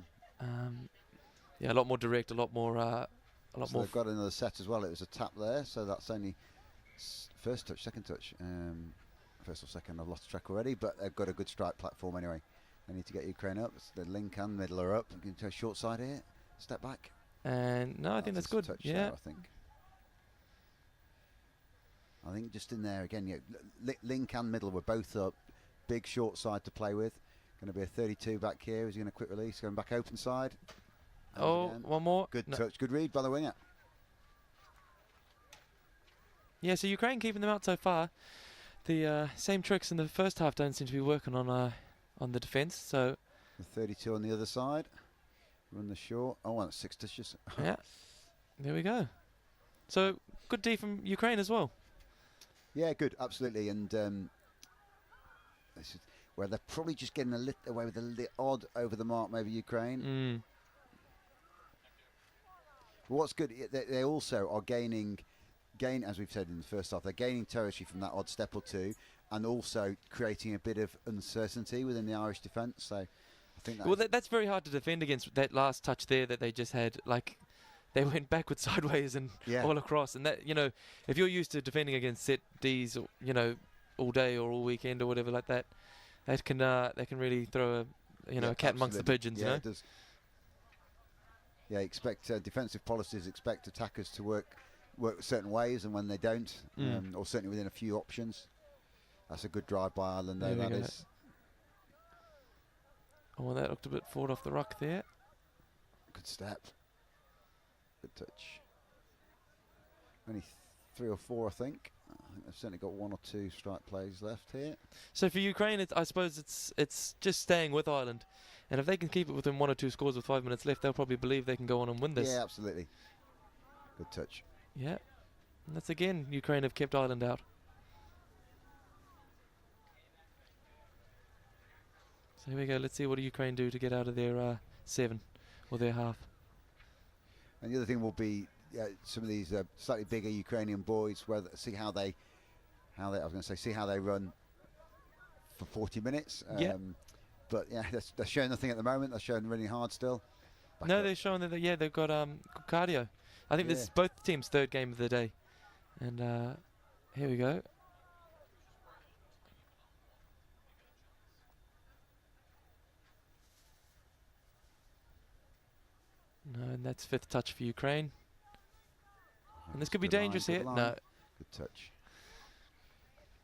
Yeah, a lot more direct, a lot more. So they've got another set as well. It was a tap there, so that's only first touch, second touch. First or second, I've lost track already, but they've got a good strike platform anyway. They need to get Ukraine up. The link and middle are up. Going to a short side here. Step back. And no, I think that's good. Touch Yeah. there, I think just in there again. Link and middle were both up. Big short side to play with. Going to be a 32 back here. Is he going to quick release? Going back open side. Oh, one more. Good touch. Good read by the winger. Yeah, so Ukraine keeping them out so far. The same tricks in the first half don't seem to be working on the defence. So the 32 on the other side. Run the short. Oh, well, that's 6 touches. Yeah, there we go. So good D from Ukraine as well. Yeah, good, absolutely. And this is where they're probably just getting a little away with a odd over the mark, maybe Ukraine. But what's good, they also are gaining, as we've said in the first half, they're gaining territory from that odd step or two, and also creating a bit of uncertainty within the Irish defence. So I think that's very hard to defend against. That last touch there that they just had, like they went backwards, sideways, and all across. And that, if you're used to defending against set Ds, all day or all weekend or whatever like that, that can really throw a cat amongst the pigeons. Yeah, it does. Yeah, expect defensive policies expect attackers to work certain ways, and when they don't, or certainly within a few options, that's a good drive by Ireland. There, that is. Oh, well, that looked a bit forward off the ruck there. Good step. Good touch. Only 3 or 4, I think. I think they've certainly got 1 or 2 strike plays left here. So for Ukraine, I suppose it's just staying with Ireland. And if they can keep it within 1 or 2 scores with 5 minutes left, they'll probably believe they can go on and win this. Yeah, absolutely. Good touch. Yeah. And that's again, Ukraine have kept Ireland out. So here we go. Let's see what Ukraine do to get out of their 7 or their half. And the other thing will be some of these slightly bigger Ukrainian boys, see how they run for 40 minutes. But yeah, they're showing nothing at the moment. They're showing really hard still. They're showing that they've got good cardio. I think this is both teams' third game of the day. And here we go. No, and that's 5th touch for Ukraine. And this could be dangerous here. No. Good touch.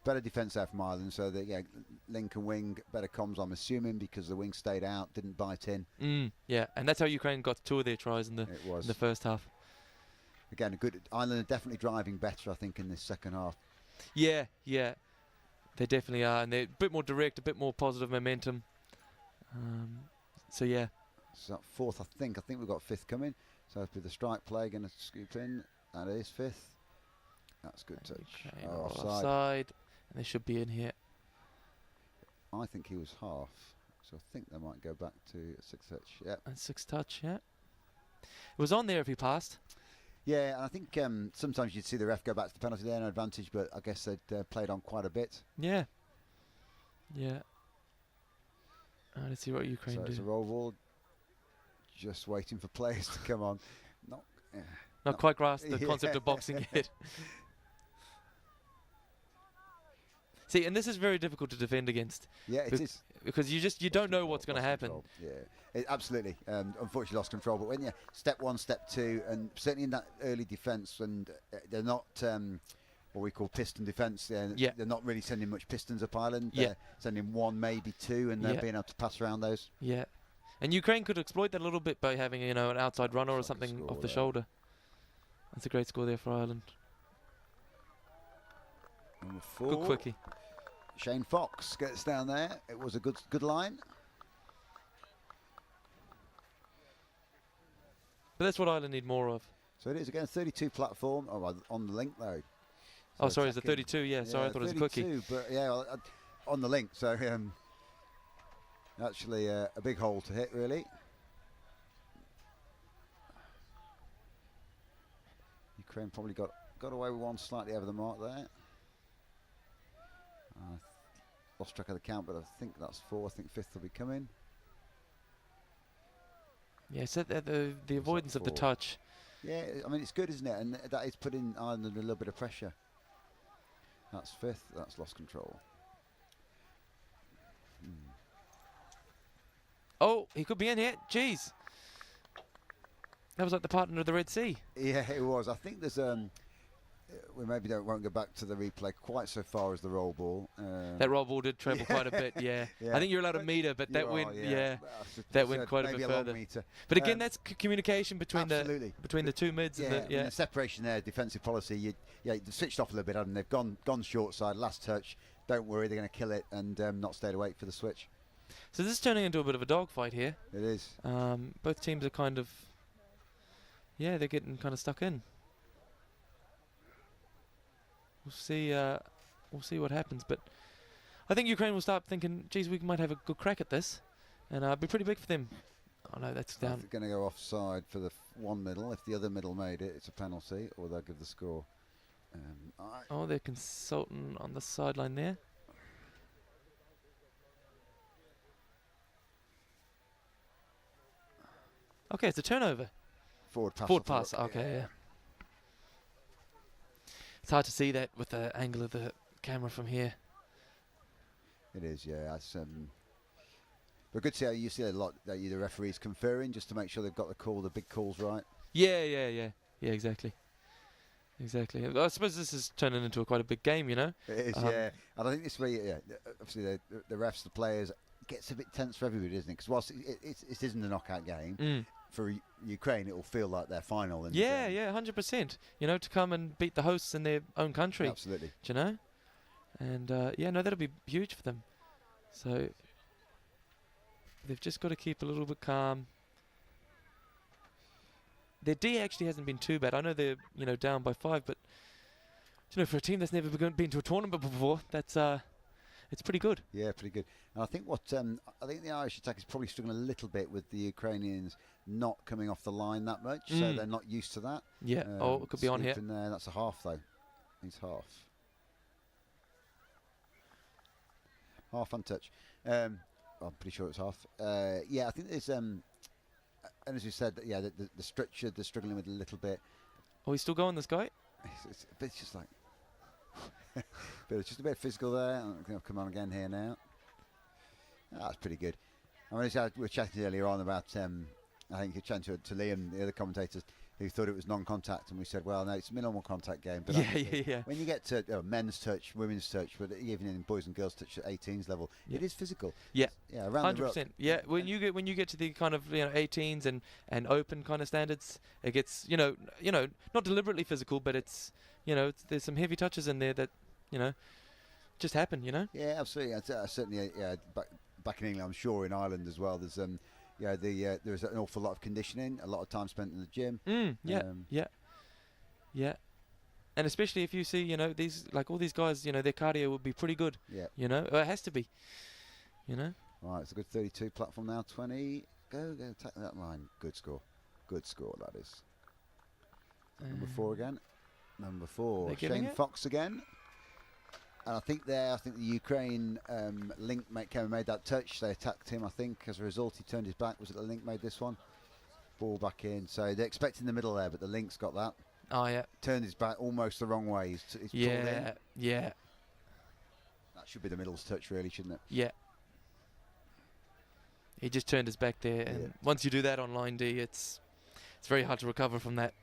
Better defence there from Ireland, so that link and wing, better comms, I'm assuming, because the wing stayed out, didn't bite in. Yeah, and that's how Ukraine got 2 of their tries in the first half. Again, Ireland are definitely driving better, I think, in this second half. Yeah, they definitely are, and they're a bit more direct, a bit more positive momentum. So yeah. So 4th, I think we've got 5th coming. So with the strike play, going to scoop in. That is 5th. That's good touch. Offside. And they should be in here. I think he was half, so I think they might go back to 6th touch. Yeah. And 6th touch, yeah. It was on there if he passed. Yeah, and I think sometimes you'd see the ref go back to the penalty there, no advantage, but I guess they'd played on quite a bit. Yeah. Let's see what Ukraine do. So it's a roll ball. Just waiting for players to come on. Not quite grasped the concept of boxing yet. See, and this is very difficult to defend against. Yeah, it is. Because you don't know what's going to happen. Yeah, absolutely. Unfortunately lost control. But when step 1, step 2, and certainly in that early defence, and they're not what we call piston defence. They're not really sending much pistons up Ireland. They're sending 1, maybe 2, and they're being able to pass around those. Yeah. And Ukraine could exploit that a little bit by having, an outside runner or something off the shoulder. That's a great score there for Ireland. Number 4. Good quickie. Shane Fox gets down there. It was a good line. But that's what Ireland need more of. So it is again 32 platform on the link though. So sorry, it's a 32. Yeah, sorry, I thought it was a quickie. But yeah, on the link. So actually a big hole to hit, really. Ukraine probably got away with one slightly over the mark there. Lost track of the count, but I think that's 4. I think 5th will be coming. Yeah, so the avoidance of the touch. Yeah, I mean, it's good, isn't it? And that is putting Ireland under a little bit of pressure. That's 5th. That's lost control. Oh, he could be in here. Jeez. That was like the partner of the Red Sea. Yeah, it was. I think there's we maybe won't go back to the replay quite so far as the roll ball. That roll ball did travel quite a bit, yeah. I think you're allowed a meter, but that went, that went quite a bit further. But again, that's communication between the two mids. Yeah, and the separation there, defensive policy. They switched off a little bit, and they've gone short side, last touch. Don't worry, they're going to kill it, and not stayed awake for the switch. So this is turning into a bit of a dogfight here. It is. Both teams are kind of, they're getting kind of stuck in. We'll see what happens, but I think Ukraine will start thinking, geez, we might have a good crack at this, and it'll be pretty big for them. Oh no, that's down. They're going to go offside for the one middle. If the other middle made it, it's a penalty, or they'll give the score. They're consulting on the sideline there. Okay, it's a turnover. Forward pass. Forward pass. Okay, yeah. It's hard to see that with the angle of the camera from here. It is, yeah. But good to see how you see a lot that the referees conferring just to make sure they've got the big calls right. Yeah, exactly. Well, I suppose this is turning into quite a big game, you know. It is, yeah. And I think this way, obviously the refs, the players, it gets a bit tense for everybody, isn't it? Because whilst it isn't a knockout game, for Ukraine, it will feel like their final. And 100%. You know, to come and beat the hosts in their own country. Absolutely. Do you know? And that'll be huge for them. So they've just got to keep a little bit calm. Their D actually hasn't been too bad. I know they're down by 5, but for a team that's never been to a tournament before, that's it's pretty good. Yeah, pretty good. And I think I think the Irish attack is probably struggling a little bit with the Ukrainians not coming off the line that much, so they're not used to that. Yeah. It could be on here. There. That's a half though. He's half. Half untouched. I'm pretty sure it's half. I think there's and as you said, the structure they're struggling with a little bit. Oh, he's still going, this guy? It's just like but it's just a bit physical there. I think I'll come on again here now. That's pretty good. I mean, we were chatting earlier on about I think you're chatting to Liam, the other commentators, who thought it was non-contact, and we said, well, no, it's a minimal contact game. But when you get to men's touch, women's touch, but even in boys and girls touch at 18s level, it is physical. Yeah, around 100%. Yeah, when you get to the kind of 18s and open kind of standards, it gets not deliberately physical, but it's there's some heavy touches in there that just happen. Yeah, absolutely. Certainly, back in England, I'm sure in Ireland as well. There's there's an awful lot of conditioning, a lot of time spent in the gym. Yeah. And especially if you see, these all these guys, their cardio would be pretty good. Yeah. It has to be. Right, it's a good 32 platform now. 20. Go attack that line. Good score, that is. Number 4 again. Number 4. Shane Fox again. And I think the Ukraine link made that touch. They attacked him, I think. As a result, he turned his back. Was it the link made this one? Ball back in. So they're expecting the middle there, but the link's got that. Oh, yeah. Turned his back almost the wrong way. He's pulled in. Yeah. That should be the middle's touch, really, shouldn't it? Yeah. He just turned his back there. And once you do that on line D, it's very hard to recover from that.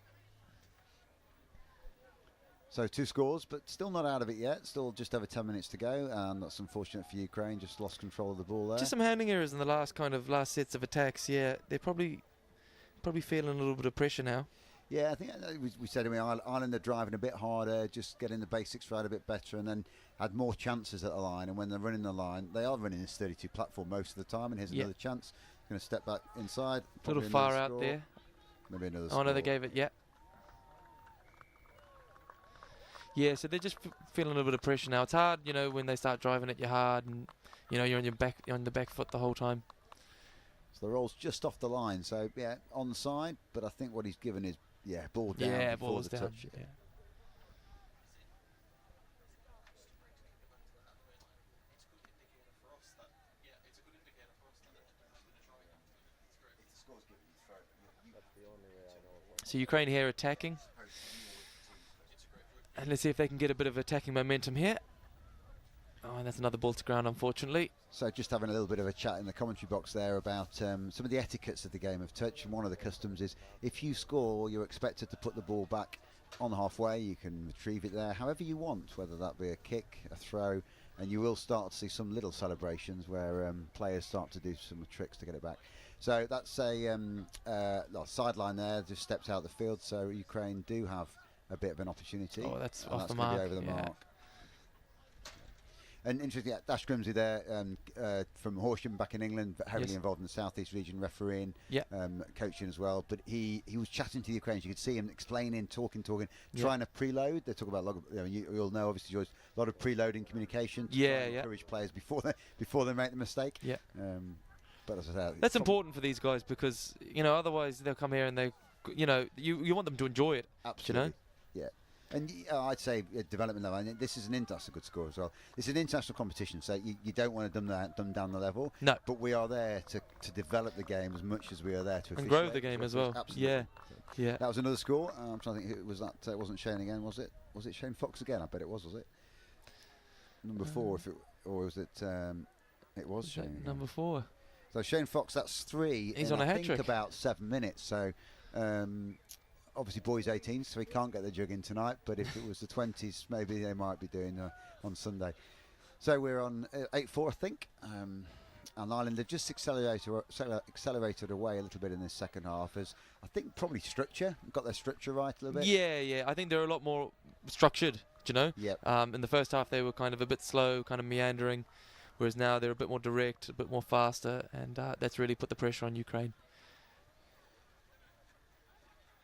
So 2 scores, but still not out of it yet. Still just over 10 minutes to go, and that's unfortunate for Ukraine. Just lost control of the ball there. Just some handling errors in the last sets of attacks. Yeah, they're probably feeling a little bit of pressure now. Yeah, I think we said, Ireland are driving a bit harder, just getting the basics right a bit better, and then had more chances at the line. And when they're running the line, they are running this 32 platform most of the time. And here's another chance. Going to step back inside. A little far out there. Maybe another. Oh no, they gave it. Yeah. Yeah, so they're just feeling a little bit of pressure now. It's hard, you know, when they start driving at you hard, and you know you're on the back foot the whole time. So the roll's just off the line, so yeah, onside. But I think what he's given is ball down Yeah, before ball's the down. touch. Yeah. So Ukraine here attacking. And let's see if they can get a bit of attacking momentum here. Oh, and that's another ball to ground, unfortunately. So just having a little bit of a chat in the commentary box there about some of the etiquettes of the game of touch. And one of the customs is if you score, you're expected to put the ball back on halfway. You can retrieve it there however you want, whether that be a kick, a throw, and you will start to see some little celebrations where players start to do some tricks to get it back. So that's a sideline there, just steps out of the field. So Ukraine do have a bit of an opportunity. Oh, that's and off that's the gonna mark. be over the Yeah. mark. And interesting, Dash Grimsey there from Horsham back in England, but heavily Yes. involved in the South East region, refereeing, Yeah. coaching as well. But he was chatting to the Ukrainians. You could see him explaining, talking, Yeah. trying to preload. They talk about a lot of, you'll know obviously George, a lot of preloading communication to Yeah, try and yeah. encourage players before they make the mistake. Yeah. But as I say, That's important for these guys because, you know, otherwise they'll come here and you want them to enjoy it. Absolutely. Yeah. And I'd say at development level, and this is that's a good score as well. It's an international competition, so you don't want to dumb down the level. No. But we are there to develop the game as much as we are there to And grow officiate the game as referees. well. Absolutely. Yeah. Yeah. That was another score. I'm trying to think who it was. That it wasn't Shane again, was it? Was it Shane Fox again? I bet it was it? Number 4, or was it? It was Shane. Again. Number 4. So Shane Fox, that's 3. He's in, on a I think hat-trick. about 7 minutes. So obviously boys 18s, so he can't get the jug in tonight. But if it was the 20s, maybe they might be doing on Sunday. So we're on 8-4, I think. And Ireland have just accelerated away a little bit in this second half. As I think probably got their structure right a little bit. Yeah. I think they're a lot more structured. Do you know? Yep. In the first half, they were kind of a bit slow, kind of meandering, whereas now they're a bit more direct, a bit more faster, and that's really put the pressure on Ukraine.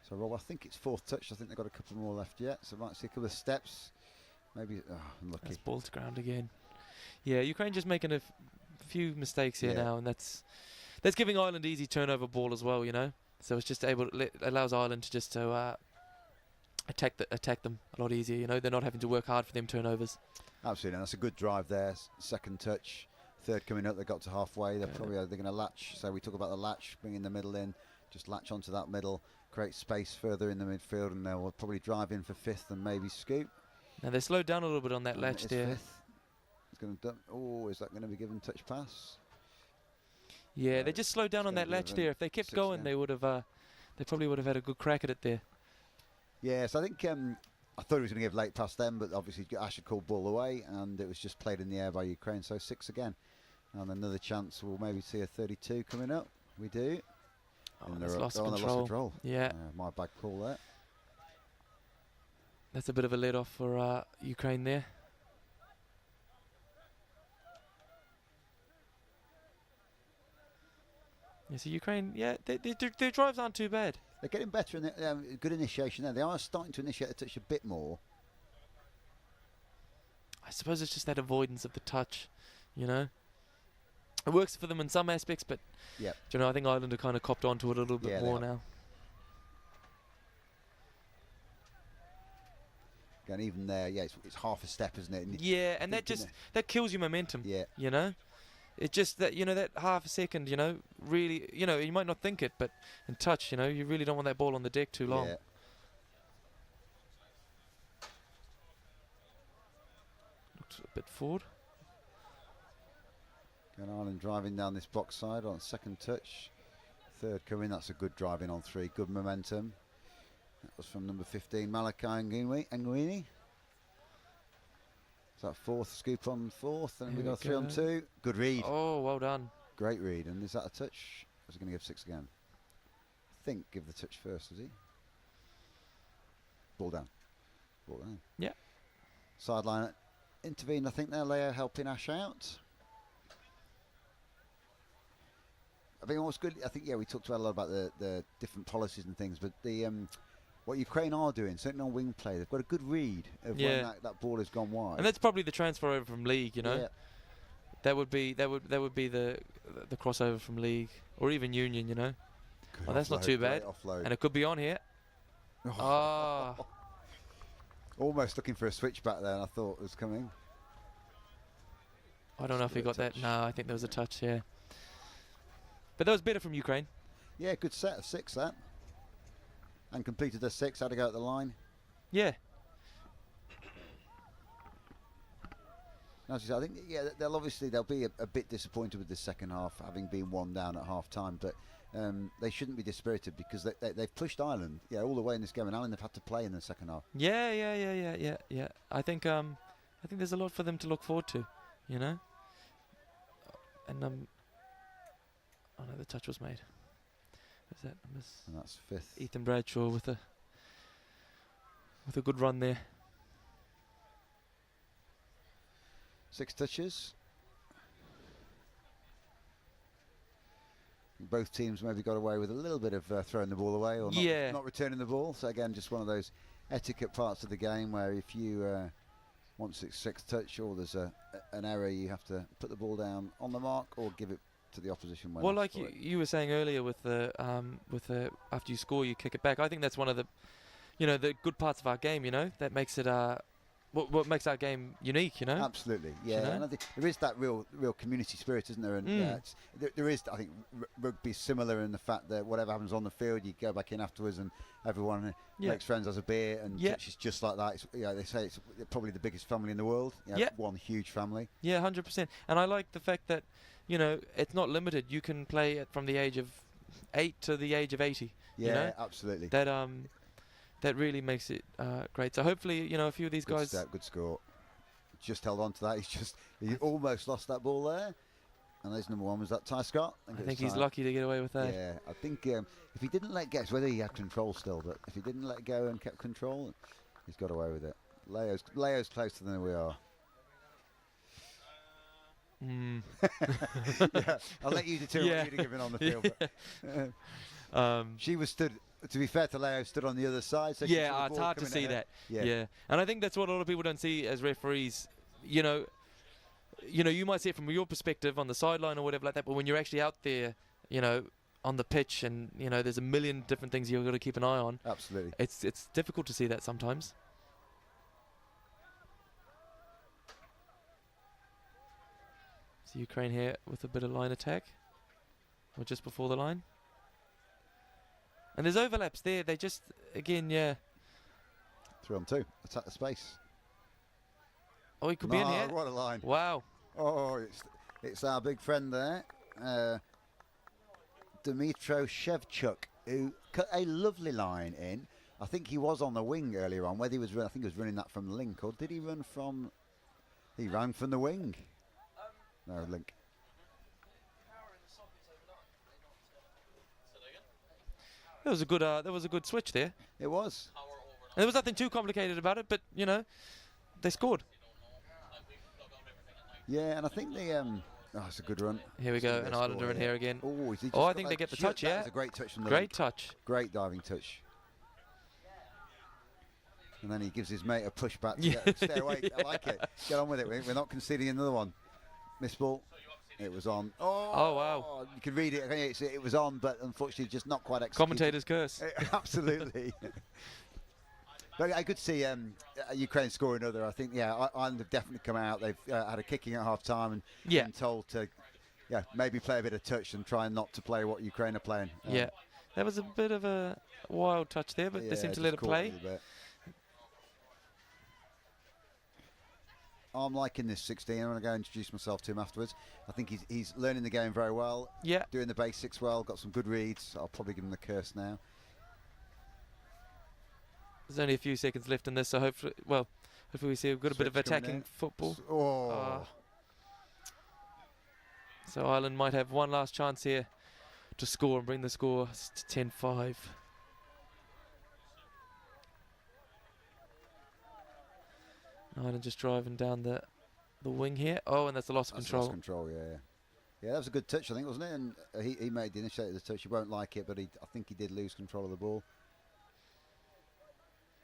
So Rob, I think it's 4th touch. I think they've got a couple more left yet. So might see a couple of steps. Maybe unlucky. That's ball to ground again. Yeah, Ukraine just making a few mistakes here now, and that's giving Ireland easy turnover ball as well. You know, so it's just allows Ireland to just attack them a lot easier. You know, they're not having to work hard for them turnovers. Absolutely, and that's a good drive there. Second touch, third coming up. They got to halfway. They're going to latch. So we talk about the latch, bringing the middle in. Just latch onto that middle, create space further in the midfield, and they'll probably drive in for 5th and maybe scoop. Now they slowed down a little bit on that latch there. 5th. It's going to dump. Oh, is that going to be given touch pass? Yeah, they just slowed down on that latch there. If they kept going, they would have. They probably would have had a good crack at it there. Yes, I think I thought he was going to give late past them, but obviously Ash had called ball away, and it was just played in the air by Ukraine. So 6 again, and another chance. We'll maybe see a 32 coming up. We do. Oh, that's lost control. Yeah, my bad call there. That's a bit of a let off for Ukraine there. Yeah, so Ukraine, their drives aren't too bad. They're getting better, and good initiation there. They are starting to initiate the touch a bit more. I suppose it's just that avoidance of the touch, you know. It works for them in some aspects, but yeah, you know, I think Ireland have kind of copped onto it a little bit more now. And even there, it's half a step, isn't it? And yeah, and that kills your momentum. Yeah, you know, it's just that that half a second, really, you might not think it, but in touch, you really don't want that ball on the deck too long. Yeah. Looks a bit forward. And Ireland driving down this box side on second touch. Third coming, that's a good driving on 3. Good momentum. That was from number 15, Malachi Nguini. Is that 4th scoop on 4th? And we got 3 on 2. Good read. Oh, well done. Great read. And is that a touch? Or is he going to give 6 again? I think give the touch first, is he? Ball down. Yeah. Sideline intervened, I think there, Leo helping Ash out. I think what's good, we talked about a lot about the different policies and things, but the what Ukraine are doing, certainly on wing play, they've got a good read of when that ball has gone wide. And that's probably the transfer over from league, you know. Yeah. That would be the crossover from league or even union, you know. Good Oh, that's not offload, too great bad. offload. And it could be on here. Ah. Almost looking for a switchback there, and I thought it was coming. I don't know if he got that. No, I think there was a touch, yeah. But that was better from Ukraine. Yeah, good set of 6 that. And completed the 6, had to go at the line. Yeah. As you say, I think they'll be a bit disappointed with the second half, having been 1 down at half time, but they shouldn't be dispirited because they've pushed Ireland all the way in this game, and Ireland have had to play in the second half. Yeah. I think there's a lot for them to look forward to, you know. And oh no, the touch was made. What's that? And that's 5th. Ethan Bradshaw with a good run there. 6 touches. Both teams maybe got away with a little bit of throwing the ball away or not returning the ball. So again, just one of those etiquette parts of the game where if you want 6th touch or there's an error, you have to put the ball down on the mark or give it to the opposition. Well, like you were saying earlier with the after you score, you kick it back. I think that's one of the, you know, the good parts of our game. You know, that makes it what makes our game unique. You know. Absolutely, yeah. You know? And I think there is that real community spirit, isn't there? And there is. I think rugby's similar in the fact that whatever happens on the field, you go back in afterwards, and everyone makes friends, has a beer, and it's just like that. It's, they say it's probably the biggest family in the world. One huge family. Yeah, 100%. And I like the fact that, you know, it's not limited. You can play it from the age of 8 to the age of 80. Yeah, you know? Absolutely. That really makes it great. So hopefully, you know, a few of these good guys. Step, good score. Just held on to that. He almost lost that ball there. And there's number 1. Was that Ty Scott? I think he's lucky to get away with that. Yeah, I think if he didn't let go, it's whether he had control still, but if he didn't let go and kept control, he's got away with it. Leo's closer than we are. Yeah, I'll let you determine what you're giving on the field. But, she was stood. To be fair to Leo, stood on the other side. So it's hard to see that. Yeah, and I think that's what a lot of people don't see as referees. You know, you might see it from your perspective on the sideline or whatever like that, but when you're actually out there, you know, on the pitch, and you know, there's a million different things you've got to keep an eye on. Absolutely, it's difficult to see that sometimes. So Ukraine here with a bit of line attack, or just before the line. And there's overlaps there. They just, again, 3 on 2. Attack the space. Oh, he could be in here. What a line. Wow. Oh, it's our big friend there, Dmytro Shevchuk, who cut a lovely line in. I think he was on the wing earlier on. Whether he was, I think he was running that from the link, or did he run from? He ran from the wing. No link. There was a good switch there. It was. And there was nothing too complicated about it, but you know, they scored. Yeah, and I think they it's a good run. Here we go, an Islander in here again. Oh, I think they get the touch. Yeah, that was a great touch from the great link. touch. Great diving touch. And then he gives his mate a push back to stay away. I like it. Get on with it. We're not conceding another one. Miss ball. It was on. Oh wow. You can read it. It was on, but unfortunately just not quite executed. Commentator's curse. Absolutely. But I could see Ukraine score another. I think, Ireland have definitely come out. They've had a kicking at half time and been told to maybe play a bit of touch and try not to play what Ukraine are playing. That was a bit of a wild touch there, but they seem to let it play. I'm liking this 16. I'm going to go introduce myself to him afterwards. I think he's learning the game very well. Yeah. Doing the basics well. Got some good reads. I'll probably give him the curse now. There's only a few seconds left in this, so hopefully we see a good bit of attacking football. So Ireland might have one last chance here to score and bring the score to 10-5. Ireland just driving down the wing here. Oh, and that's a loss of control. Loss of control, yeah, that was a good touch, I think, wasn't it? And he made the initiative of the touch. You won't like it, but I think he did lose control of the ball.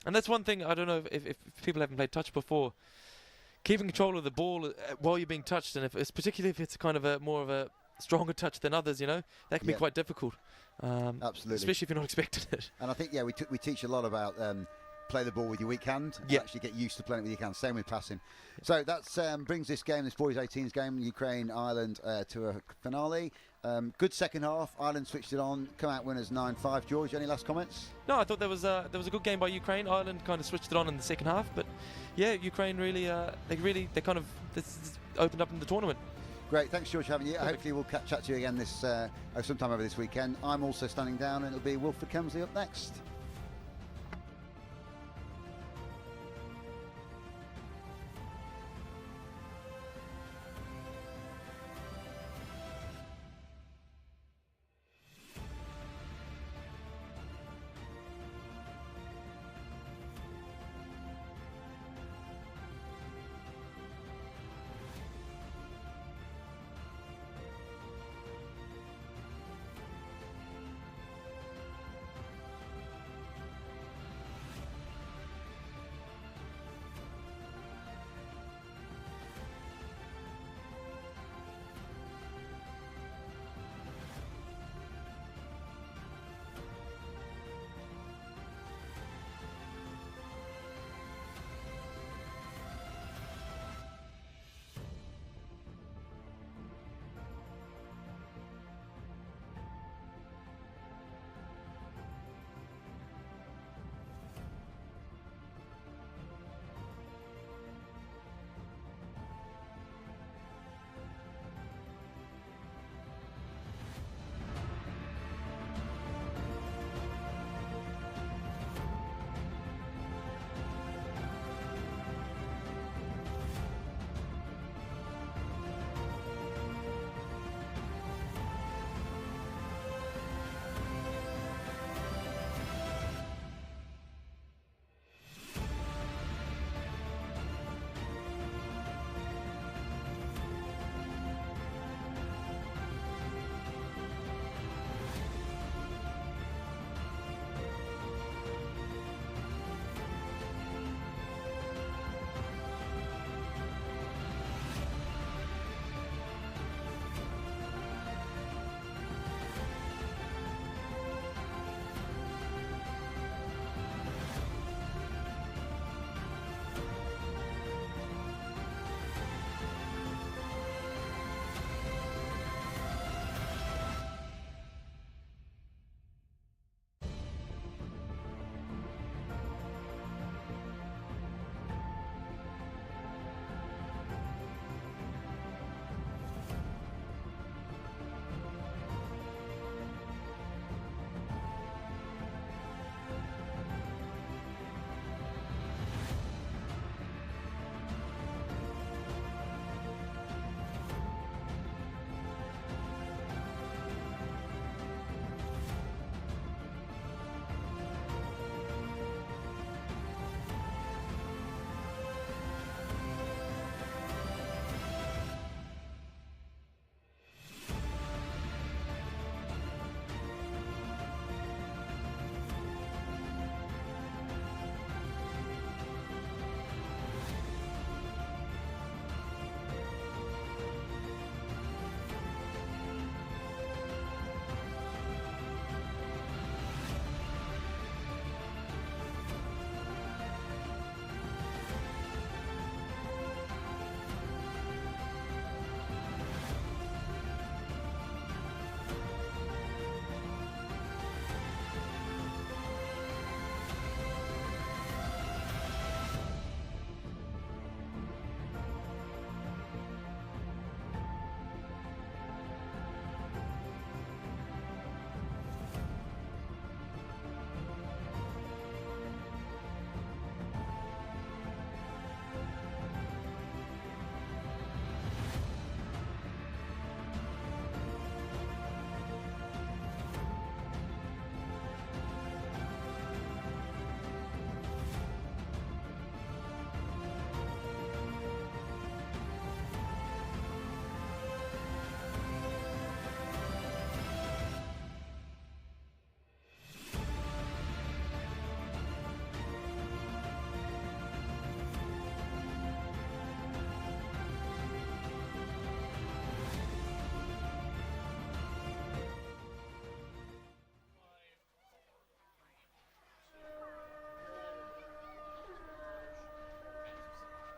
And that's one thing, I don't know if people haven't played touch before. Keeping control of the ball while you're being touched, and particularly if it's kind of a more of a stronger touch than others, that can be quite difficult. Absolutely. Especially if you're not expecting it. And I think, we teach a lot about play the ball with your weak hand. Yeah. Actually get used to playing it with your hand. Same with passing. So that brings this boys 18s game, Ukraine-Ireland, to a finale. Good second half. Ireland switched it on. Come out winners 9-5. George, any last comments? No, I thought there was a good game by Ukraine. Ireland kind of switched it on in the second half, but yeah, Ukraine really this opened up in the tournament. Great, thanks George for having you. Perfect. Hopefully we'll chat to you again this sometime over this weekend. I'm also standing down, and it'll be Wilfred Kemsley up next.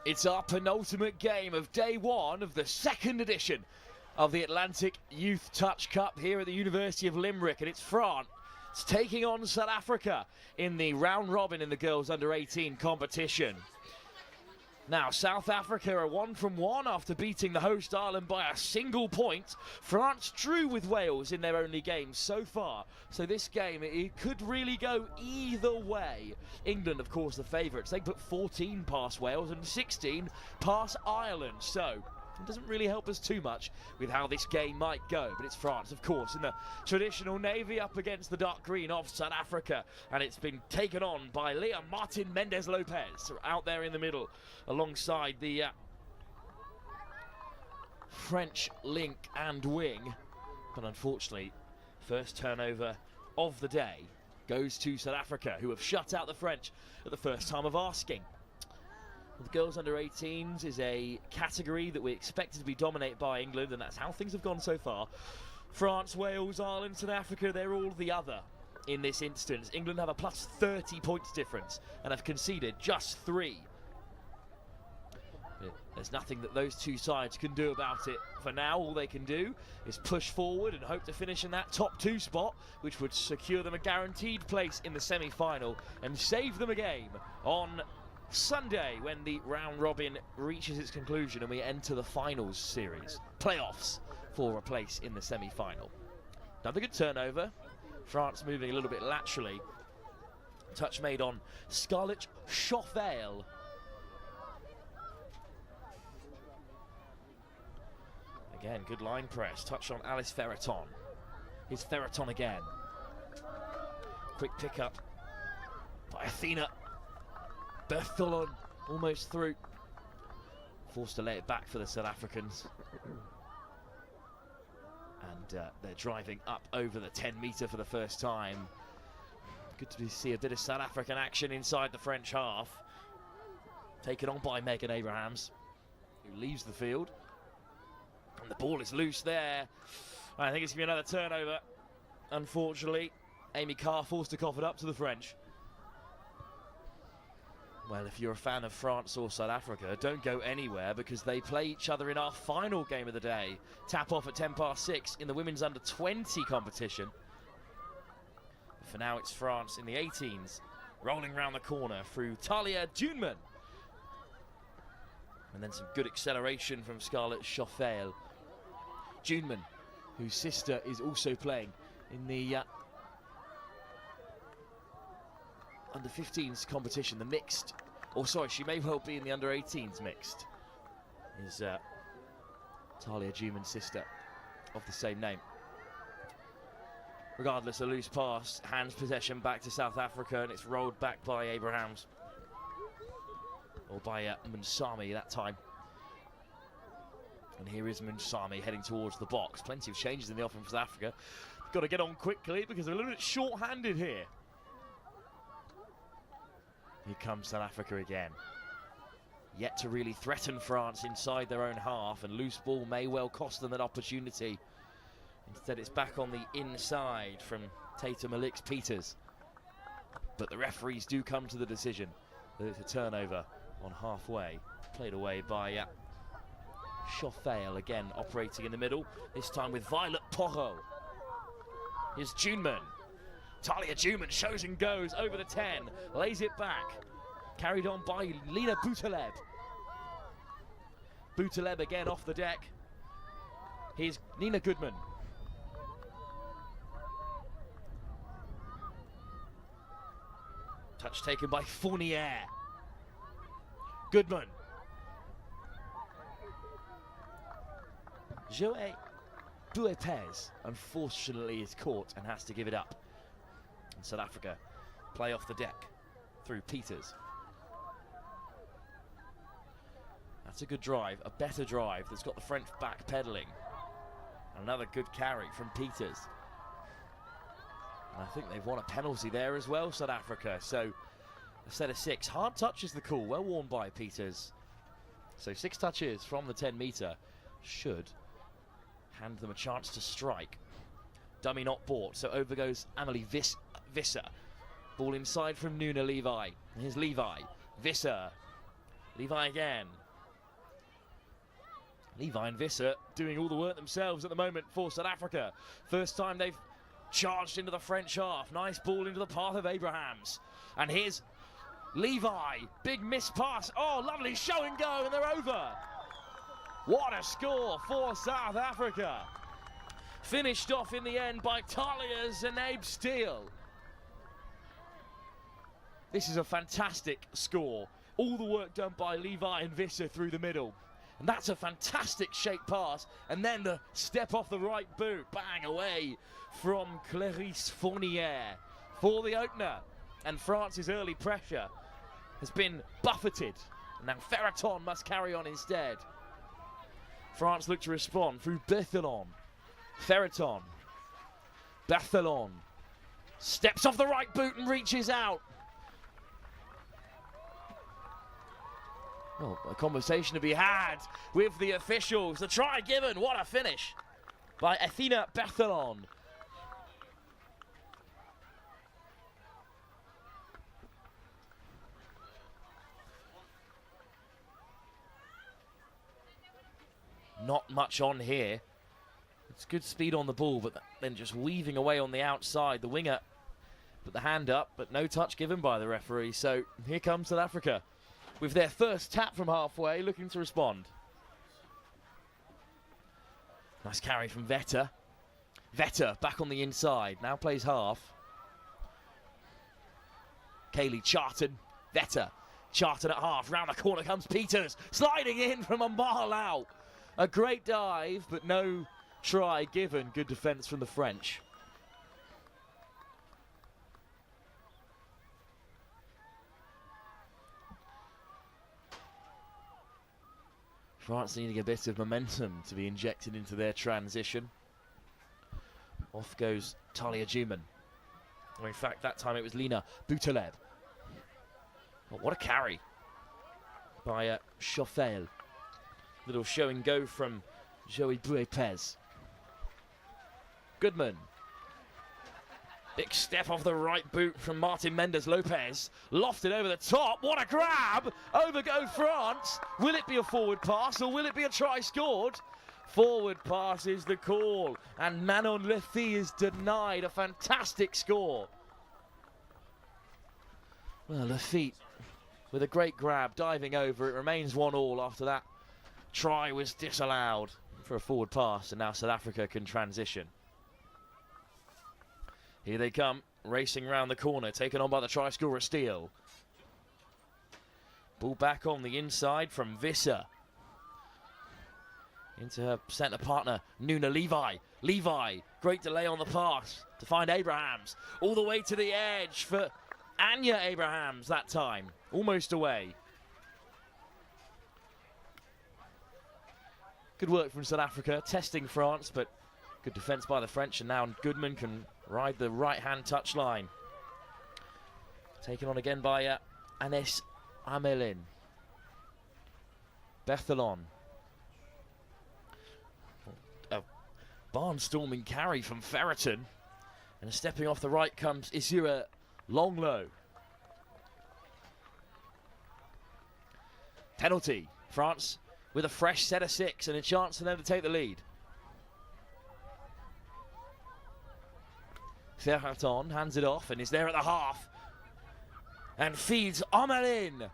It's our penultimate game of day one of the second edition of the Atlantic Youth Touch Cup here at the University of Limerick, and it's France taking on South Africa in the round robin in the girls under 18 competition. Now, South Africa are 1 from 1 after beating the host Ireland by a single point. France drew with Wales in their only game so far. So this game, it could really go either way. England, of course, the favourites. They put 14 past Wales and 16 past Ireland. So it doesn't really help us too much with how this game might go. But it's France, of course, in the traditional navy up against the dark green of South Africa. And it's been taken on by Leah Martin Mendes Lopez out there in the middle alongside the French link and wing. But unfortunately, first turnover of the day goes to South Africa, who have shut out the French at the first time of asking. The girls under 18s is a category that we expected to be dominated by England, and that's how things have gone so far. France, Wales, Ireland, South Africa, they're all the other in this instance. England have a plus 30 points difference and have conceded just 3. There's nothing that those two sides can do about it for now. All they can do is push forward and hope to finish in that top 2 spot, which would secure them a guaranteed place in the semi-final and save them a game on Sunday when the round robin reaches its conclusion and we enter the finals series, playoffs for a place in the semi-final. Another good turnover. France moving a little bit laterally. Touch made on Scarlett Chauffel. Again, good line press. Touch on Alice Ferreton. Here's Ferreton again. Quick pick up by Athena. Bertholon almost through. Forced to lay it back for the South Africans. And they're driving up over the 10 metre for the first time. Good to see a bit of South African action inside the French half. Taken on by Megan Abrahams, who leaves the field. And the ball is loose there. I think it's going to be another turnover. Unfortunately, Amy Carr forced to cough it up to the French. Well, if you're a fan of France or South Africa, don't go anywhere because they play each other in our final game of the day. Tap off at 6:10 in the women's under 20 competition. But for now, it's France in the 18s, rolling round the corner through Talia Duneman. And then some good acceleration from Scarlett Chauffel. Duneman, whose sister is also playing in the under 15s competition, the mixed, or sorry, she may well be in the under 18s mixed, is Talia Duneman's sister of the same name. Regardless, a loose pass, hands possession back to South Africa, and it's rolled back by Abrahams, or by Munsami that time. And here is Munsami heading towards the box. Plenty of changes in the offense for South Africa. Got to get on quickly because they're a little bit short-handed here. Here comes South Africa again. Yet to really threaten France inside their own half, and loose ball may well cost them that opportunity. Instead, it's back on the inside from Tatum Alix Peters. But the referees do come to the decision that it's a turnover on halfway. Played away by Chauffel, again operating in the middle, this time with Violet Porro. Here's Duneman. Talia Duneman shows and goes over the 10, lays it back. Carried on by Lena Boutaleb. Boutaleb again off the deck. Here's Nina Goodman. Touch taken by Fournier. Goodman. Joe Buepez unfortunately is caught and has to give it up. And South Africa play off the deck through Peters. That's a good drive, a better drive that's got the French back pedalling. Another good carry from Peters. And I think they've won a penalty there as well, South Africa. So a set of 6. Hard touch is the call, well worn by Peters. So 6 touches from the 10 metre should hand them a chance to strike. Dummy not bought, so over goes Amelie Visser. Ball inside from Nuna Levi. Here's Levi. Visser Levi again. Levi and Visser doing all the work themselves at the moment for South Africa. First time they've charged into the French half. Nice ball into the path of Abrahams. And here's Levi. Big miss pass. Oh, lovely show and go, and they're over. What a score for South Africa. Finished off in the end by Talia Zenabe Steele. This is a fantastic score. All the work done by Levi and Visser through the middle. And that's a fantastic shape pass. And then the step off the right boot. Bang, away from Clarisse Fournier for the opener. And France's early pressure has been buffeted. Now Ferraton must carry on instead. France look to respond through Berthelon. Ferraton. Berthelon. Steps off the right boot and reaches out. Oh, a conversation to be had with the officials. The try given. What a finish by Athena Berthelon. Not much on here. It's good speed on the ball, but then just weaving away on the outside. The winger put the hand up, but no touch given by the referee. So here comes South Africa with their first tap from halfway, looking to respond. Nice carry from Vetter. Vetter back on the inside, now plays half. Kaylee Charton, Vetter. Charton at half, round the corner comes Peters, sliding in from a mile out. A great dive, but no try given. Good defence from the French. France needing a bit of momentum to be injected into their transition. Off goes Talia Juman. Or in fact, that time it was Lina Bouteleb. Oh, what a carry by Chauffel. Little show and go from Joey Buepez. Goodman. Big step off the right boot from Martin Mendes Lopez. Lofted over the top. What a grab! Over go France. Will it be a forward pass or will it be a try scored? Forward pass is the call. And Manon Lethy is denied. A fantastic score. Well, Lethy with a great grab, diving over. It remains 1-1 after that. Try was disallowed for a forward pass, and now South Africa can transition. Here they come, racing round the corner, taken on by the try scorer Steele. Ball back on the inside from Visser. Into her centre partner, Nuna Levi. Levi, great delay on the pass to find Abrahams. All the way to the edge for Anya Abrahams that time. Almost away. Good work from South Africa, testing France, but good defence by the French, and now Goodman can ride the right-hand touchline. Taken on again by Anes Amelin. Berthelon. A barnstorming carry from Ferraton. And stepping off the right comes Isura Longlow. Penalty. France with a fresh set of 6 and a chance for them to take the lead. Ferraton hands it off and is there at the half. And feeds Amelin.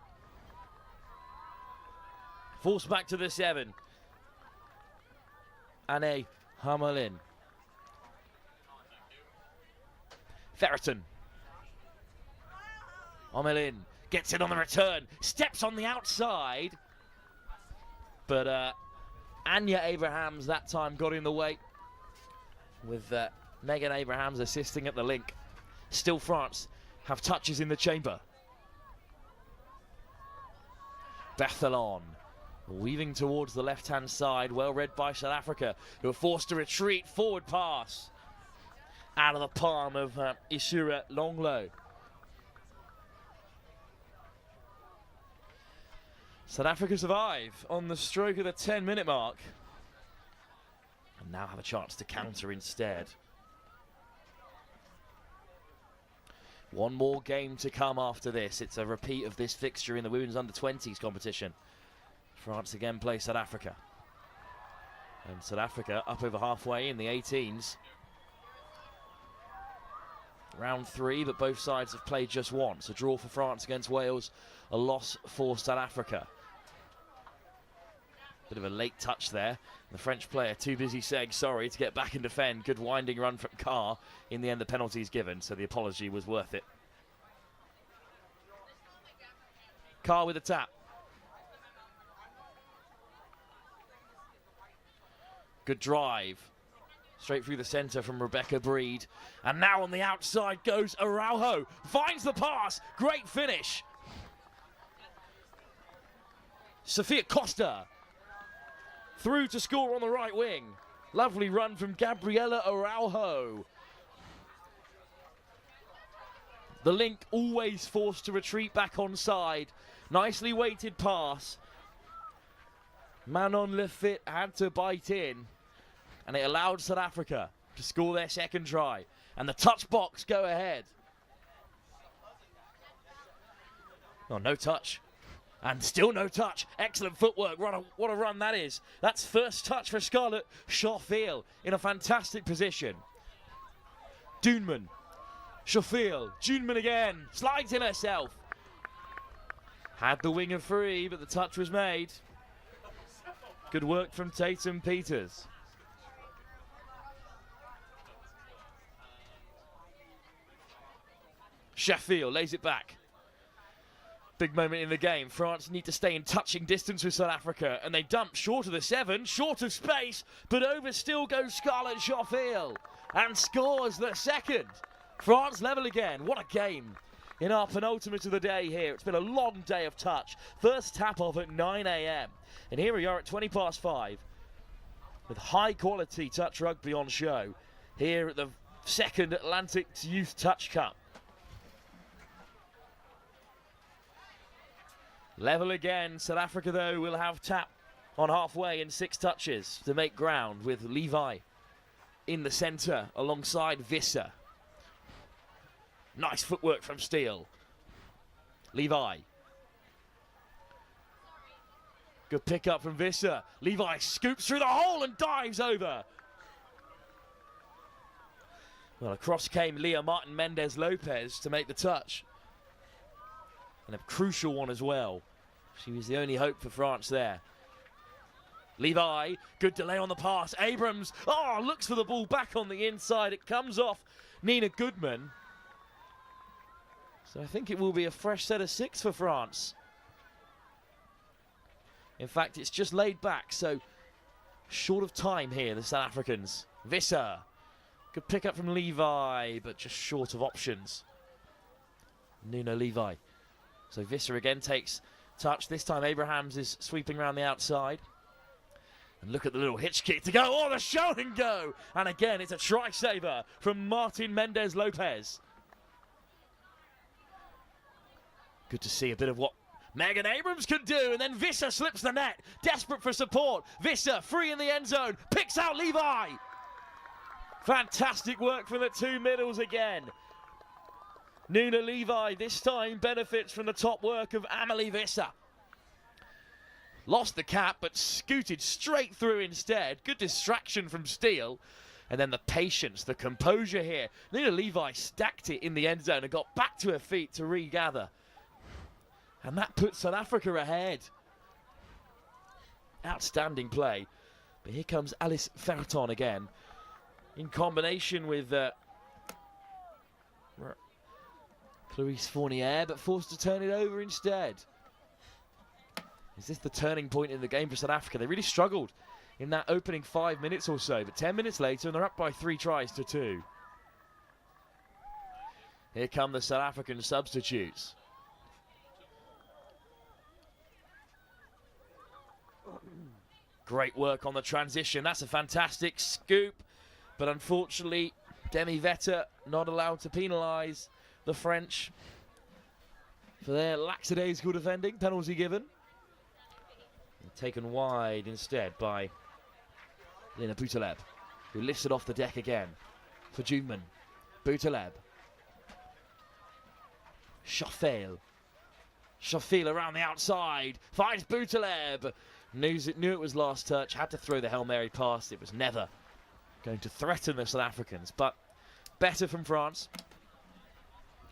Forced back to the 7. Anne Hamelin. Ferraton. Amelin gets it on the return. Steps on the outside. But Anya Abrahams that time got in the way. With Megan Abrahams assisting at the link. Still France have touches in the chamber. Berthelon weaving towards the left-hand side. Well read by South Africa, who are forced to retreat. Forward pass out of the palm of Isura Longlow. South Africa survive on the stroke of the 10-minute mark. And now have a chance to counter instead. One more game to come after this. It's a repeat of this fixture in the women's under-20s competition. France again play South Africa. And South Africa up over halfway in the 18s. Round 3, but both sides have played just once. A draw for France against Wales, a loss for South Africa. Bit of a late touch there. The French player too busy saying sorry to get back and defend. Good winding run from Carr. In the end, the penalty is given, so the apology was worth it. Carr with a tap. Good drive. Straight through the centre from Rebecca Breed. And now on the outside goes Araujo. Finds the pass. Great finish. Sophia Costa. Through to score on the right wing. Lovely run from Gabriela Araujo. The link always forced to retreat back onside. Nicely weighted pass. Manon Lafitte had to bite in. And it allowed South Africa to score their second try. And the touch box go ahead. Oh, no touch. And still no touch. Excellent footwork. What a run that is. That's first touch for Scarlett Schofield in a fantastic position. Doonman. Schofield. Doonman again. Slides in herself. Had the winger free, but the touch was made. Good work from Tatum Peters. Sheffield lays it back. Big moment in the game. France need to stay in touching distance with South Africa, and they dump short of the 7, short of space, but over still goes Scarlett Schofield and scores the second. France level again. What a game in our penultimate of the day here. It's been a long day of touch. First tap off at 9 a.m. And here we are at 20 past 5 with high quality touch rugby on show here at the second Atlantic Youth Touch Cup. Level again. South Africa, though, will have tap on halfway in 6 touches to make ground with Levi in the centre alongside Visser. Nice footwork from Steele. Levi. Good pick up from Visser. Levi scoops through the hole and dives over. Well, across came Leah Martin Mendez Lopez to make the touch. And a crucial one as well. She was the only hope for France there. Levi, good delay on the pass. Abrams, looks for the ball back on the inside. It comes off Nina Goodman. So I think it will be a fresh set of 6 for France. In fact, it's just laid back, so short of time here, the South Africans. Visser, good pick up from Levi, but just short of options. Nuno Levi. So Visser again takes touch. This time Abrahams is sweeping around the outside. And look at the little hitch kick to go. Oh, the show and go. And again, it's a try saver from Martin Mendez Lopez. Good to see a bit of what Megan Abrams can do. And then Visser slips the net. Desperate for support. Visser free in the end zone. Picks out Levi. Fantastic work from the 2 middles again. Nuna Levi this time benefits from the top work of Amelie Visser. Lost the cap, but scooted straight through instead. Good distraction from Steele. And then the patience, the composure here. Nuna Levi stacked it in the end zone and got back to her feet to regather. And that puts South Africa ahead. Outstanding play. But here comes Alice Ferton again. In combination with Clarice Fournier, but forced to turn it over instead. Is this the turning point in the game for South Africa? They really struggled in that opening 5 minutes or so, but 10 minutes later and they're up by 3 tries to 2. Here come the South African substitutes. Great work on the transition. That's a fantastic scoop, but unfortunately Demi Vetter not allowed to penalise the French for their lackadaisical defending. Penalty given. And taken wide instead by Lena Boutaleb, who lifts it off the deck again for Juman. Boutaleb. Shafil. Shafil around the outside. Finds Boutaleb. Knew it was last touch. Had to throw the Hail Mary past. It was never going to threaten the South Africans. But better from France.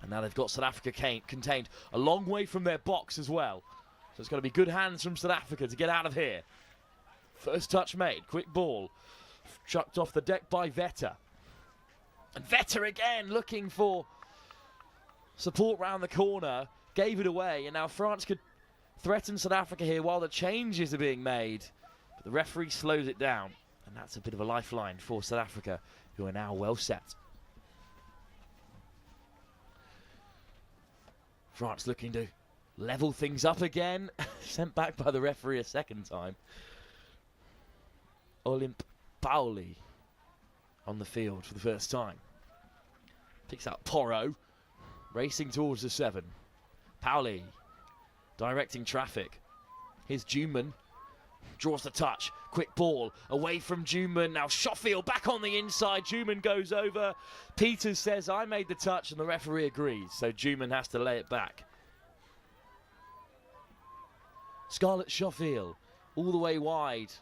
And now they've got South Africa contained a long way from their box as well. So it's going to be good hands from South Africa to get out of here. First touch made. Quick ball. Chucked off the deck by Vetter. And Vetter again looking for support round the corner. Gave it away. And now France could threaten South Africa here while the changes are being made. But the referee slows it down. And that's a bit of a lifeline for South Africa, who are now well set. France looking to level things up again. Sent back by the referee a second time. Olymp Pauli on the field for the first time. Picks out Porro. Racing towards the 7. Pauli directing traffic. Here's Juman. Draws the touch. Quick ball away from Juman. Now Shotfield back on the inside. Juman goes over. Peters says, I made the touch, and the referee agrees. So Juman has to lay it back. Scarlett Shotfield all the way wide.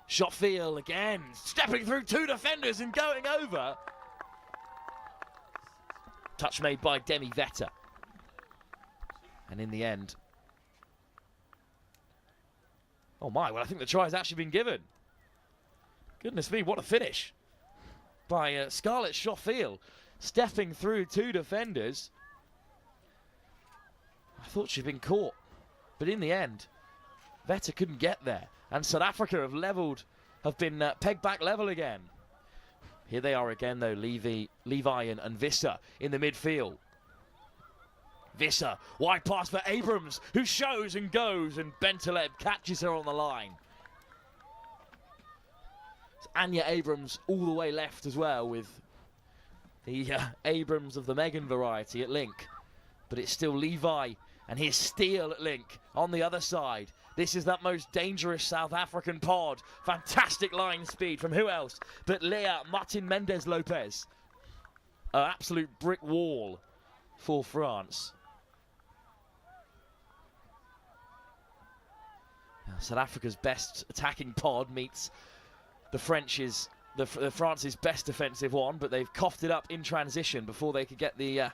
Shotfield again, stepping through 2 defenders and going over. Touch made by Demi Vetter. And in the end, oh my, well I think the try has actually been given. Goodness me, what a finish by Scarlett Shotfield, stepping through 2 defenders. I thought she'd been caught, but in the end, Vetter couldn't get there. And South Africa have been pegged back level again. Here they are again though, Levi and Visser in the midfield. Visser, wide pass for Abrams, who shows and goes, and Bentaleb catches her on the line. It's Anya Abrams all the way left as well, with the Abrams of the Megan variety at link. But it's still Levi, and here's Steele at link on the other side. This is that most dangerous South African pod. Fantastic line speed from who else but Leah Martin Mendes Lopez. An absolute brick wall for France. Now, South Africa's best attacking pod meets the France's best defensive one, but they've coughed it up in transition before they could get the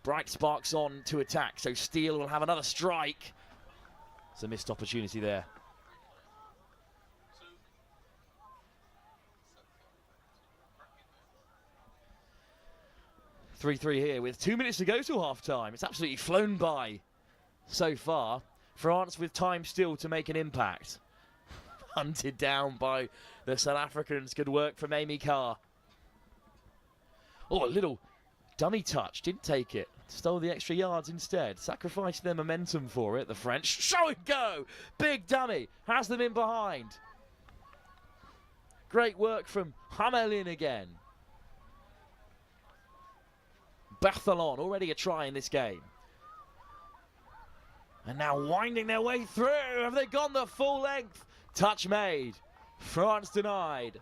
bright sparks on to attack. So Steele will have another strike. It's a missed opportunity there. (3-3) here with 2 minutes to go to half-time. It's absolutely flown by so far. France with time still to make an impact. Hunted down by the South Africans. Good work from Amy Carr. Oh, a little dummy touch. Didn't take it. Stole the extra yards instead. Sacrificed their momentum for it. The French show and go. Big dummy. Has them in behind. Great work from Hamelin again. Barthelon already a try in this game. And now winding their way through. Have they gone the full length? Touch made. France denied.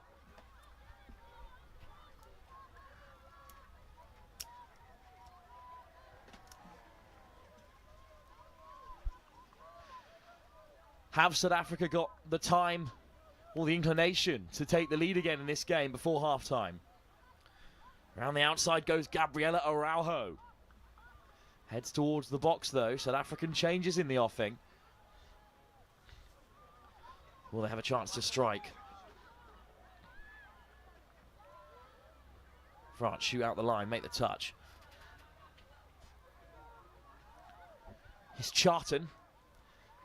Have South Africa got the time or the inclination to take the lead again in this game before half-time? Around the outside goes Gabriela Araujo. Heads towards the box though. South African changes in the offing. Will they have a chance to strike? France shoot out the line, make the touch. Here's Charlton.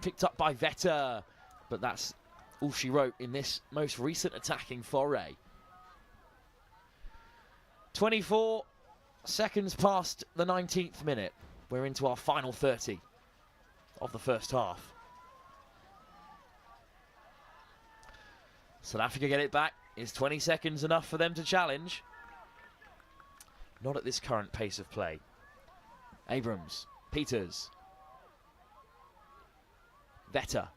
Picked up by Vetter, but that's all she wrote in this most recent attacking foray. 24 seconds past the 19th minute. We're into our final 30 of the first half. South Africa get it back. Is 20 seconds enough for them to challenge? Not at this current pace of play. Abrams, Peters. Vetter.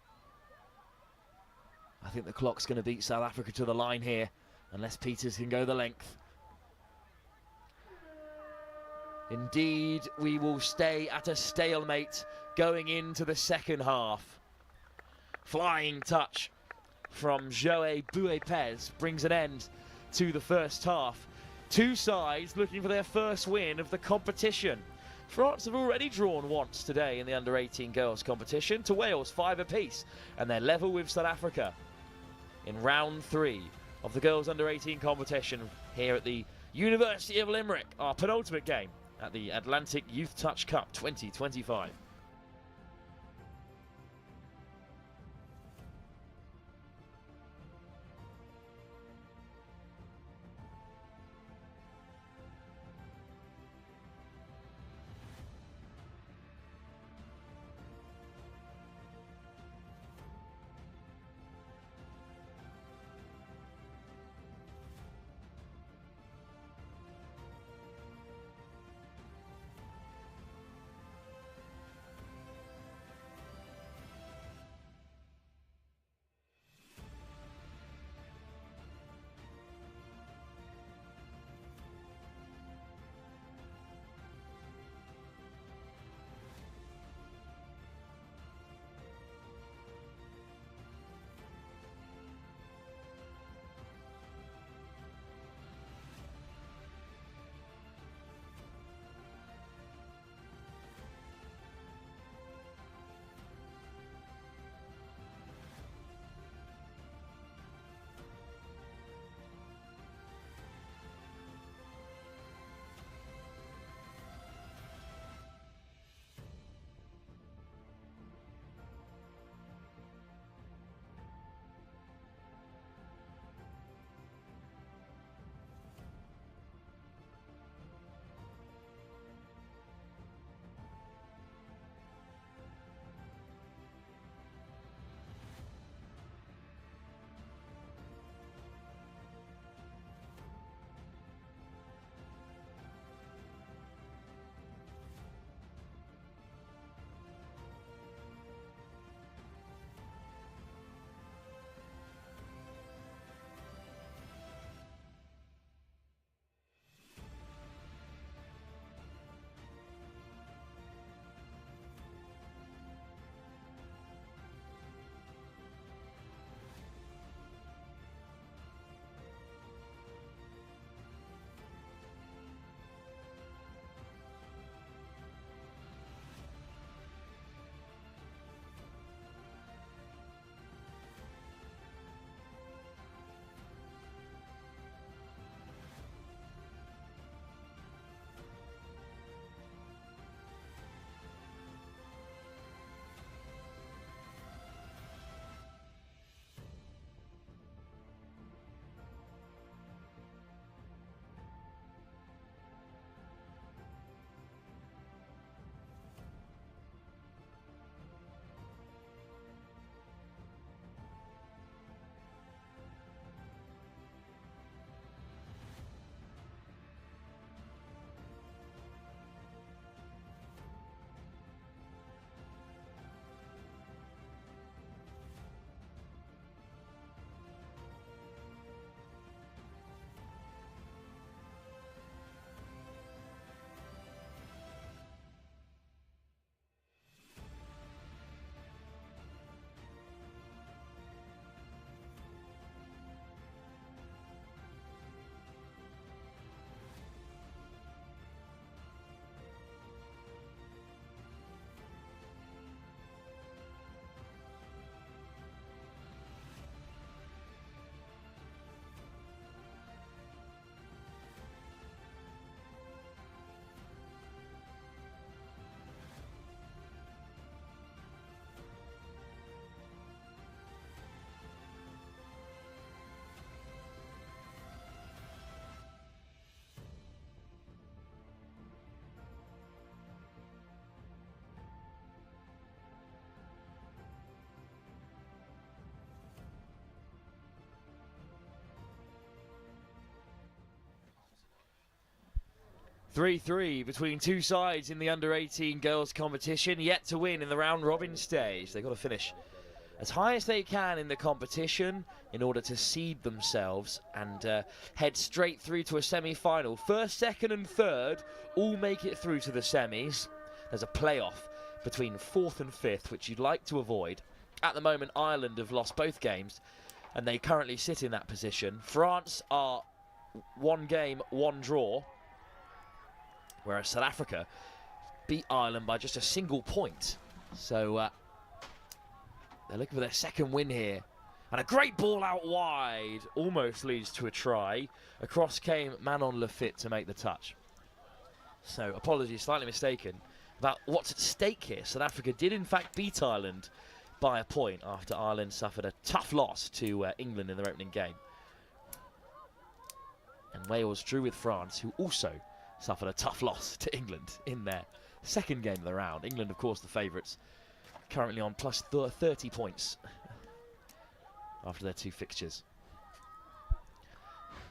I think the clock's going to beat South Africa to the line here, unless Peters can go the length. Indeed, we will stay at a stalemate going into the second half. Flying touch from Joe Buepez brings an end to the first half. Two sides looking for their first win of the competition. France have already drawn once today in the under-18 girls competition to Wales, 5 apiece, and they're level with South Africa in round 3 of the girls under-18 competition here at the University of Limerick, our penultimate game at the Atlantic Youth Touch Cup 2025. Three between two sides in the under-18 girls competition, yet to win in the round-robin stage. They've got to finish as high as they can in the competition in order to seed themselves and head straight through to a semi-final. First, second and third all make it through to the semis. There's a playoff between 4th and 5th, which you'd like to avoid. At the moment, Ireland have lost both games, and they currently sit in that position. France are 1 game, 1 draw, whereas South Africa beat Ireland by just a single point. So they're looking for their second win here. And a great ball out wide, almost leads to a try. Across came Manon Lafitte to make the touch. So apologies, slightly mistaken about what's at stake here. South Africa did in fact beat Ireland by a point after Ireland suffered a tough loss to England in their opening game. And Wales drew with France, who also suffered a tough loss to England in their second game of the round. England, of course, the favourites, currently on plus 30 points after their 2 fixtures.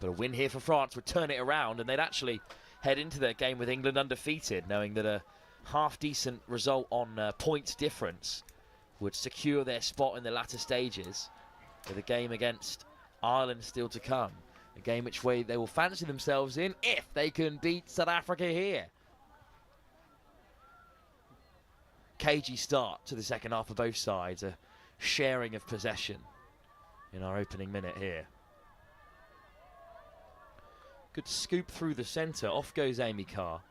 But a win here for France would turn it around, and they'd actually head into their game with England undefeated, knowing that a half-decent result on points difference would secure their spot in the latter stages, with a game against Ireland still to come. A game which way they will fancy themselves in if they can beat South Africa here. Cagey start to the second half for both sides, a sharing of possession in our opening minute here. Good scoop through the centre, off goes Amy Carr.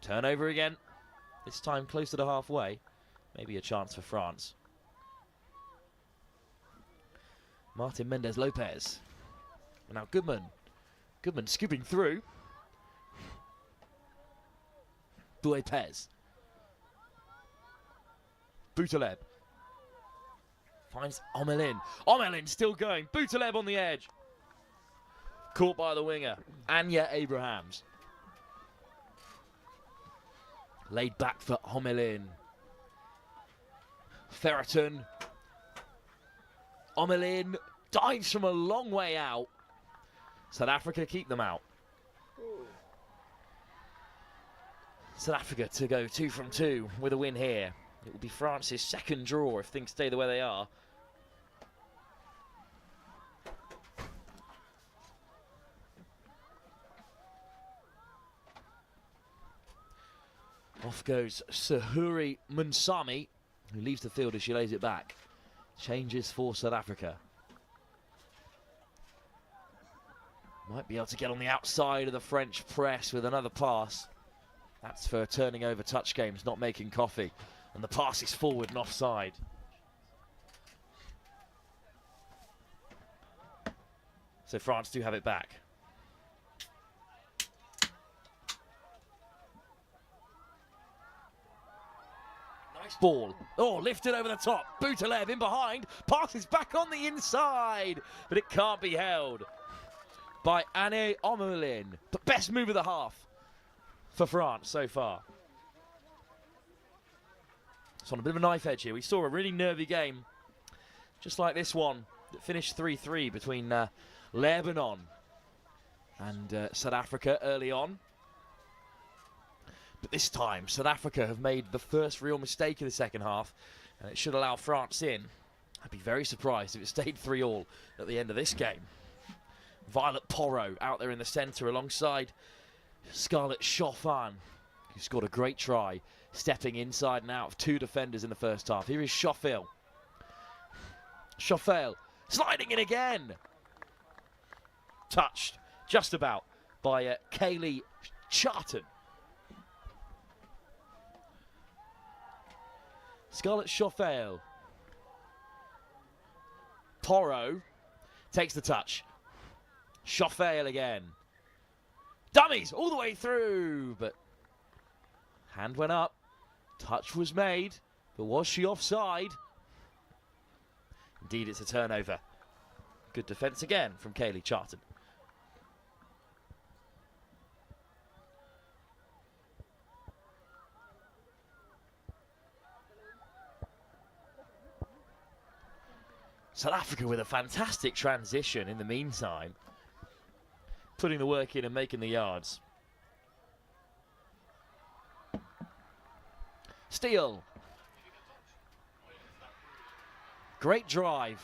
Turnover again, this time close to the halfway. Maybe a chance for France. Martin Mendez-Lopez. And now Goodman. Goodman scooping through. Bouepez. Boutaleb. Finds Omelin. Omelin still going. Boutaleb on the edge. Caught by the winger. Anya Abrahams. Laid back for Omelin. Ferreton. Omelin dives from a long way out. South Africa keep them out. South Africa to go 2 from 2 with a win here. It will be France's second draw if things stay the way they are. Off goes Sahuri Munsami, who leaves the field as she lays it back. Changes for South Africa. Might be able to get on the outside of the French press with another pass. That's for turning over touch games, not making coffee. And the pass is forward and offside. So France do have it back. Nice ball. Oh, lifted over the top. Boutaleb in behind. Passes back on the inside. But it can't be held by Anne Omelin. But best move of the half for France so far. It's on a bit of a knife edge here. We saw a really nervy game, just like this one, that finished 3-3 between Lebanon and South Africa early on. But this time, South Africa have made the first real mistake in the second half, and it should allow France in. I'd be very surprised if it stayed 3-3 at the end of this game. Violet Porro out there in the centre alongside Scarlett Chauffin, who scored a great try, stepping inside and out of 2 defenders in the first half. Here is Chaufel. Chaufel sliding in again. Touched just about by Kaylee Charlton. Scarlett Chaufel. Porro takes the touch. Chaufel again. Dummies all the way through, but hand went up. Touch was made, but was she offside? Indeed, it's a turnover. Good defence again from Kaylee Charlton. South Africa with a fantastic transition in the meantime, putting the work in and making the yards. Steele. Great drive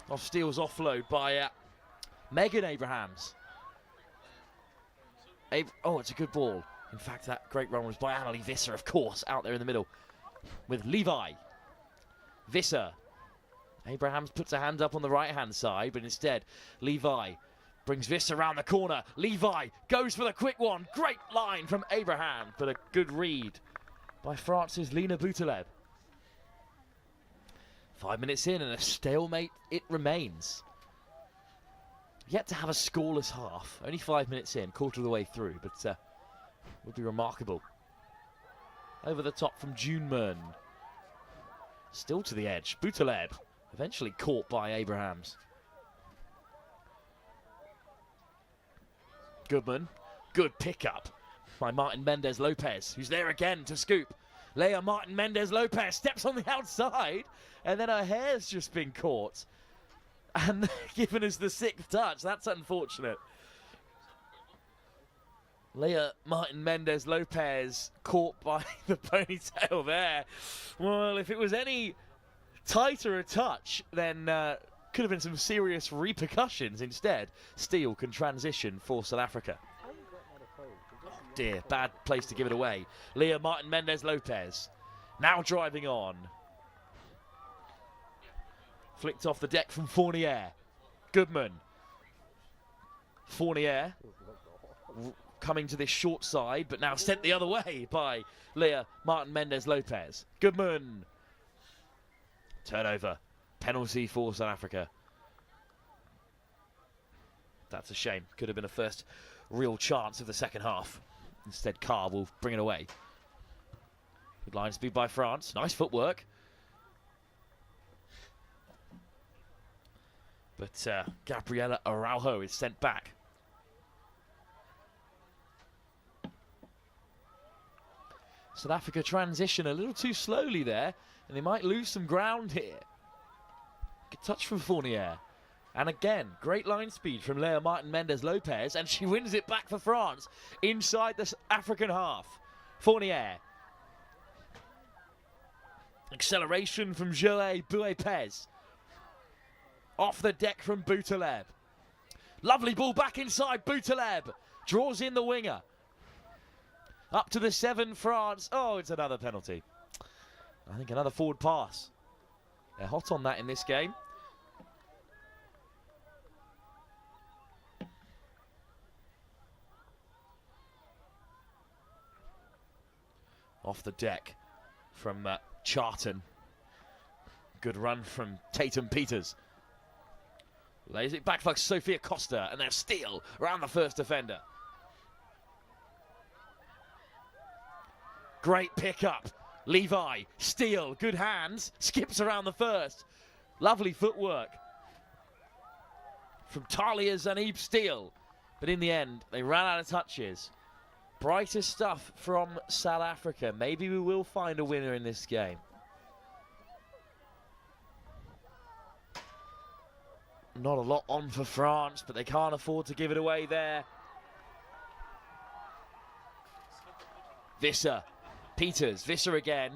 off Steele's offload by Megan Abrahams. Oh, it's a good ball. In fact, that great run was by Annalie Visser, of course, out there in the middle with Levi. Visser. Abrahams puts her hand up on the right-hand side, but instead, Levi brings Visser around the corner. Levi goes for the quick one. Great line from Abraham, but a good read by France's Lena Boutaleb. 5 minutes in and a stalemate it remains. Yet to have a scoreless half. Only 5 minutes in, quarter of the way through, but would be remarkable. Over the top from Junman. Still to the edge. Boutaleb eventually caught by Abrahams. Goodman. Good pickup by Martin Mendez Lopez, who's there again to scoop. Leah Martin Mendez Lopez steps on the outside, and then her hair's just been caught and given us the 6th touch. That's unfortunate. Leah Martin Mendez Lopez caught by the ponytail there. Well, if it was any tighter a touch, then could have been some serious repercussions. Instead, Steele can transition for South Africa. Oh dear, bad place to give it away. Leah Martin Mendez Lopez now driving on. Flicked off the deck from Fournier. Goodman. Fournier coming to this short side, but now sent the other way by Leah Martin Mendez Lopez. Goodman. Turnover. Penalty for South Africa. That's a shame. Could have been a first real chance of the second half. Instead, Carr will bring it away. Good line speed by France. Nice footwork. But Gabriela Araujo is sent back. South Africa transition a little too slowly there, and they might lose some ground here. Good touch from Fournier. And again, great line speed from Leah Martin Mendez Lopez, and she wins it back for France inside the African half. Fournier. Acceleration from Joël Bouépez. Off the deck from Boutaleb. Lovely ball back inside. Boutaleb draws in the winger. Up to the 7, France. Oh, it's another penalty. I think another forward pass. They're hot on that in this game. Off the deck from Charlton. Good run from Tatum Peters. Lays it back for Sophia Costa, and there's Steele around the first defender. Great pickup. Levi, Steele, good hands, skips around the first. Lovely footwork from Talia Zanib Steele. But in the end, they ran out of touches. Brighter stuff from South Africa. Maybe we will find a winner in this game. Not a lot on for France, but they can't afford to give it away there. Visser. Peters. Visser again.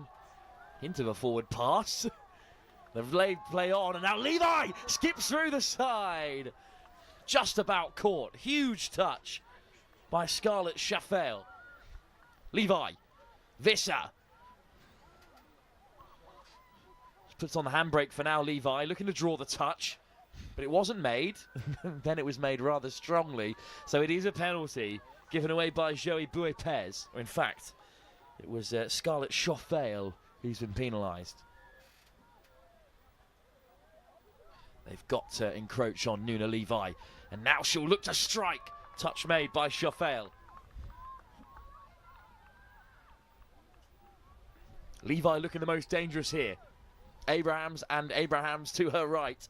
Into a forward pass. They've laid play on, and now Levi skips through the side. Just about caught. Huge touch by Scarlett Chaffel. Levi. Visser. Puts on the handbrake for now, Levi. Looking to draw the touch. But it wasn't made. Then it was made rather strongly. So it is a penalty given away by Joël Bouépez. Or in fact, it was Scarlett Chaffel who's been penalised. They've got to encroach on Nuna Levi. And now she'll look to strike. Touch made by Chaffel. Levi looking the most dangerous here. Abrahams and Abrahams to her right.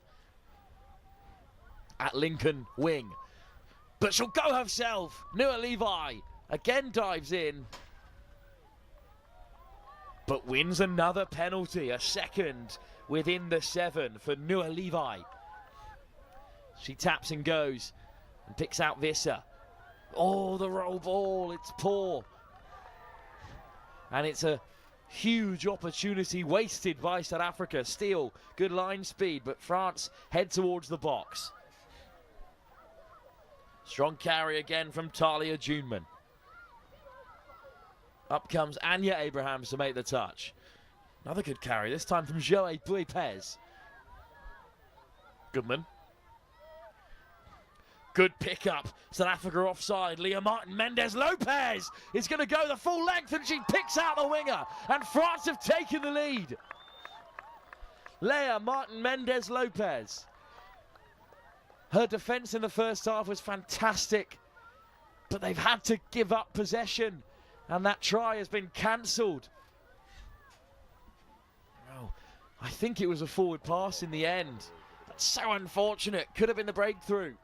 At Lincoln wing. But she'll go herself. Nua Levi again dives in. But wins another penalty. A second within the 7 for Nua Levi. She taps and goes. And picks out Visser. Oh, the roll ball. It's poor. And it's a Huge opportunity wasted by South Africa. Steele, good line speed, but France head towards the box. Strong carry again from Talia Juneman. Up comes Anya Abrahams to make the touch. Another good carry, this time from Joe Buipez. Goodman. Good pick-up. South Africa offside. Leah Martin-Mendez-Lopez is going to go the full length, and she picks out the winger. And France have taken the lead. Leah Martin-Mendez-Lopez. Her defence in the first half was fantastic, but they've had to give up possession, and that try has been cancelled. Oh, I think it was a forward pass in the end. That's so unfortunate. Could have been the breakthrough.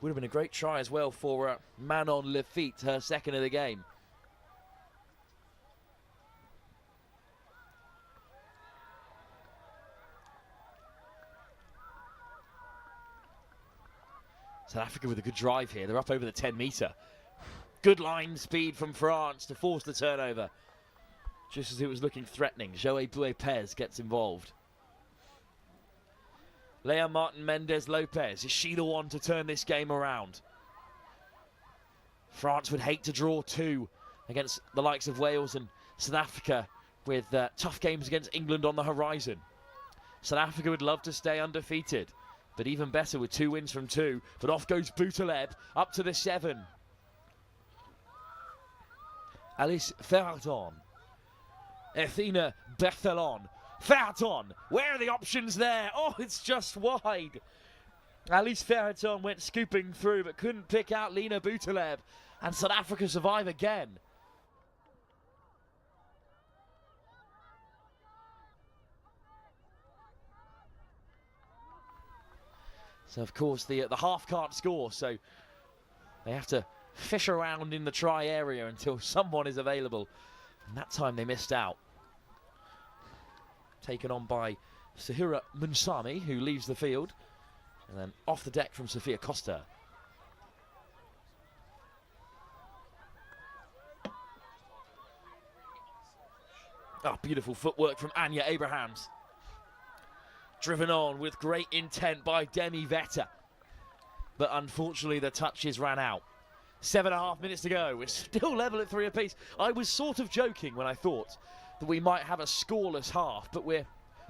Would have been a great try as well for Manon Lafitte, her second of the game. South Africa with a good drive here. They're up over the 10-metre. Good line speed from France to force the turnover. Just as it was looking threatening, Joe Buipez gets involved. Leah Martin-Mendez-Lopez, is she the one to turn this game around? France would hate to draw 2 against the likes of Wales and South Africa, with tough games against England on the horizon. South Africa would love to stay undefeated, but even better with 2 wins from 2. But off goes Boutaleb, up to the 7. Alice Ferraton. Athena Berthelon. Ferraton, where are the options there? Oh, it's just wide. Alice Ferraton went scooping through, but couldn't pick out Lena Boutaleb. And South Africa survive again. So, of course, the half can't score, so they have to fish around in the try area until someone is available. And that time they missed out. Taken on by Sahira Munsami, who leaves the field. And then off the deck from Sophia Costa. Oh, beautiful footwork from Anya Abrahams. Driven on with great intent by Demi Vetter. But unfortunately the touches ran out. 7.5 minutes to go. We're still level at 3 apiece. I was sort of joking when I thought that we might have a scoreless half, but we're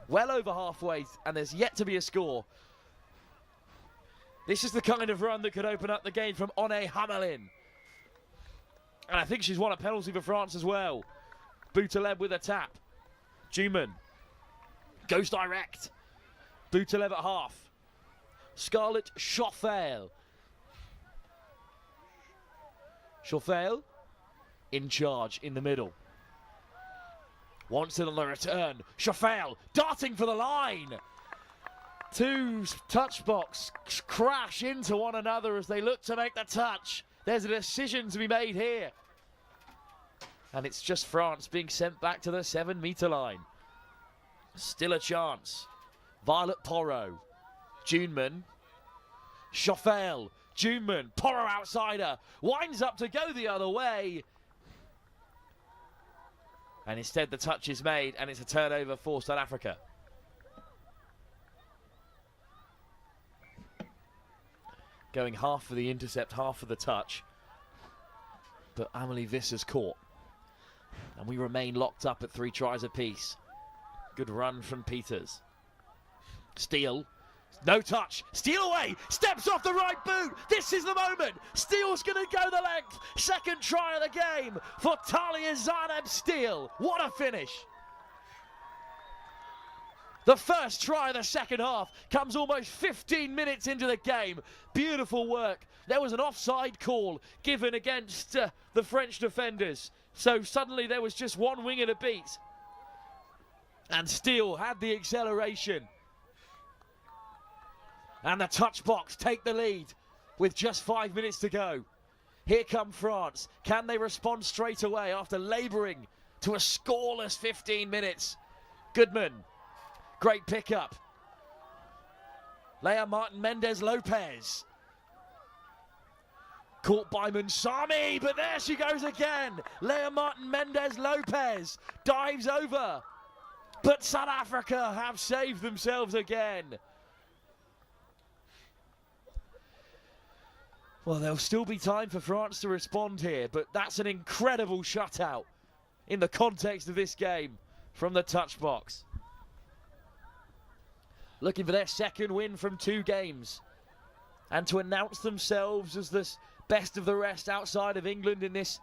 well over halfway and there's yet to be a score. This is the kind of run that could open up the game from One Hamelin. And I think she's won a penalty for France as well. Boutaleb with a tap. Juman goes direct. Boutaleb at half. Scarlett Chauffel. Chauffel in charge in the middle. Wants it on the return. Chauffel darting for the line. 2 touch box crash into one another as they look to make the touch. There's a decision to be made here. And it's just France being sent back to the 7-metre line. Still a chance. Violet Porro. Juneman. Chauffel. Juneman. Porro outsider. Winds up to go the other way. And instead the touch is made and it's a turnover for South Africa. Going half for the intercept, half for the touch. But Amelie Visser's caught. And we remain locked up at 3 tries apiece. Good run from Peters. Steele. No touch. Steele away. Steps off the right boot. This is the moment. Steele's going to go the length. Second try of the game for Talia Zaneb Steele. What a finish. The first try of the second half comes almost 15 minutes into the game. Beautiful work. There was an offside call given against the French defenders. So suddenly there was just one winger to beat. And Steele had the acceleration. And the touch box take the lead with just 5 minutes to go. Here come France. Can they respond straight away after labouring to a scoreless 15 minutes? Goodman. Great pickup. Leah Martin-Mendez-Lopez. Caught by Mansami, but there she goes again. Leah Martin Mendez Lopez dives over. But South Africa have saved themselves again. Well, there'll still be time for France to respond here, but that's an incredible shutout in the context of this game from the touch box. Looking for their second win from 2 games and to announce themselves as the best of the rest outside of England in this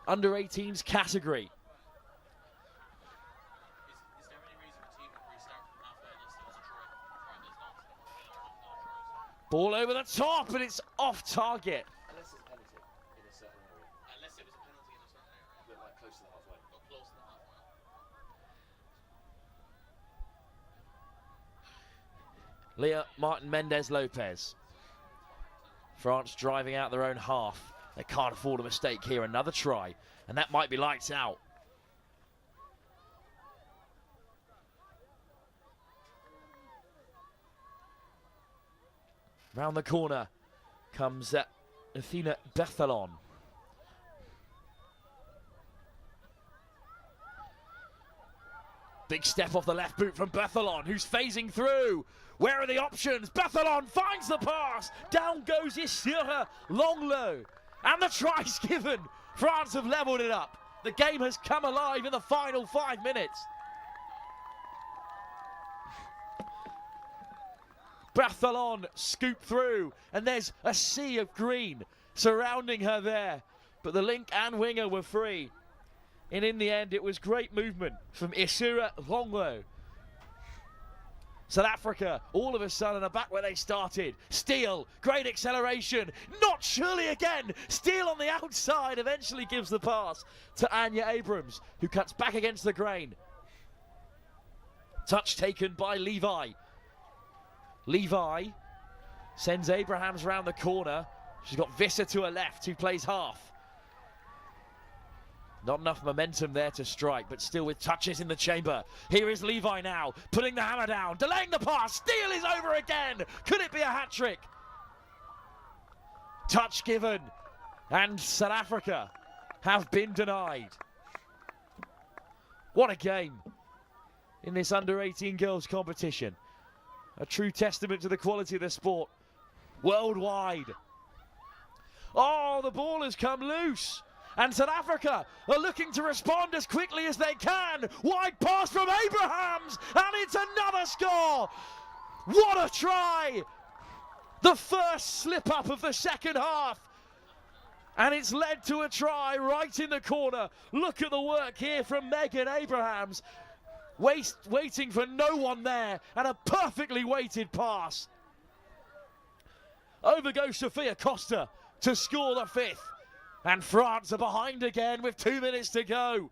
under-18s category. Is there any reason a team would restart from halfway unless there was a try? Ball over the top, and it's off target. Unless it's a penalty in a certain area. Unless it was a penalty in a certain area. But like close to the halfway. But close to the halfway. Leah Martin Mendez Lopez. France driving out their own half. They can't afford a mistake here. Another try, and that might be lights out. Round the corner comes Athena Bethalon. Big step off the left boot from Bethalon, who's phasing through. Where are the options? Bethalon finds the pass. Down goes Isira Longlow. And the try's given. France have levelled it up. The game has come alive in the final 5 minutes. Bethalon scooped through, and there's a sea of green surrounding her there. But the link and winger were free. And in the end, it was great movement from Isira Longlow. South Africa, all of a sudden, are back where they started. Steele, great acceleration. Not surely again. Steele on the outside eventually gives the pass to Anya Abrams, who cuts back against the grain. Touch taken by Levi. Levi sends Abrahams round the corner. She's got Visser to her left, who plays half. Not enough momentum there to strike, but still with touches in the chamber. Here is Levi now, putting the hammer down, delaying the pass. Steele is over again. Could it be a hat trick? Touch given, and South Africa have been denied. What a game in this under-18 girls competition. A true testament to the quality of the sport worldwide. Oh, the ball has come loose. And South Africa are looking to respond as quickly as they can. Wide pass from Abrahams, and it's another score. What a try. The first slip up of the second half. And it's led to a try right in the corner. Look at the work here from Megan Abrahams. Waiting for no one there, and a perfectly weighted pass. Over goes Sophia Costa to score the 5th. And France are behind again with 2 minutes to go.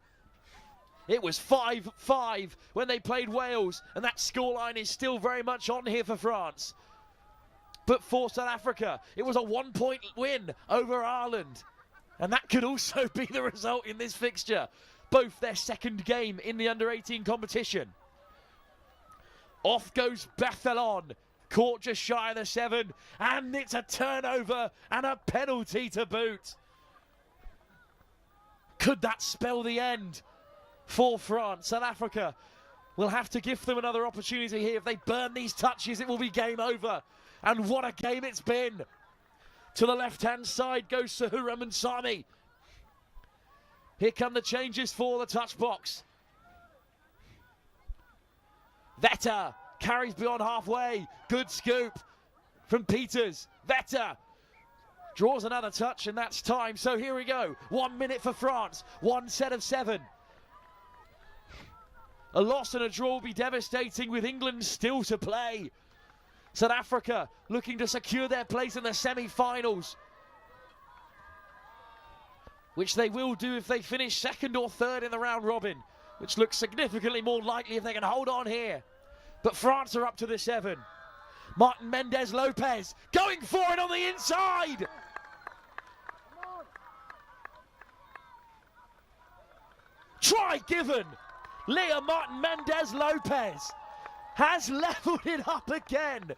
It was 5-5 when they played Wales, and that scoreline is still very much on here for France. But for South Africa, it was a 1-point win over Ireland. And that could also be the result in this fixture. Both their second game in the under-18 competition. Off goes Bethalon, caught just shy of the 7, and it's a turnover and a penalty to boot. Could that spell the end for France? South Africa will have to give them another opportunity here. If they burn these touches, it will be game over. And what a game it's been. To the left-hand side goes Sahura Mansami. Here come the changes for the touch box. Vetter carries beyond halfway. Good scoop from Peters. Vetter draws another touch, and that's time. So here we go. 1 minute for France. 1 set of 7. A loss and a draw will be devastating with England still to play. South Africa looking to secure their place in the semi-finals, which they will do if they finish 2nd or 3rd in the round robin, which looks significantly more likely if they can hold on here. But France are up to the 7. Martin Mendez Lopez going for it on the inside. Try given. Leah Martin Mendez Lopez has levelled it up again.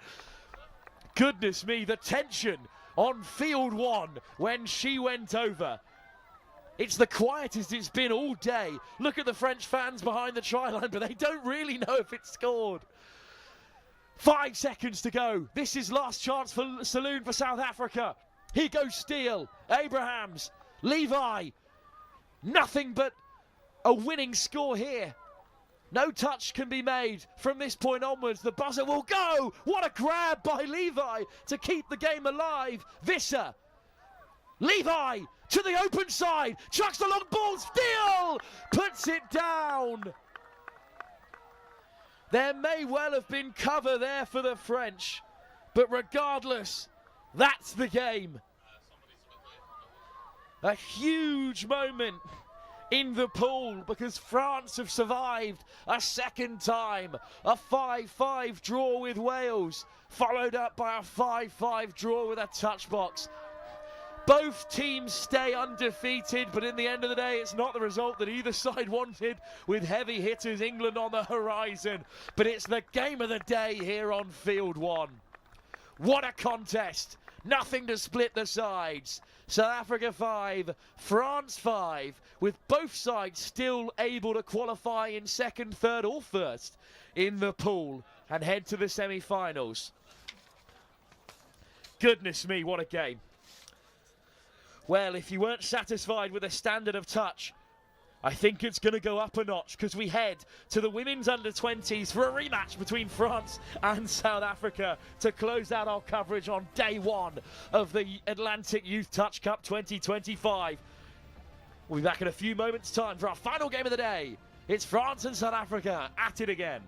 Goodness me, the tension on field one when she went over. It's the quietest it's been all day. Look at the French fans behind the try line, but they don't really know if it's scored. 5 seconds to go. This is last chance for saloon for South Africa. Here goes Steele, Abrahams, Levi. Nothing but a winning score here. No touch can be made from this point onwards. The buzzer will go. What a grab by Levi to keep the game alive. Visser. Levi to the open side. Chucks the long ball. Steele puts it down. There may well have been cover there for the French, but regardless, that's the game. A huge moment in the pool because France have survived a second time. A 5-5 draw with Wales, followed up by a 5-5 draw with a touch box. Both teams stay undefeated, but in the end of the day, it's not the result that either side wanted, with heavy hitters England on the horizon. But it's the game of the day here on field one. What a contest! Nothing to split the sides. South Africa 5, France 5, with both sides still able to qualify in second, third or first in the pool and head to the semi-finals. Goodness me, what a game. Well, if you weren't satisfied with the standard of touch, I think it's going to go up a notch because we head to the women's under-20s for a rematch between France and South Africa to close out our coverage on day one of the Atlantic Youth Touch Cup 2025. We'll be back in a few moments' time for our final game of the day. It's France and South Africa at it again.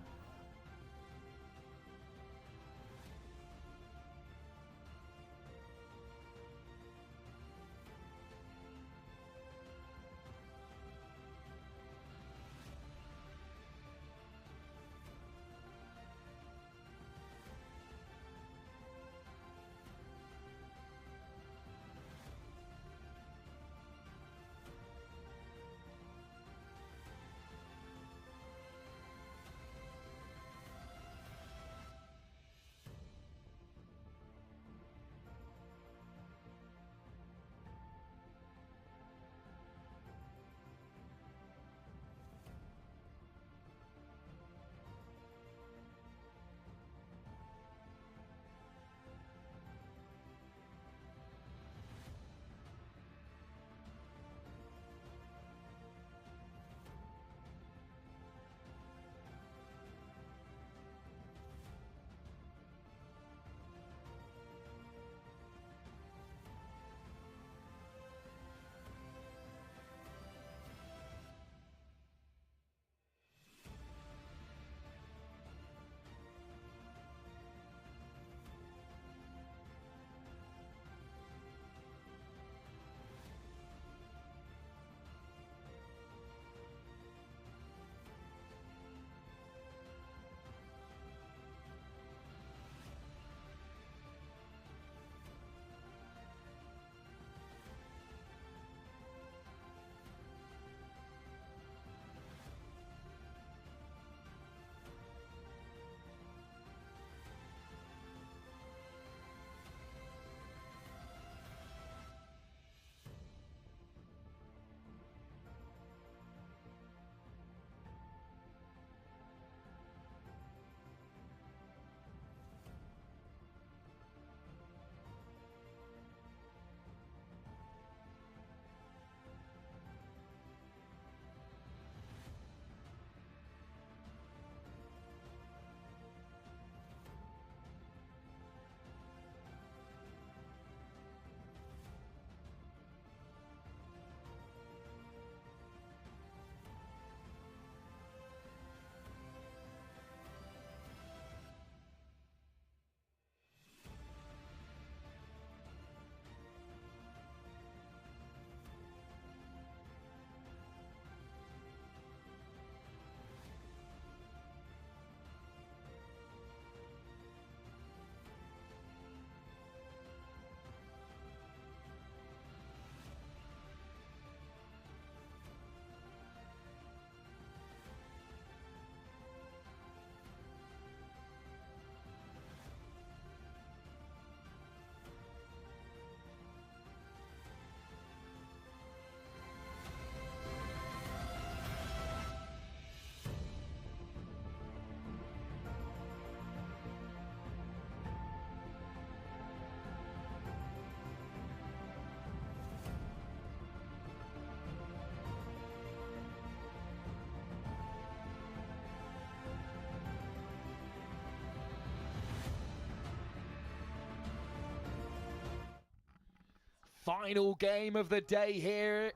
final game of the day here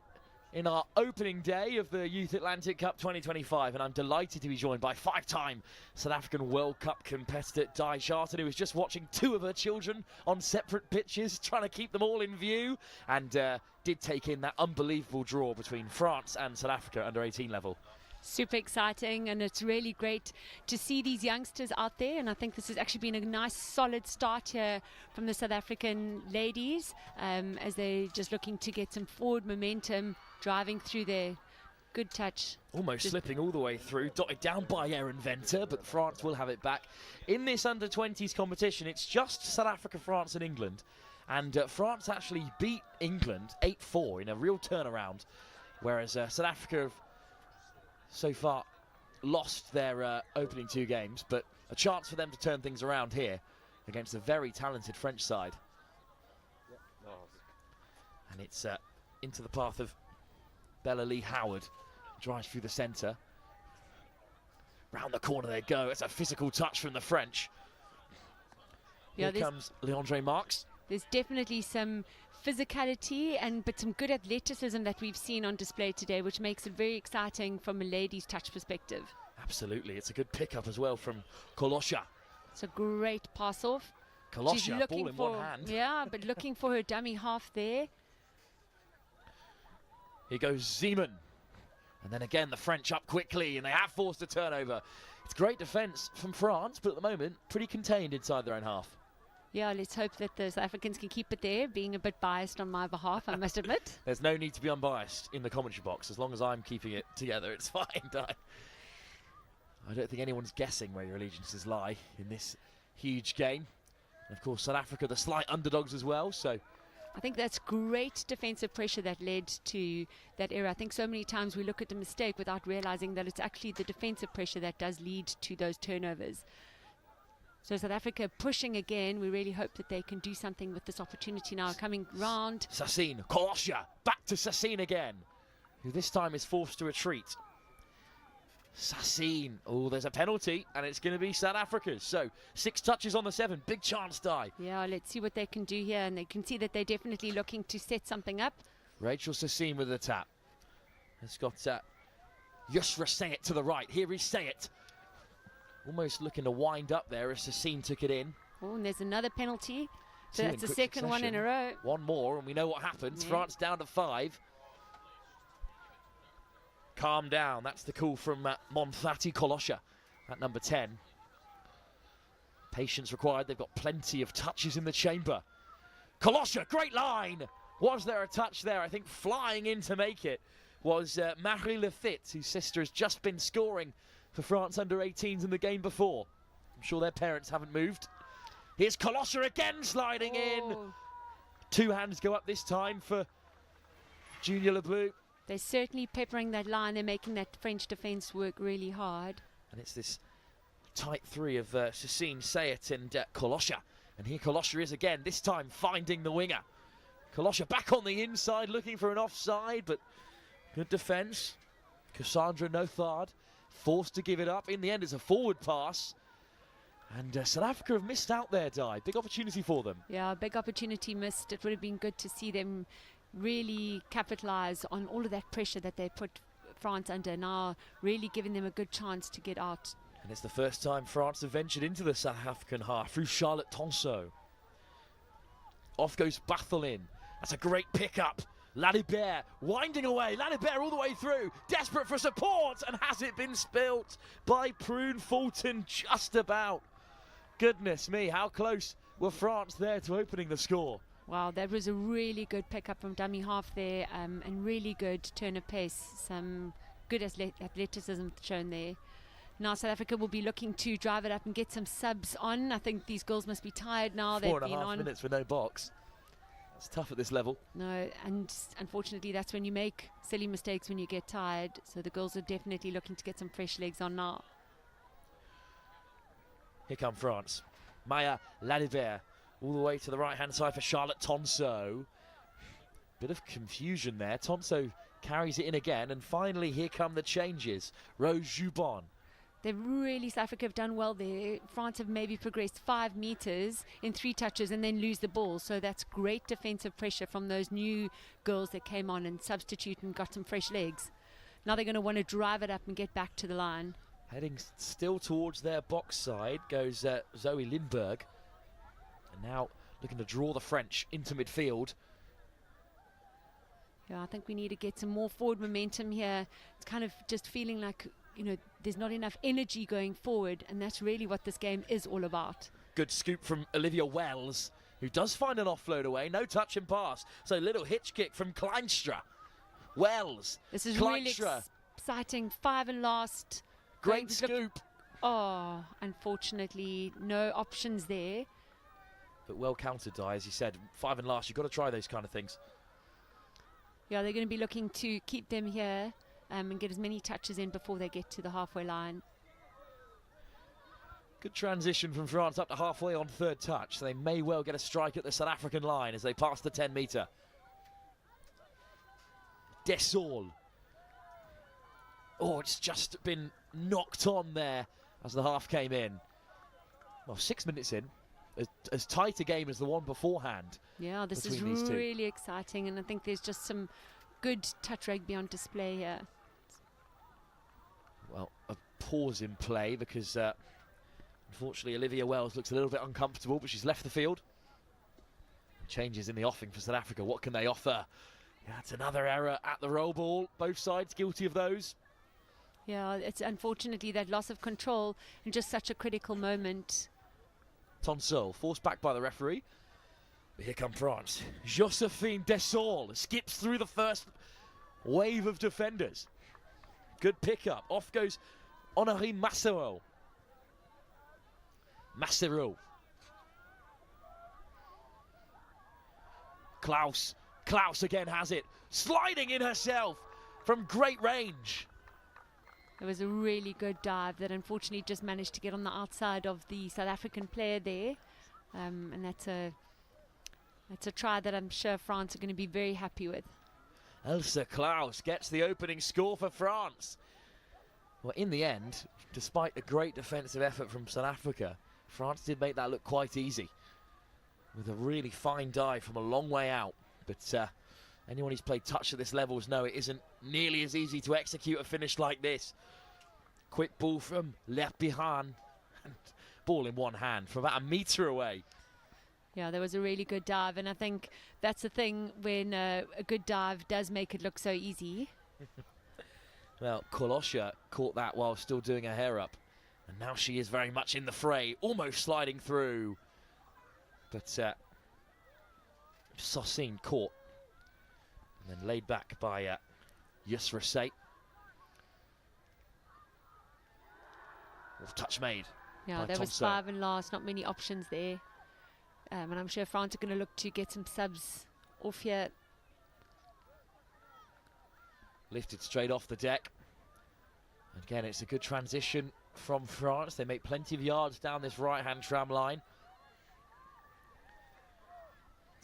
in our opening day of the Youth Atlantic Cup 2025, and I'm delighted to be joined by 5-time South African World Cup competitor Di Sharton, who was just watching 2 of her children on separate pitches, trying to keep them all in view, and did take in that unbelievable draw between France and South Africa under 18 level. Super exciting, and it's really great to see these youngsters out there, and I think this has actually been a nice solid start here from the South African ladies, as they're just looking to get some forward momentum, driving through their good touch. Almost slipping all the way through, dotted down by Erin Venter, but France will have it back. In this under-20s competition, it's just South Africa, France and England, and France actually beat England 8-4 in a real turnaround, whereas South Africa have so far lost their opening 2 games, but a chance for them to turn things around here against a very talented French side. And it's into the path of Bella Lee Howard. Drives through the centre. Round the corner they go. It's a physical touch from the French. Here comes Leandre Marx. There's definitely some physicality but some good athleticism that we've seen on display today, which makes it very exciting from a ladies' touch perspective. Absolutely, it's a good pickup as well from Kolosha. It's a great pass off. Kolosha, ball in one hand. Yeah, but looking for her dummy half there. Here goes Zeman. And then again the French up quickly, and they have forced a turnover. It's great defence from France, but at the moment pretty contained inside their own half. Yeah, let's hope that the South Africans can keep it there, being a bit biased on my behalf, I must admit. There's no need to be unbiased in the commentary box. As long as I'm keeping it together, it's fine. I don't think anyone's guessing where your allegiances lie in this huge game. And of course, South Africa, the slight underdogs as well, so... I think that's great defensive pressure that led to that error. I think so many times we look at the mistake without realising that it's actually the defensive pressure that does lead to those turnovers. So South Africa pushing again. We really hope that they can do something with this opportunity now coming round. Sassine, Kolosha, back to Sassine again, who this time is forced to retreat. Sassine, oh, there's a penalty, and it's going to be South Africa's. So 6 touches on the 7, big chance, Di. Yeah, let's see what they can do here, and they can see that they're definitely looking to set something up. Rachel Sassine with the tap. It's got Yusra Sayet to the right. Here is Sayet. Almost looking to wind up there as Sassine took it in. Oh, and there's another penalty. So that's the second one in a row. One more, and we know what happens. Yeah. France down to 5. Calm down. That's the call from Monthati Kolosha at number 10. Patience required. They've got plenty of touches in the chamber. Kolosha, great line. Was there a touch there? I think flying in to make it was Marie Lafitte, whose sister has just been scoring for France under 18s in the game before. I'm sure their parents haven't moved. Here's Kolosha again sliding in. 2 hands go up this time for Junior Leblue. They're certainly peppering that line. They're making that French defence work really hard. And it's this tight 3 of Sassine, Sayet and Kolosha. And here Kolosha is again, this time finding the winger. Kolosha back on the inside looking for an offside, but good defence. Cassandra Nothard forced to give it up. In the end, it's a forward pass. And South Africa have missed out there, Di. Big opportunity for them. Yeah, big opportunity missed. It would have been good to see them really capitalise on all of that pressure that they put France under, now really giving them a good chance to get out. And it's the first time France have ventured into the South African half through Charlotte Tonso. Off goes Bathelin. That's a great pickup. Ladibert winding away. Ladibert all the way through. Desperate for support. And has it been spilt by Prune Fulton just about? Goodness me, how close were France there to opening the score? Wow, that was a really good pickup from dummy half there, and really good turn of pace. Some good athleticism shown there. Now South Africa will be looking to drive it up and get some subs on. I think these girls must be tired now. 4.5 minutes for no box. It's tough at this level. No, and unfortunately that's when you make silly mistakes, when you get tired. So the girls are definitely looking to get some fresh legs on now. Here come France. Maya Ladibert. All the way to the right-hand side for Charlotte Tonso. Bit of confusion there. Tonso carries it in again. And finally, here come the changes. Rose Jubon South Africa have done well there. France have maybe progressed 5 meters in 3 touches and then lose the ball. So that's great defensive pressure from those new girls that came on and substitute and got some fresh legs. Now they're going to want to drive it up and get back to the line. Heading still towards their box side goes Zoe Lindberg. And now looking to draw the French into midfield. Yeah, I think we need to get some more forward momentum here. It's kind of just feeling like, there's not enough energy going forward, and that's really what this game is all about. Good scoop from Olivia Wells, who does find an offload away. No touch and pass. So little hitch kick from Kleinstra. Wells. This is Kleinstra. really exciting. 5 and last. Great scoop. Oh, unfortunately, no options there. But well countered, Di, as you said. 5 and last. You've got to try those kind of things. Yeah, they're going to be looking to keep them here and get as many touches in before they get to the halfway line. Good transition from France up to halfway on 3rd touch. So they may well get a strike at the South African line as they pass the 10 metre. Desol. Oh, it's just been knocked on there as the half came in. Well, 6 minutes in. As tight a game as the one beforehand. Yeah, this is really exciting, and I think there's just some good touch rugby on display here. Well, a pause in play because unfortunately Olivia Wells looks a little bit uncomfortable, but she's left the field. Changes in the offing for South Africa. What can they offer? Yeah, it's another error at the roll ball. Both sides guilty of those. Yeah, it's unfortunately that loss of control in just such a critical moment. Tonsol forced back by the referee. But here come France. Josephine Desol skips through the first wave of defenders. Good pickup. Off goes Honoré Massero. Klaus again has it. Sliding in herself from great range. It was a really good dive that unfortunately just managed to get on the outside of the South African player there. And that's a try that I'm sure France are going to be very happy with. Elsa Klaus gets the opening score for France. Well, in the end, despite a great defensive effort from South Africa, France did make that look quite easy with a really fine dive from a long way out. But anyone who's played touch at this level knows it isn't nearly as easy to execute a finish like this. Quick ball from Lerpihan. And ball in one hand from about 1 metre away. Yeah, there was a really good dive, and I think that's the thing when a good dive does make it look so easy. Well, Kolosha caught that while still doing her hair up. And now she is very much in the fray, almost sliding through. But Saucine caught. And then laid back by Yusra Sate. Touch made. Yeah, there was 5 and last, not many options there. And I'm sure France are going to look to get some subs off here. Lifted straight off the deck. Again, it's a good transition from France. They make plenty of yards down this right-hand tram line.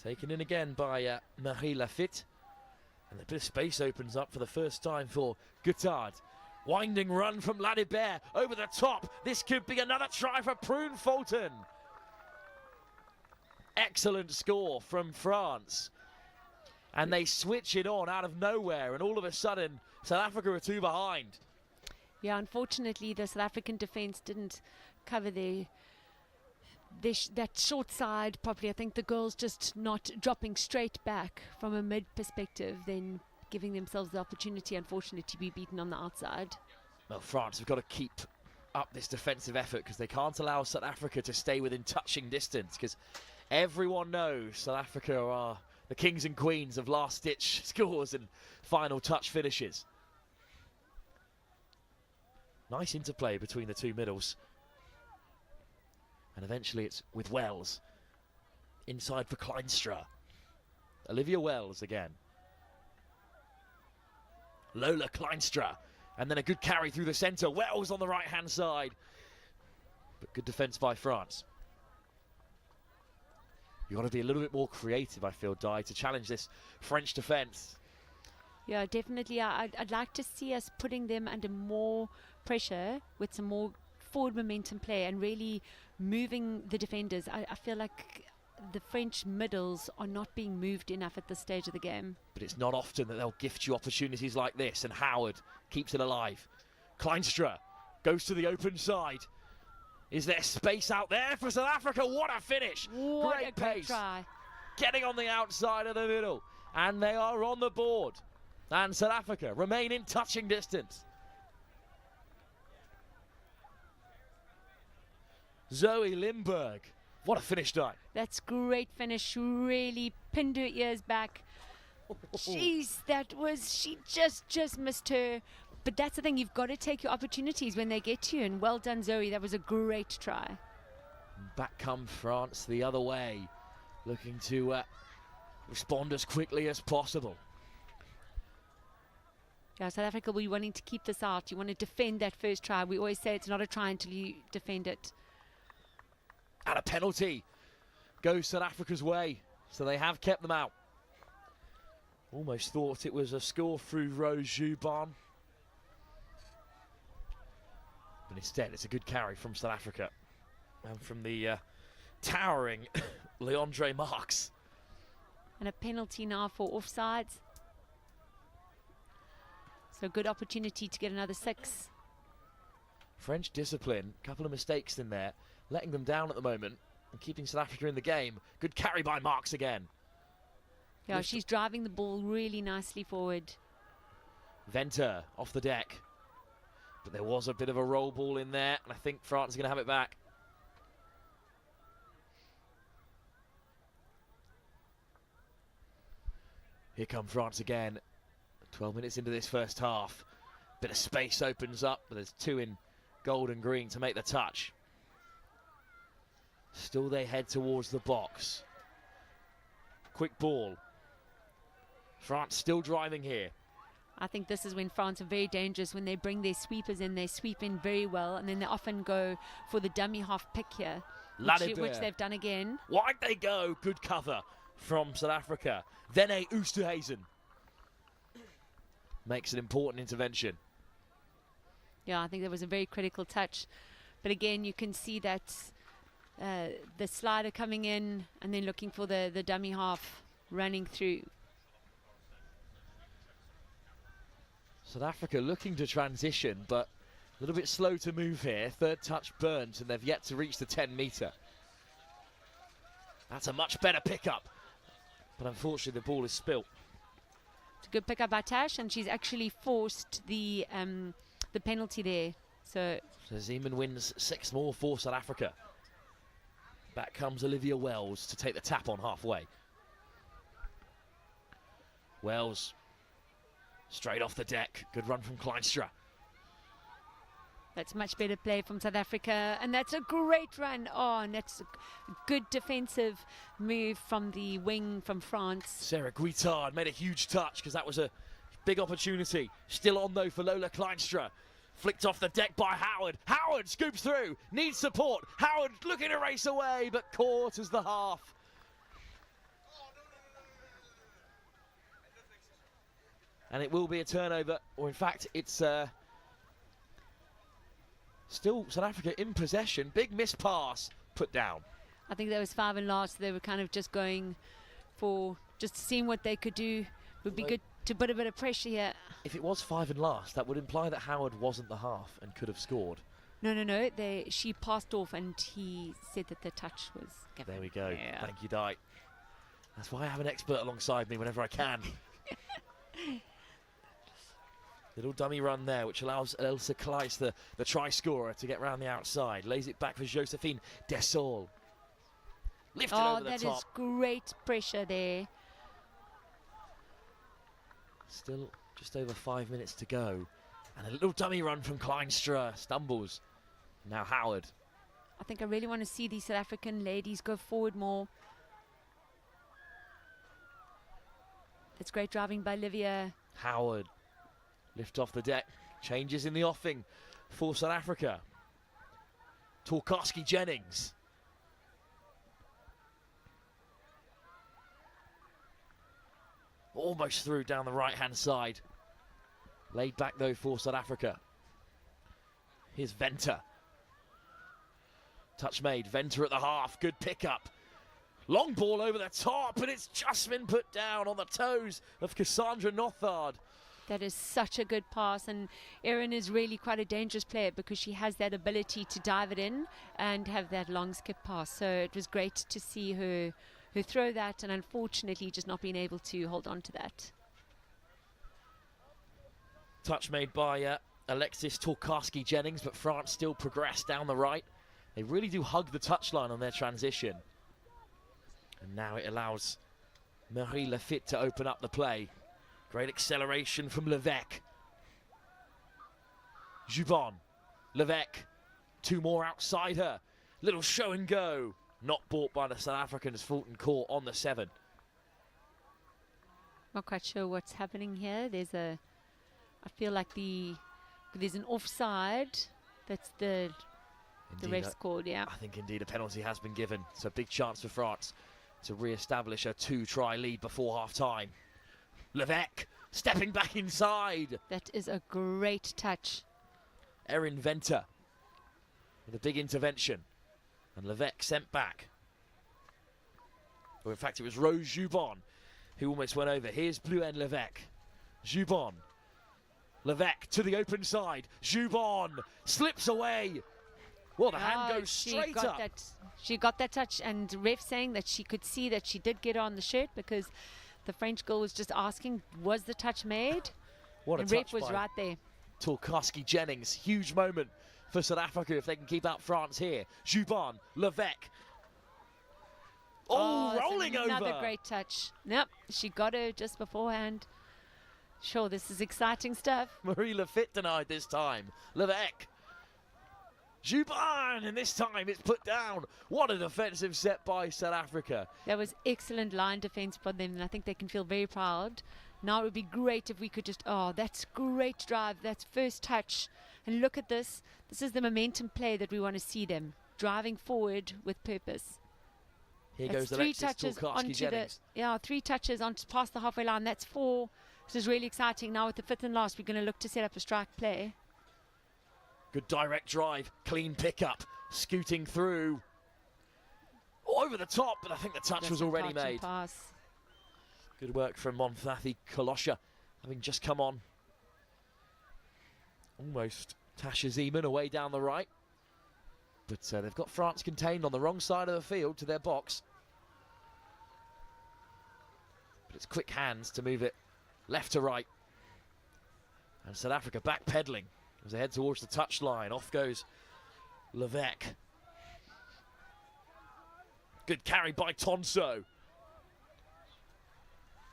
Taken in again by Marie Lafitte. And a bit of space opens up for the first time for Guttard. Winding run from Ladibert over the top. This could be another try for Prune Fulton. Excellent score from France. And they switch it on out of nowhere, and all of a sudden, South Africa are 2 behind. Yeah, unfortunately, the South African defence didn't cover that short side properly. I think the girls just not dropping straight back from a mid perspective, then giving themselves the opportunity, unfortunately, to be beaten on the outside. Well, France have got to keep up this defensive effort because they can't allow South Africa to stay within touching distance, because everyone knows South Africa are the kings and queens of last-ditch scores and final touch finishes. Nice interplay between the two middles. And eventually it's with Wells. Inside for Kleinstra. Olivia Wells again. Lola Kleinstra. And then a good carry through the centre. Wells on the right-hand side. But good defence by France. You've got to be a little bit more creative, I feel, Di, to challenge this French defence. Yeah, definitely. I'd like to see us putting them under more pressure with some more forward momentum play and really moving the defenders. I feel like the French middles are not being moved enough at this stage of the game. But it's not often that they'll gift you opportunities like this, and Howard keeps it alive. Kleinstra goes to the open side. Is there space out there for South Africa? What a finish! What great a great pace. try. Getting on the outside of the middle, and they are on the board. And South Africa remain in touching distance. Zoe Limburg, what a finish time. That's great finish, really pinned her ears back. Jeez, she just missed her. But that's the thing, you've got to take your opportunities when they get to you, and well done, Zoe, that was a great try. Back come France the other way, looking to respond as quickly as possible. Yeah, South Africa will be wanting to keep this out. You want to defend that first try. We always say it's not a try until you defend it. And a penalty goes South Africa's way, so they have kept them out. Almost thought it was a score through Rose Juban. But instead, it's a good carry from South Africa. And from the towering Leandre Marx. And a penalty now for offsides. So good opportunity to get another 6. French discipline, a couple of mistakes in there, letting them down at the moment and keeping South Africa in the game. Good carry by Marx again. Yeah, she's driving the ball really nicely forward. Venter off the deck. But there was a bit of a roll ball in there, and I think France is going to have it back. Here come France again. 12 minutes into this first half. Bit of space opens up, but there's 2 in gold and green to make the touch. Still they head towards the box. Quick ball. France still driving here. I think this is when France are very dangerous. When they bring their sweepers in, they sweep in very well, and then they often go for the dummy half pick here, which they've done again. Wide they go. Good cover from South Africa. Then a Oosterhuizen makes an important intervention. Yeah, I think that was a very critical touch. But again, you can see that the slider coming in and then looking for the dummy half running through. South Africa looking to transition, but a little bit slow to move here. Third touch burns, and they've yet to reach the 10-metre. That's a much better pickup, but unfortunately the ball is spilt. It's a good pickup by Tash, and she's actually forced the penalty there. So Zeeman wins 6 more for South Africa. Back comes Olivia Wells to take the tap on halfway. Wells straight off the deck. Good run from Kleinstra. That's much better play from South Africa, and that's a great run. Oh, and that's a good defensive move from the wing from France. Sarah Guittard made a huge touch because that was a big opportunity. Still on though for Lola Kleinstra. Flicked off the deck by Howard. Howard scoops through, needs support. Howard looking to race away, but caught as the half. And it will be a turnover, or in fact, it's still South Africa in possession. Big miss pass put down. I think that was 5 and last. They were kind of just going for just seeing what they could do. Would be good to put a bit of pressure here. If it was 5 and last, that would imply that Howard wasn't the half and could have scored. No. She passed off, and he said that the touch was given. There we go. Yeah. Thank you, Di. That's why I have an expert alongside me whenever I can. Little dummy run there, which allows Elsa Kleist, the try scorer, to get round the outside. Lays it back for Josephine Dessol. Lifted over the top. That is great pressure there. Still just over 5 minutes to go. And a little dummy run from Kleinstra. Stumbles. Now Howard. I think I really want to see these South African ladies go forward more. That's great driving by Livia. Howard. Lift off the deck. Changes in the offing for South Africa. Torkowski Jennings. Almost through down the right-hand side. Laid back, though, for South Africa. Here's Venter. Touch made. Venter at the half. Good pickup. Long ball over the top, and it's just been put down on the toes of Cassandra Nothard. That is such a good pass, and Erin is really quite a dangerous player because she has that ability to dive it in and have that long skip pass. So it was great to see her throw that, and unfortunately just not being able to hold on to that. Touch made by Alexis Torkarski-Jennings, but France still progress down the right. They really do hug the touchline on their transition. And now it allows Marie Lafitte to open up the play. Great acceleration from Levesque. Jubon. Levesque. Two more outside her. Little show and go. Not bought by the South Africans. Fulton Court on the 7. Not quite sure what's happening here. I feel like there's an offside. That's the ref scored, yeah. I think indeed a penalty has been given. It's a big chance for France to re-establish a 2-try lead before half-time. Levesque stepping back inside. That is a great touch. Erin Venter with a big intervention. And Levesque sent back. Or in fact, it was Rose Jubon who almost went over. Here's Bluen Levesque. Jubon. Levesque to the open side. Jubon slips away. Well, the hand goes straight up. She got that touch, and ref saying that she could see that she did get on the shirt because the French girl was just asking, was the touch made? What a and touch ref was by right there. Torkarski-Jennings. Huge moment for South Africa if they can keep out France here. Jubon, Levesque. Oh, rolling over. Another great touch. Yep, she got her just beforehand. Sure, this is exciting stuff. Marie Lafitte denied this time. Levesque. Jubon, and this time it's put down. What a defensive set by South Africa. That was excellent line defense for them, and I think they can feel very proud. Now it would be great if we could just, that's great drive. That's first touch. And look at this. This is the momentum play that we want to see them. Driving forward with purpose. Here goes Alexis Torkarski-Jennings. Three touches on past the halfway line. That's 4. This is really exciting. Now with the 5th and last, we're going to look to set up a strike play. Good direct drive, clean pickup, scooting through. Over the top, but I think the touch was already made. Pass. Good work from Monthathi Kolosha, having just come on. Almost Tasha Zeman away down the right. But they've got France contained on the wrong side of the field to their box. But it's quick hands to move it left to right. And South Africa backpedaling as they head towards the touchline. Off goes Levesque. Good carry by Tonso.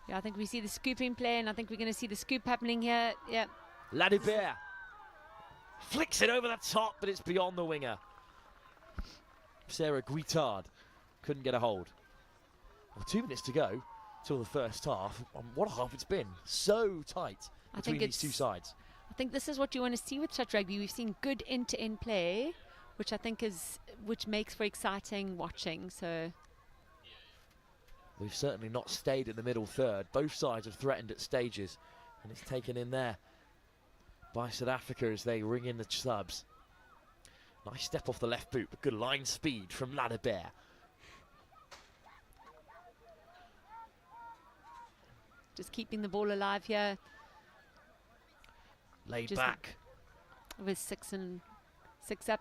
Yeah, I think we see the scooping play, and I think we're going to see the scoop happening here. Yeah. Ladibert flicks it over the top, but it's beyond the winger. Sarah Guittard couldn't get a hold. Well, 2 minutes to go till the first half. What a half it's been. So tight between these two sides. I think this is what you want to see with touch rugby. We've seen good end-to-end play, which I think which makes for exciting watching. So we've certainly not stayed in the middle third. Both sides have threatened at stages, and it's taken in there by South Africa as they ring in the subs. Nice step off the left boot, but good line speed from Ladibert. Just keeping the ball alive here. Laid back. With 6 up.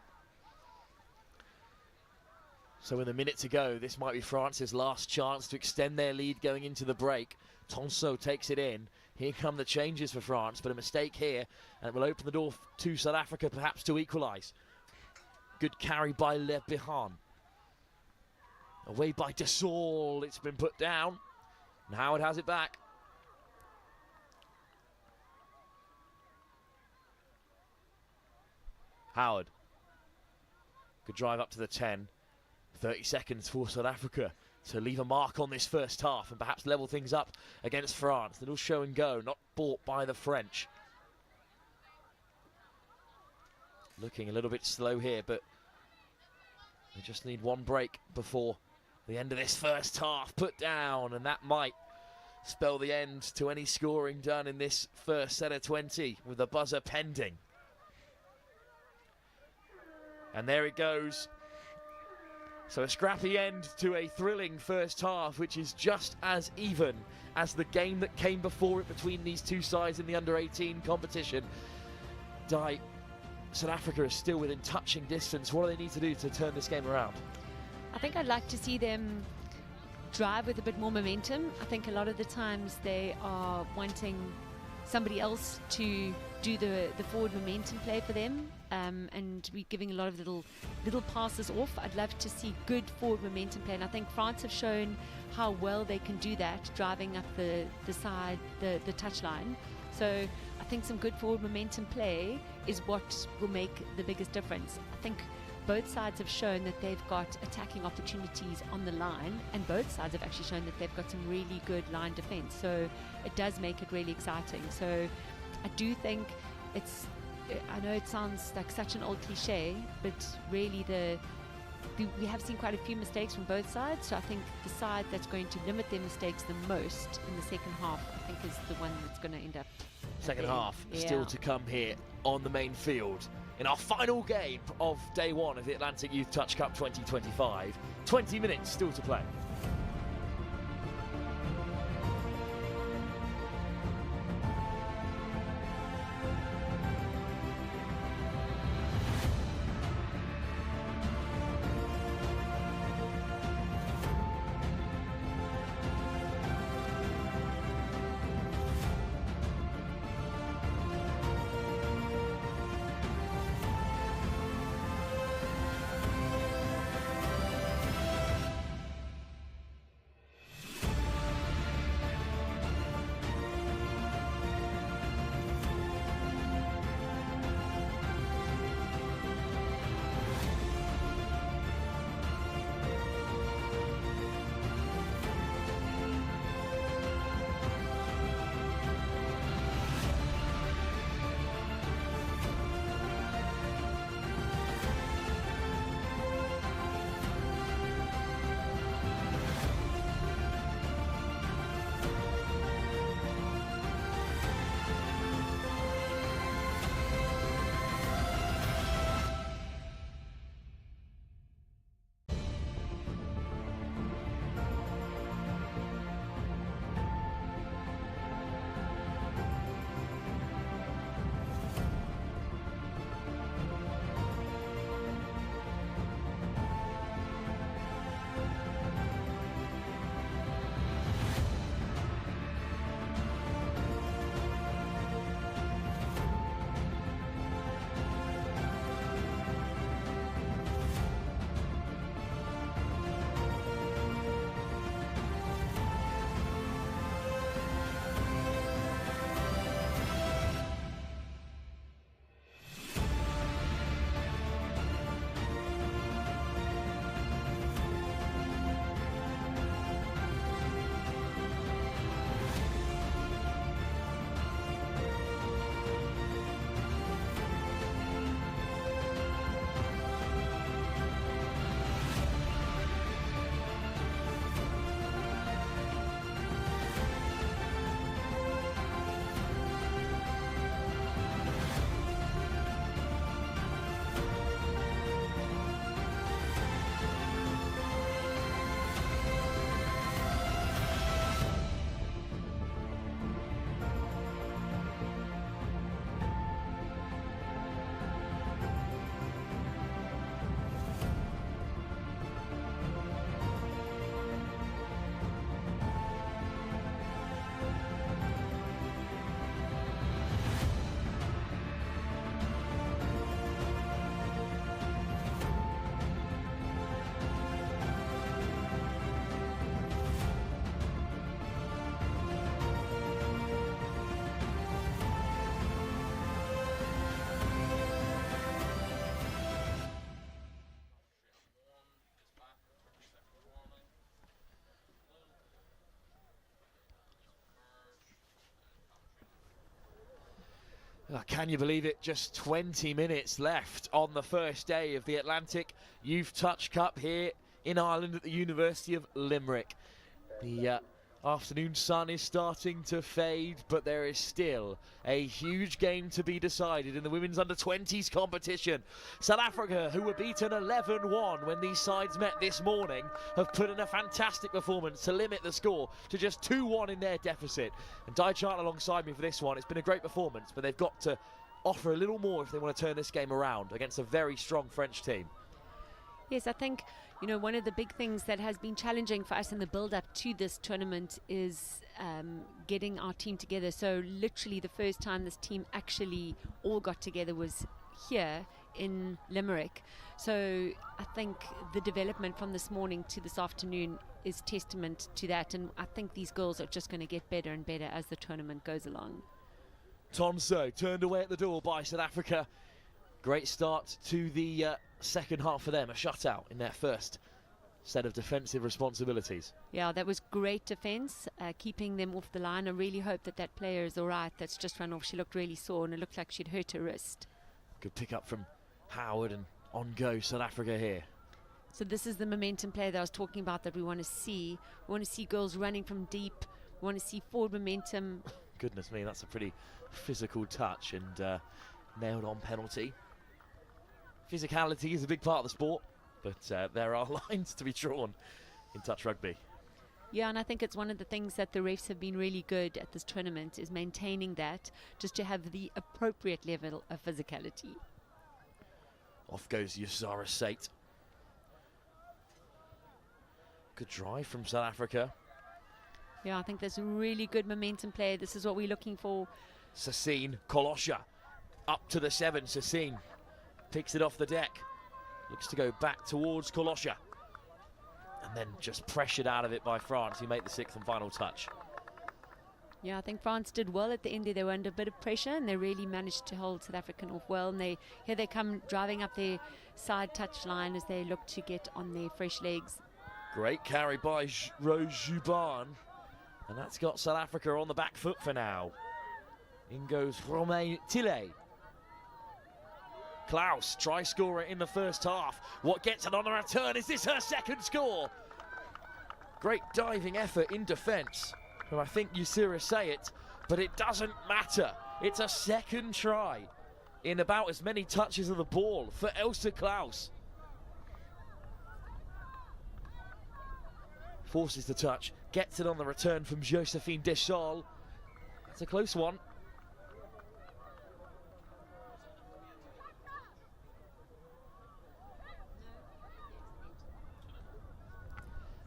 So with a minute to go, this might be France's last chance to extend their lead going into the break. Tonso takes it in. Here come the changes for France, but a mistake here, and it will open the door to South Africa perhaps to equalise. Good carry by Le Bihan. Away by Desaul. It's been put down. And Howard has it back. Howard. Good drive up to the 10. 30 seconds for South Africa to leave a mark on this first half and perhaps level things up against France. Little show and go, not bought by the French. Looking a little bit slow here, but they just need one break before the end of this first half. Put down, and that might spell the end to any scoring done in this first set of 20 with the buzzer pending. And there it goes. So a scrappy end to a thrilling first half, which is just as even as the game that came before it between these two sides in the under-18 competition. South Africa is still within touching distance. What do they need to do to turn this game around? I think I'd like to see them drive with a bit more momentum. I think a lot of the times they are wanting somebody else to do the forward momentum play for them, and we're giving a lot of little passes off. I'd love to see good forward momentum play, and I think France have shown how well they can do that, driving up the side, the touchline. So I think some good forward momentum play is what will make the biggest difference. I think both sides have shown that they've got attacking opportunities on the line, and both sides have actually shown that they've got some really good line defense. So it does make it really exciting. So I do think I know it sounds like such an old cliche, but really we have seen quite a few mistakes from both sides. So I think the side that's going to limit their mistakes the most in the second half, I think, is the one that's going to end up. Second half still to come here on the main field in our final game of day one of the Atlantic Youth Touch Cup 2025. 20 minutes still to play. Can you believe it? Just 20 minutes left on the first day of the Atlantic Youth Touch Cup here in Ireland at the University of Limerick. The Afternoon sun is starting to fade, but there is still a huge game to be decided in the women's under-20s competition. South Africa, who were beaten 11-1 when these sides met this morning, have put in a fantastic performance to limit the score to just 2-1 in their deficit. And Dai Chan alongside me for this one. It's been a great performance, but they've got to offer a little more if they want to turn this game around against a very strong French team. Yes, I think, you know, one of the big things that has been challenging for us in the build-up to this tournament is getting our team together. So literally the first time this team actually all got together was here in Limerick. So I think the development from this morning to this afternoon is testament to that. And I think these girls are just going to get better and better as the tournament goes along. Tonso turned away at the door by South Africa. Great start to the second half for them, a shutout in their first set of defensive responsibilities. Yeah, that was great defence, keeping them off the line. I really hope that that player is all right that's just run off. She looked really sore and it looked like she'd hurt her wrist. Good pick up from Howard, and on go South Africa here. So this is the momentum play that I was talking about that we want to see. We want to see girls running from deep. We want to see forward momentum. Goodness me, that's a pretty physical touch and nailed on penalty. Physicality is a big part of the sport, but there are lines to be drawn in touch rugby. Yeah, and I think it's one of the things that the refs have been really good at this tournament is maintaining that, just to have the appropriate level of physicality. Off goes Yusara Sate. Good drive from South Africa. Yeah, I think there's a really good momentum play. This is what we're looking for. Sassine Kolosha up to the 7. Sassine picks it off the deck. Looks to go back towards Kolosha. And then just pressured out of it by France, who made the 6th and final touch. Yeah, I think France did well at the end. They were under a bit of pressure and they really managed to hold South African off well. And here they come driving up their side touch line as they look to get on their fresh legs. Great carry by Rose Juban. And that's got South Africa on the back foot for now. In goes Romain Tillet. Klaus, try scorer in the first half. What gets it on the return? Is this her second score? Great diving effort in defence. And I think Yusira say it, but it doesn't matter. It's a second try in about as many touches of the ball for Elsa Klaus. Forces the touch, gets it on the return from Josephine Deschal. That's a close one.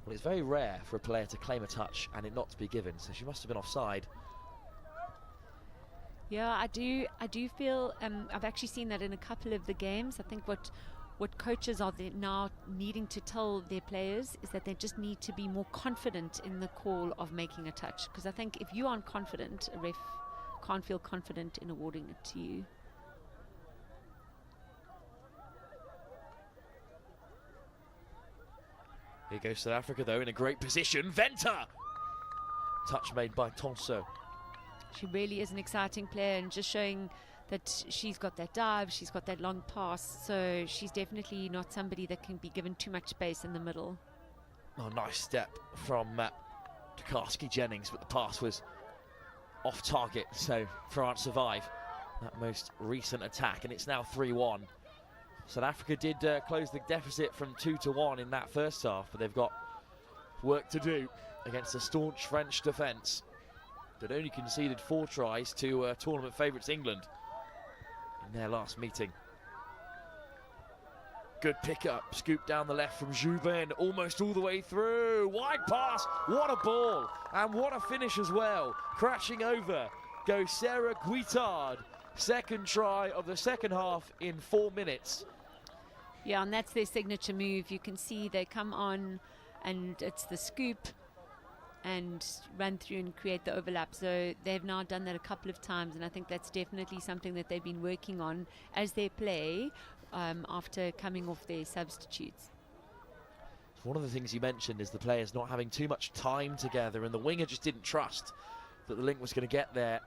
Well, it's very rare for a player to claim a touch and it not to be given, so she must have been offside. Yeah, I do feel, I've actually seen that in a couple of the games. I think what coaches are now needing to tell their players is that they just need to be more confident in the call of making a touch. Because I think if you aren't confident, a ref can't feel confident in awarding it to you. Here goes South Africa, though, in a great position. Venter! Touch made by Tonso. She really is an exciting player and just showing that she's got that dive, she's got that long pass, so she's definitely not somebody that can be given too much space in the middle. Oh, nice step from Tokarski Jennings, but the pass was off target, so France survive that most recent attack, and it's now 3-1. South Africa did close the deficit from 2-1 in that first half, but they've got work to do against a staunch French defence that only conceded 4 tries to tournament favourites England in their last meeting. Good pick-up, scoop down the left from Jubin, almost all the way through. Wide pass, what a ball, and what a finish as well. Crashing over goes Sarah Guittard. Second try of the second half in 4 minutes. Yeah, and that's their signature move. You can see they come on and it's the scoop and run through and create the overlap. So they've now done that a couple of times, and I think that's definitely something that they've been working on as they play after coming off their substitutes. One of the things you mentioned is the players not having too much time together, and the winger just didn't trust that the link was going to get there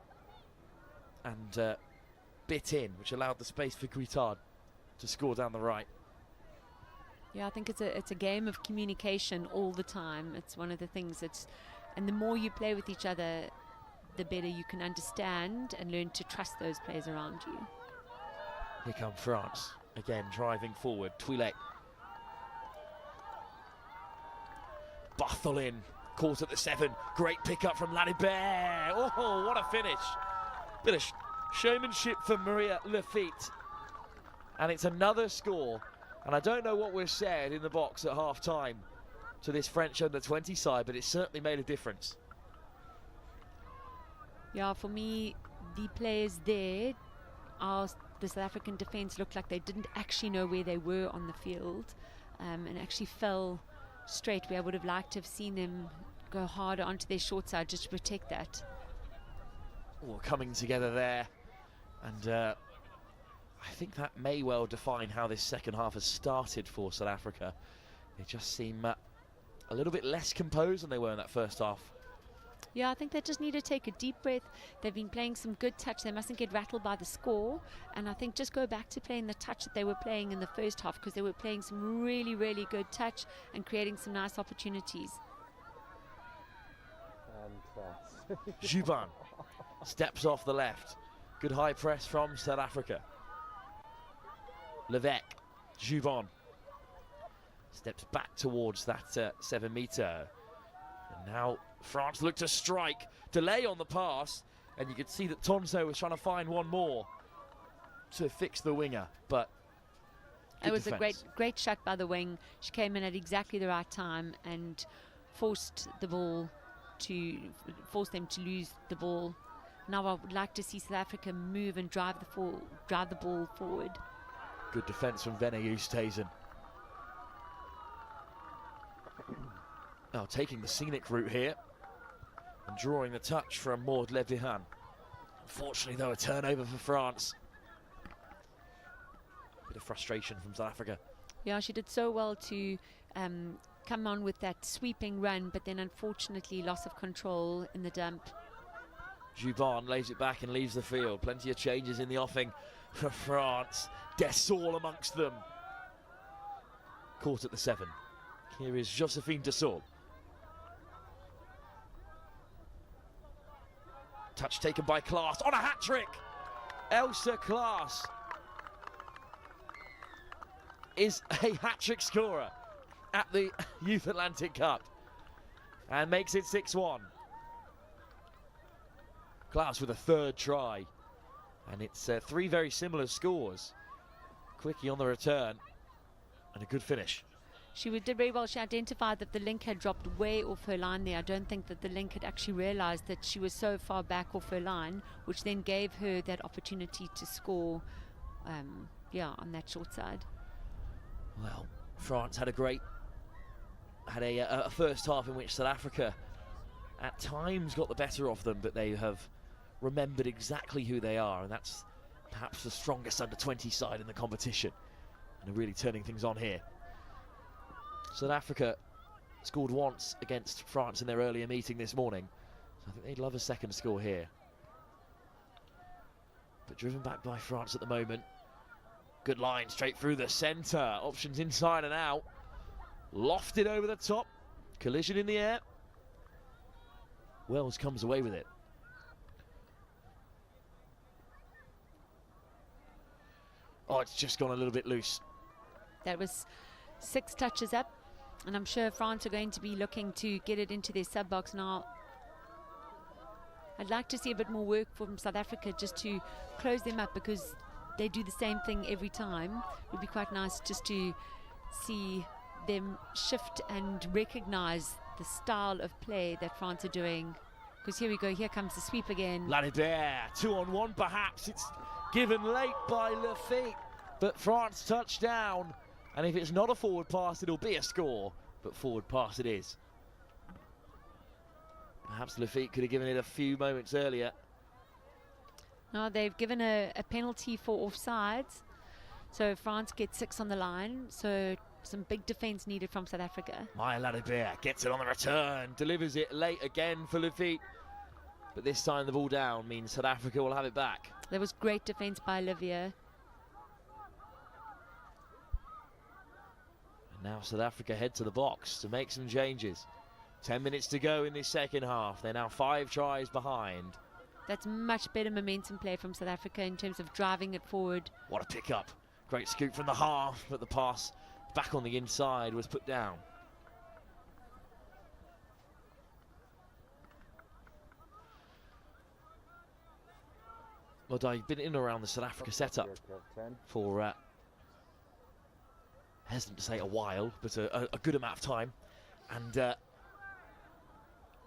and bit in, which allowed the space for Guittard to score down the right. Yeah, I think it's a game of communication all the time. It's one of the things that's And the more you play with each other, the better you can understand and learn to trust those players around you. Here come France, again driving forward. Twi'lek. Bartholin calls at the 7. Great pickup from Ladibert. Oh, what a finish. Bit of showmanship for Maria Lafitte. And it's another score. And I don't know what was said in the box at half-time to this French under-20 side, but it certainly made a difference. Yeah, for me, the players there, the South African defence looked like they didn't actually know where they were on the field, and actually fell straight where I would have liked to have seen them go harder onto their short side just to protect that. All coming together there, and I think that may well define how this second half has started for South Africa. They just seem a little bit less composed than they were in that first half. Yeah, I think they just need to take a deep breath. They've been playing some good touch. They mustn't get rattled by the score. And I think just go back to playing the touch that they were playing in the first half, because they were playing some really, really good touch and creating some nice opportunities. Juban steps off the left. Good high press from South Africa. Levesque, Juban steps back towards that 7 metre. And now France look to strike. Delay on the pass. And you could see that Tonso was trying to find one more to fix the winger. But it was a great shot by the wing. She came in at exactly the right time and forced them to lose the ball. Now I would like to see South Africa move and drive the ball forward. Good defence from Wales U18. Now taking the scenic route here and drawing the touch from Maud Levihan. Unfortunately, though, a turnover for France. Bit of frustration from South Africa. Yeah, she did so well to come on with that sweeping run, but then unfortunately loss of control in the dump. Juban lays it back and leaves the field. Plenty of changes in the offing for France. Dessol amongst them. Caught at the 7. Here is Josephine Dessol. Touch taken by Klaas on a hat-trick. Elsa Klaas is a hat-trick scorer at the Youth Atlantic Cup and makes it 6-1. Klaas with a 3rd try, and it's 3 very similar scores. Quickie on the return and a good finish. She did very well. She identified that the link had dropped way off her line there. I don't think that the link had actually realized that she was so far back off her line, which then gave her that opportunity to score on that short side. Well, France had a first half in which South Africa at times got the better of them, but they have remembered exactly who they are, and that's perhaps the strongest under-20 side in the competition, and are really turning things on here. South Africa scored once against France in their earlier meeting this morning, so I think they'd love a second score here. But driven back by France at the moment. Good line straight through the centre. Options inside and out. Lofted over the top. Collision in the air. Wales comes away with it. Oh, it's just gone a little bit loose. That was 6 touches up, and I'm sure France are going to be looking to get it into their sub box now. I'd like to see a bit more work from South Africa just to close them up, because they do the same thing every time. It would be quite nice just to see them shift and recognize the style of play that France are doing. Because here we go, here comes the sweep again. Ladibert, 2-on-1 perhaps. It's given late by Lafitte, but France touchdown. And if it's not a forward pass, it'll be a score. But forward pass it is. Perhaps Lafitte could have given it a few moments earlier. No, they've given a penalty for offsides. So France gets 6 on the line. So some big defence needed from South Africa. Maya Ladibert gets it on the return. Delivers it late again for Lafitte. But this time the ball down means South Africa will have it back. There was great defence by Olivier. And now South Africa head to the box to make some changes. 10 minutes to go in this second half. They're now 5 tries behind. That's much better momentum play from South Africa in terms of driving it forward. What a pick up. Great scoop from the half, but the pass back on the inside was put down. Well, I've been in and around the South Africa setup for, hesitant to say a while, but a good amount of time. And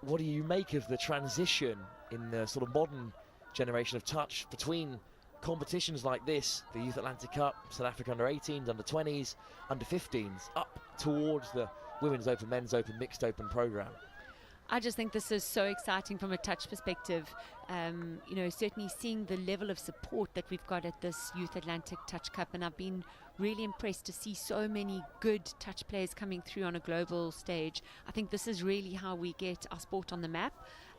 what do you make of the transition in the sort of modern generation of touch between competitions like this, the Youth Atlantic Cup, South Africa under-18s, under-20s, under-15s, up towards the Women's Open, Men's Open, Mixed Open programme? I just think this is so exciting from a touch perspective. You know, certainly seeing the level of support that we've got at this Youth Atlantic Touch Cup, and I've been really impressed to see so many good touch players coming through on a global stage. I think this is really how we get our sport on the map.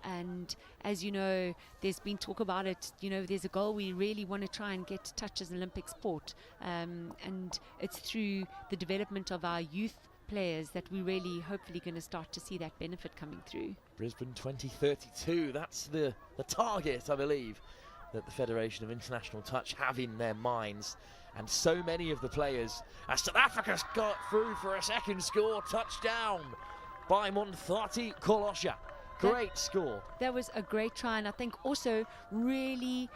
And as you know, there's been talk about it, you know, there's a goal we really want to try and get touch as an Olympic sport. And it's through the development of our youth players that we're really hopefully going to start to see that benefit coming through. Brisbane 2032, that's the target, I believe, that the Federation of International Touch have in their minds. And so many of the players, as South Africa's got through for a second score, touchdown by Monthati Kolosha. Great score. That was a great try, and I think also really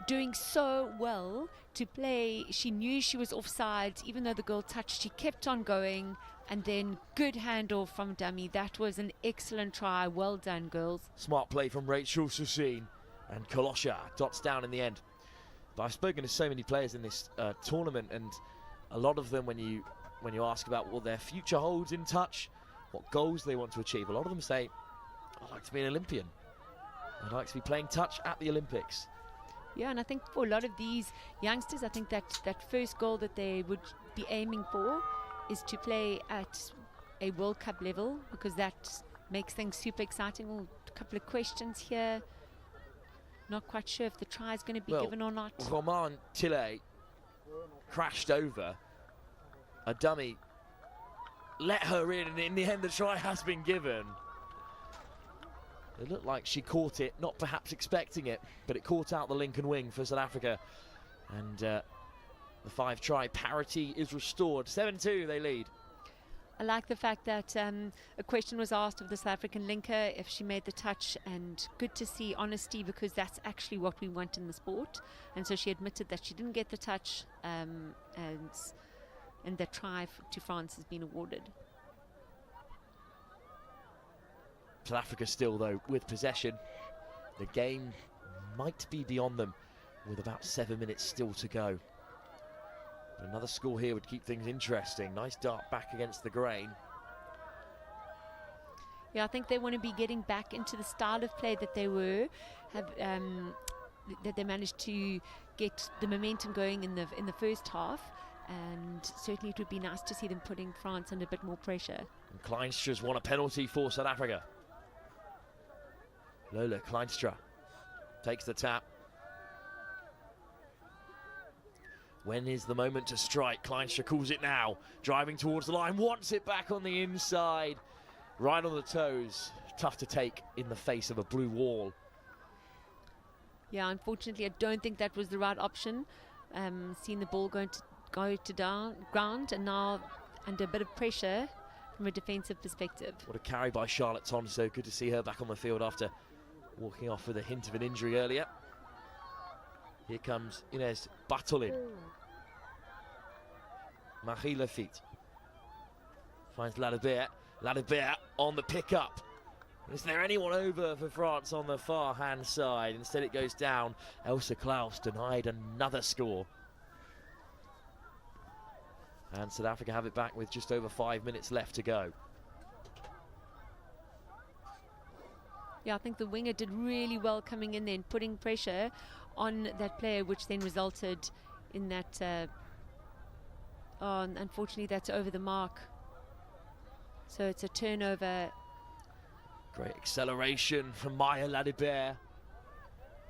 doing so well to play. She knew she was offside, even though the girl touched, she kept on going, and then good handoff from dummy. That was an excellent try. Well done, girls. Smart play from Rachel Susine, and Kolosha dots down in the end. But I've spoken to so many players in this tournament, and a lot of them, when you ask about what their future holds in touch, what goals they want to achieve, a lot of them say, I'd like to be an Olympian. I'd like to be playing touch at the Olympics. Yeah, and I think for a lot of these youngsters, I think that first goal that they would be aiming for is to play at a World Cup level, because that makes things super exciting. Well, a couple of questions here. Not quite sure if the try is going to be given or not. Roman Tilley crashed over a dummy, let her in, and in the end the try has been given. It looked like she caught it, not perhaps expecting it, but it caught out the Lincoln wing for South Africa. And the 5-try parity is restored. 7-2 they lead. I like the fact that a question was asked of the South African linker if she made the touch, and good to see honesty, because that's actually what we want in the sport. And so she admitted that she didn't get the touch, and the try to France has been awarded. South Africa still, though, with possession. The game might be beyond them with about 7 minutes still to go. But another score here would keep things interesting. Nice dart back against the grain. Yeah, I think they want to be getting back into the style of play that they that they managed to get the momentum going in the first half. And certainly it would be nice to see them putting France under a bit more pressure. And Kleinstra's won a penalty for South Africa. Lola Kleinstra takes the tap. When is the moment to strike? Kleinstra calls it now. Driving towards the line, wants it back on the inside. Right on the toes. Tough to take in the face of a blue wall. Yeah, unfortunately, I don't think that was the right option. Seeing the ball go to ground, and now under a bit of pressure from a defensive perspective. What a carry by Charlotte Tonso. Good to see her back on the field after walking off with a hint of an injury earlier. Here comes Inez Bartolin. Marie Lafitte finds Ladebert. Ladebert on the pickup. Is there anyone over for France on the far hand side? Instead it goes down. Elsa Klaus denied another score. And South Africa have it back with just over 5 minutes left to go. Yeah, I think the winger did really well coming in there and putting pressure on that player, which then resulted in that. Unfortunately, that's over the mark. So it's a turnover. Great acceleration from Maya Ladebert.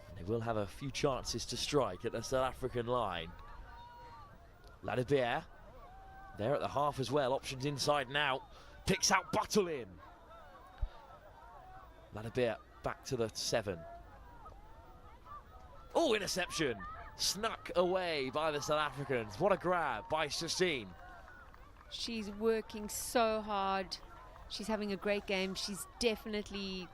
And they will have a few chances to strike at the South African line. Ladebert there at the half as well. Options inside now. Picks out Bartolin. Ladabir back to the 7. Oh, interception! Snuck away by the South Africans. What a grab by Sassine. She's working so hard. She's having a great game. She's definitely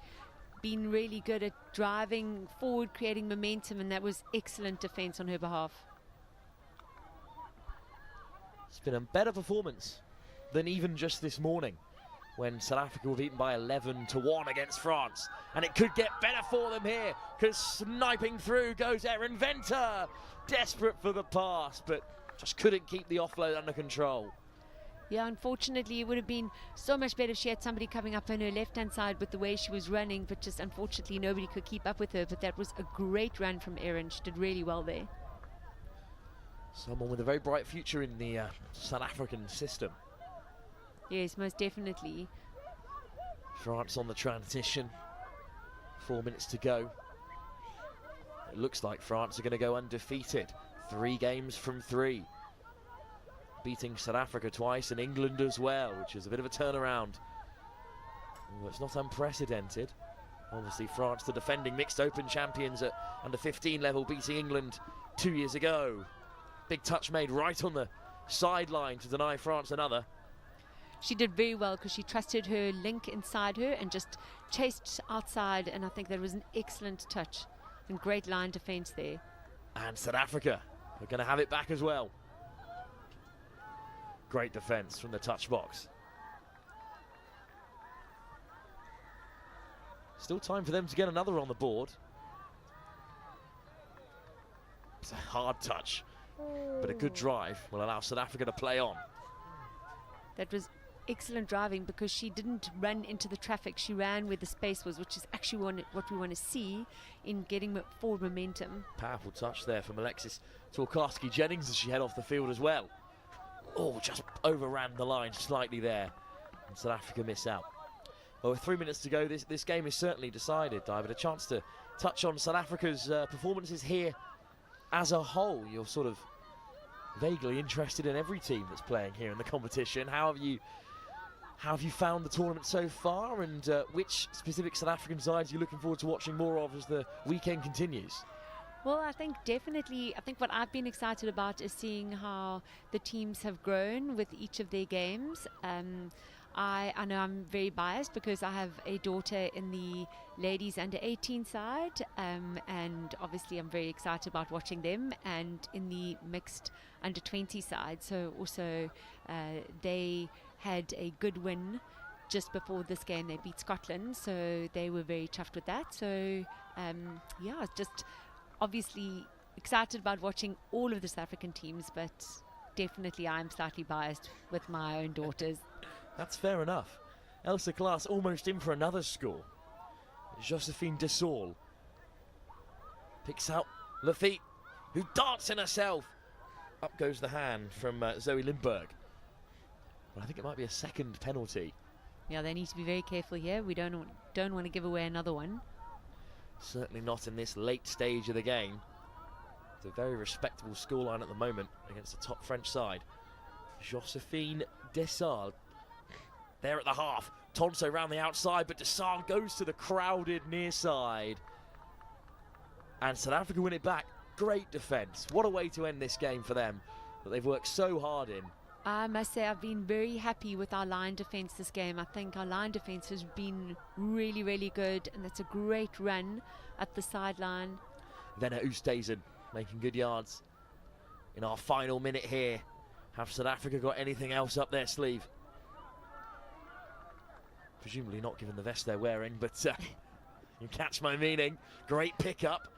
been really good at driving forward, creating momentum, and that was excellent defense on her behalf. It's been a better performance than even just this morning, when South Africa were beaten by 11-1 against France. And it could get better for them here, because sniping through goes Erin Venter. Desperate for the pass, but just couldn't keep the offload under control. Yeah, unfortunately, it would have been so much better if she had somebody coming up on her left-hand side with the way she was running, but just unfortunately nobody could keep up with her. But that was a great run from Erin. She did really well there. Someone with a very bright future in the South African system. Yes, most definitely. France on the transition. 4 minutes to go. It looks like France are going to go undefeated. 3 games from 3. Beating South Africa twice and England as well, which is a bit of a turnaround. Well, it's not unprecedented. Obviously, France, the defending mixed open champions at under 15 level, beating England 2 years ago. Big touch made right on the sideline to deny France another. She did very well because she trusted her link inside her and just chased outside, and I think that was an excellent touch and great line defence there. And South Africa are going to have it back as well. Great defence from the touch box. Still time for them to get another on the board. It's a hard touch, but a good drive will allow South Africa to play on. That was excellent driving because she didn't run into the traffic. She ran where the space was, which is actually what we want to see in getting forward momentum. Powerful touch there from Alexis Torkarski-Jennings as she head off the field as well. Oh, just overran the line slightly there, and South Africa miss out. Well, with 3 minutes to go, this game is certainly decided, David. A chance to touch on South Africa's performances here as a whole. You're sort of vaguely interested in every team that's playing here in the competition. How have you found the tournament so far, and which specific South African sides are you looking forward to watching more of as the weekend continues? Well, I think what I've been excited about is seeing how the teams have grown with each of their games. I know I'm very biased because I have a daughter in the ladies under 18 side, and obviously I'm very excited about watching them, and in the mixed under 20 side. So also they had a good win just before this game. They beat Scotland, so they were very chuffed with that. So yeah, just obviously excited about watching all of the South African teams, but definitely I'm slightly biased with my own daughters. That's fair enough. Elsa Klaas almost in for another score. Josephine Dessal picks out Lafitte, who darts in herself. Up goes the hand from Zoe Lindberg. But I think it might be a second penalty. Yeah, they need to be very careful here. We don't want to give away another one. Certainly not in this late stage of the game. It's a very respectable scoreline at the moment against the top French side. Josephine Dessal there at the half. Tonso round the outside, but Dessal goes to the crowded near side. And South Africa win it back. Great defence. What a way to end this game for them that they've worked so hard in. I must say I've been very happy with our line defence this game. I think our line defence has been really, really good, and that's a great run at the sideline. Venna Oosthuizen making good yards in our final minute here. Have South Africa got anything else up their sleeve? Presumably not given the vest they're wearing, but you catch my meaning. Great pick-up.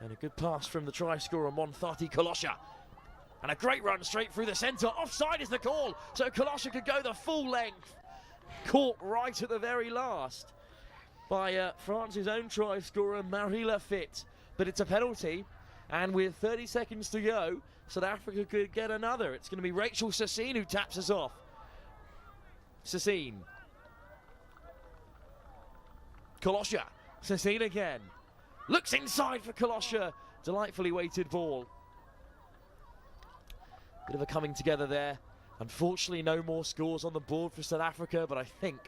And a good pass from the try scorer, Monthati Kolosha. And a great run straight through the centre. Offside is the call, so Kolosha could go the full length. Caught right at the very last by France's own try scorer, Marie Lafitte. But it's a penalty, and with 30 seconds to go, South Africa could get another. It's going to be Rachel Sassine who taps us off. Sassine. Kolosha. Sassine again. Looks inside for Kolosha. Delightfully weighted ball. Bit of a coming together there. Unfortunately, no more scores on the board for South Africa, but I think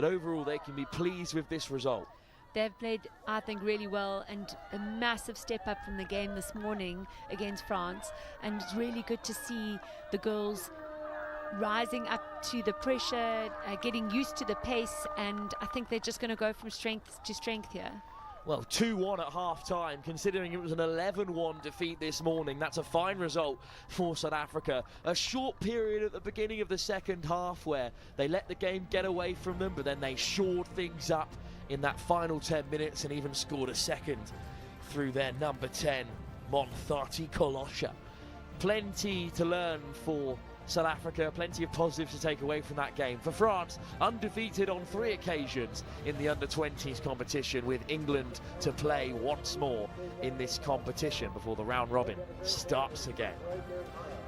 that overall they can be pleased with this result. They've played, I think, really well, and a massive step up from the game this morning against France. And it's really good to see the girls rising up to the pressure, getting used to the pace, and I think they're just going to go from strength to strength here. Well, 2-1 at half-time, considering it was an 11-1 defeat this morning. That's a fine result for South Africa. A short period at the beginning of the second half where they let the game get away from them, but then they shored things up in that final 10 minutes and even scored a second through their number 10, Monthati Kolosha. Plenty to learn for South Africa, plenty of positives to take away from that game. For France, undefeated on 3 occasions in the under-20s competition, with England to play once more in this competition before the round robin starts again.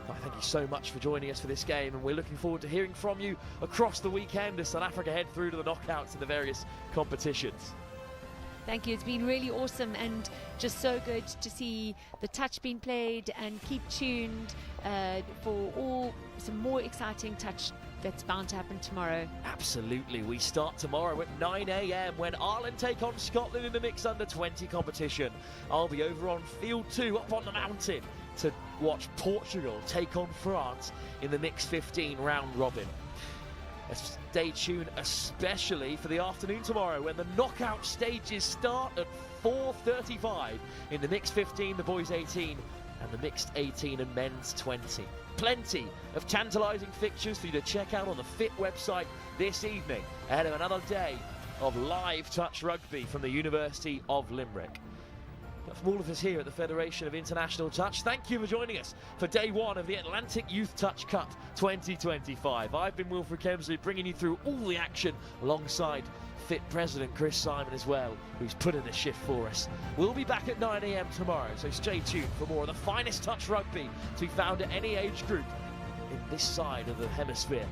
I thank you so much for joining us for this game, and we're looking forward to hearing from you across the weekend as South Africa head through to the knockouts in the various competitions. Thank you. It's been really awesome and just so good to see the touch being played, and keep tuned for some more exciting touch that's bound to happen tomorrow. Absolutely. We start tomorrow at 9 a.m. when Ireland take on Scotland in the mixed under-20 competition. I'll be over on field 2 up on the mountain to watch Portugal take on France in the mixed 15 round robin. Stay tuned especially for the afternoon tomorrow when the knockout stages start at 4:35 in the mixed 15, the boys 18, and the mixed 18 and men's 20. Plenty of tantalising fixtures for you to check out on the FIT website this evening ahead of another day of live touch rugby from the University of Limerick. But from all of us here at the Federation of International Touch, thank you for joining us for day 1 of the Atlantic Youth Touch Cup 2025. I've been Wilfred Kemsley, bringing you through all the action alongside FIT President Chris Simon as well, who's put in the shift for us. We'll be back at 9 a.m. tomorrow, so stay tuned for more of the finest touch rugby to be found at any age group in this side of the hemisphere.